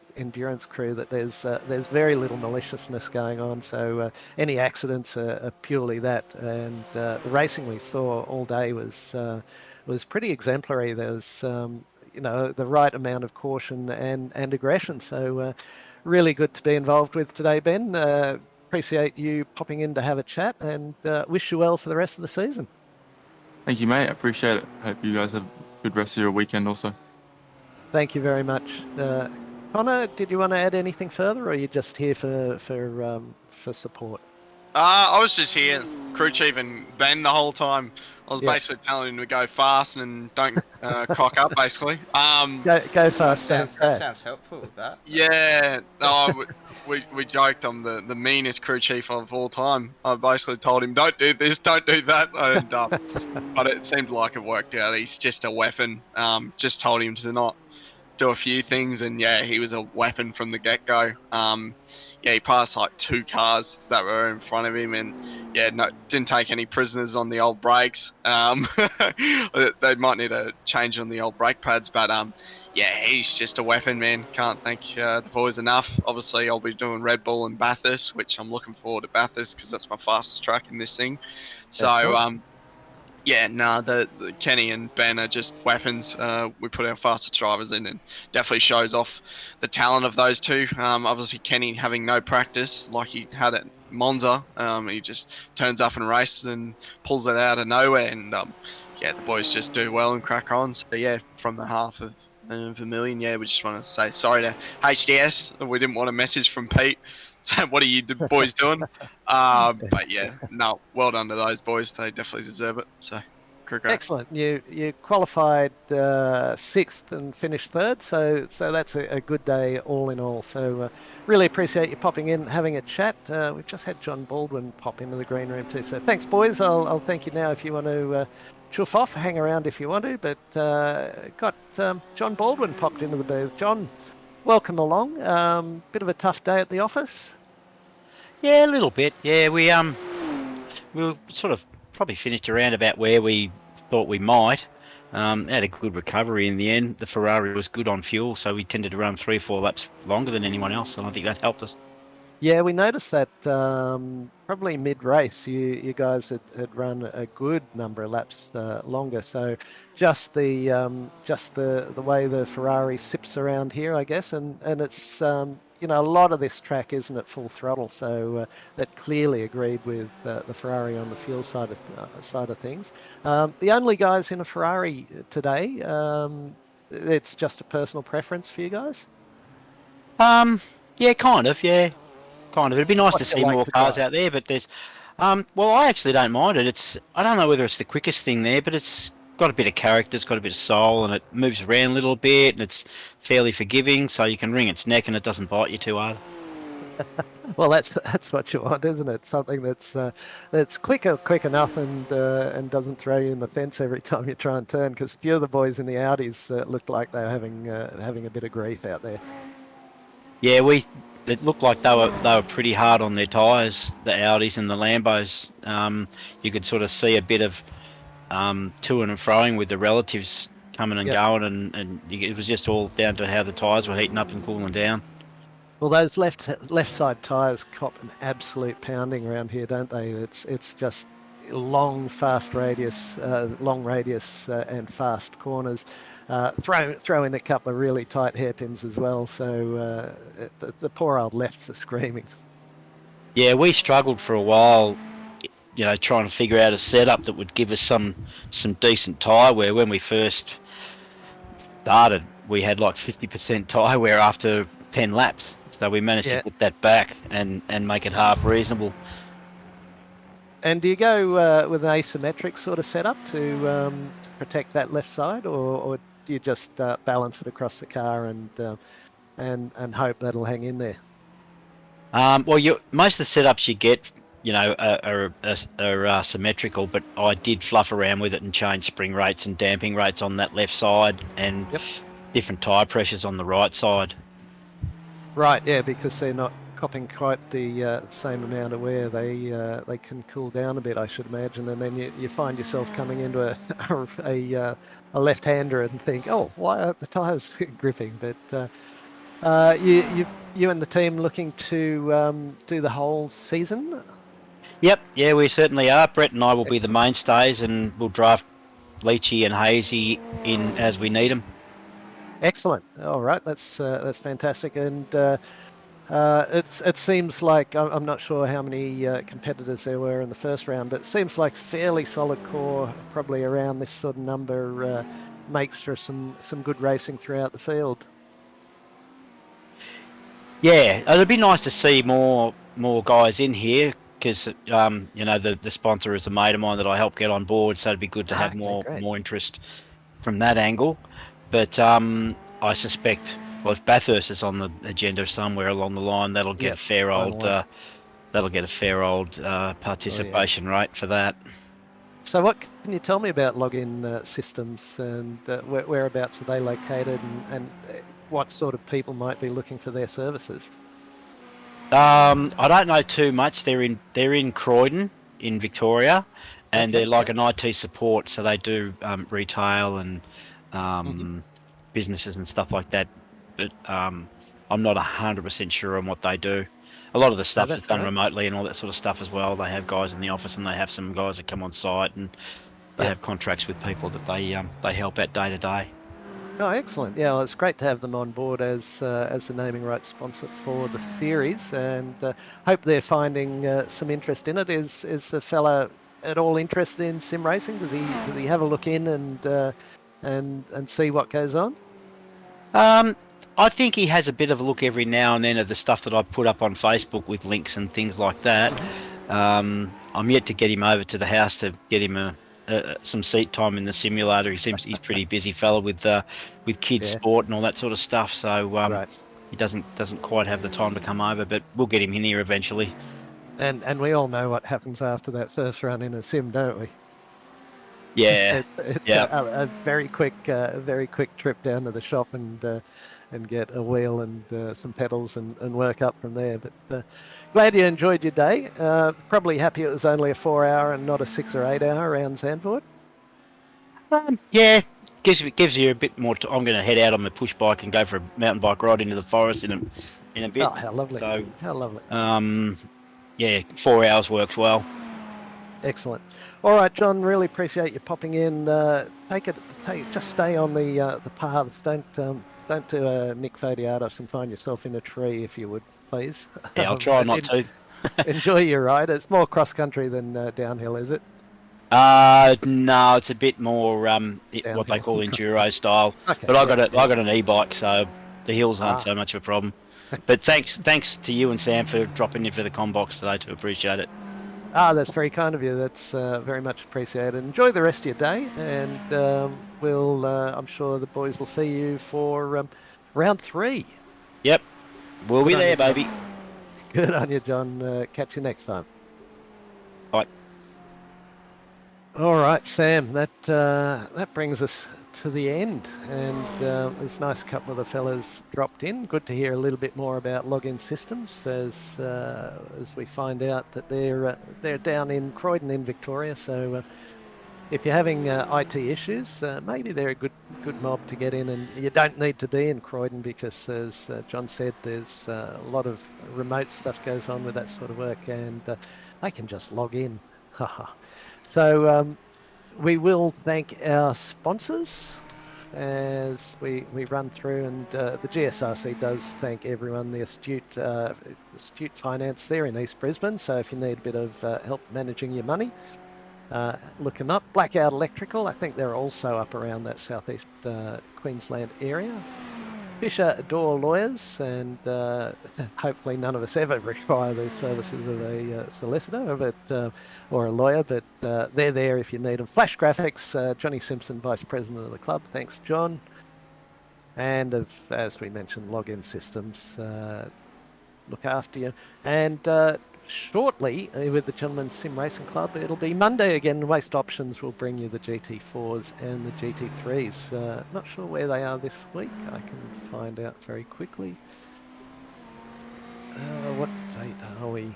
crew that there's very little maliciousness going on. So any accidents are purely that, and the racing we saw all day was pretty exemplary. There was the right amount of caution and aggression. So really good to be involved with today, Ben. Appreciate you popping in to have a chat, and wish you well for the rest of the season. Thank you, mate. I appreciate it. Hope you guys have a good rest of your weekend also. Thank you very much. Connor, did you want to add anything further, or are you just here for support? I was just here, crew chief and Ben the whole time. I was basically telling him to go fast and don't cock up, basically. Go fast, don't That crash. sounds helpful, that. Yeah, no, we joked I'm the meanest crew chief of all time. I basically told him, don't do this, don't do that, and but it seemed like it worked out. He's just a weapon. Just told him to not do a few things, and yeah, he was a weapon from the get-go. Yeah, he passed like 2 cars that were in front of him, and yeah, no, didn't take any prisoners on the old brakes. They might need a change on the old brake pads, but yeah, he's just a weapon, man. Can't thank the boys enough. Obviously, I'll be doing Red Bull and Bathurst, which I'm looking forward to Bathurst because that's my fastest track in this thing. So yeah, no, the Kenny and Ben are just weapons. We put our fastest drivers in, and definitely shows off the talent of those two. Obviously, Kenny having no practice like he had at Monza. He just turns up and races and pulls it out of nowhere. And yeah, the boys just do well and crack on. So yeah, from the half of Vermilion, yeah, we just want to say sorry to HDS. We didn't want a message from Pete. So what are you boys doing? But yeah, no, well done to those boys. They definitely deserve it. So congrats. Excellent. You qualified sixth and finished third, so that's a good day all in all. So really appreciate you popping in, having a chat. We've just had John Baldwin pop into the green room too. So thanks, boys. I'll thank you now if you want to chuff off, hang around if you want to. But got John Baldwin popped into the booth. John, welcome along. Bit of a tough day at the office. Yeah, a little bit. Yeah, we were sort of probably finished around about where we thought we might. Had a good recovery in the end. The Ferrari was good on fuel, so we tended to run 3 or 4 laps longer than anyone else, and I think that helped us. Yeah, we noticed that probably mid-race you guys had run a good number of laps longer. So just the way the Ferrari sips around here, I guess, and it's you know, a lot of this track isn't at full throttle, so that clearly agreed with the Ferrari on the fuel side of things. The only guys in a Ferrari today, it's just a personal preference for you guys. Yeah, kind of. Yeah, kind of. It'd be nice to What's it see like more to cars drive? out there, but there's, well, I actually don't mind it. I don't know whether it's the quickest thing there, but it's got a bit of character, it's got a bit of soul, and it moves around a little bit, and it's fairly forgiving, so you can wring its neck and it doesn't bite you too hard. Well, that's what you want, isn't it? Something that's quick enough and doesn't throw you in the fence every time you try and turn. Because a few of the boys in the Audis looked like they were having a bit of grief out there. Yeah, it looked like they were pretty hard on their tyres, the Audis and the Lambos. You could sort of see a bit of to and froing with the relatives coming and Yep. going, and it was just all down to how the tyres were heating up and cooling down. Well, those left side tyres cop an absolute pounding around here, don't they? It's just long radius, and fast corners. Throw in a couple of really tight hairpins as well. So the poor old lefts are screaming. Yeah, we struggled for a while, you know, trying to figure out a setup that would give us some decent tyre wear. When we first started, we had like 50% tyre wear after 10 laps. So we managed to put that back and make it half reasonable. And do you go with an asymmetric sort of setup to protect that left side, or do you just balance it across the car and hope that'll hang in there? Well, most of the setups you get, you know, are symmetrical, but I did fluff around with it and change spring rates and damping rates on that left side and different tyre pressures on the right side. Right, yeah, because they're not copping quite the same amount of wear. They can cool down a bit, I should imagine, and then you find yourself coming into a left-hander and think, oh, why aren't the tyres gripping? But you and the team looking to do the whole season? Yep, yeah, we certainly are. Brett and I will be the mainstays, and we'll draft Leachy and Hazy in as we need them. Excellent. All right, that's fantastic, and it seems like I'm not sure how many competitors there were in the first round, but it seems like fairly solid core, probably around this sort of number, makes for some good racing throughout the field. Yeah, it'd be nice to see more guys in here because you know the sponsor is a mate of mine that I helped get on board, so it'd be good to have more interest from that angle. But I suspect, well, if Bathurst is on the agenda somewhere along the line, that'll get a fair old participation rate for that. So what can you tell me about login systems and whereabouts are they located and what sort of people might be looking for their services? I don't know too much. They're in Croydon in Victoria, and they're like an IT support, so they do retail and businesses and stuff like that. But I'm not 100% sure on what they do. A lot of the stuff is done remotely and all that sort of stuff as well. They have guys in the office and they have some guys that come on site and they have contracts with people that they help out day to day. Oh, excellent. Yeah, well, it's great to have them on board as the naming rights sponsor for the series, and hope they're finding some interest in it. Is the fella at all interested in sim racing? Does he have a look in and see what goes on? I think he has a bit of a look every now and then at the stuff that I put up on Facebook with links and things like that. I'm yet to get him over to the house to get him some seat time in the simulator. He's pretty busy fella with kids sport and all that sort of stuff. So Right. he doesn't quite have the time to come over, but we'll get him in here eventually. And we all know what happens after that first run in a sim, don't we? Yeah, It's yeah. a very quick trip down to the shop and get a wheel and some pedals and work up from there. But glad you enjoyed your day. Probably happy it was only a 4 hour and not a 6 or 8 hour around Zandvoort. Yeah, gives you a bit more. I'm going to head out on my push bike and go for a mountain bike ride into the forest in a bit. Oh, how lovely! So, How lovely! Yeah, 4 hours works well. Excellent. All right, John. Really appreciate you popping in. Just stay on the paths. Don't do a Nick Fodiatos and find yourself in a tree, if you would, please. Yeah, I'll try not to. Enjoy your ride. It's more cross country than downhill, is it? No, it's a bit more what they call enduro style. Okay, but I got an e-bike, so the hills aren't so much of a problem. But thanks to you and Sam for dropping in for the Combox today. To appreciate it. That's very kind of you. That's very much appreciated. Enjoy the rest of your day, and I'm sure the boys will see you for round 3. Yep, we'll be there, baby. Good on you, John. Catch you next time. Bye. All right, Sam. That brings us to the end, and it's nice a couple of the fellas dropped in. Good to hear a little bit more about login systems as we find out that they're down in Croydon in Victoria. So if you're having IT issues, maybe they're a good mob to get in, and you don't need to be in Croydon because, as John said, there's a lot of remote stuff goes on with that sort of work, and they can just log in. So we will thank our sponsors as we run through, and the GSRC does thank everyone. The Astute Finance there in East Brisbane. So if you need a bit of help managing your money, look them up. Blackout Electrical, I think they're also up around that southeast Queensland area. Fisher Door Lawyers, and hopefully none of us ever require the services of a solicitor or a lawyer, but they're there if you need them. Flash Graphics, Johnny Simpson, Vice President of the club. Thanks, John. And as we mentioned, Login Systems look after you. And shortly, with the Gentlemen's Sim Racing Club, it'll be Monday again. Waste Options will bring you the GT4s and the GT3s. Not sure where they are this week. I can find out very quickly. What date are we?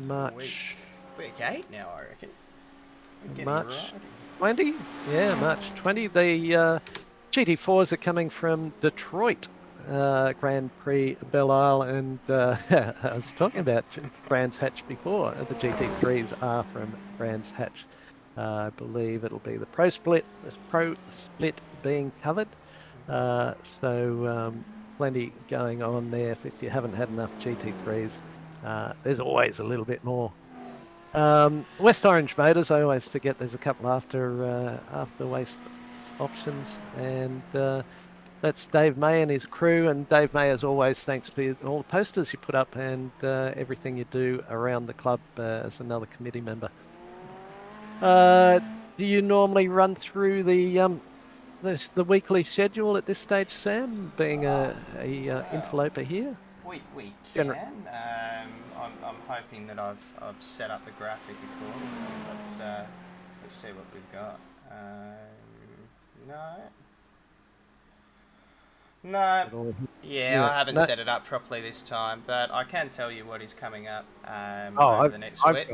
March. Week 8 now, I reckon. March 20? Yeah, March 20. The GT4s are coming from Detroit. Grand Prix Belle Isle, and I was talking about Brands Hatch before. The GT3s are from Brands Hatch. I believe it'll be the Pro Split being covered. So plenty going on there. If you haven't had enough GT3s, there's always a little bit more. West Orange Motors, I always forget there's a couple after Waste Options, and that's Dave May and his crew. And Dave May, as always, thanks for all the posters you put up and everything you do around the club as another committee member. Do you normally run through the weekly schedule at this stage, Sam, being a interloper here? We can. I'm hoping that I've set up the graphic accordingly. Let's see what we've got. No. Yeah, I haven't set it up properly this time, but I can tell you what is coming up over the next week.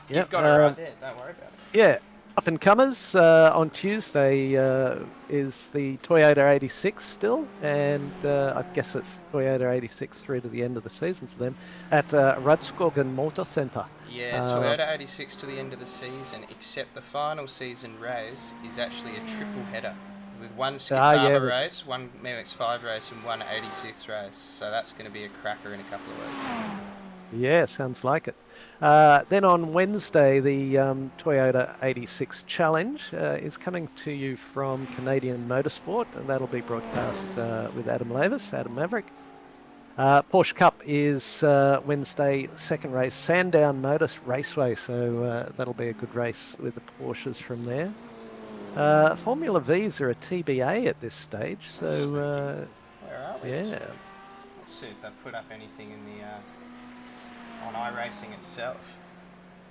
You've got it right there. Don't worry about it. Yeah. Up and comers on Tuesday is the Toyota 86 still, and I guess it's Toyota 86 through to the end of the season for them at Rudskogen Motor Centre. Yeah, Toyota 86 to the end of the season, except the final season race is actually a triple header. with one Skip Ah, yeah, Barber race, one MX5 race, and one 86 race. So that's going to be a cracker in a couple of weeks. yeah, sounds like it. Then on Wednesday, the Toyota 86 Challenge is coming to you from Canadian Motorsport, and that'll be broadcast with Adam Lavis, Adam Maverick. Porsche Cup is Wednesday, second race, Sandown Motor Raceway, so that'll be a good race with the Porsches from there. Formula V's are a TBA at this stage, so Where are we? yeah. Let's see if they've put up anything in the on iRacing itself.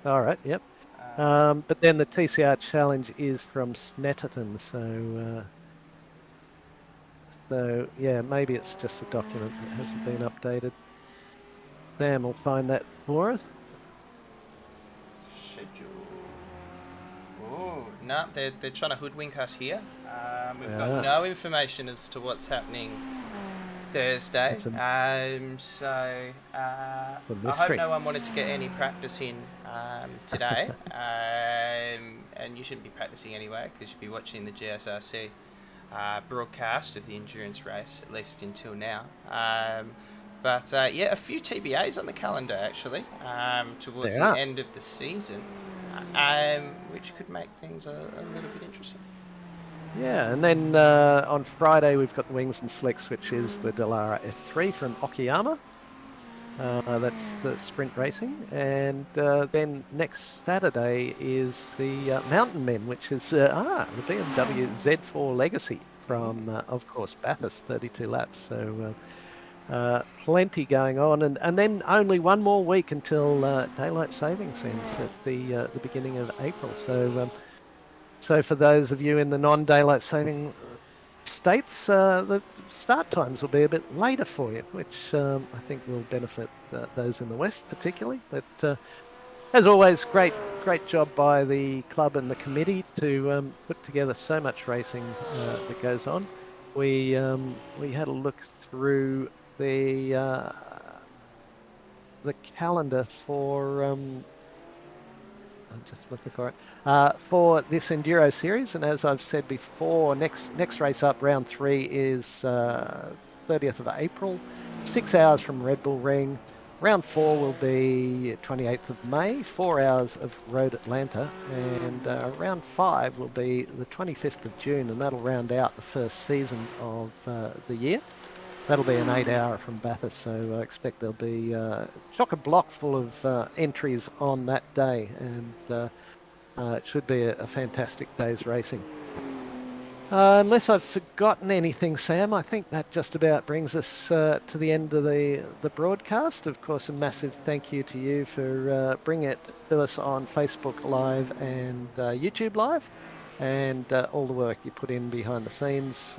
All right, yep. But then the TCR Challenge is from Snetterton, so yeah, maybe it's just a document that hasn't been updated. Sam will find that for us. Schedule. Oh, no, they're trying to hoodwink us here. We've got no information as to what's happening Thursday. So I hope no one wanted to get any practice in today. And you shouldn't be practicing anyway, because you'll be watching the GSRC broadcast of the endurance race, at least until now. But yeah, a few TBAs on the calendar actually towards the end of the season, which could make things a little bit interesting. Yeah, and then on Friday we've got the Wings and Slicks, which is the Dallara F3 from Okayama. That's the sprint racing, and then next Saturday is the Mountain Men, which is the BMW Z4 Legacy from, of course, Bathurst, 32 laps. So plenty going on, and then only one more week until daylight savings ends at the beginning of April. So for those of you in the non-daylight saving states, the start times will be a bit later for you, which I think will benefit those in the West particularly. But as always, great job by the club and the committee to put together so much racing that goes on. We had a look through the calendar for I'm just looking for it for this Enduro series, and as I've said before, next race up, round 3, is 30th of April, 6 hours from Red Bull Ring. Round 4 will be 28th of May, 4 hours of Road Atlanta, and round 5 will be the 25th of June, and that'll round out the first season of the year. That'll be an 8-hour from Bathurst, so I expect there'll be chock-a-block full of entries on that day, and it should be a fantastic day's racing. Unless I've forgotten anything, Sam, I think that just about brings us to the end of the broadcast. Of course, a massive thank you to you for bringing it to us on Facebook Live and YouTube Live, and all the work you put in behind the scenes,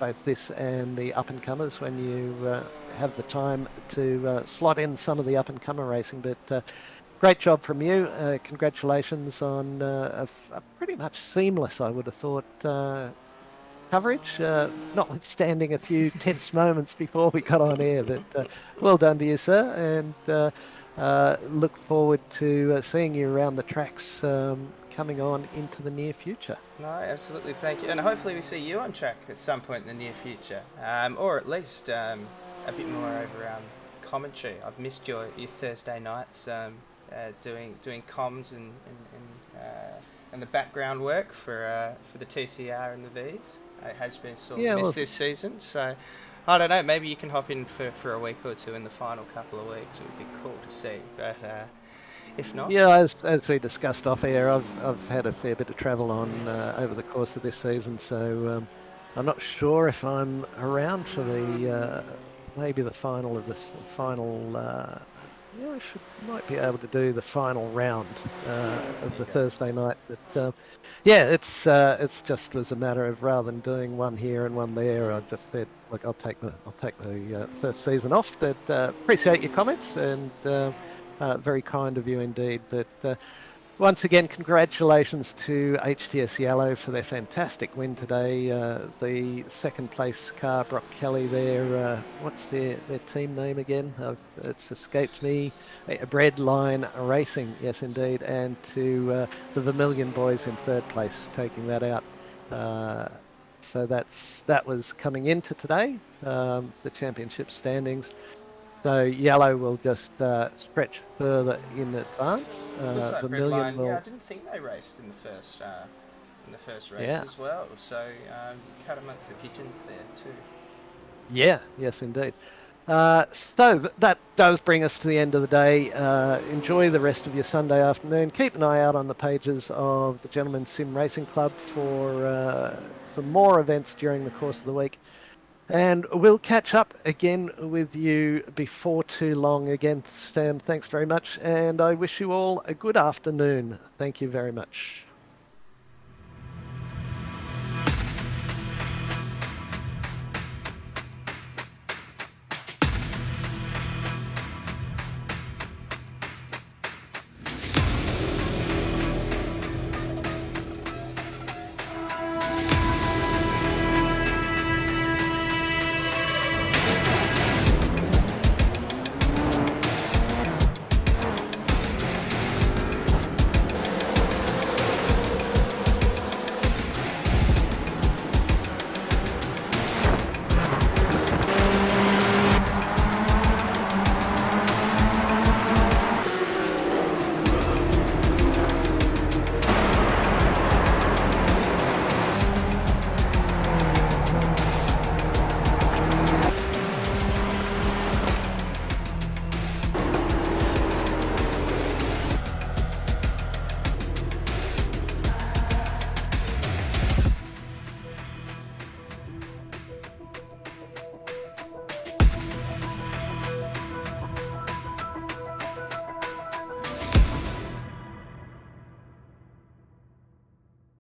both this and the up-and-comers, when you have the time to slot in some of the up-and-comer racing. But great job from you. Congratulations on a pretty much seamless, I would have thought, coverage, notwithstanding a few tense moments before we got on air. But well done to you, sir, and look forward to seeing you around the tracks coming on into the near future. No, absolutely, thank you. And hopefully we see you on track at some point in the near future, or at least a bit more over commentary. I've missed your Thursday nights doing comms and the background work for the TCR and the Vs. It has been sort of missed this season, so I don't know, maybe you can hop in for a week or two in the final couple of weeks. It would be cool to see, but if not... Yeah, as we discussed off air, I've had a fair bit of travel on over the course of this season, so I'm not sure if I'm around for the maybe the final of this final... yeah, might be able to do the final round of the Thursday night, but yeah, it's just as a matter of, rather than doing one here and one there, I just said, look, I'll take the first season off. But appreciate your comments, and very kind of you indeed. But once again, congratulations to HTS Yellow for their fantastic win today. The second place car, Brock Kelly, what's their team name again? It's escaped me. Breadline Racing, yes indeed. And to the Vermilion boys in third place, taking that out. So that was coming into today, the championship standings. So yellow will just stretch further in advance. Looks like Vermilion Breadline. Yeah, I will, didn't think they raced in the first race yeah, as well. So cut amongst the pigeons there too. yeah, yes, indeed. So that does bring us to the end of the day. Enjoy the rest of your Sunday afternoon. Keep an eye out on the pages of the Gentlemen's Sim Racing Club for more events during the course of the week. And we'll catch up again with you before too long. Again, Sam, thanks very much. And I wish you all a good afternoon. Thank you very much.